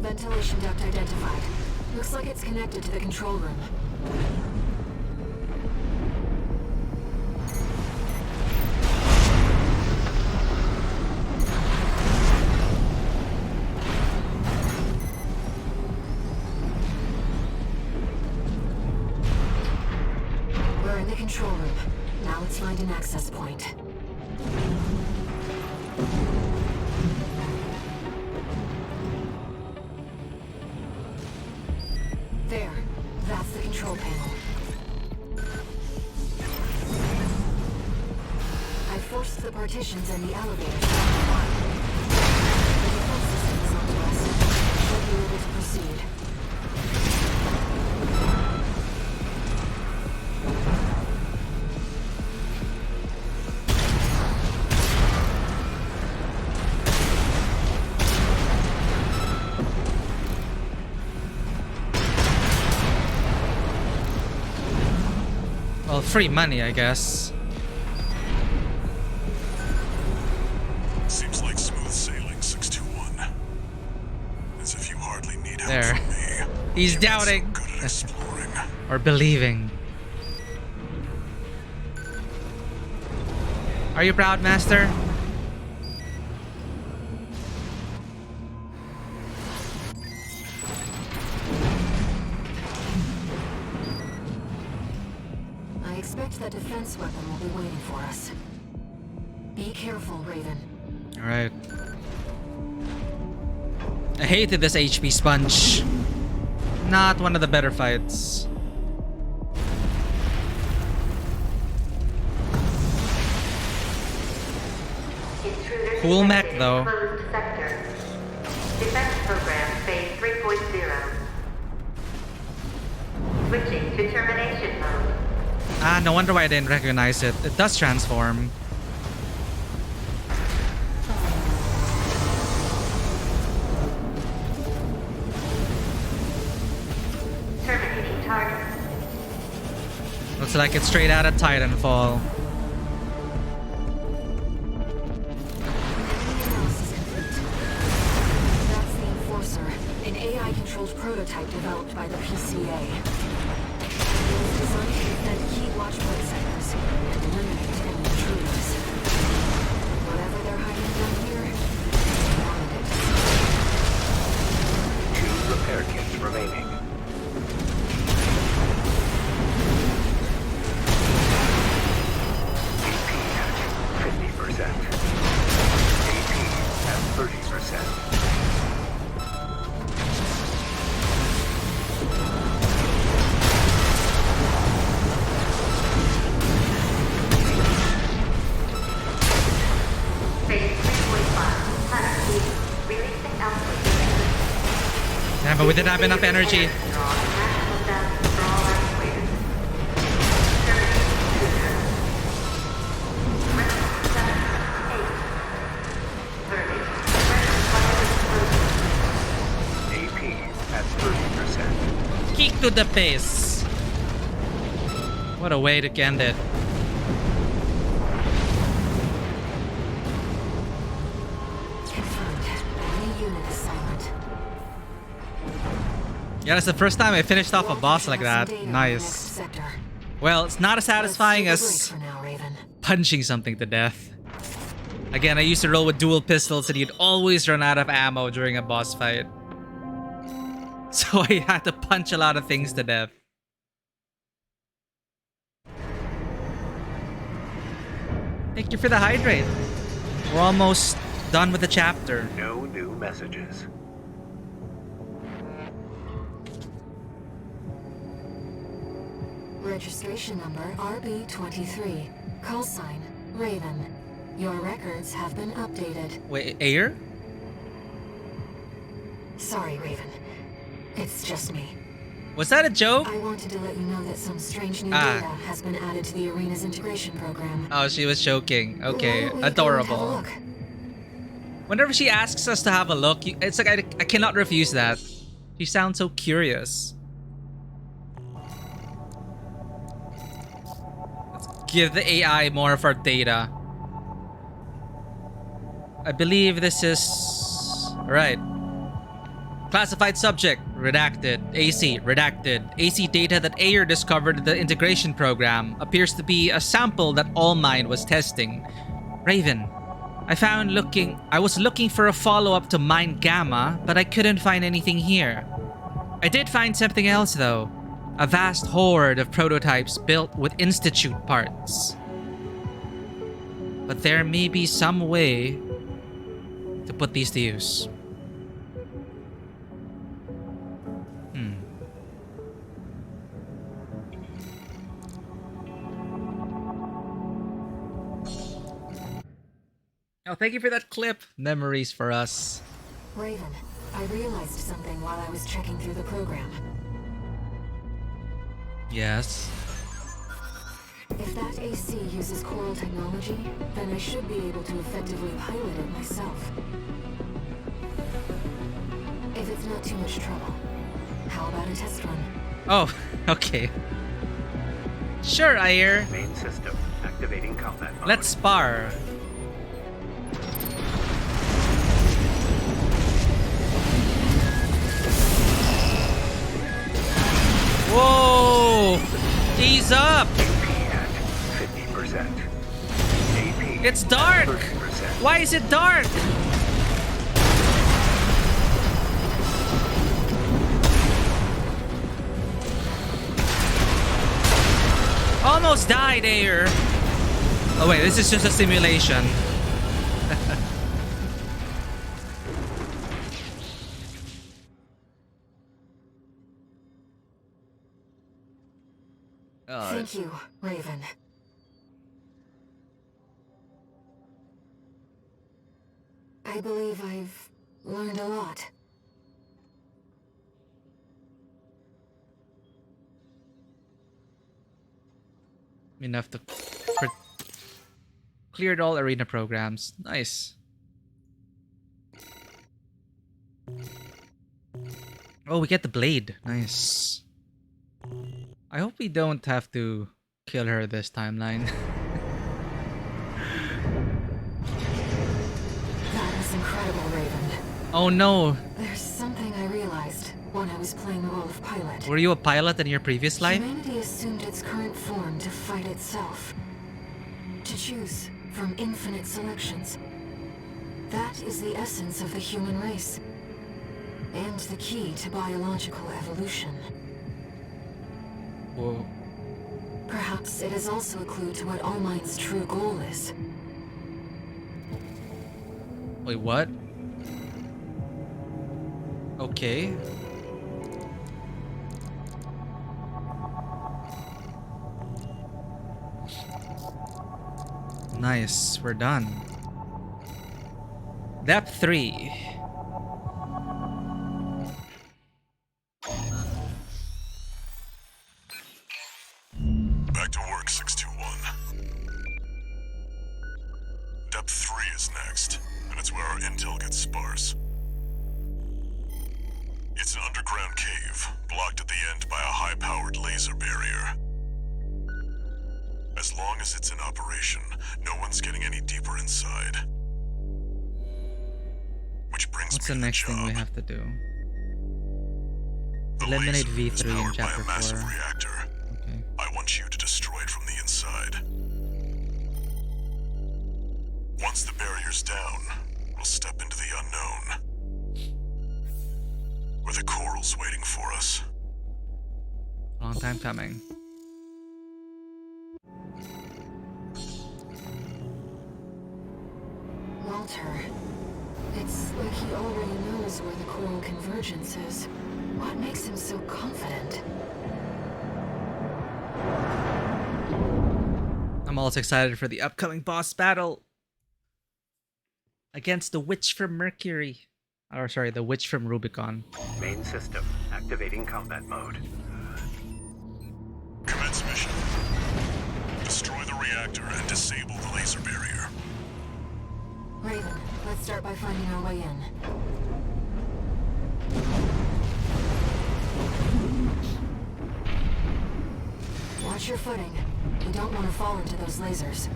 Ventilation duct identified. Looks like it's connected to the control room. We're in the control room. Now let's find an access point. There. That's the control panel. I forced the partitions and the elevator to offline. The defense system is onto us. Should be able to proceed. Well, free money, I guess. Seems like smooth sailing, 621. As if you hardly need help There. from me. He's You've been so doubting. good at exploring. Or believing. Are you proud, Master? I expect that defense weapon will be waiting for us. Be careful, Raven. Alright. I hated this HP sponge. Not one of the better fights. Intruder Cool mech, detected in though. Closed sector. Defense program phase 3.0. Switching to termination mode. Ah, no wonder why I didn't recognize it. It does transform. Terminating target. Looks like it's straight out of Titanfall. Enemy analysis complete. That's the Enforcer, an AI-controlled prototype developed by the PCA. It was designed to defend key watchpoint sectors and eliminate enemy intruders. Whatever they're hiding down here, they wanted it. 2 repair kits remaining. AP at 50%. AP at 30%. Phase 3.5. Planet releasing output. Yeah, but we didn't have enough energy. to the face. What a way to end it. Yeah, that's the first time I finished off a boss like that. Nice. Well, it's not as satisfying as punching something to death. Again, I used to roll with dual pistols and you'd always run out of ammo during a boss fight. So I had to punch a lot of things to death. Thank you for the hydrate. We're almost done with the chapter. No new messages. Registration number RB23. Call sign Raven. Your records have been updated. Wait, Ayer? Sorry, Raven. It's just me. Was that a joke? I wanted to let you know that some strange new data has been added to the arena's integration program. Oh, she was joking. Okay, Well, adorable. Whenever she asks us to have a look, it's like I cannot refuse that. She sounds so curious. Let's give the AI more of our data. I believe this is... Right. Classified subject, redacted. AC, redacted. AC data that Ayer discovered in the integration program appears to be a sample that All Mind was testing. Raven, I was looking for a follow-up to Mind Gamma, but I couldn't find anything here. I did find something else though. A vast horde of prototypes built with Institute parts. But there may be some way to put these to use. Oh, thank you for that clip. Memories for us. Raven, I realized something while I was checking through the program. Yes. If that AC uses coral technology, then I should be able to effectively pilot it myself. If it's not too much trouble, how about a test run? Oh, okay. Sure, Ayer. Main system activating combat mode. Let's spar. Whoa! Ease up! AP at 50%. AP It's dark! 30%. Why is it dark? Almost died, Ayer. Oh wait, this is just a simulation. Thank you, Raven. I believe I've learned a lot. Enough to cleared all arena programs. Nice. Oh, we get the blade. Nice. I hope we don't have to kill her this timeline. That was incredible, Raven. Oh no. There's something I realized when I was playing the role of pilot. Were you a pilot in your previous life? Humanity assumed its current form to fight itself. To choose from infinite selections. That is the essence of the human race. And the key to biological evolution. Whoa. Perhaps it is also a clue to what All Mind's true goal is. Wait, what? Okay. Nice, we're done. Depth 3. Back to work, 621. Depth 3 is next, and it's where our intel gets sparse. It's an underground cave, blocked at the end by a high-powered laser barrier. As long as it's in operation, no one's getting any deeper inside. Which brings What's me the to next the thing we job. have to do? The Eliminate laser is V3 in powered by Chapter a massive 4. reactor. Okay. I want you to destroy it from the inside. Once the barrier's down, we'll step into the unknown. Where the coral's waiting for us. Long time coming. Walter. It's like he already knows where the coral convergence is. What makes him so confident? I'm also excited for the upcoming boss battle against the witch from Mercury. Or sorry, the witch from Rubicon. Main system activating combat mode. Commence mission. Destroy the reactor and disable the laser barrier. Raven, let's start by finding our way in. Watch your footing. You don't want to fall into those lasers.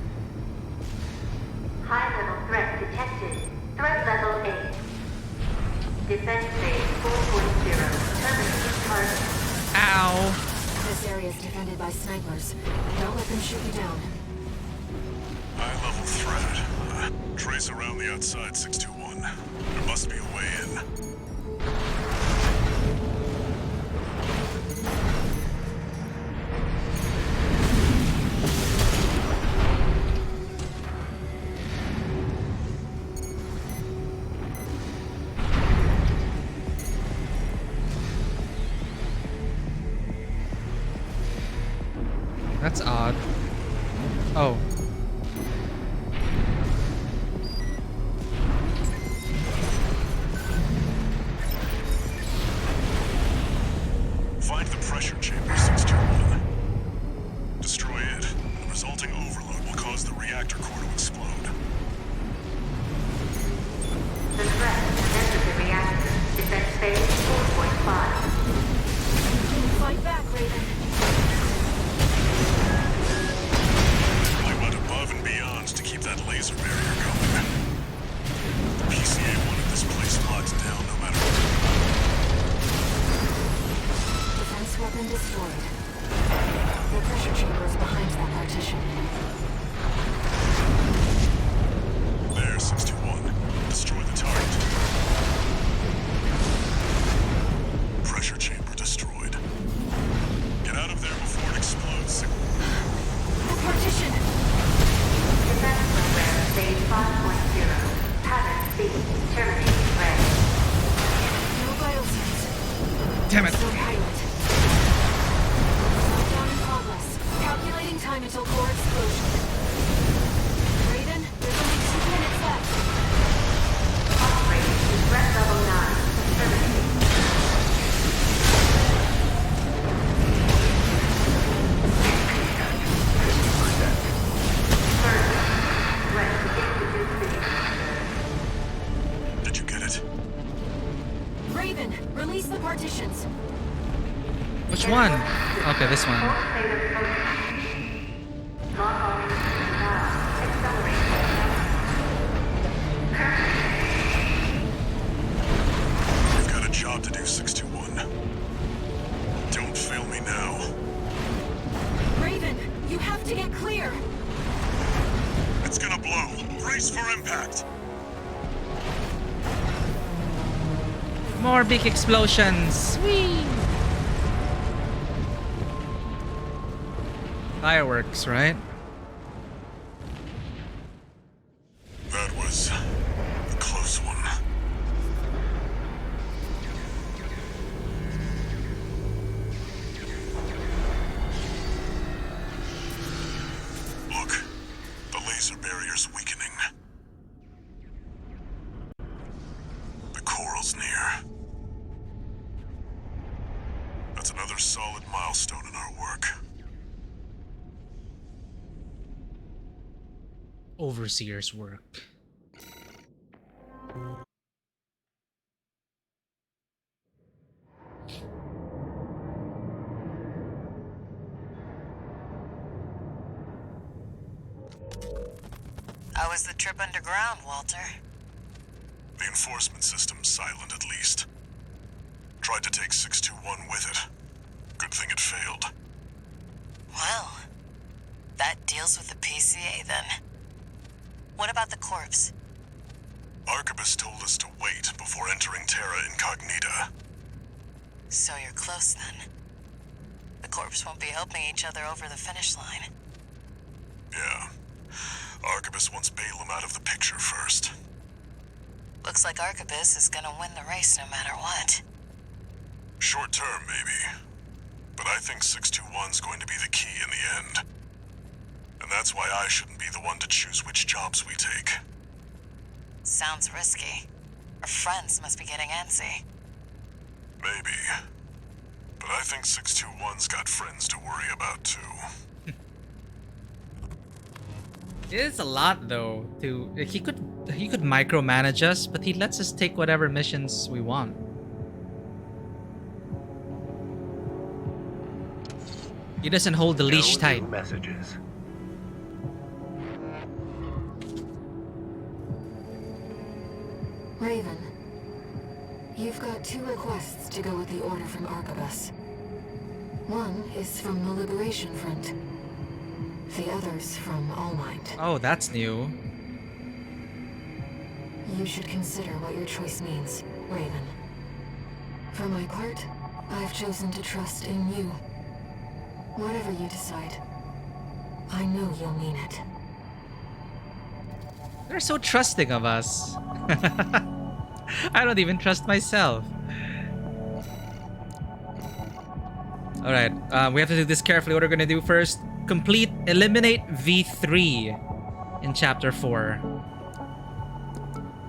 High-level threat detected. Threat level 8. Defense phase 4.0. Terminating target. Ow! This area is defended by snipers. Don't let them shoot you down. High-level threat. Trace around the outside, 621. There must be a way in. That's odd. Oh. Find the pressure chamber, 621. Destroy it. The resulting overload will cause the reactor core to explode. The threat has entered the reactor. Defense phase 4.5. Fight back, Raven. I went above and beyond to keep that laser barrier going. The PCA wanted this place locked down no matter what. Defense weapon destroyed. The pressure chamber is behind that partition. There, 621. Destroy the target. Pressure chamber destroyed. Get out of there before it explodes. The partition! Defense program phase 5.0. Pattern C. Terminating red. No biosense. Damn it. Still pilot. Countdown in progress. Calculating time until core explosion. Raven, there's only 2 minutes left. Upgrade to threat level 9. Terminating. Did you get it? Raven, release the partitions. Which one? Okay, this one. You've got a job to do, 621. Don't fail me now. Raven, you have to get clear. It's gonna blow. Brace for impact. More big explosions. Whee! Fireworks, right? That was a close one. Look, the laser barrier's weakening. The coral's near. That's another solid milestone in our work. Overseer's work. How was the trip underground, Walter? The enforcement system's silent, at least. Tried to take 621 with it. Good thing it failed. Well, that deals with the PCA then. What about the corpse? Arquebus told us to wait before entering Terra Incognita. So you're close then. The corpse won't be helping each other over the finish line. Yeah. Arquebus wants Balaam out of the picture first. Looks like Arquebus is gonna win the race no matter what. Short term, maybe. But I think 621's going to be the key in the end. And that's why I shouldn't be the one to choose which jobs we take. Sounds risky. Our friends must be getting antsy. Maybe. But I think 621's got friends to worry about, too. It is a lot though. He could micromanage us, but he lets us take whatever missions we want. He doesn't hold the leash tight. Messages. Raven, you've got 2 requests to go with the order from Arquebus. One is from the Liberation Front. The other's from Allmind. Oh, that's new. You should consider what your choice means, Raven. For my part, I've chosen to trust in you. Whatever you decide, I know you'll mean it. They're so trusting of us. I don't even trust myself. Alright, we have to do this carefully. What we're gonna do first, eliminate V3 in Chapter 4.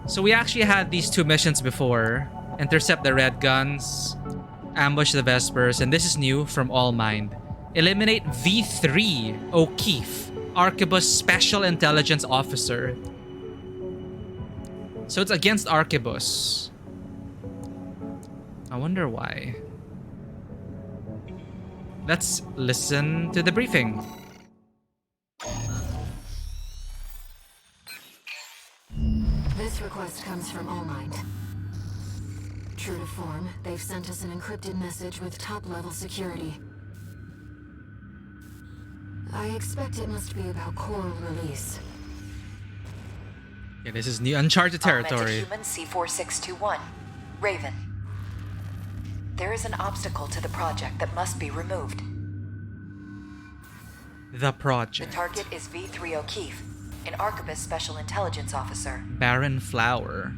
So we actually had these 2 missions before. Intercept the red guns, ambush the Vespers, and this is new from Allmind. Eliminate V3 O'Keefe, Arquebus Special Intelligence Officer. So it's against Arquebus. I wonder why. Let's listen to the briefing. This request comes from Allmind. True to form, they've sent us an encrypted message with top-level security. I expect it must be about Coral release. Yeah, this is new uncharted territory. Human C4621. Raven. There is an obstacle to the project that must be removed. The project. The target is V3 O'Keefe, an Arquebus Special Intelligence Officer. Baron Flower.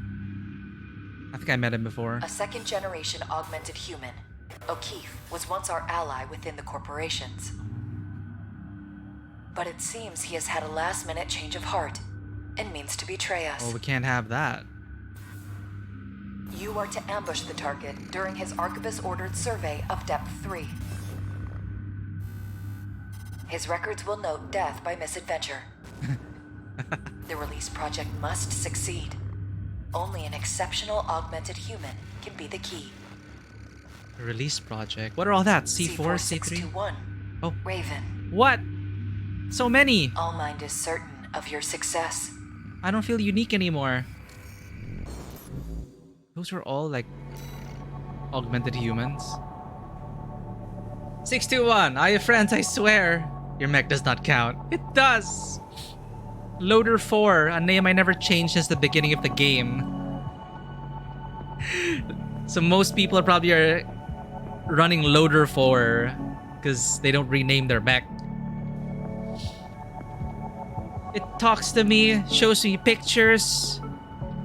I think I met him before. A second-generation augmented human, O'Keefe was once our ally within the corporations. But it seems he has had a last-minute change of heart and means to betray us. Oh, we can't have that. You are to ambush the target during his Arquebus-ordered survey of Depth 3. His records will note death by misadventure. The release project must succeed. Only an exceptional augmented human can be the key. The release project. What are all that? C4, C3? Oh. Raven. What? So many. Allmind is certain of your success. I don't feel unique anymore. Those were all like augmented humans. 621. I have friends, I swear. Your mech does not count. It does. Loader 4, a name I never changed since the beginning of the game. So most people are probably running Loader 4 because they don't rename their mech. It talks to me, shows me pictures,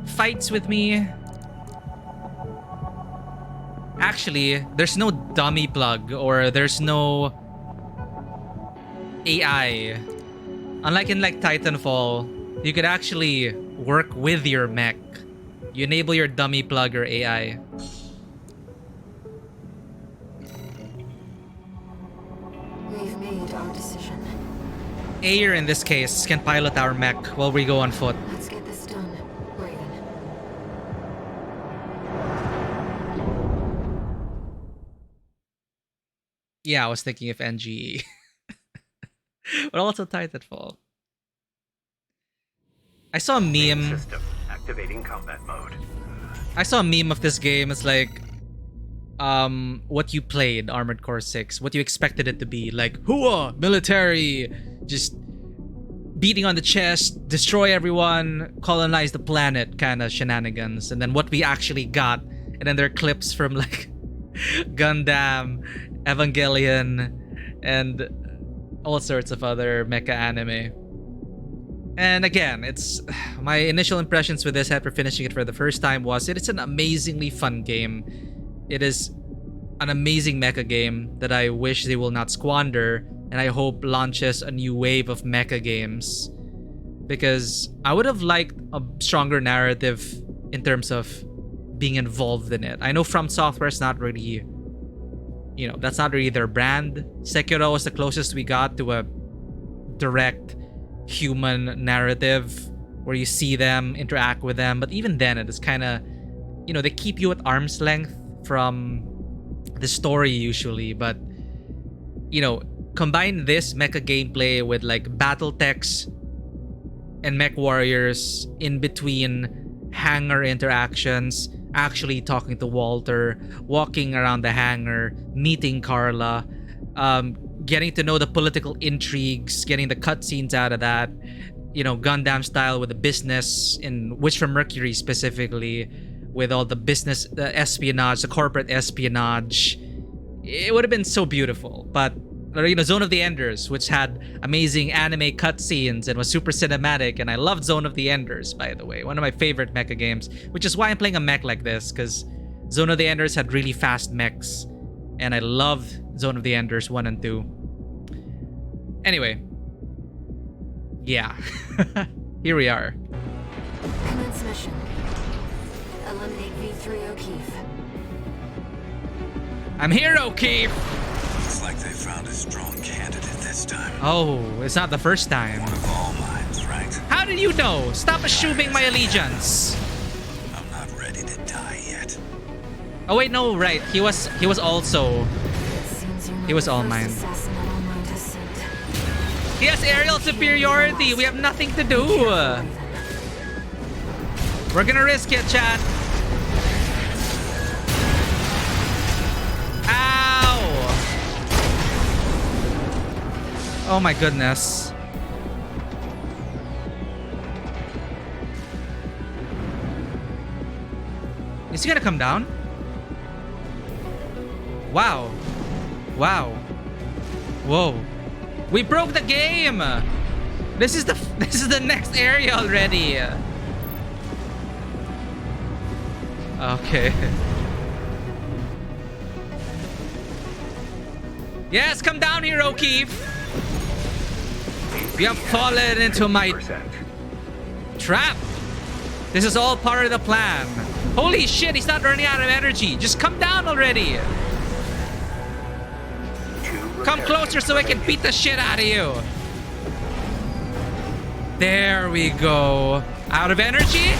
fights with me. Actually, there's no dummy plug or there's no AI. Unlike in like Titanfall, you could actually work with your mech. You enable your dummy plug or AI. We've made our decision. Ayer in this case can pilot our mech while we go on foot. Let's get this done, Raven. Yeah, I was thinking of NGE. But also Titanfall. I saw a meme. System activating combat mode. I saw a meme of this game. It's like, what you played, Armored Core 6, what you expected it to be. Like, hooah, military, just beating on the chest, destroy everyone, colonize the planet kind of shenanigans. And then what we actually got. And then there are clips from like Gundam, Evangelion, and all sorts of other mecha anime. And again, it's my initial impressions with this after finishing it for the first time was it's an amazingly fun game. It is an amazing mecha game that I wish they will not squander, and I hope launches a new wave of mecha games, because I would have liked a stronger narrative in terms of being involved in it. I know From Software's not really, you know, that's not really their brand. Sekiro was the closest we got to a direct human narrative where you see them, interact with them, but even then it is kind of, you know, they keep you at arm's length from the story usually. But, you know, combine this mecha gameplay with like battle techs and mech warriors in between hangar interactions, actually talking to Walter, walking around the hangar, meeting Carla, getting to know the political intrigues, getting the cutscenes out of that, you know, Gundam style with the business in Witch from Mercury specifically, with all the business, the espionage, the corporate espionage. It would have been so beautiful. But, you know, Zone of the Enders, which had amazing anime cutscenes and was super cinematic, and I loved Zone of the Enders, by the way, one of my favorite mecha games, which is why I'm playing a mech like this, because Zone of the Enders had really fast mechs, and I loved Zone of the Enders 1 and 2. Anyway, yeah, here we are. Commence mission. Eliminate V3 O'Keefe. I'm here, O'Keefe! Looks like they found a strong candidate this time. Oh, it's not the first time. One of all minds, right? How did you know? Stop assuming my allegiance. I'm not ready to die yet. Oh wait, no, right. He was also. He was All Mine. He has aerial superiority. We have nothing to do. We're gonna risk it, chat. Ow! Oh my goodness. Is he gonna come down? Wow. Wow. Whoa. We broke the game. This is the next area already. Okay. Yes, come down here, O'Keefe. You have fallen into my trap. This is all part of the plan. Holy shit, he's not running out of energy. Just come down already. Come closer so I can beat the shit out of you. There we go. Out of energy?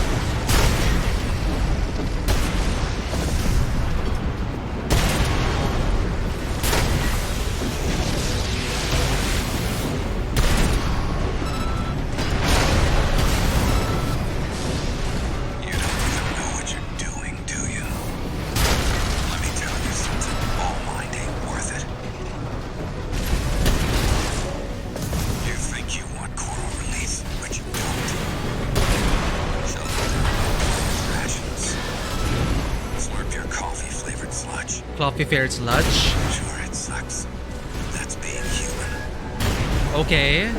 Coffee fared sludge. Sure, it sucks. That's being human. Okay.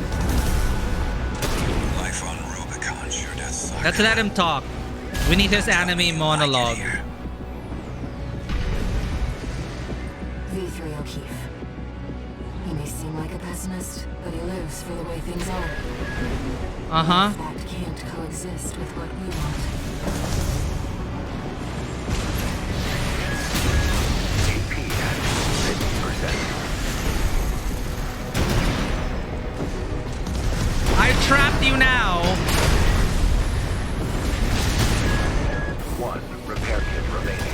Life on Rubicon sure does suck. Let's let him talk. We need his anime monologue. V3 O'Keefe. He may seem like a pessimist, but he lives for the way things are. Uh-huh. That can't coexist with what we want. I've trapped you now. One repair kit remaining.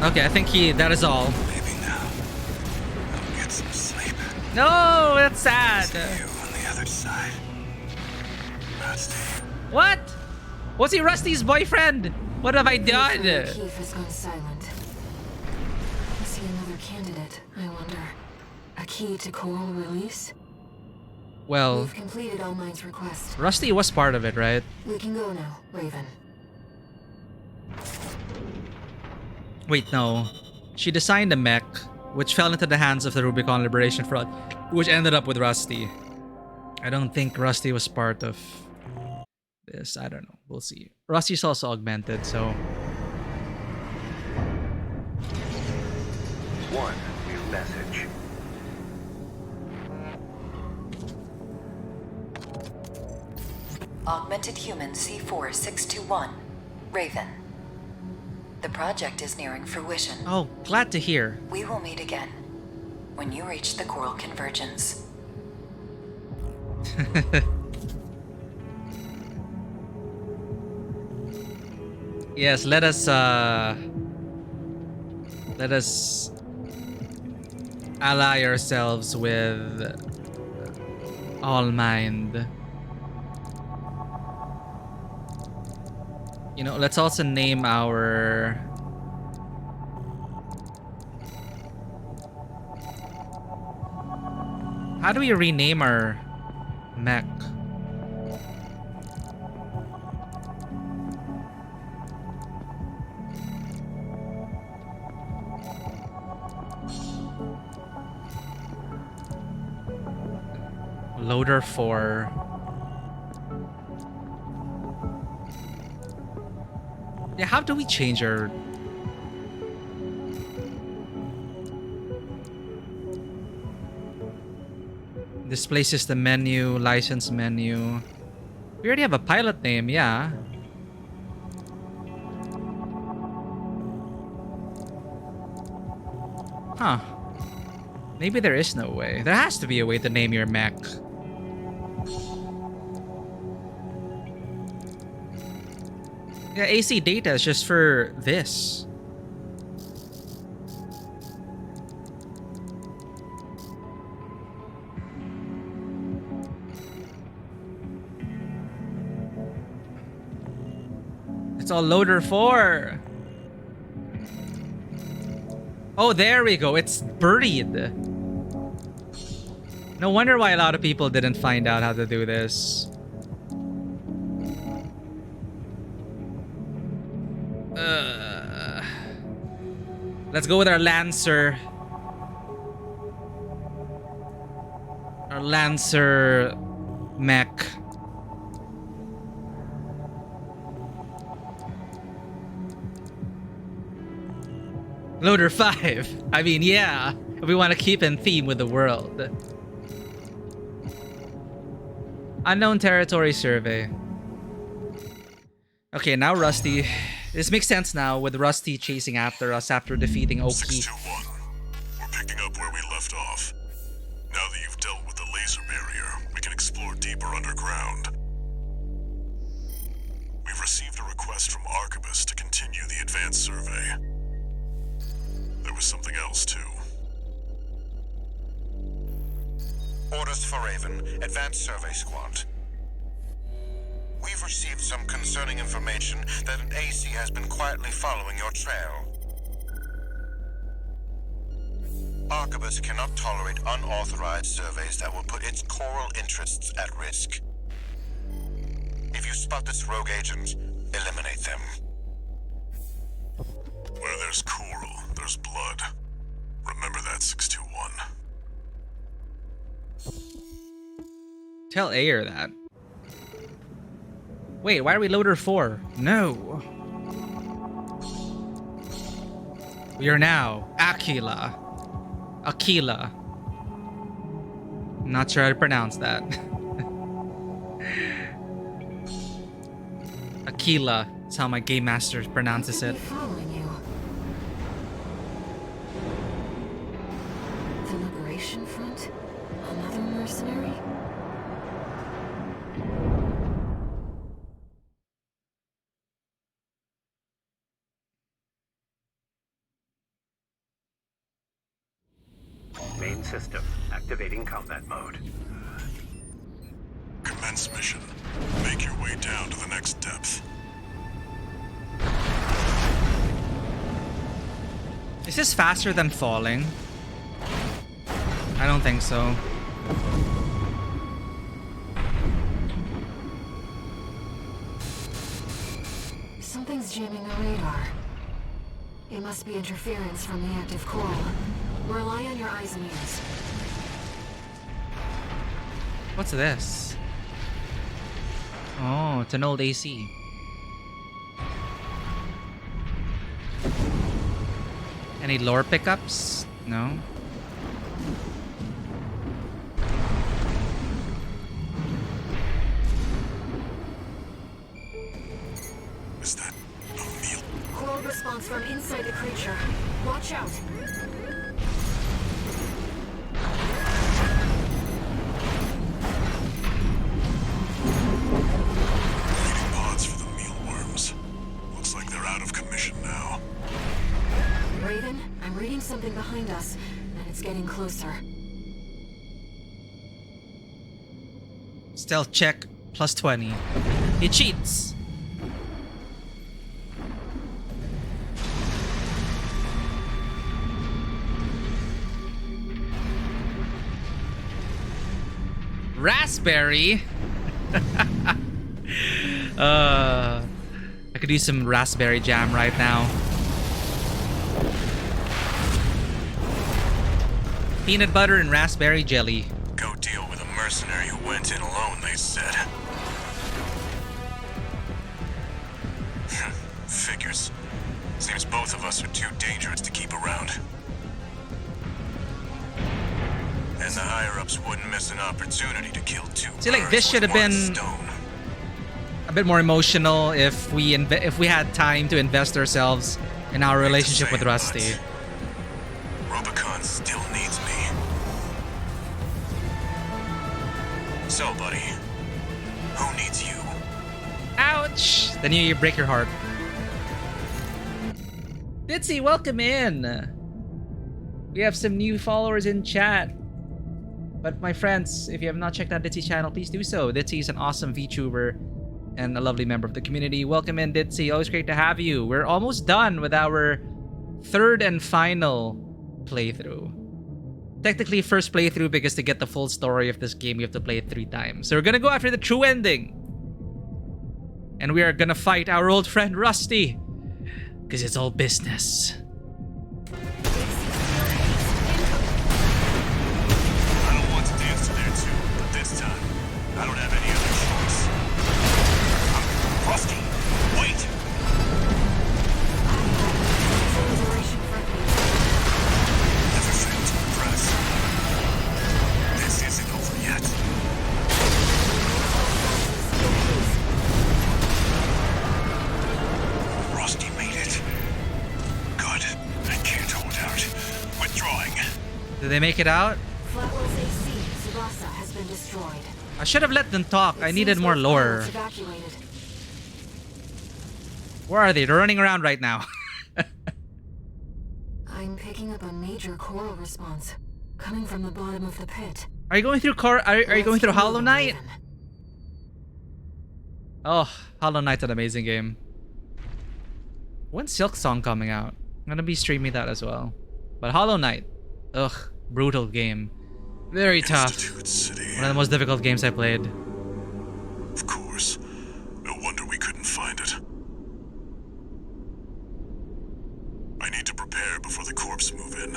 Okay, I think that is all. Maybe now I'll get some sleep. No, that's sad. See you on the other side. Rusty. What? Was he Rusty's boyfriend? What have I done? Keith has gone silent. Is he another candidate, I wonder? A key to coral release? Well, We've completed All Might's request. Rusty was part of it, right? We can go now, Raven. Wait, no. She designed a mech, which fell into the hands of the Rubicon Liberation Front, which ended up with Rusty. I don't think Rusty was part of this. I don't know. We'll see. Rusty's also augmented, so... One new message. Augmented Human C4621. Raven. The project is nearing fruition. Oh, glad to hear. We will meet again when you reach the coral convergence. Yes, let us ally ourselves with All Mind. You know, let's also name our... How do we rename our mech? Loader 4. Yeah, how do we change our... Display system menu, license menu. We already have a pilot name, yeah. Huh. Maybe there is no way. There has to be a way to name your mech. Yeah, AC data is just for this. It's all loader 4. Oh, there we go. It's buried. No wonder why a lot of people didn't find out how to do this. Let's go with our Lancer. Our Lancer mech. Loader 5. I mean, yeah. If we want to keep in theme with the world. Unknown territory survey. Okay, now Rusty. This makes sense now with Rusty chasing after us after defeating Oki. 621. We're picking up where we left off. Now that you've dealt with the laser barrier, we can explore deeper underground. We've received a request from Arquebus to continue the advanced survey. There was something else, too. Orders for Raven, Advanced Survey Squad. We've received some concerning information that an AC has been quietly following your trail. Arquebus cannot tolerate unauthorized surveys that will put its coral interests at risk. If you spot this rogue agent, eliminate them. Where there's coral, there's blood. Remember that, 621. Tell Ayer that. Wait, why are we loader 4? No. We are now Aquila. Aquila. Not sure how to pronounce that. Aquila. That's how my game master pronounces it. Following you. The Liberation Front? Another mercenary? system. Activating combat mode. Commence mission. Make your way down to the next depth. Is this faster than falling? I don't think so. Something's jamming the radar. It must be interference from the active coral. Rely on your eyes and ears. What's this? Oh, it's an old AC. Any lore pickups? No. Is that O'Neill? Coral response from inside the creature. Watch out. Reading pods for the mealworms. Looks like they're out of commission now. Raven, I'm reading something behind us, and it's getting closer. Stealth check plus 20. He cheats. Raspberry. I could use some raspberry jam right now. Peanut butter and raspberry jelly. Go deal with a mercenary who went in alone, they said. Figures. Seems both of us are too dangerous to keep around. And the higher-ups wouldn't miss an opportunity to kill two See, like, birds this should with have one been stone. a bit more emotional if we had time to invest ourselves in our relationship with Rusty. Rubicon still needs me. So, buddy, who needs you? Ouch! Then you break your heart. Ditzy, welcome in. We have some new followers in chat. But my friends, if you have not checked out Ditzy's channel, please do so. Ditzy is an awesome VTuber and a lovely member of the community. Welcome in, Ditzy. Always great to have you. We're almost done with our third and final playthrough. Technically first playthrough because to get the full story of this game, you have to play it 3 times. So we're gonna go after the true ending. And we are gonna fight our old friend Rusty. Because it's all business. I don't want to dance to their tune, but this time, I don't have any other choice. Rusty, wait! Never failed to impress. This isn't over yet. Rusty made it. Good. I can't hold out. Withdrawing. Did they make it out? Flatwell's AC, Tsubasa, has been destroyed. I should have let them talk. I needed more lore. Evacuated. Where are they? They're running around right now. I'm picking up a major coral response coming from the bottom of the pit. Are you going through are you going through Hollow Knight? Oh, Hollow Knight's an amazing game. When's Silk Song coming out? I'm gonna be streaming that as well. But Hollow Knight, ugh, brutal game. Very tough. One of the most difficult games I played. Of course. No wonder we couldn't find it. I need to prepare before the corps move in.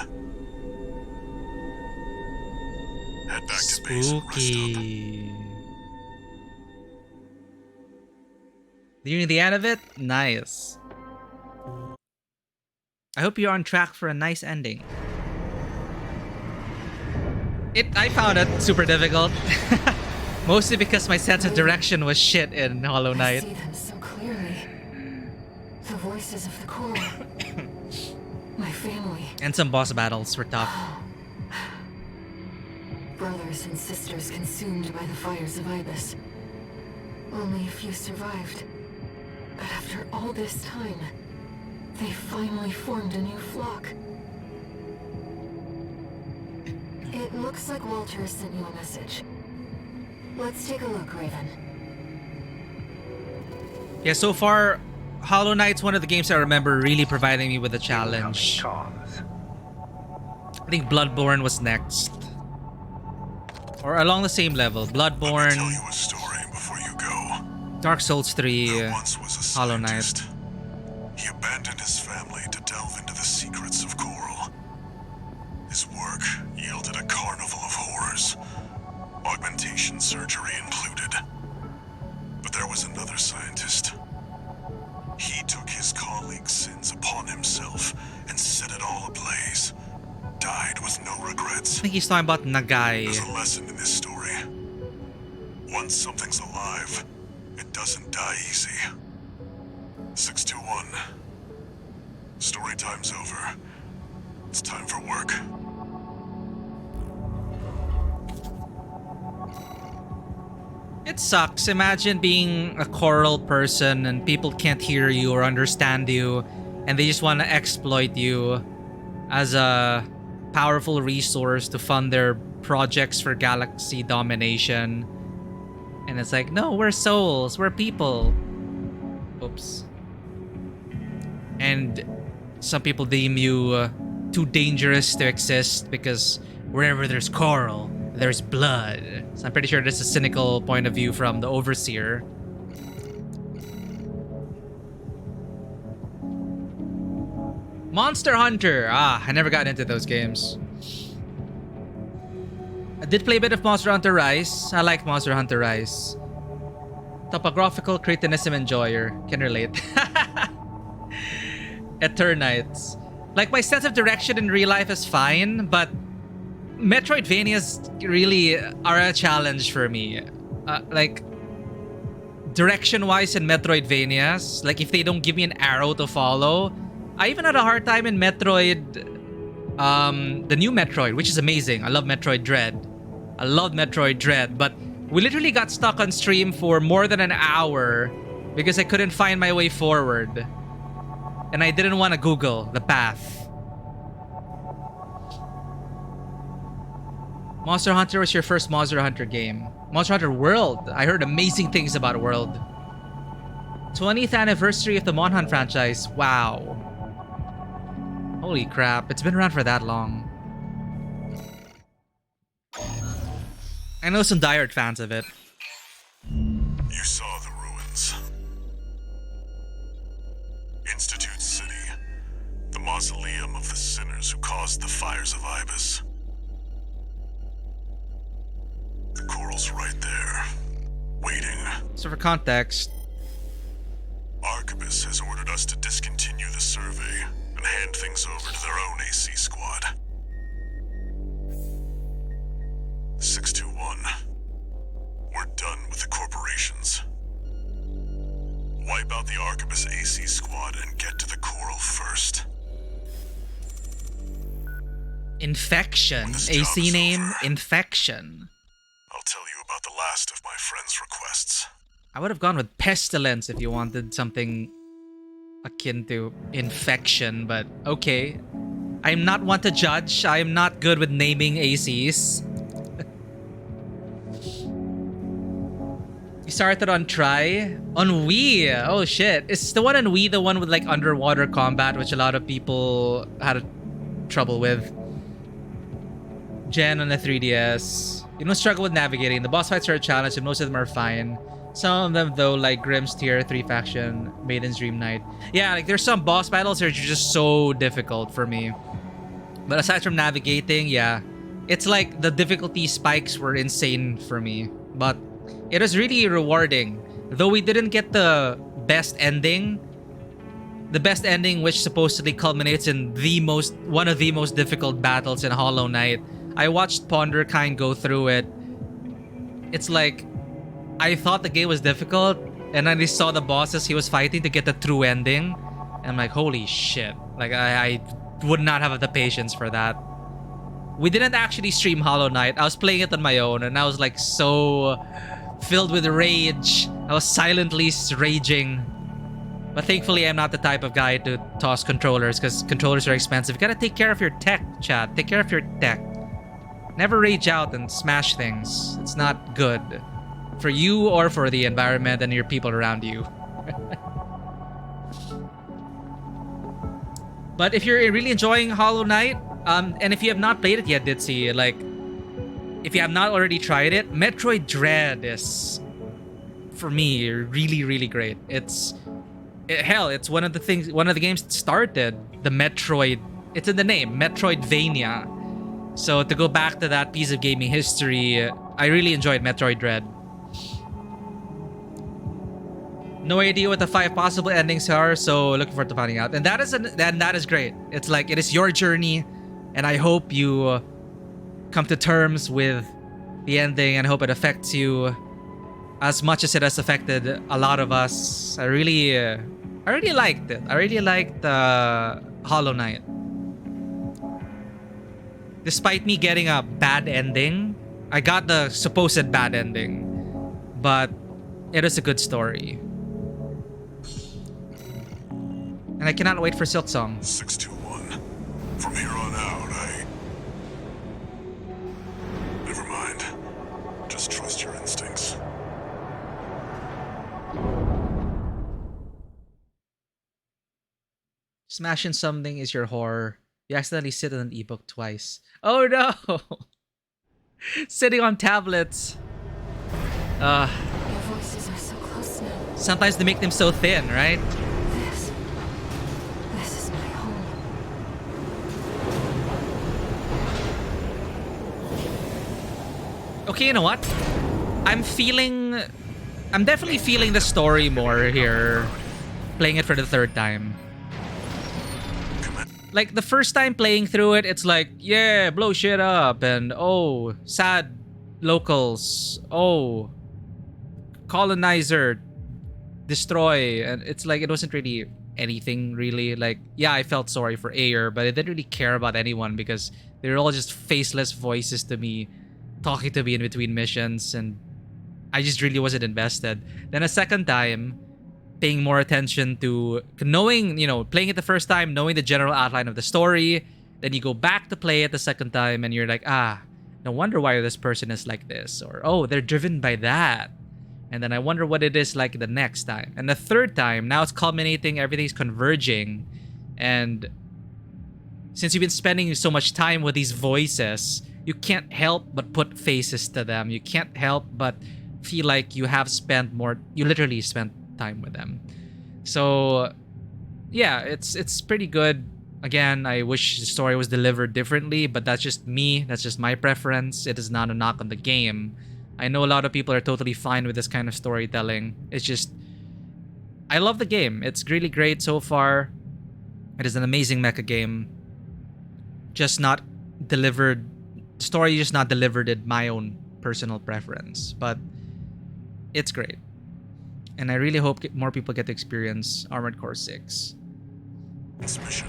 Head back to base and rest up. Spooky. Nearing the end of it? Nice. I hope you're on track for a nice ending. I found it super difficult. Mostly because my sense of direction was shit in Hollow I Knight. see them so clearly. The voices of the coral. My family. And some boss battles were tough. Brothers and sisters consumed by the fires of Ibis. Only a few survived. But after all this time, they finally formed a new flock. It Looks like Walter sent you a message. Let's take a look, Raven. Yeah, so far, Hollow Knight's one of the games I remember really providing me with a challenge. I think Bloodborne was next. Or along the same level. Bloodborne, Tell you a story before you go. Dark Souls 3, There once was a Hollow Knight. scientist. He abandoned his family to delve into the secrets of coral. His work yielded a carnival of horrors, augmentation surgery included. But there was another scientist. He took his colleagues' sins upon himself and set it all ablaze. Died with no regrets. I think he's talking about Nagai. There's a lesson in this story. Once something's alive, it doesn't die easy. 621. Story time's over. It's time for work. It sucks. Imagine being a choral person and people can't hear you or understand you, and they just want to exploit you as a powerful resource to fund their projects for galaxy domination. And it's like, no, we're souls, we're people. Oops. And some people deem you too dangerous to exist because wherever there's coral, there's blood. So I'm pretty sure this is a cynical point of view from the Overseer. Monster Hunter. Ah, I never got into those games. I did play a bit of Monster Hunter Rise. I like Monster Hunter Rise. Topographical cretinism enjoyer. Can relate. Eternites. Like, my sense of direction in real life is fine, but Metroidvanias really are a challenge for me. Like, direction-wise in Metroidvanias, like if they don't give me an arrow to follow, I even had a hard time in Metroid, the new Metroid, which is amazing. I love Metroid Dread. I love Metroid Dread, but we literally got stuck on stream for more than an hour because I couldn't find my way forward. And I didn't want to Google the path. Monster Hunter was your first Monster Hunter game. Monster Hunter World. I heard amazing things about World. 20th anniversary of the Monhunt franchise. Wow. Holy crap. It's been around for that long. I know some diehard fans of it. You saw the ruins. Institute City. The mausoleum of the sinners who caused the fires of Ibis. The coral's right there, waiting. So for context, Arquebus has ordered us to discontinue the survey and hand things over to their own AC squad. 621. We're done with the corporations. Wipe out the Arquebus AC squad and get to the coral first. Infection. AC name, Infection. I'll tell you about the last of my friend's requests. I would have gone with Pestilence if you wanted something akin to Infection, but okay. I'm not one to judge. I am not good with naming ACs. You started on Try? On Wii? Oh shit. Is the one on Wii the one with like underwater combat, which a lot of people had trouble with? Gen on the 3DS. You don't struggle with navigating. The boss fights are a challenge and most of them are fine. Some of them though, like Grimm's Tier 3 faction, Maiden's Dream Knight. Yeah, like there's some boss battles that are just so difficult for me. But aside from navigating, yeah. It's like the difficulty spikes were insane for me. But it was really rewarding. Though we didn't get the best ending. The best ending which supposedly culminates in one of the most difficult battles in Hollow Knight. I watched Ponderkind go through it. It's like, I thought the game was difficult, and then I saw the bosses he was fighting to get the true ending. And I'm like, holy shit. Like, I would not have the patience for that. We didn't actually stream Hollow Knight. I was playing it on my own, and I was like so filled with rage. I was silently raging. But thankfully, I'm not the type of guy to toss controllers, because controllers are expensive. You gotta take care of your tech, chat. Take care of your tech. Never rage out and smash things. It's not good for you or for the environment and your people around you. But if you're really enjoying Hollow Knight, and if you have not played it yet, Ditzy, like, if you have not already tried it, Metroid Dread is, for me, really, really great. Hell, it's one of the games that started the Metroid. It's in the name, Metroidvania. So to go back to that piece of gaming history, I really enjoyed Metroid Dread. No idea what the 5 possible endings are, so looking forward to finding out. And that is great. It's like, it is your journey, and I hope you come to terms with the ending and hope it affects you as much as it has affected a lot of us. I really liked it. I really liked Hollow Knight. Despite me getting a bad ending, I got the supposed bad ending, but it is a good story. And I cannot wait for Silk Song. 621. From here on out, never mind. Just trust your instincts. Smashing something is your horror. You accidentally sit on an ebook twice. Oh no! Sitting on tablets. Your voices are so close now. Sometimes they make them so thin, right? This is my home. Okay, you know what? I'm definitely feeling the story more here, playing it for the 3rd time. Like, the first time playing through it, it's like, yeah, blow shit up, and oh, sad locals, oh, colonizer, destroy, and it's like, it wasn't really anything, really. Like, yeah, I felt sorry for Ayer, but I didn't really care about anyone because they were all just faceless voices to me, talking to me in between missions, and I just really wasn't invested. Then a second time, paying more attention to knowing, playing it the first time, knowing the general outline of the story. Then you go back to play it the second time and you're like, no wonder why this person is like this. Or, oh, they're driven by that. And then I wonder what it is like the next time. And the third time, now it's culminating, everything's converging. And since you've been spending so much time with these voices, you can't help but put faces to them. You can't help but feel like you literally spent time with them. So yeah, it's pretty good. Again, I wish the story was delivered differently, but that's just me. That's just my preference. It is not a knock on the game. I know a lot of people are totally fine with this kind of storytelling. It's just, I love the game. It's really great so far. It is an amazing mecha game. Just not delivered. The story just not delivered in my own personal preference, but it's great. And I really hope more people get to experience Armored Core 6. This mission.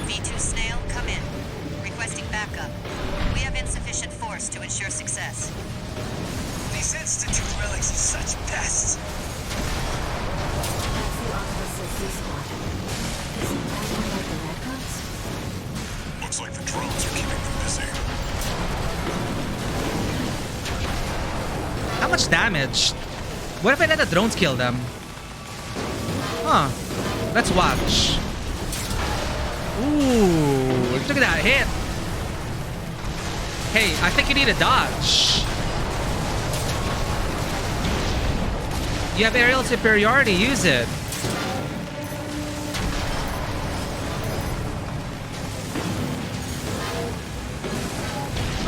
V2 Snail, come in. Requesting backup. We have insufficient force to ensure success. These Institute relics are such pests. That's the Octopus C-Squad. Isn't that one like the Red Coats? Looks like the drones are keeping them busy. How much damage? What if I let the drones kill them? Huh. Let's watch. Ooh, look at that hit. Hey, I think you need a dodge. You have aerial superiority, use it.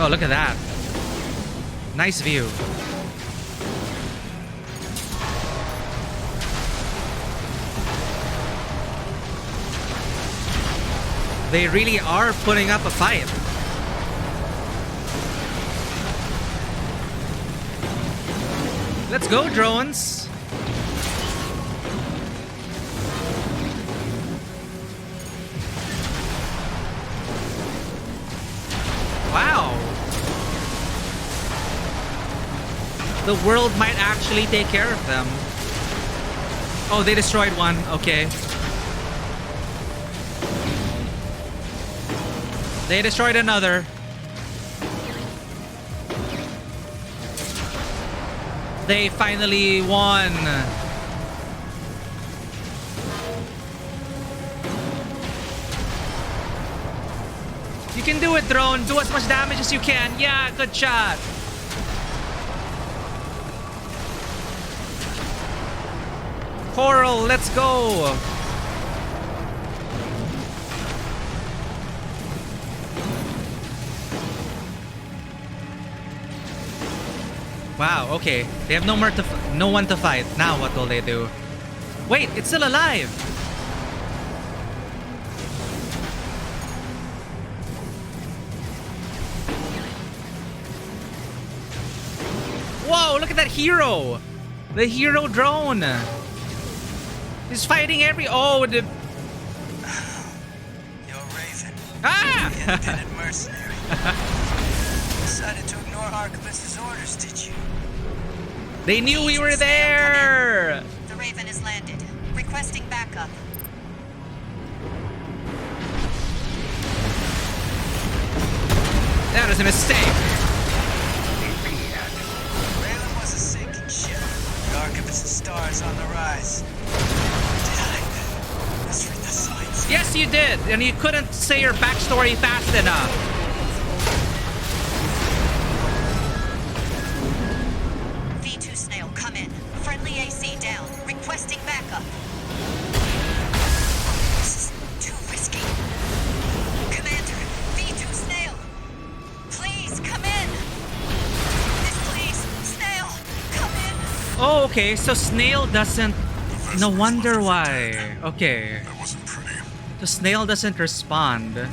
Oh, look at that. Nice view. They really are putting up a fight. Let's go, drones. Wow. The world might actually take care of them. Oh, they destroyed one. Okay. They destroyed another. They finally won. You can do it, drone. Do as much damage as you can. Yeah, good shot. Coral, let's go. Wow, okay. They have no one to fight. Now what will they do? Wait, it's still alive. Whoa, look at that hero. The hero drone. He's fighting oh, the... Yo, Raven. Ah! The independent mercenary. Decided to ignore Arquebus's orders, did you? They knew we were there! The Raven has landed. Requesting backup. That was a mistake. Raylan was a sinking ship. The Arquebus's star is on the rise. Did I misread the signs? Yes, you did, and you couldn't say your backstory fast enough. V2 Snail, come in. Friendly AC down. Requesting backup. This is too risky. Commander, V2 Snail. Please, come in. Please, Snail, come in. Oh, okay, so Snail doesn't... No wonder why. Okay. That wasn't pretty. So Snail doesn't respond. The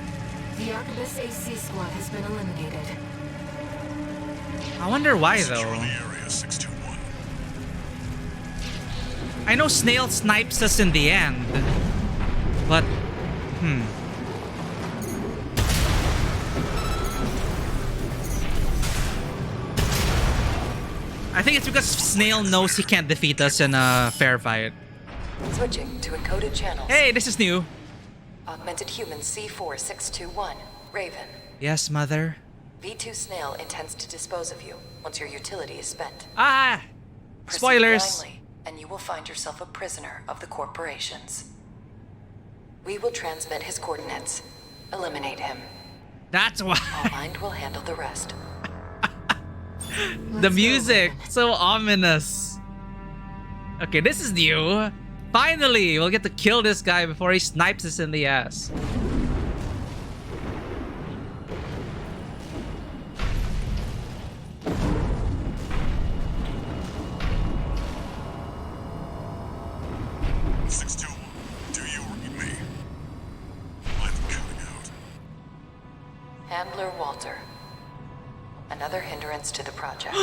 Arquebus AC squad has been eliminated. I wonder why, though. Secure the area 621. I know Snail snipes us in the end, but... I think it's because Snail knows he can't defeat us in a fair fight. Switching to encoded channels. Hey, this is new. Augmented human C4621, Raven. Yes, mother. V2 Snail intends to dispose of you once your utility is spent. Ah! Proceed Spoilers. blindly, and you will find yourself a prisoner of the corporations. We will transmit his coordinates. Eliminate him. That's why. Our mind will handle the rest. The music, so ominous. Okay, this is new. Finally, we'll get to kill this guy before he snipes us in the ass. Do you read me? I'm coming out. Handler Walter. Another hindrance to the project.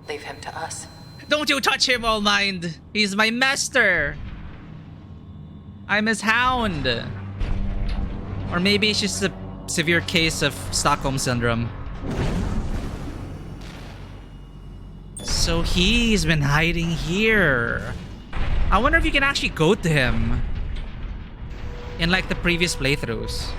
Leave him to us. Don't you touch him, All Mind. He's my master. I'm his hound. Or maybe it's just a severe case of Stockholm Syndrome. So he's been hiding here. I wonder if you can actually go to him in like the previous playthroughs.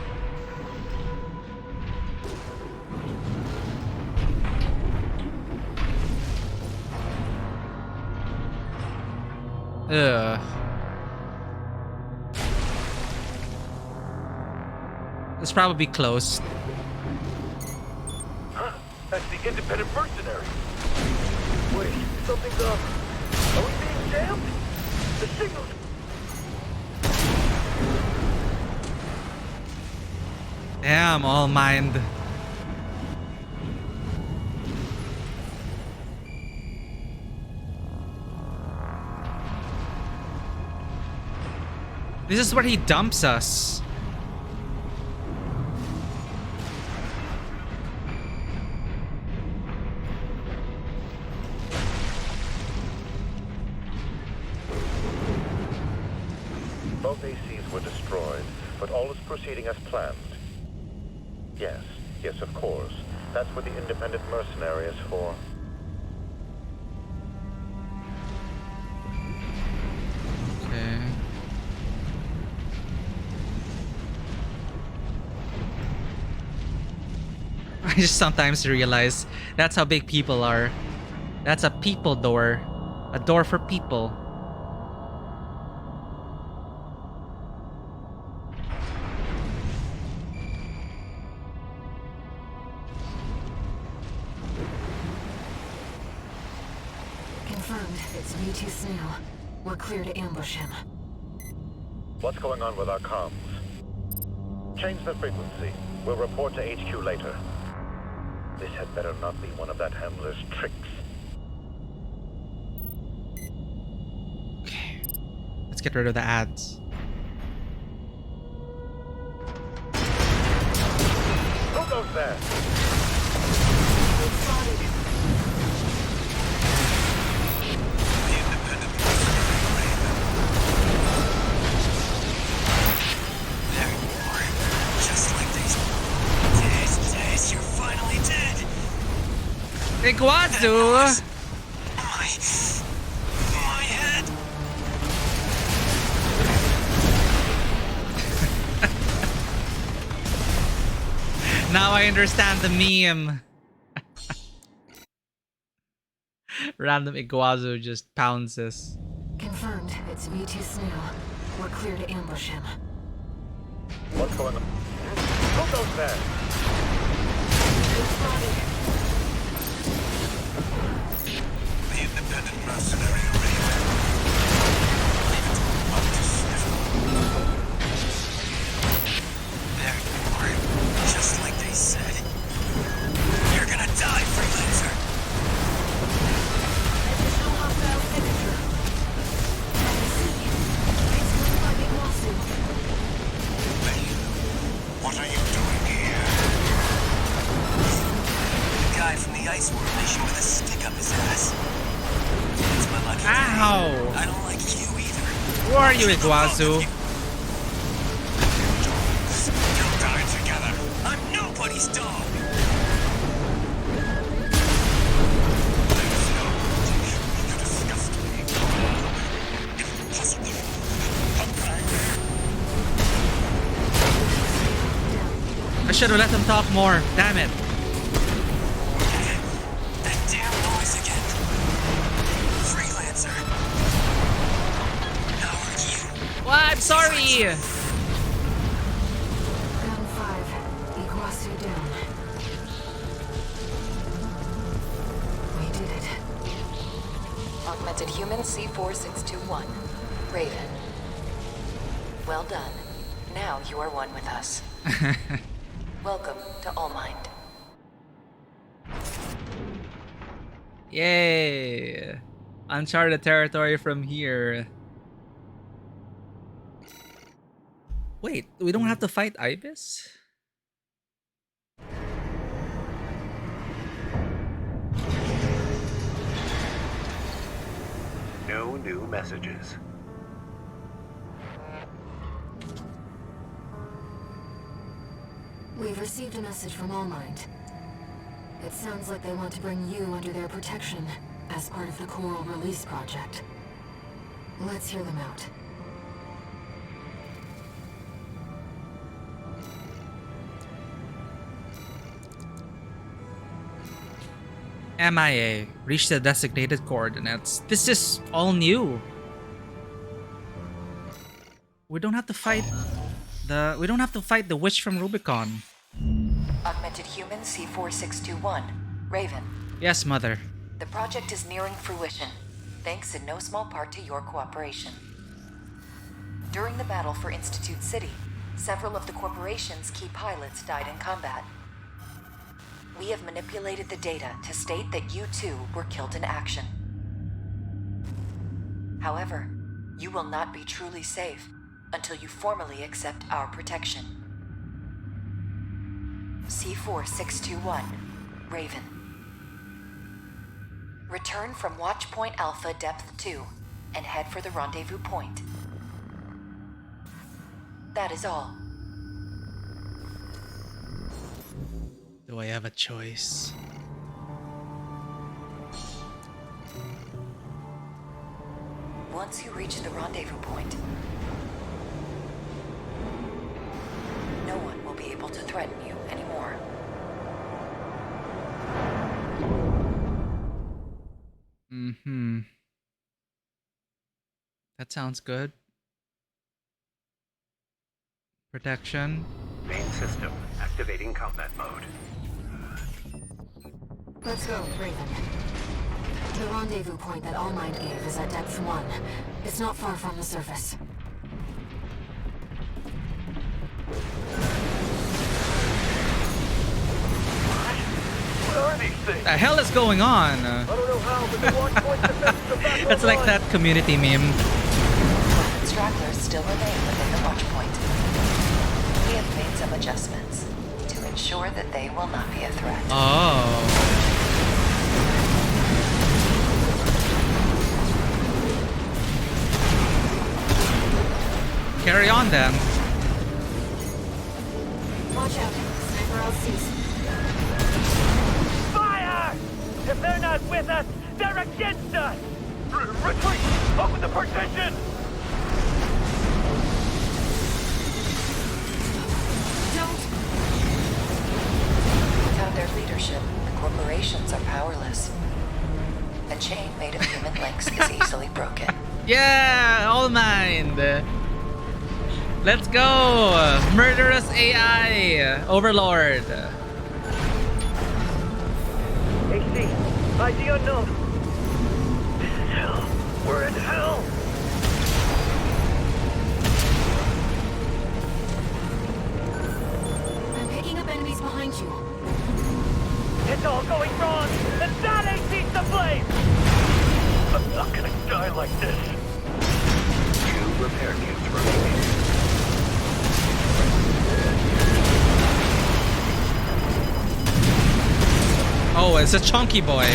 Ugh. It's probably closed. Huh? That's the independent mercenary. Wait, something's up. Are we being jammed? The signal's... Damn, All Mind. This is where he dumps us. Both ACs were destroyed, but all is proceeding as planned. Yes, of course. That's what the independent mercenary is for. Okay. I just sometimes realize that's how big people are. That's a people door. A door for people. Confirmed. It's V2 Snail. We're clear to ambush him. What's going on with our comms? Change the frequency. We'll report to HQ later. This had better not be one of that handler's tricks. Okay. Let's get rid of the ads. Who goes there? You're finally dead! Iguazu! My head! Now I understand the meme. Random Iguazu just pounces. Confirmed. It's V2 Snail. We're clear to ambush him. What's going on? Who goes there? The independent mercenary Raven. Leave it up to sniff. There you are. Just like they said. You're gonna die, freelancer. Additional hostile signature. It's going by Big Lawsuit. What are you doing here? The guy from the Ice World mission with a stick up his ass. It's my lucky day. Ow! I don't like you either. Who are you, Iguazu? You'll die together. I'm nobody's dog. You disgust me. Impossible. I should have let them talk more. Damn it. That damn noise again. Freelancer. How are you? What? I'm sorry. Round 5. Iguazu down. We did it. Augmented human C4621. Raven. Well done. Now you are one with us. Welcome to Allmind. Yay. Uncharted territory from here. Wait, we don't have to fight Ibis? No new messages. We've received a message from Allmind. It sounds like they want to bring you under their protection as part of the Coral Release Project. Let's hear them out. MIA. Reach the designated coordinates. This is all new. We don't have to fight the witch from Rubicon. Augmented human C4621. Raven. Yes, mother. The project is nearing fruition, thanks in no small part to your cooperation. During the battle for Institute City, several of the corporation's key pilots died in combat. We have manipulated the data to state that you too were killed in action. However, you will not be truly safe until you formally accept our protection. C4621, Raven. Return from Watchpoint Alpha Depth 2 and head for the rendezvous point. That is all. Do I have a choice? Once you reach the rendezvous point, no one will be able to threaten you anymore. Mm-hmm. That sounds good. Protection. Main system activating combat mode. Let's go, Raven. The rendezvous point that All Might gave is at depth 1. It's not far from the surface. What are these things? The hell is going on? I don't know how, but the watch point defense are back It's like online. that community meme. Stragglers still remain within the watch point. We have made some adjustments to ensure that they will not be a threat. Oh. Carry on then. Watch out. Sniper LCs. Fire! If they're not with us, they're against us! Retreat! Open the partition! Without their leadership, the corporations are powerless. The chain made of human links is easily broken. Yeah, all mine. Let's go. Murderous AI Overlord. AC, ID unknown. This is hell. We're in hell. I'm picking up enemies behind you. It's all going wrong, and that AC's to blame! I'm not gonna die like this. 2 repair kits remaining. Oh, it's a chunky boy.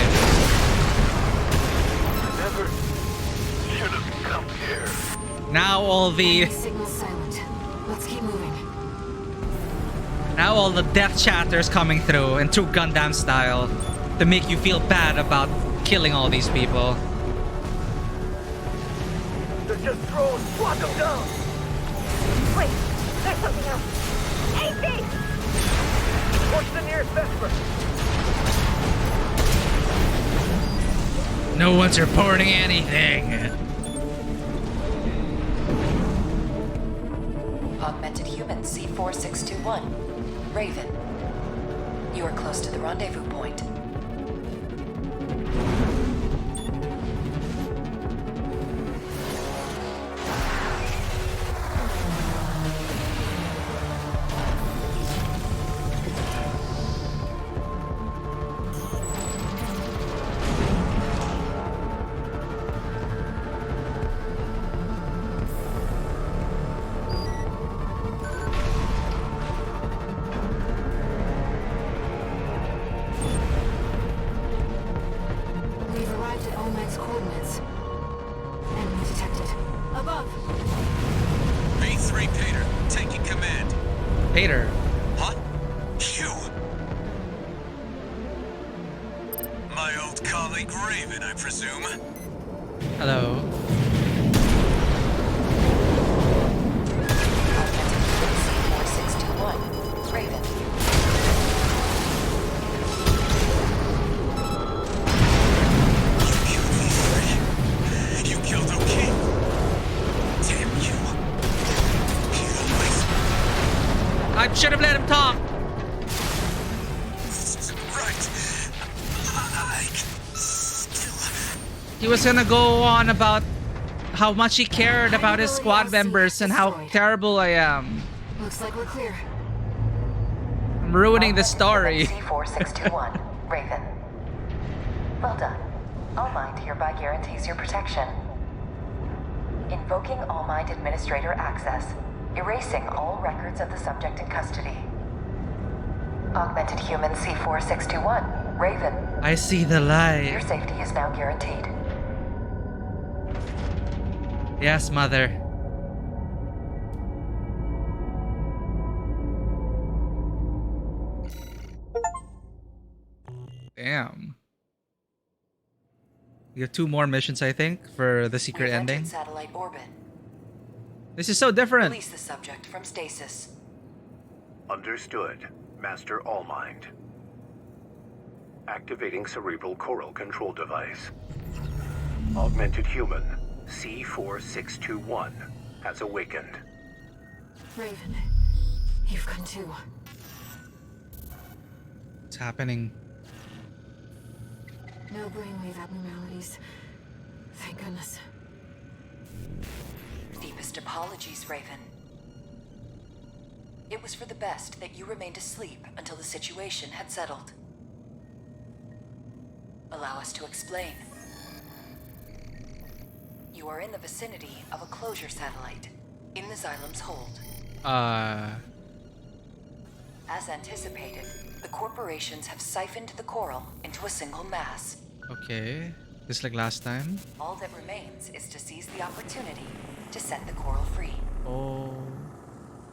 Never should have come here. Now all the Signal silent. Let's keep moving. now all the death chatters coming through in true Gundam style to make you feel bad about killing all these people. They're just drones. Lock them down. Wait, there's something else. AC! What's the nearest Vesper? No one's reporting anything. Augmented human C4621. Raven. You are close to the rendezvous point. We've arrived at Olmec's coordinates. Enemy detected. Above. B3 Peter, taking command. Peter. Huh? You? My old colleague Raven, I presume. Hello. C4621. Raven. You killed O'King. Damn you. I should have let him talk. Right. I can still... He was gonna go on about how much he cared about his squad members and how terrible I am. Looks like we're clear. I'm ruining the story. C4621. Raven. Well done. All Might hereby guarantees your protection. Invoking All Might Administrator access. Erasing all records of the subject in custody. Augmented human C4621. Raven. I see the Your light. safety is now guaranteed. Yes, mother. Damn. You have 2 more missions, I think, for the secret We've entered ending. satellite orbit. This is so different. Release the subject from stasis. Understood, Master Allmind. Activating cerebral coral control device. Augmented human C4621 has awakened. Raven, you've come too. What's happening? No brainwave abnormalities. Thank goodness. Deepest apologies, Raven. It was for the best that you remained asleep until the situation had settled. Allow us to explain. You are in the vicinity of a closure satellite, in the Xylem's hold. As anticipated, the corporations have siphoned the coral into a single mass. Okay. Just like last time? All that remains is to seize the opportunity to set the coral free. Oh.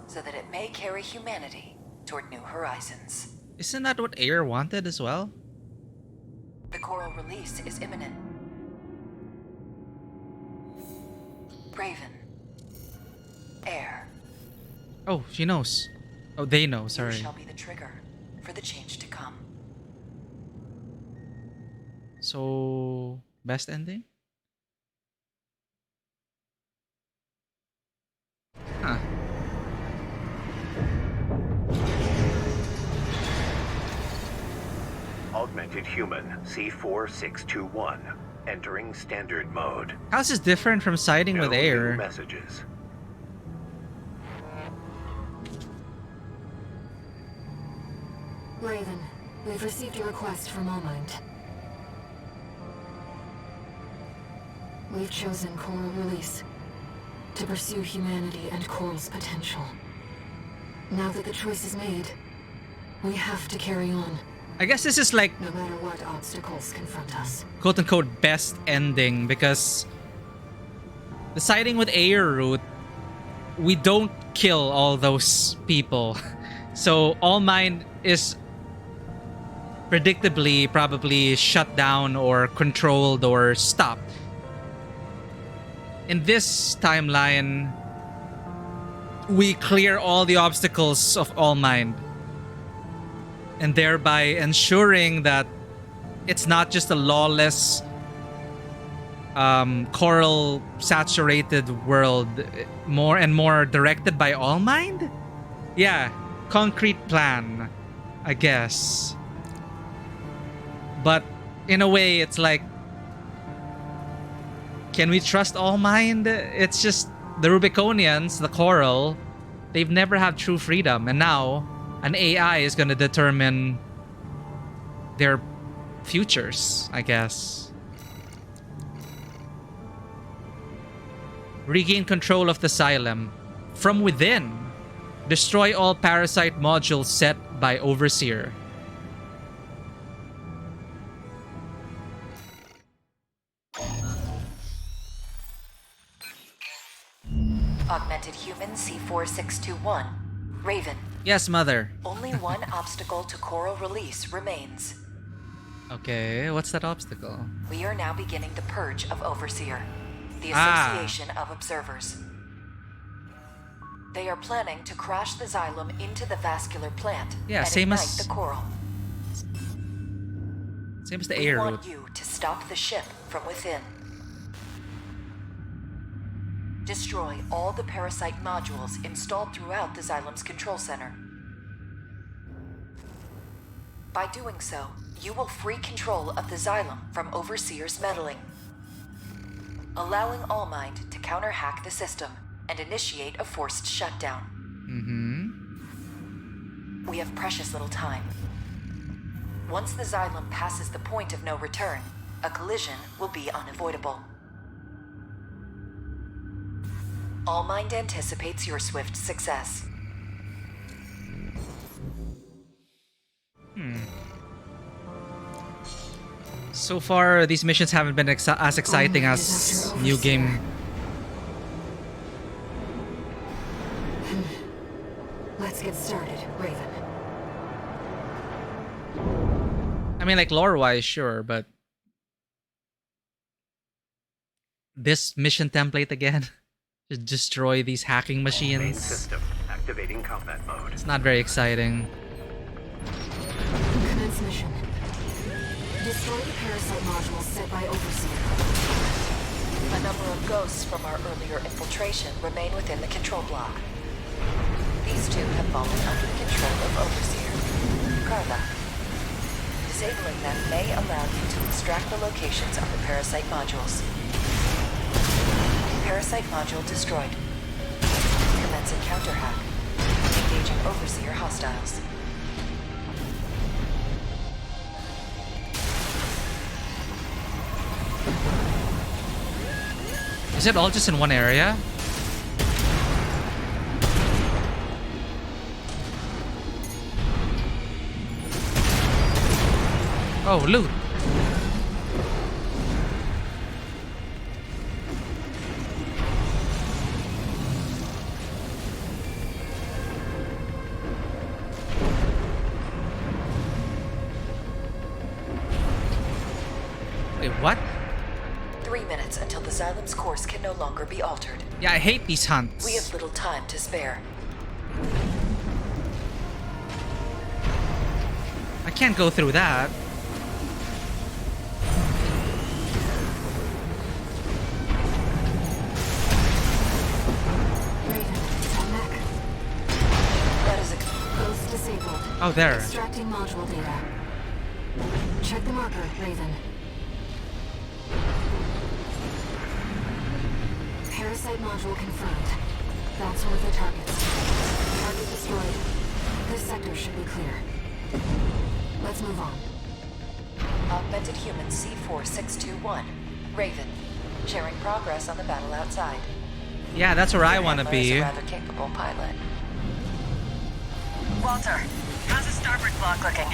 So that it may carry humanity toward new horizons. Isn't that what Air wanted as well? The coral release is imminent. Raven. Air. Oh, she knows. Oh, they know, sorry. You shall be the trigger for the change to come. So, best ending? Huh. Augmented human C4621 entering standard mode. How's this different from siding with No Air? new messages. Raven, we've received a request from Allmind. We've chosen Coral Release to pursue humanity and Coral's potential. Now that the choice is made, we have to carry on. I guess this is like, no matter what obstacles confront us. quote-unquote best ending, because the siding with Air route, we don't kill all those people. So Allmind is predictably probably shut down or controlled or stopped. In this timeline, we clear all the obstacles of Allmind, and thereby ensuring that it's not just a lawless, coral saturated world, more and more directed by Allmind? Yeah, concrete plan, I guess. But in a way, it's like, can we trust Allmind? It's just the Rubiconians, the coral, they've never had true freedom, and now an AI is going to determine their futures, I guess. Regain control of the Xylem from within. Destroy all parasite modules set by Overseer. Augmented human C4621. Raven. Yes, Mother. Only one obstacle to coral release remains. Okay, what's that obstacle? We are now beginning the purge of Overseer, the Association of Observers. They are planning to crash the Xylem into the vascular plant and same ignite as the coral. Same as the We Air want route. you to stop the ship from within. Destroy all the parasite modules installed throughout the Xylem's control center. By doing so, you will free control of the Xylem from Overseer's meddling, allowing Allmind to counter-hack the system and initiate a forced shutdown. We have precious little time. Once the Xylem passes the point of no return, a collision will be unavoidable. Allmind anticipates your swift success. So far, these missions haven't been as exciting as New Game. Let's get started, Raven. I mean, like lore-wise, sure, but this mission template again, just destroy these hacking Main machines. system activating combat mode. It's not very exciting. Commence mission. Destroy the parasite modules set by Overseer. A number of ghosts from our earlier infiltration remain within the control block. These two have fallen under the control of Overseer, Carla. Disabling them may allow you to extract the locations of the parasite modules. Parasite module destroyed. Commencing counter-hack. Engaging Overseer hostiles. Is it all just in one area? Oh, loot. Wait, what? 3 minutes until the Xylem's course can no longer be altered. Yeah, I hate these hunts. We have little time to spare. I can't go through that. That is a Ghost disabled. Oh, there. Extracting module data. Check the marker, Raven. Parasite module confirmed. That's one of the targets. Target destroyed. This sector should be clear. Let's move on. Augmented human C4621. Raven. Sharing progress on the battle outside. Yeah, that's where I want to Handler is be. a rather capable pilot. Walter, how's the starboard block looking?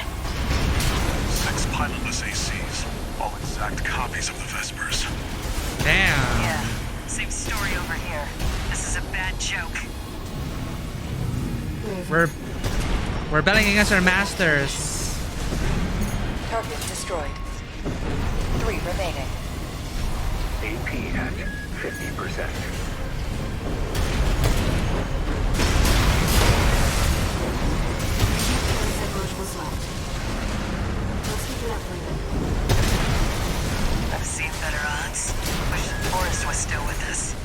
6 pilotless ACs, all exact copies of the Vespers. Damn. Yeah, same story over here. This is a bad joke. We're battling against our masters. Target destroyed. 3 remaining. AP at 50%. Modules left. Let's keep it up, Raven. I've seen better odds. Wish Forrest was still with us.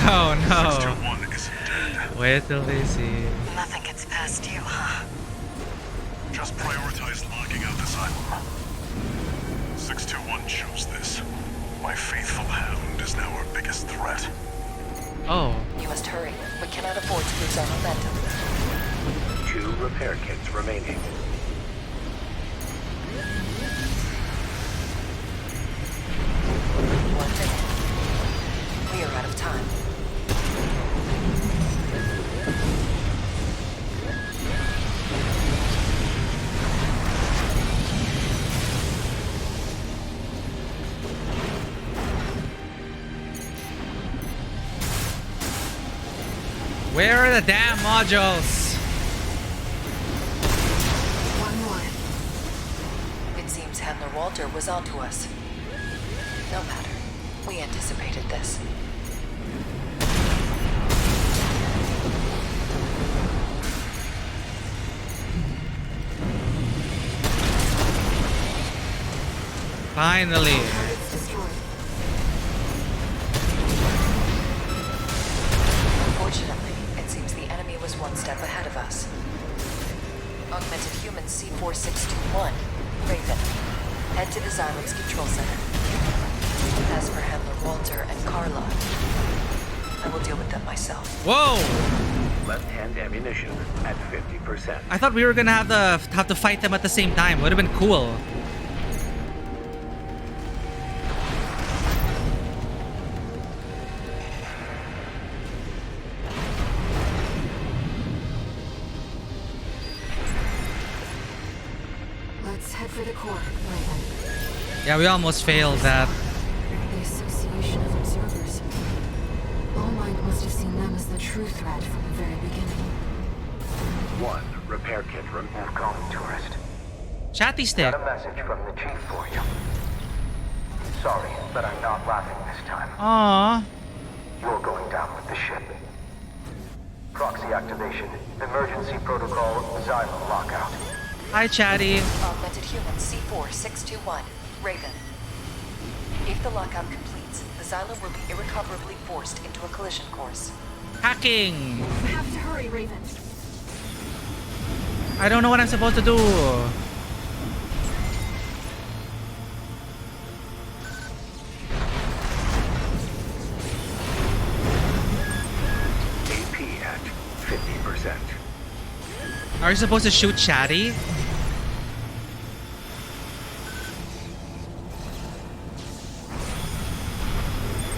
Oh no. 621 isn't dead. Wait till they see. Nothing gets past you, huh? Just prioritize locking out the Xylem. 621 chose this. My faithful hound is now our biggest threat. Oh. You must hurry. We cannot afford to lose our momentum. 2 repair kits remaining. One minute. We are out of time. Where are the damn modules? One more. It seems Handler Walter was onto us. No matter. We anticipated this. Finally. Target's destroyed. Unfortunately, it seems the enemy was one step ahead of us. Augmented human C4621, Raven. Head to the Xylem's control center. As for Handler Walter and Carla, I will deal with them myself. Whoa! Left-hand ammunition at 50%. I thought we were gonna have to fight them at the same time. Would have been cool. Let's head for the core, Raven. Yeah, we almost failed that. The Association of Observers. All Mind must have seen them as the true threat from the very beginning. 1 repair kit Move calling, tourist. Chatty stick. Got a message from the chief for you. Sorry, but I'm not laughing this time. Aww. You're going down with the ship. Proxy activation. Emergency protocol. Xylem lockout. Hi, Chatty. Augmented human C4621, Raven. If the lockout completes, the Xylem will be irrecoverably forced into a collision course. Hacking! You have to hurry, Raven. I don't know what I'm supposed to do. AP at 50%. Are you supposed to shoot Chatty?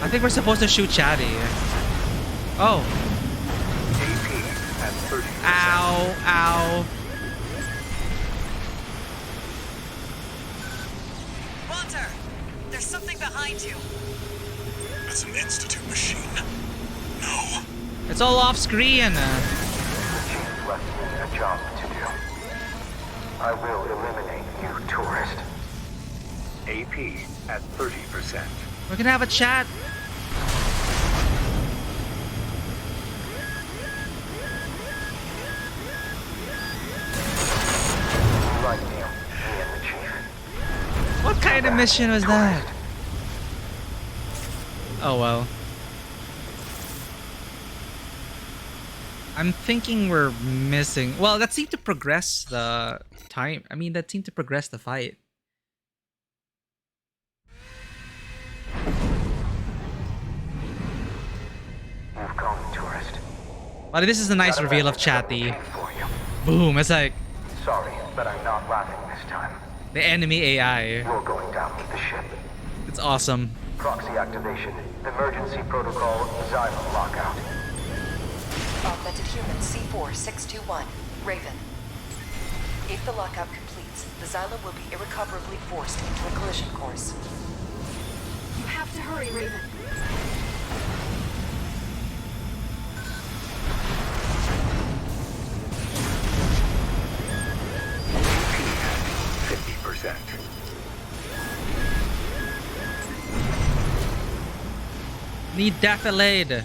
I think we're supposed to shoot Chatty. Oh. AP at 30%. Ow, ow. Walter, there's something behind you. It's an Institute machine. No. It's all off screen. The chief left me a job to do. I will eliminate you, tourist. AP at 30%. We're gonna have a chat. Right now, me and the chief. What kind of mission was that? Oh well. I'm thinking we're missing. Well, that seemed to progress the time. I mean, that seemed to progress the fight. You've come, tourist. But this is a nice reveal of Chatty. Boom! It's like Sorry, but I'm not laughing this time. the enemy AI. You're going down with the ship. It's awesome. Proxy activation. Emergency protocol. Xylem lockout. Augmented human C4621, Raven. If the lockout completes, the Xylem will be irrecoverably forced into a collision course. You have to hurry, Raven. AP at 50%. Need defilade.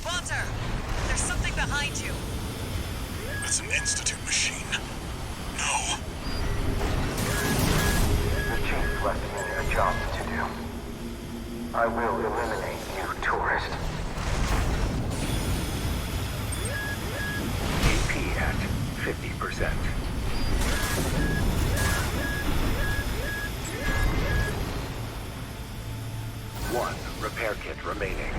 Walter, there's something behind you. It's an Institute machine. No. The chief left me a job to do. I will eliminate you, tourist. AP at 50%. One repair kit remaining.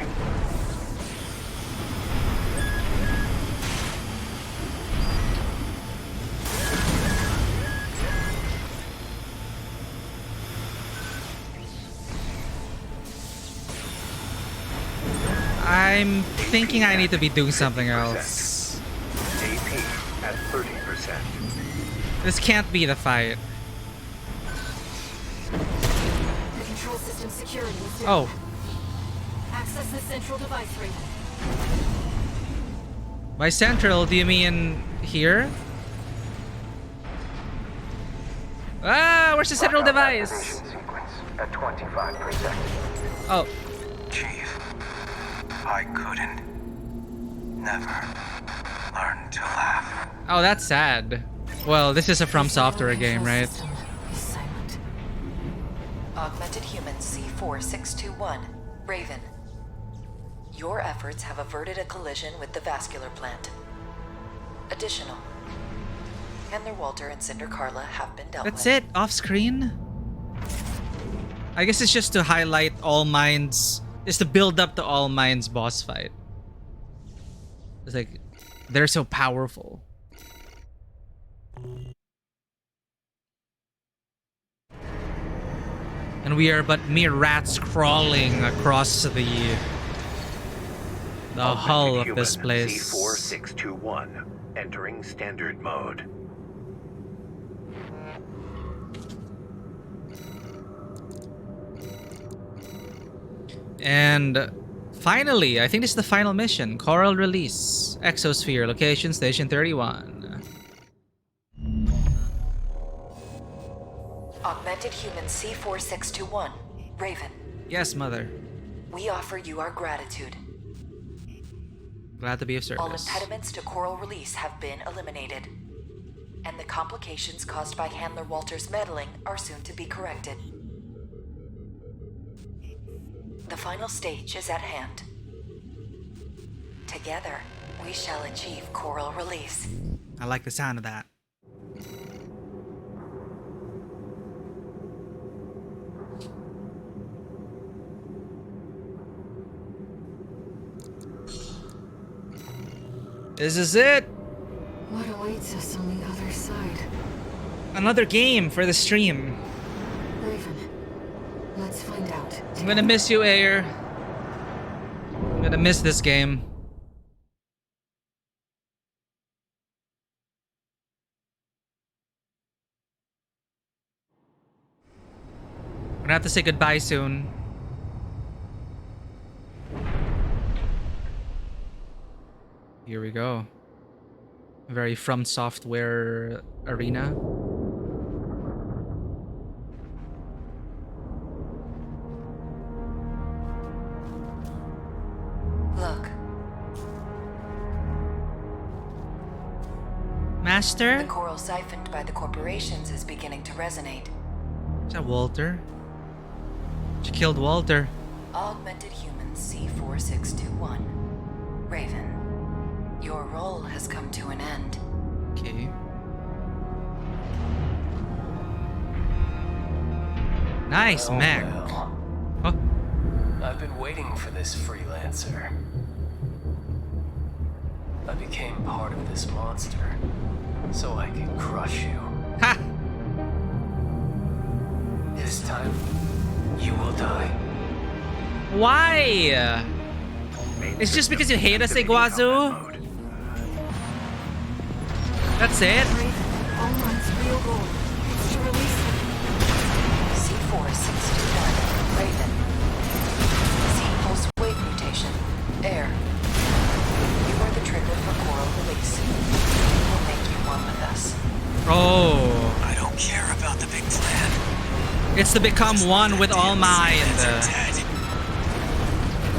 I'm thinking I need to be doing something else. AP at 30%. This can't be the fight. The control system security is down. Oh. Access the central device, Raven. By central, do you mean here? Ah, where's the central device? Activation sequence at 25%. Oh. Chief, I couldn't. Never learn to laugh. Oh, that's sad. Well, this is a From Software game, right? Augmented human C4621, Raven. Your efforts have averted a collision with the vascular plant. Additional. Handler Walter and Cinder Carla have been dealt That's with. it, off screen. I guess it's just to highlight All Minds, just to build up the All Minds boss fight. It's like, they're so powerful. And we are but mere rats crawling across the hull of this place. C4621 entering standard mode. And finally, I think this is the final mission. Coral release. Exosphere. Location Station 31. Augmented human C4621, Raven. Yes, mother. We offer you our gratitude. Glad to be of service. All impediments to coral release have been eliminated, and the complications caused by Handler Walter's meddling are soon to be corrected. The final stage is at hand. Together, we shall achieve coral release. I like the sound of that. This is it! What awaits us on the other side? Another game for the stream. Raven, let's find out. I'm gonna miss you, Ayer. I'm gonna miss this game. I'm gonna have to say goodbye soon. Here we go. Very From Software arena. Look. Master? The coral siphoned by the corporations is beginning to resonate. Is that Walter? She killed Walter. Augmented human C4621. Raven, your role has come to an end. Okay. Nice, mech. Well, I've been waiting for this freelancer. I became part of this monster, so I can crush you. Ha! This time, you will die. Why? It's just because you hate us, Iguazu? That's it? Almond's real goal is to release him. C4621, Raven. C pulse wave mutation, air. You are the trigger for coral release. We will make you one with us. Oh. I don't care about the big plan. It's to become one with All Mind.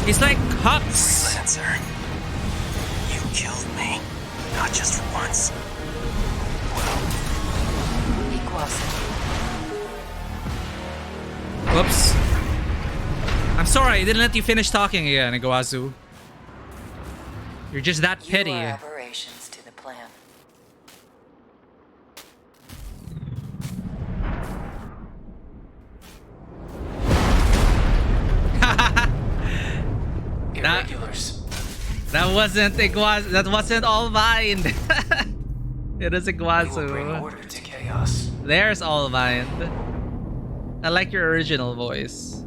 He's like Hux. Freelancer. You killed me. Not just once. Whoops. I'm sorry, I didn't let you finish talking again, Iguazu. You're just that petty. You are aberrations to the plan. Irregulars. That wasn't Iguazu. That wasn't All Mind. It is We will bring Iguazu. order to chaos. There's All Mind. I like your original voice.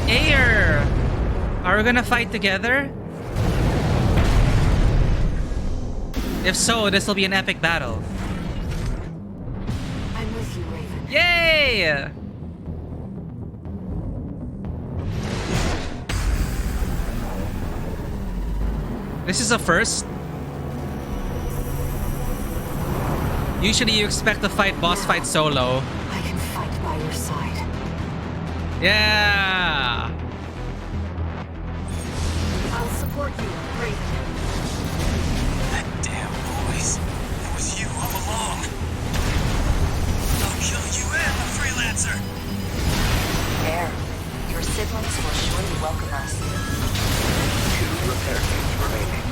Ayer! Are we gonna fight together? If so, this will be an epic battle. I'm with you, Raven. Yay! This is a first. Usually you expect to fight boss fight solo. I can fight by your side. Yeah! I'll support you, Raven. That damn noise. It was you all along. I'll kill you and the freelancer. Air, your siblings will surely welcome us. 2 repair kits remaining.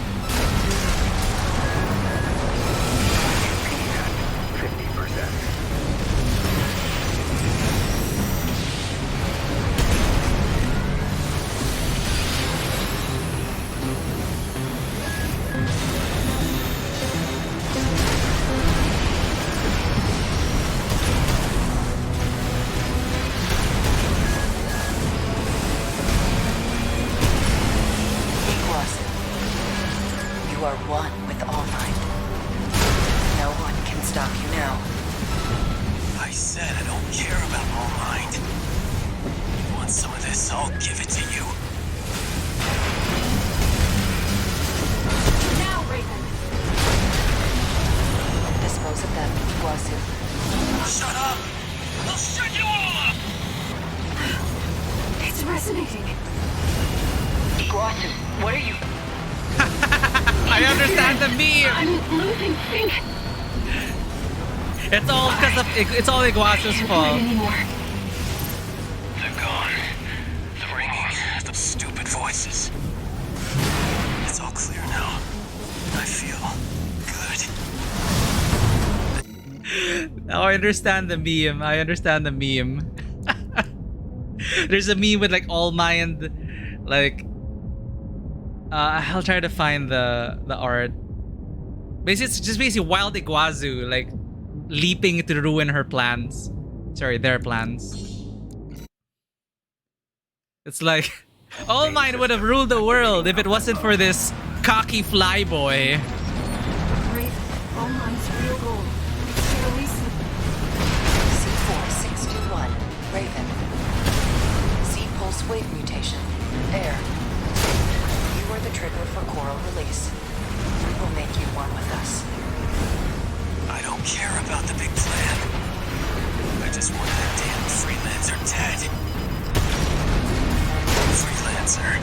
AP at 50%. You are one with All Mind. No one can stop you now. I said I don't care about All Mind. You want some of this? I'll give it to you. Now, Raven. Dispose of them, Iguazu. Shut up! I'll shut you all up! It's resonating. Iguazu, what are you? I understand the meme. I'm losing sync. It's all because of it's all Iguazu's fault. They're gone. The ringing, the stupid voices. It's all clear now. I feel good. Now I understand the meme. I understand the meme. There's a meme with like all mind, like. I'll try to find the art. Basically, it's just basically wild Iguazu like leaping to ruin her plans. Sorry, their plans. It's like All Might would have ruled the world if it wasn't for this cocky flyboy. All Might's real goal is to release them. C4621, Raven. Z-pulse wave mutation. Air. You are the trigger for coral release. We will make you one with us. I don't care about the big plan. I just want that damn freelancer dead. Freelancer.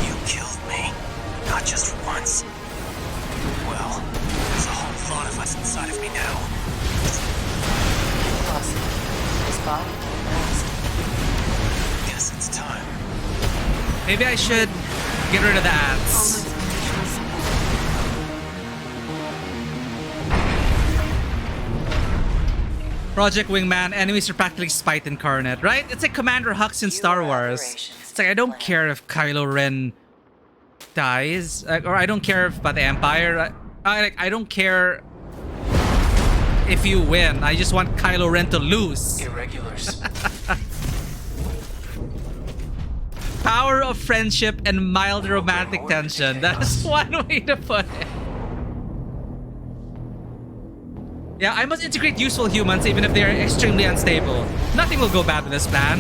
You killed me. Not just once. Well, there's a whole lot of us inside of me now. Plus, his body can rest. Guess it's time. Maybe I should get rid of the ads. Project Wingman, enemies are practically spite incarnate, right? It's like Commander Hux in Star Wars. It's like I don't care if Kylo Ren dies, or I don't care about the Empire. I don't care if you win. I just want Kylo Ren to lose. Irregulars. Power of friendship and mild romantic tension. That's one way to put it. Yeah, I must integrate useful humans even if they are extremely unstable. Nothing will go bad with this plan.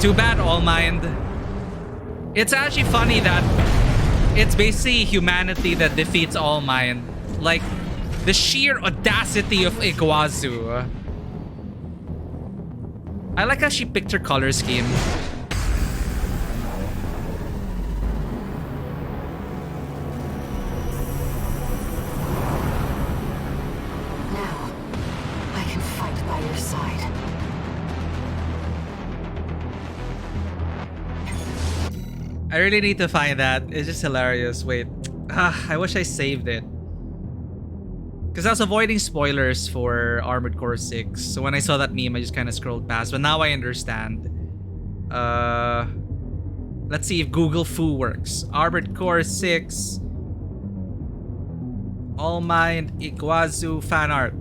Too bad, All Mind. It's actually funny that it's basically humanity that defeats All Mind. Like, the sheer audacity of Iguazu. I like how she picked her color scheme. I really need to find that. It's just hilarious. Wait. I wish I saved it. Because I was avoiding spoilers for Armored Core 6. So when I saw that meme, I just kind of scrolled past. But now I understand. Let's see if Google Foo works. Armored Core 6. All Mind Iguazu fan art.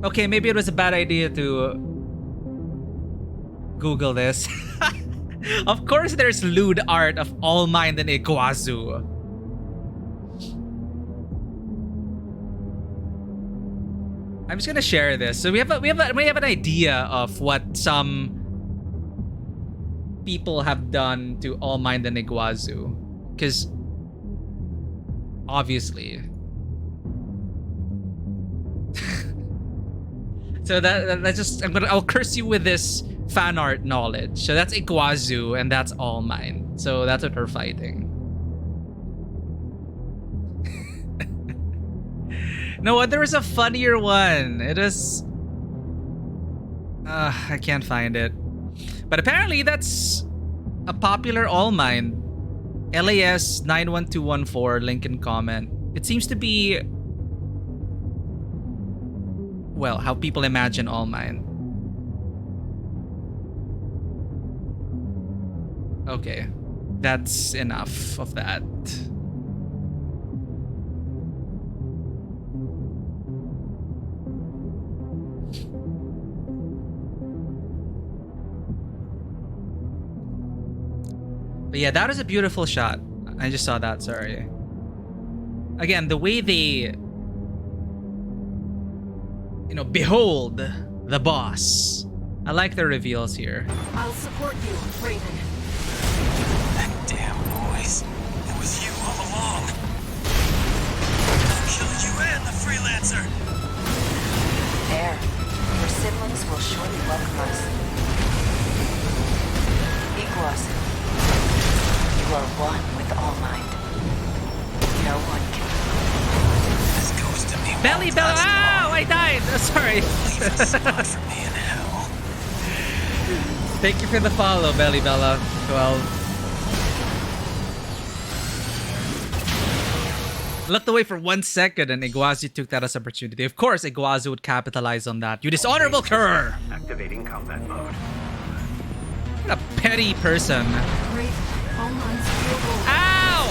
Okay, maybe it was a bad idea to Google this. Of course there's lewd art of All Mind and Iguazu. I'm just gonna share this. So we have an idea of what some people have done to All Mind and Iguazu. Because obviously. So that's just I'll curse you with this fan art knowledge. So that's Iguazu and that's All Mind. So that's what we're fighting. No, there was a funnier one. It is I can't find it. But apparently that's a popular All Mind. LAS 91214 link in comment. It seems to be, well, how people imagine All Mind. Okay, that's enough of that. But yeah, that is a beautiful shot. I just saw that, sorry. Again, the way they, you know, behold the boss. I like the reveals here. I'll support you, Raven. That noise. It was you all along. I'll kill you and the freelancer. Air, your siblings will surely welcome us. Iguazu, you are one with All Mind. No one can. This goes to me. Belly Bella! Ow! I died! Sorry. Leave a spot for me in hell. Thank you for the follow, Belly Bella 12. Looked away for 1 second and Iguazu took that as opportunity. Of course, Iguazu would capitalize on that. You dishonorable cur! Activating combat mode. What a petty person. Ow!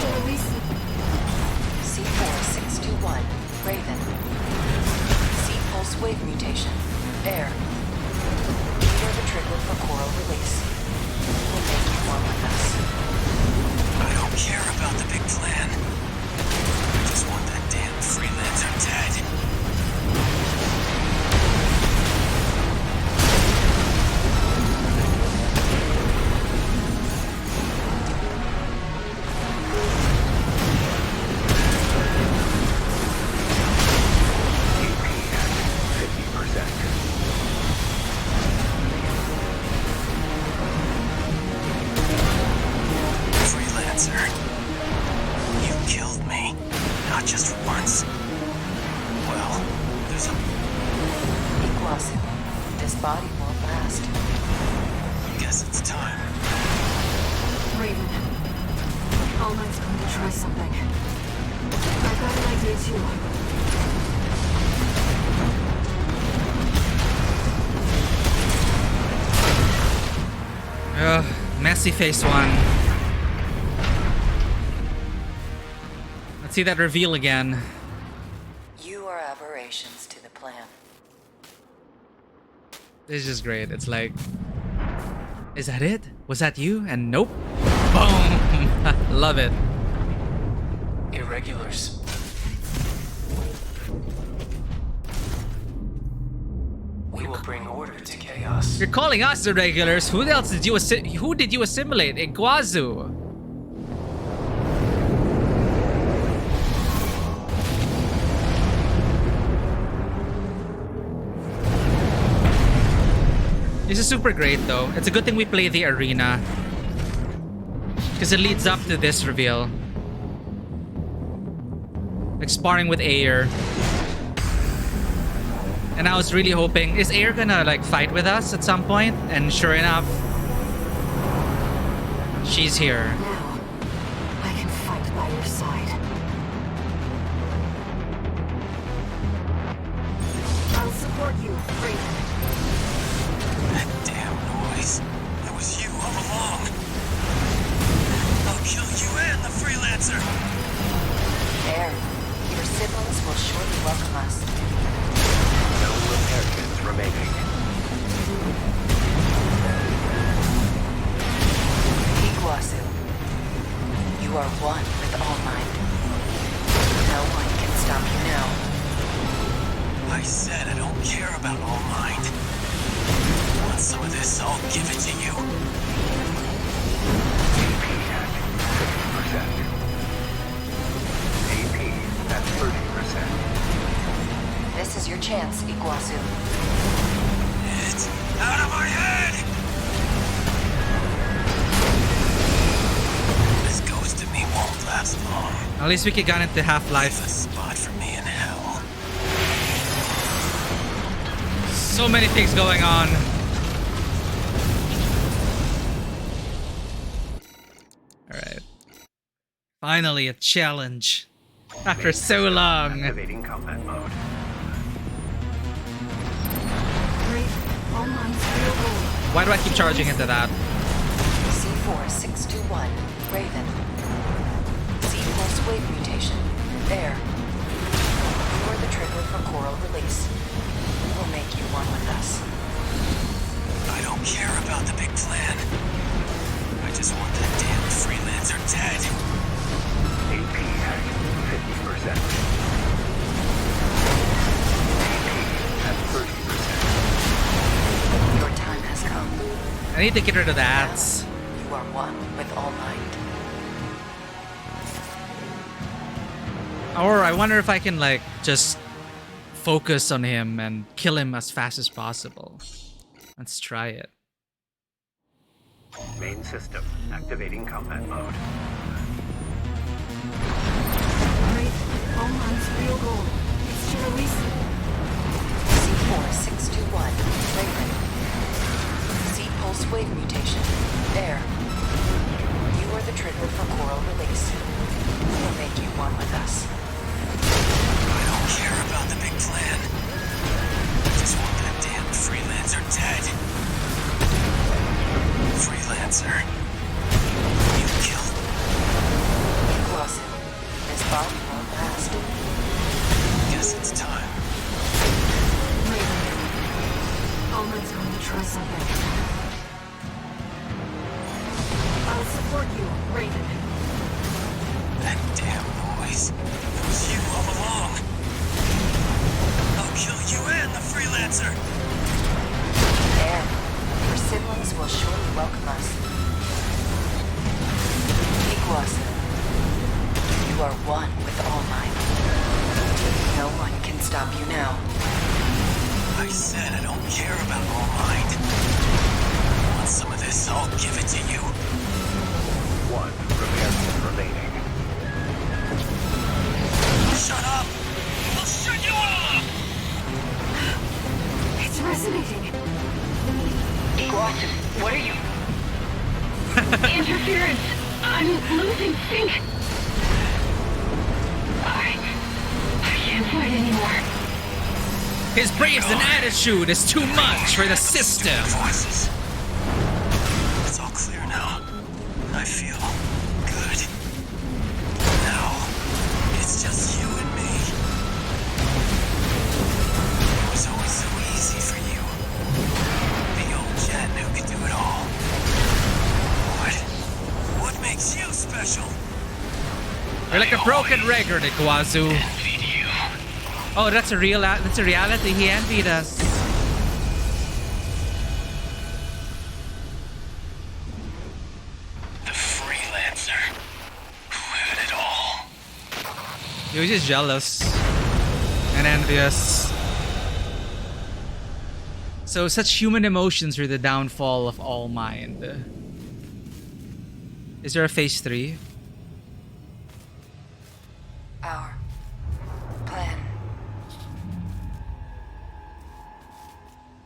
C4621, Raven. C-Pulse Wave Mutation, Air. Either the trigger for coral release. We'll make you one with us. I don't care about the big plan. I just want that damn freelancer dead. Freelancer. You killed me. Not just once. Well, there's a... Iguazu, this body won't last. Guess it's time. Raven. All Might's going to try something. I've got an idea too. Messy face one. Let's see that reveal again. You are aberrations to the plan. This is just great. It's like, is that it? Was that you? And nope. Boom! Love it. Irregulars. We will bring order to chaos. You're calling us irregulars. Who else did you assimilate? Iguazu. This is super great though. It's a good thing we play the arena, because it leads up to this reveal. Like sparring with Ayer. And I was really hoping, is Ayer gonna like fight with us at some point? And sure enough, she's here. Now, I can fight by your side. I'll support you, Raven. That damn noise. It was you all along. I'll kill you and the freelancer. Air, your siblings will surely welcome us. No repair kits remaining. Iguazu, you are one with All Might. No one can stop you now. I said I don't care about All Mind. Want some of this? I'll give it to you. AP at 50%. AP at 30%. This is your chance, Iguazu. It's out of my head! This goes to me won't last long. At least we could get into Half-Life. Leave a spot for me in hell. So many things going on. Alright. Finally a challenge. After so long. Activating combat mode. Why do I keep charging into that? C4621, Raven. C-Pulse Wave Mutation, Air. You are the trigger for coral release. We'll make you one with us. I don't care about the big plan. I just want that damn freelancer dead. AP at 50%. AP at 30%. Your time has come. I need to get rid of that. You are one with All Might. Or I wonder if I can like just focus on him and kill him as fast as possible. Let's try it. Main system activating combat mode. All mine's real goal. It's to release C4621, Raven. Z-pulse wave mutation. There. You are the trigger for coral release. We'll make you one with us. I don't care about the big plan. I just want that damn freelancer dead. Freelancer. You killed. Lawson, this body won't last. Guess it's time. Alman's going to try something. I'll support you, Raven. That damn noise. It was you all along. I'll kill you and the freelancer. There. Your siblings will surely welcome us. Iguazu, you are one with All Might. No one can stop you now. I said I don't care about All Might. Want some of this? I'll give it to you. One repairman remaining. Shut up! I'll shut you up! It's resonating. Iguazu, what are you? Interference. I'm losing sync. I can't fight anymore. His braves and attitude is too much for the system. Voices. It's all clear now. I feel good. Now, it's just you and me. It was always so easy for you. Big old Jen who could do it all. What makes you special? You're like a broken record, Iguazu. Oh, that's a reality. He envied us. The freelancer. Who had it all? He was just jealous and envious. So such human emotions are the downfall of all mind. Is there a phase 3? Our plan.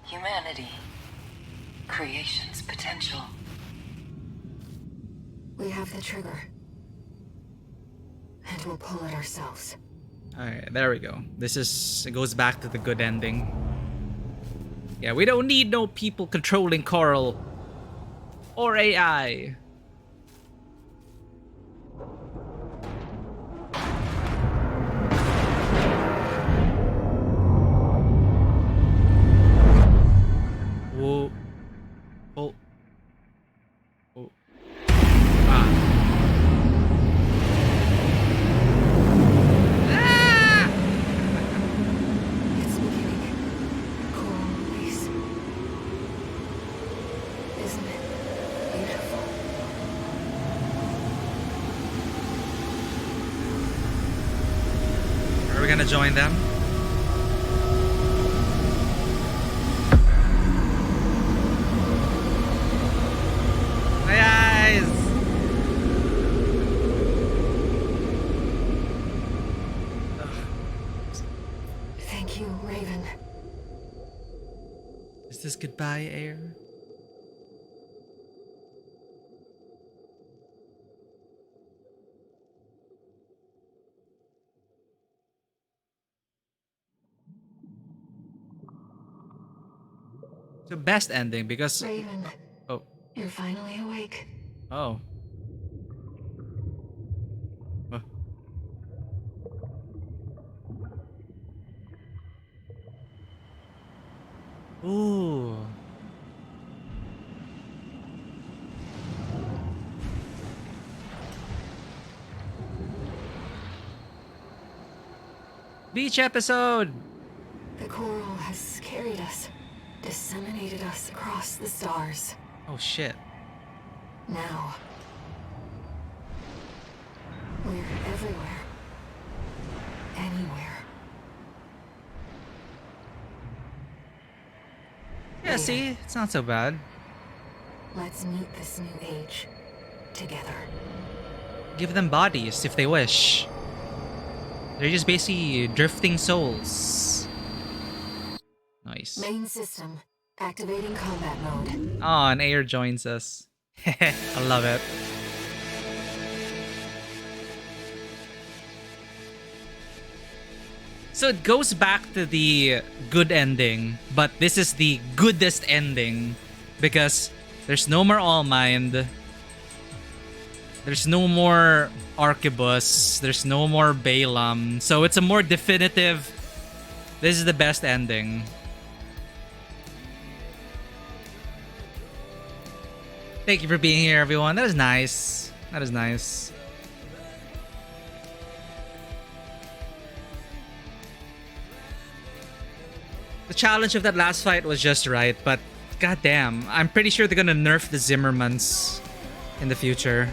Humanity. Creation's potential. We have the trigger. And we'll pull it ourselves. Alright, there we go. It goes back to the good ending. Yeah, we don't need no people controlling Coral. Or AI. Whoa. Oh. Oh. Ah. It's beginning. Coral release. Isn't it beautiful? Are we gonna join them? My eyes! Thank you, Raven. Is this goodbye air? The best ending because Raven. Oh. You're finally awake. Oh. Ooh. Beach episode. The coral has carried us, disseminated us across the stars. Oh shit. Now, we're everywhere. anywhere. Yeah, see? It's not so bad. Let's meet this new age together. Give them bodies if they wish. They're just basically drifting souls. Nice. Main system activating combat mode. Oh, and Air joins us. I love it. So it goes back to the good ending, but this is the goodest ending because there's no more Allmind. There's no more Arquebus. There's no more Balaam. So it's a more definitive. This is the best ending. Thank you for being here, everyone. That is nice. That is nice. The challenge of that last fight was just right, but goddamn, I'm pretty sure they're gonna nerf the Zimmermans in the future.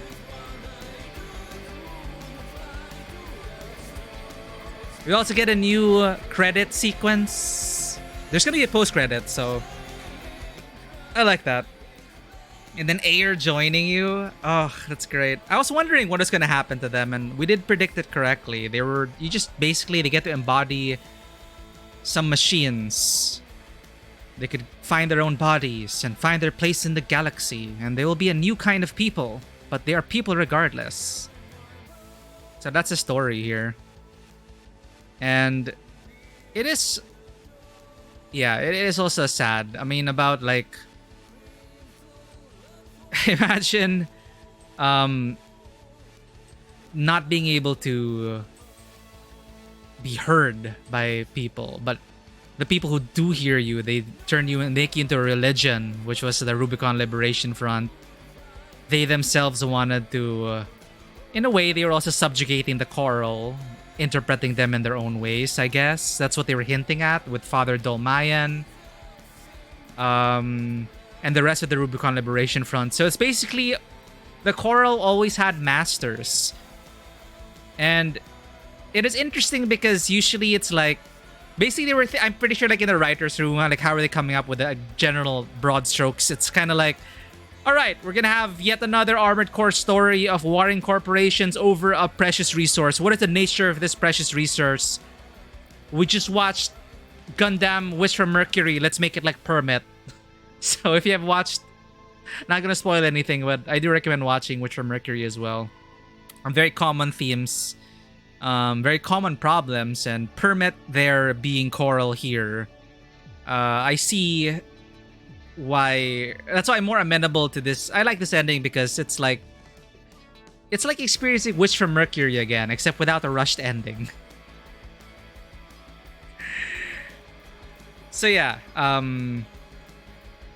We also get a new credit sequence. There's gonna be a post-credit, so I like that. And then Air joining you. Oh, that's great. I was wondering what was gonna happen to them, and we did predict it correctly. They get to embody some machines. They could find their own bodies and find their place in the galaxy, and they will be a new kind of people, but they are people regardless. So that's the story here. And it is, yeah, it is also sad. I mean, about like, imagine not being able to be heard by people, but the people who do hear you, they turn you and make you into a religion, which was the Rubicon Liberation Front. They themselves wanted to, in a way, they were also subjugating the Coral, interpreting them in their own ways, I guess. That's what they were hinting at with Father Dolmayan. And the rest of the Rubicon Liberation Front. So it's basically, the Coral always had masters. And it is interesting because usually it's like, basically they were, I'm pretty sure like in the writer's room, like how are they coming up with the general broad strokes? It's kind of like, all right, we're going to have yet another Armored Core story of warring corporations over a precious resource. What is the nature of this precious resource? We just watched Gundam Wish from Mercury. Let's make it like Permit. So if you have watched, not going to spoil anything, but I do recommend watching Wish from Mercury as well. Very common themes. Very common problems, and Permit there being Coral here. I see why. That's why I'm more amenable to this. I like this ending because it's like experiencing Wish from Mercury again, except without a rushed ending. So yeah,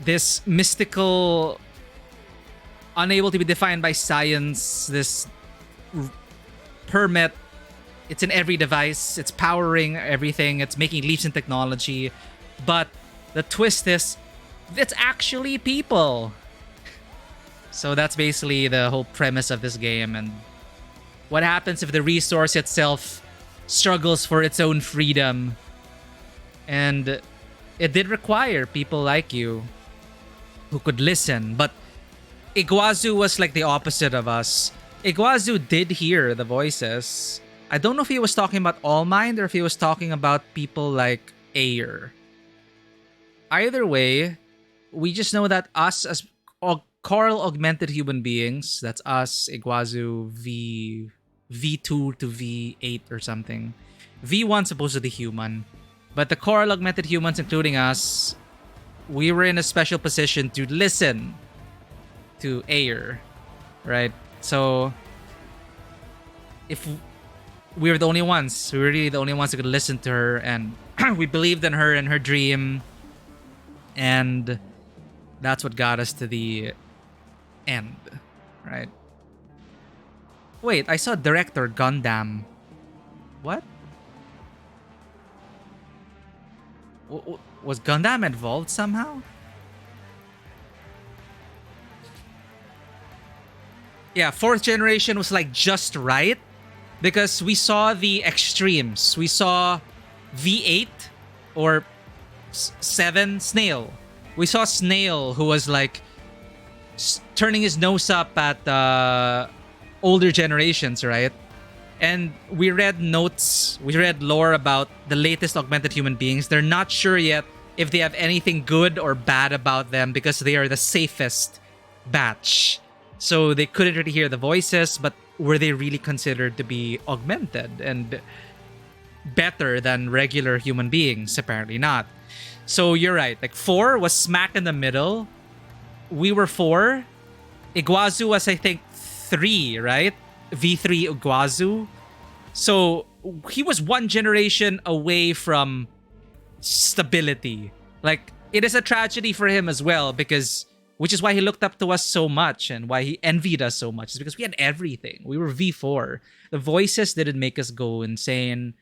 this mystical, unable to be defined by science, this Permit. It's in every device. It's powering everything. It's making leaps in technology. But the twist is, it's actually people. So that's basically the whole premise of this game. And what happens if the resource itself struggles for its own freedom? And it did require people like you who could listen. But Iguazu was like the opposite of us. Iguazu did hear the voices. I don't know if he was talking about Allmind or if he was talking about people like Ayer. Either way, we just know that us as Coral augmented human beings, that's us, Iguazu, V2 to V8 or something. V1 supposedly human. But the Coral augmented humans, including us, we were in a special position to listen to Ayer, right? So if we were the only ones. We were really the only ones who could listen to her, and we believed in her and her dream, and that's what got us to the end, right? Wait, I saw Director Gundam. What? Was Gundam involved somehow? Yeah, 4th generation was like just right. because we saw the extremes. We saw V8 or 7 Snail. We saw Snail, who was like turning his nose up at older generations, right? And we read notes, we read lore about the latest augmented human beings. They're not sure yet if they have anything good or bad about them because they are the safest batch. So they couldn't really hear the voices, but were they really considered to be augmented and better than regular human beings? Apparently not. So you're right. Like 4 was smack in the middle. We were 4. Iguazu was, I think, 3, right? V3 Iguazu. So he was one generation away from stability. Like, it is a tragedy for him as well, because which is why he looked up to us so much and why he envied us so much. Is because we had everything. We were V4. The voices didn't make us go insane.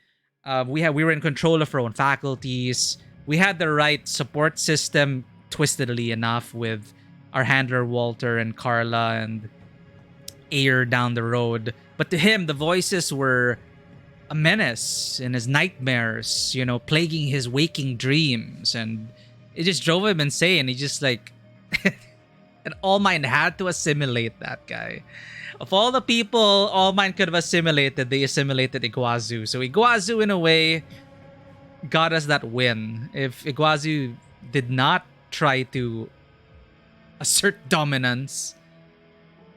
We were in control of our own faculties. We had the right support system, twistedly enough, with our handler Walter and Carla and Ayer down the road. But to him, the voices were a menace in his nightmares, you know, plaguing his waking dreams. And it just drove him insane. He just like... and All Might had to assimilate that guy. Of all the people All Might could have assimilated, they assimilated Iguazu. So Iguazu, in a way, got us that win. If Iguazu did not try to assert dominance,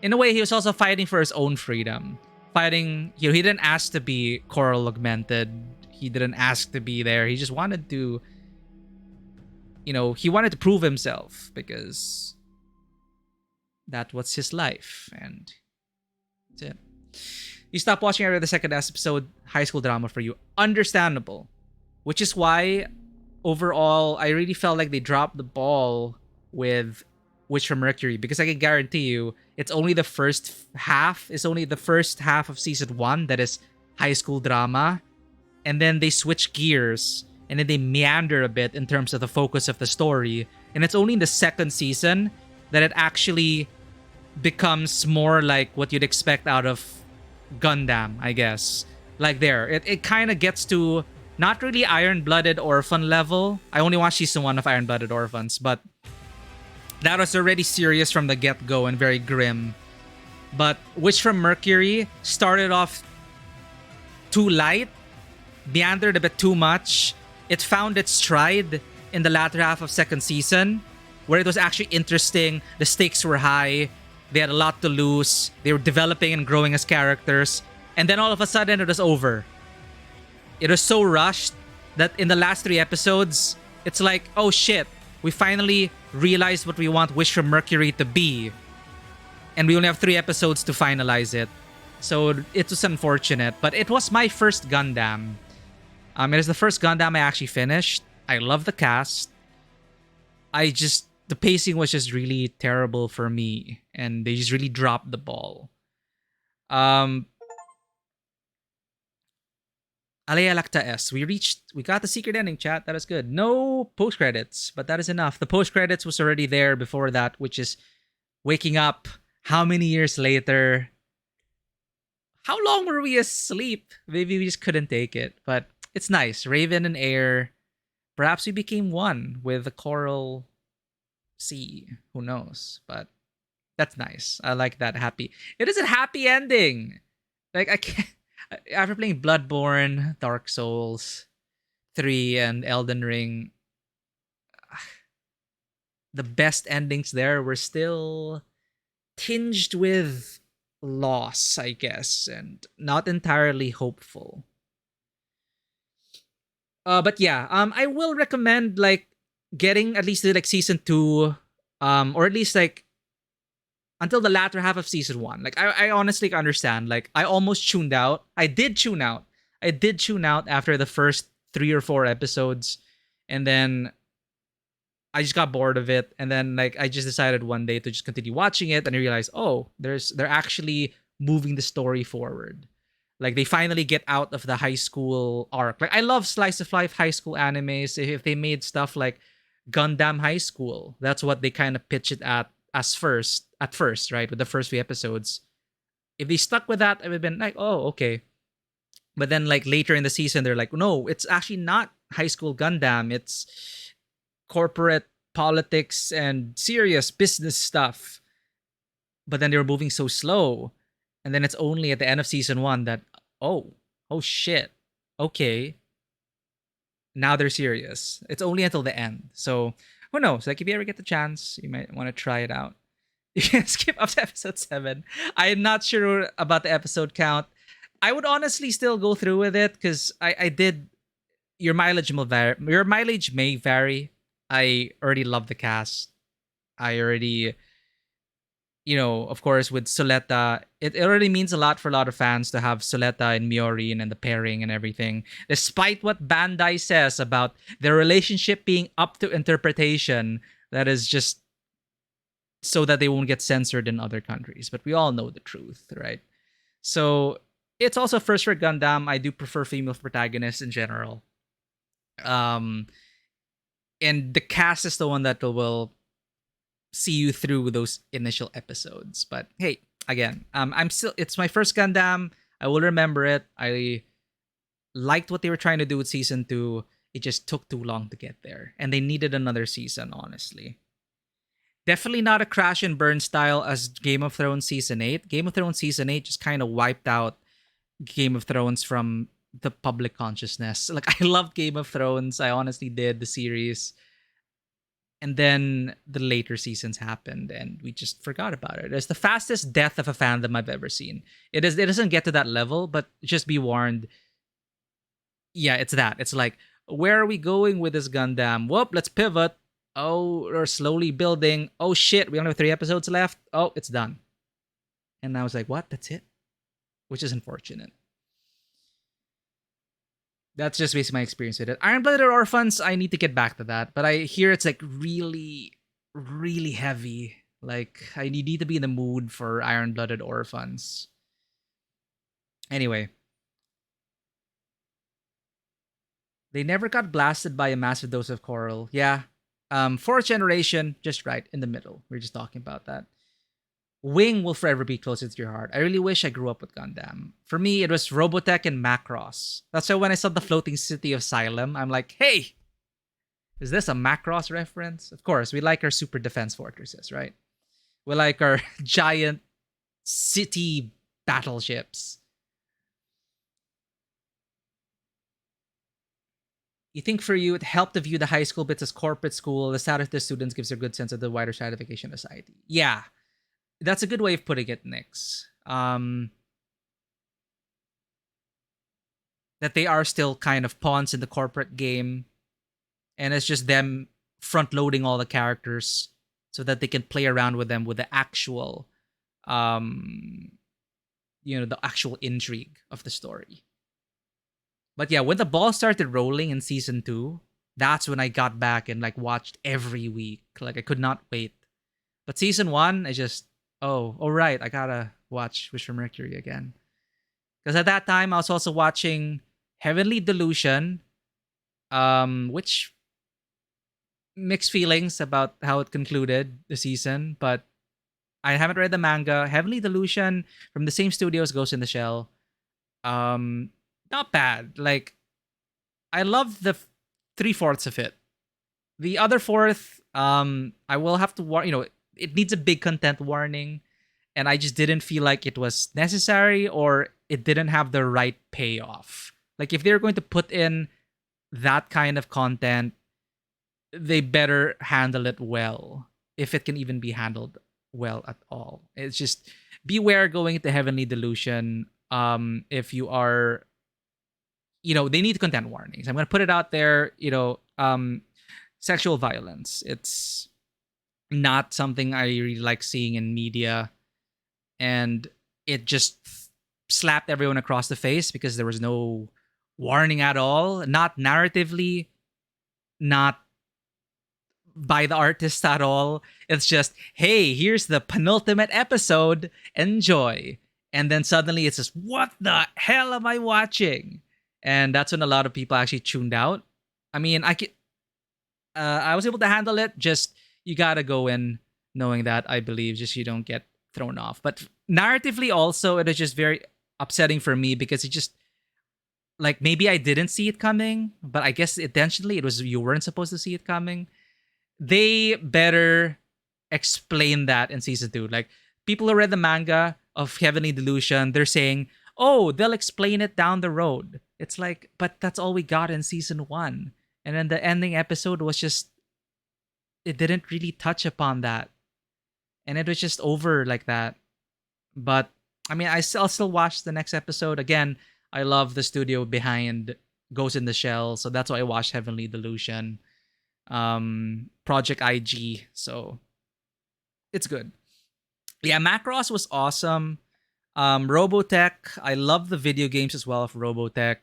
in a way, he was also fighting for his own freedom. Fighting, you know, he didn't ask to be coral augmented. He didn't ask to be there. He just wanted to, you know, he wanted to prove himself because that was his life. And that's it. You stopped watching after the second episode. High school drama for you. Understandable. Which is why, overall, I really felt like they dropped the ball with Witch from Mercury, because I can guarantee you it's only the first half. It's only the first half of season 1 that is high school drama, and then they switch gears and then they meander a bit in terms of the focus of the story, and it's only in the second season that it actually becomes more like what you'd expect out of Gundam, I guess. Like there, it kind of gets to not really Iron-Blooded Orphan level. I only watched season 1 of Iron-Blooded Orphans, but that was already serious from the get-go and very grim. But Witch from Mercury started off too light, meandered a bit too much. It found its stride in the latter half of second season, where it was actually interesting. The stakes were high. They had a lot to lose. They were developing and growing as characters. And then all of a sudden, it was over. It was so rushed that in the last 3 episodes, it's like, oh shit, we finally realized what we want Wish from Mercury to be. And we only have 3 episodes to finalize it. So it was unfortunate. But it was my first Gundam. It is the first Gundam I actually finished. I love the cast. The pacing was just really terrible for me. And they just really dropped the ball. Alea Iacta S. We got the secret ending, chat. That is good. No post-credits, but that is enough. The post-credits was already there before that, which is waking up how many years later. How long were we asleep? Maybe we just couldn't take it, but it's nice. Raven and Air. Perhaps we became one with the Coral Sea. Who knows? But that's nice. I like that happy. It is a happy ending. Like, I can't... After playing Bloodborne, Dark Souls 3, and Elden Ring, the best endings there were still tinged with loss, I guess, and not entirely hopeful. But yeah, I will recommend like getting at least to like season 2, or at least like until the latter half of season 1. Like, I honestly understand. Like, I almost tuned out. I did tune out after the first 3 or 4 episodes. And then I just got bored of it. And then, like, I just decided one day to just continue watching it. And I realized, oh, they're actually moving the story forward. Like, they finally get out of the high school arc. Like, I love slice of life high school animes. If they made stuff like Gundam High School, that's what they kind of pitch it at first, right? With the first few episodes. If they stuck with that, I would have been like, oh, okay. But then like later in the season, they're like, no, it's actually not high school Gundam. It's corporate politics and serious business stuff. But then they were moving so slow. And then it's only at the end of season 1 that, oh shit. Okay. Now they're serious. It's only until the end. So who knows? Like if you ever get the chance, you might want to try it out. You can skip up to episode 7. I'm not sure about the episode count. I would honestly still go through with it because I did. Your mileage will vary. Your mileage may vary. I already love the cast. I already, of course, with Soleta, it already means a lot for a lot of fans to have Soleta and Miorin and the pairing and everything. Despite what Bandai says about their relationship being up to interpretation, that is just so that they won't get censored in other countries. But we all know the truth, right? So it's also first for Gundam. I do prefer female protagonists in general. And the cast is the one that will see you through those initial episodes. But hey, again, it's my first Gundam. I will remember it. I liked what they were trying to do with season 2. It just took too long to get there. And they needed another season, honestly. Definitely not a crash and burn style as Game of Thrones season 8. Game of Thrones season 8 just kind of wiped out Game of Thrones from the public consciousness. Like I loved Game of Thrones. I honestly did, the series. And then the later seasons happened and we just forgot about it. It's the fastest death of a fandom I've ever seen. It doesn't get to that level, but just be warned. Yeah, it's that. It's like, where are we going with this Gundam? Whoop, let's pivot. Oh, we're slowly building. Oh shit, we only have 3 episodes left. Oh, it's done. And I was like, what? That's it? Which is unfortunate. That's just basically my experience with it. Iron-Blooded Orphans, I need to get back to that. But I hear it's like really, really heavy. Like, I need to be in the mood for Iron-Blooded Orphans. Anyway. They never got blasted by a massive dose of coral. Yeah. 4th generation, just right, in the middle. We are just talking about that. Wing will forever be closer to your heart. I really wish I grew up with Gundam. For me, it was Robotech and Macross. That's why when I saw the floating city of Xylem, I'm like, hey, is this a Macross reference? Of course, we like our super defense fortresses, right? We like our giant city battleships. You think for you, it helped to view the high school bits as corporate school. The status of the students gives a good sense of the wider stratification of society. Yeah. That's a good way of putting it, Nix. That they are still kind of pawns in the corporate game. And it's just them front-loading all the characters so that they can play around with them with the actual, the actual intrigue of the story. But yeah, when the ball started rolling in season 2, that's when I got back and like watched every week. Like I could not wait. But season 1, I just... Oh, right. I gotta watch Wish for Mercury again. Because at that time, I was also watching Heavenly Delusion, which mixed feelings about how it concluded the season, but I haven't read the manga. Heavenly Delusion from the same studio as Ghost in the Shell. Not bad. Like, I love the 3/4 of it. The other fourth, I will have to it needs a big content warning, and I just didn't feel like it was necessary or it didn't have the right payoff. Like if they're going to put in that kind of content, they better handle it well, if it can even be handled well at all. It's just beware going into Heavenly Delusion. If you are, they need content warnings. I'm gonna put it out there. Sexual violence. It's not something I really like seeing in media, and it just slapped everyone across the face because there was no warning at all, not narratively, not by the artist at all. It's just, hey, here's the penultimate episode, enjoy. And then suddenly it's just, what the hell am I watching? And that's when a lot of people actually tuned out. I mean, I was able to handle it, just you gotta go in knowing that, I believe, just you don't get thrown off. But narratively also, it is just very upsetting for me because it just, like maybe I didn't see it coming, but I guess intentionally it was you weren't supposed to see it coming. They better explain that in season 2. Like people who read the manga of Heavenly Delusion, they're saying, "Oh, they'll explain it down the road." It's like, but that's all we got in season 1. And then the ending episode was just it didn't really touch upon that. And it was just over like that. But I mean, I'll still watch the next episode. Again, I love the studio behind Ghost in the Shell, so that's why I watched Heavenly Delusion. Project IG, so it's good. Yeah, Macross was awesome. Robotech, I love the video games as well of Robotech.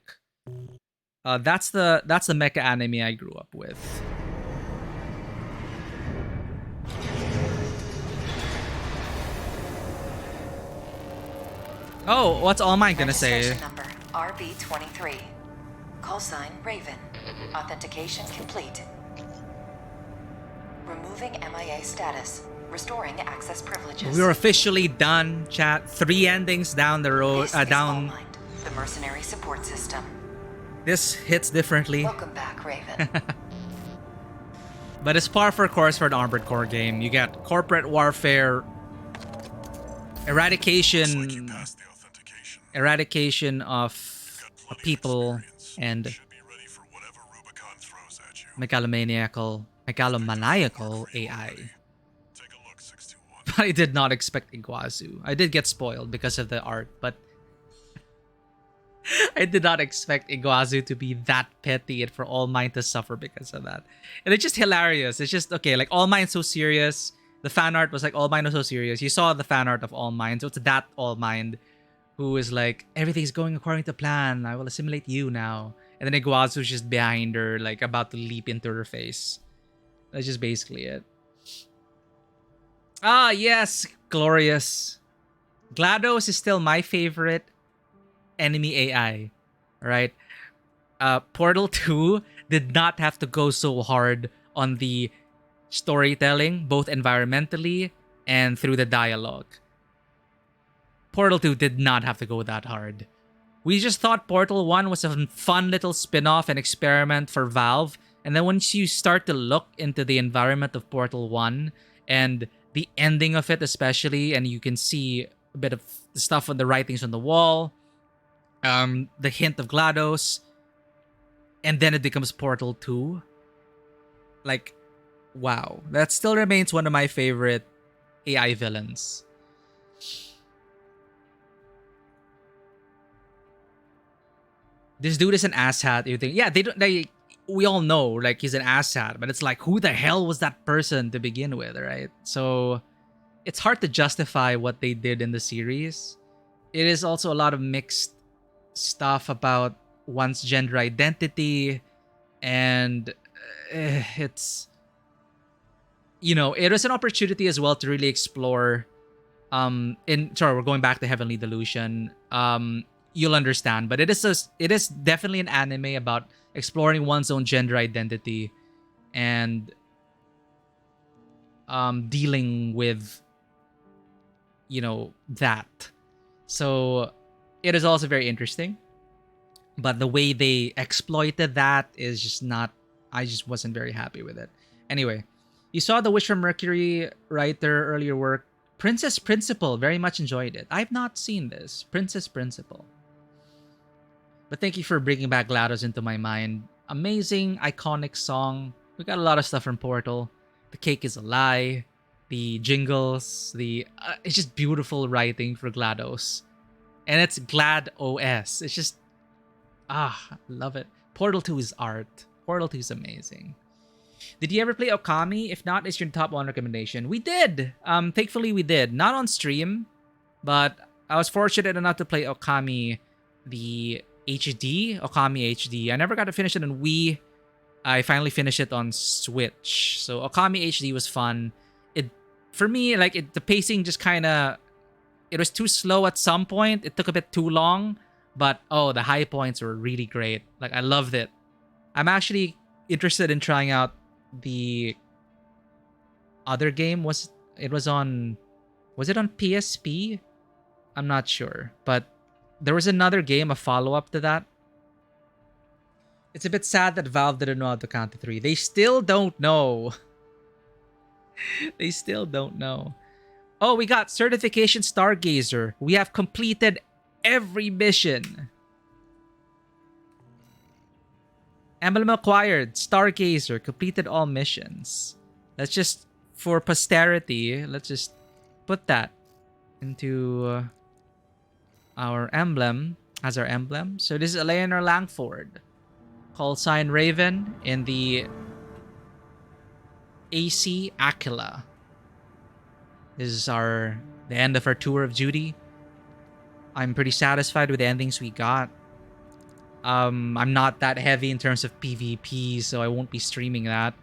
That's the mecha anime I grew up with. Oh, what's All Might gonna say? Registration number RB23. Call sign Raven. Authentication complete. Removing MIA status. Restoring access privileges. We're officially done, chat. 3 endings down the road. Down. The mercenary support system. This hits differently. Welcome back, Raven. But it's par for course for an Armored Core game. You get corporate warfare, eradication of people, and megalomaniacal AI. But I did not expect Iguazu. I did get spoiled because of the art, but I did not expect Iguazu to be that petty and for All Might to suffer because of that. And it's just hilarious. It's just, okay, like All Might's so serious. The fan art was like, All Might was so serious. You saw the fan art of All Might. So it's that All Might who is like, everything's going according to plan. I will assimilate you now. And then Iguazu's just behind her, like about to leap into her face. That's just basically it. Ah, yes, glorious. GLaDOS is still my favorite enemy AI, right? Portal 2 did not have to go so hard on the storytelling, both environmentally and through the dialogue. Portal 2 did not have to go that hard. We just thought Portal 1 was a fun little spin-off and experiment for Valve, and then once you start to look into the environment of Portal 1 and the ending of it especially, and you can see a bit of stuff on the writings on the wall, the hint of GLaDOS, and then it becomes Portal 2. Like, wow. That still remains one of my favorite AI villains. This dude is an asshat. You think, yeah, we all know, like, he's an asshat, but it's like, who the hell was that person to begin with, right? So it's hard to justify what they did in the series. It is also a lot of mixed stuff about one's gender identity, and it's, you know, it was an opportunity as well to really explore we're going back to Heavenly Delusion. You'll understand, but it is definitely an anime about exploring one's own gender identity and dealing with, you know, that. So it is also very interesting, but the way they exploited that is just not, I just wasn't very happy with it. Anyway, you saw the Wish from Mercury writer earlier work, Princess Principal. Very much enjoyed it. I've not seen this. Princess Principal. But thank you for bringing back GLaDOS into my mind. Amazing, iconic song. We got a lot of stuff from Portal. The Cake is a Lie. The jingles. It's just beautiful writing for GLaDOS. And it's GLaDOS. It's just, I love it. Portal 2 is art. Portal 2 is amazing. Did you ever play Okami? If not, it's your top 1 recommendation. We did. Thankfully, we did. Not on stream, but I was fortunate enough to play Okami, the HD, Okami HD. I never got to finish it on Wii. I finally finished it on Switch. So Okami HD was fun. For me, like, the pacing just kind of, it was too slow at some point. It took a bit too long, but the high points were really great. Like, I loved it. I'm actually interested in trying out the other game. Was it on PSP? I'm not sure, but there was another game, a follow-up to that, It's a bit sad that Valve didn't know how to count to 3. They still don't know. They still don't know. Oh, we got Certification Stargazer. We have completed every mission. Emblem acquired. Stargazer. Completed all missions. Let's just, for posterity, let's just put that into our emblem. As our emblem. So this is Eleanor Langford. Call sign Raven in the AC Aquila. This is the end of our tour of duty. I'm pretty satisfied with the endings we got. I'm not that heavy in terms of PvP, so I won't be streaming that.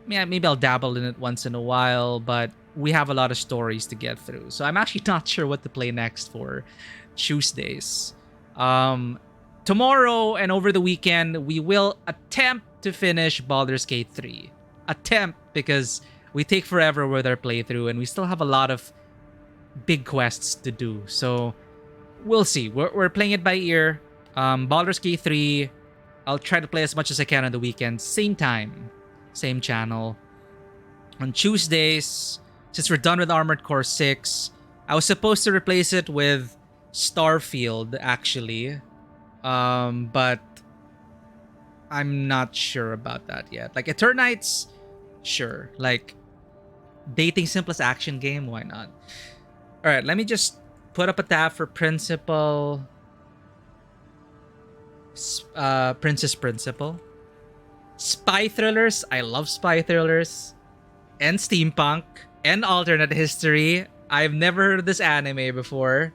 Yeah, maybe I'll dabble in it once in a while, but we have a lot of stories to get through. So I'm actually not sure what to play next for Tuesdays. Tomorrow and over the weekend, we will attempt to finish Baldur's Gate 3. Attempt, because we take forever with our playthrough and we still have a lot of big quests to do. So we'll see. We're playing it by ear. Baldur's Gate 3, I'll try to play as much as I can on the weekend. Same time, same channel. On Tuesdays, since we're done with Armored Core 6, I was supposed to replace it with Starfield, actually. But I'm not sure about that yet. Like, Eternights, sure. Like, dating simplest action game, why not? Alright, let me just put up a tab for Principal. Princess Principal. Spy thrillers, I love spy thrillers. And steampunk. And alternate history. I've never heard of this anime before.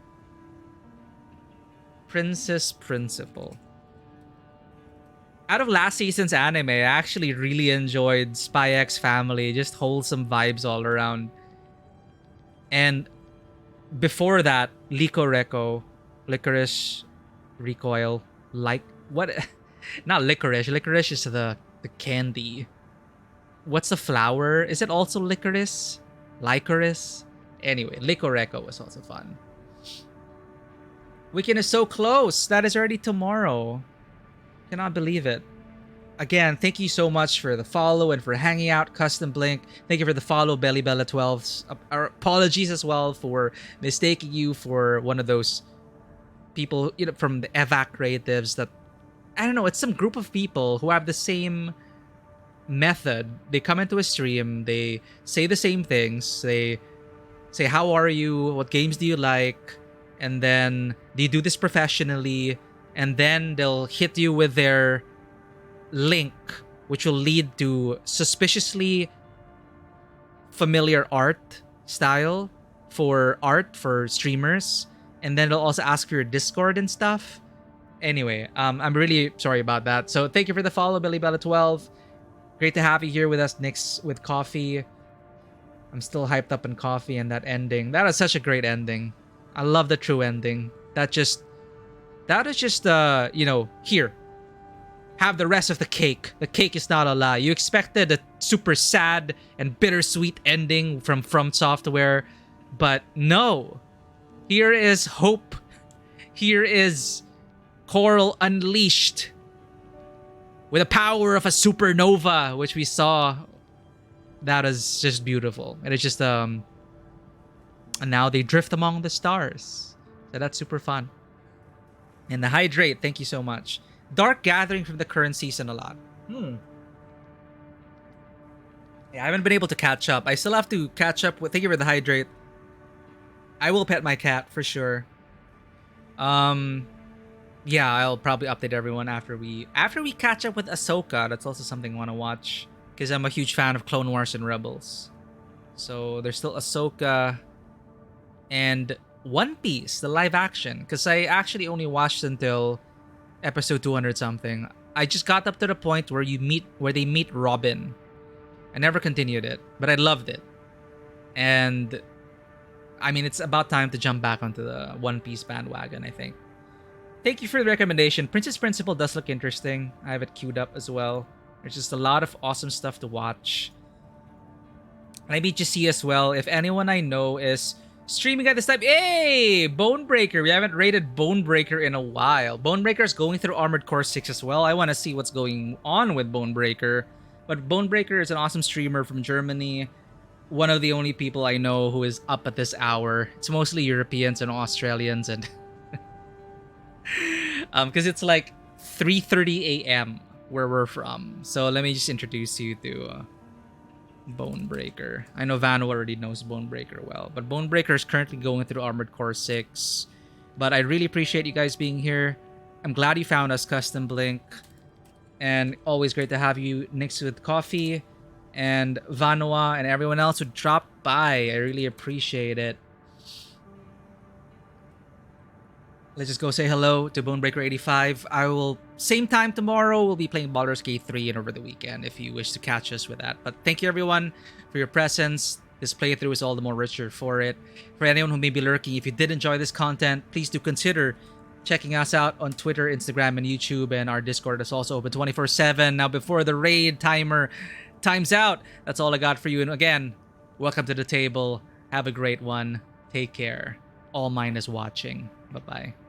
Princess Principal. Out of last season's anime, I actually really enjoyed Spy X Family. Just wholesome vibes all around. And before that, Licorice Recoil. Like, what? Not licorice. Licorice is the candy. What's the flower? Is it also licorice? Licorice? Anyway, Licorice was also fun. Weekend is so close. That is already tomorrow. Cannot believe it. Again, thank you so much for the follow and for hanging out, Custom Blink. Thank you for the follow, BellyBella12. Our apologies as well for mistaking you for one of those people, you know, from the evac creatives that, I don't know, it's some group of people who have the same method. They come into a stream, they say the same things. They say, how are you? What games do you like? And then they do this professionally, and then they'll hit you with their link, which will lead to suspiciously familiar art style for streamers, and then they'll also ask for your Discord and stuff. Anyway, I'm really sorry about that. So thank you for the follow, BellyBella12. Great to have you here with us next with coffee. I'm still hyped up on coffee and that ending. That is such a great ending. I love the true ending. That is just you know, here. Have the rest of the cake. The cake is not a lie. You expected a super sad and bittersweet ending from Software, but no. Here is hope. Here is Coral unleashed with the power of a supernova, which we saw. That is just beautiful. And it's just and now they drift among the stars. So that's super fun. And the hydrate, thank you so much. Dark Gathering from the current season a lot. Yeah, I haven't been able to catch up. I still have to catch up with. Thank you for the hydrate. I will pet my cat for sure. Yeah, I'll probably update everyone after we catch up with Ahsoka. That's also something I want to watch because I'm a huge fan of Clone Wars and Rebels. So there's still Ahsoka and One Piece, the live action, because I actually only watched until episode 200 something. I just got up to the point where they meet Robin. I never continued it, but I loved it. And I mean, it's about time to jump back onto the One Piece bandwagon, I think. Thank you for the recommendation. Princess Principal does look interesting. I have it queued up as well. There's just a lot of awesome stuff to watch. And I need to see as well if anyone I know is Streaming at this time. Hey! Bonebreaker. We haven't rated Bonebreaker in a while. Bonebreaker's going through Armored Core 6 as well. I want to see what's going on with Bonebreaker. But Bonebreaker is an awesome streamer from Germany. One of the only people I know who is up at this hour. It's mostly Europeans and Australians, and because it's like 3:30 a.m. where we're from. So let me just introduce you to Bonebreaker. I know Vano already knows Bonebreaker well, but Bonebreaker is currently going through Armored Core 6. But I really appreciate you guys being here. I'm glad you found us, Custom Blink. And always great to have you next with Coffee and Vanoa and everyone else who dropped by. I really appreciate it. Let's just go say hello to Bonebreaker85. I will, same time tomorrow, we'll be playing Baldur's Gate 3 and over the weekend if you wish to catch us with that. But thank you everyone for your presence. This playthrough is all the more richer for it. For anyone who may be lurking, if you did enjoy this content, please do consider checking us out on Twitter, Instagram, and YouTube. And our Discord is also open 24/7. Now, before the raid timer times out, that's all I got for you. And again, welcome to the table. Have a great one. Take care. All mine is watching. Bye-bye.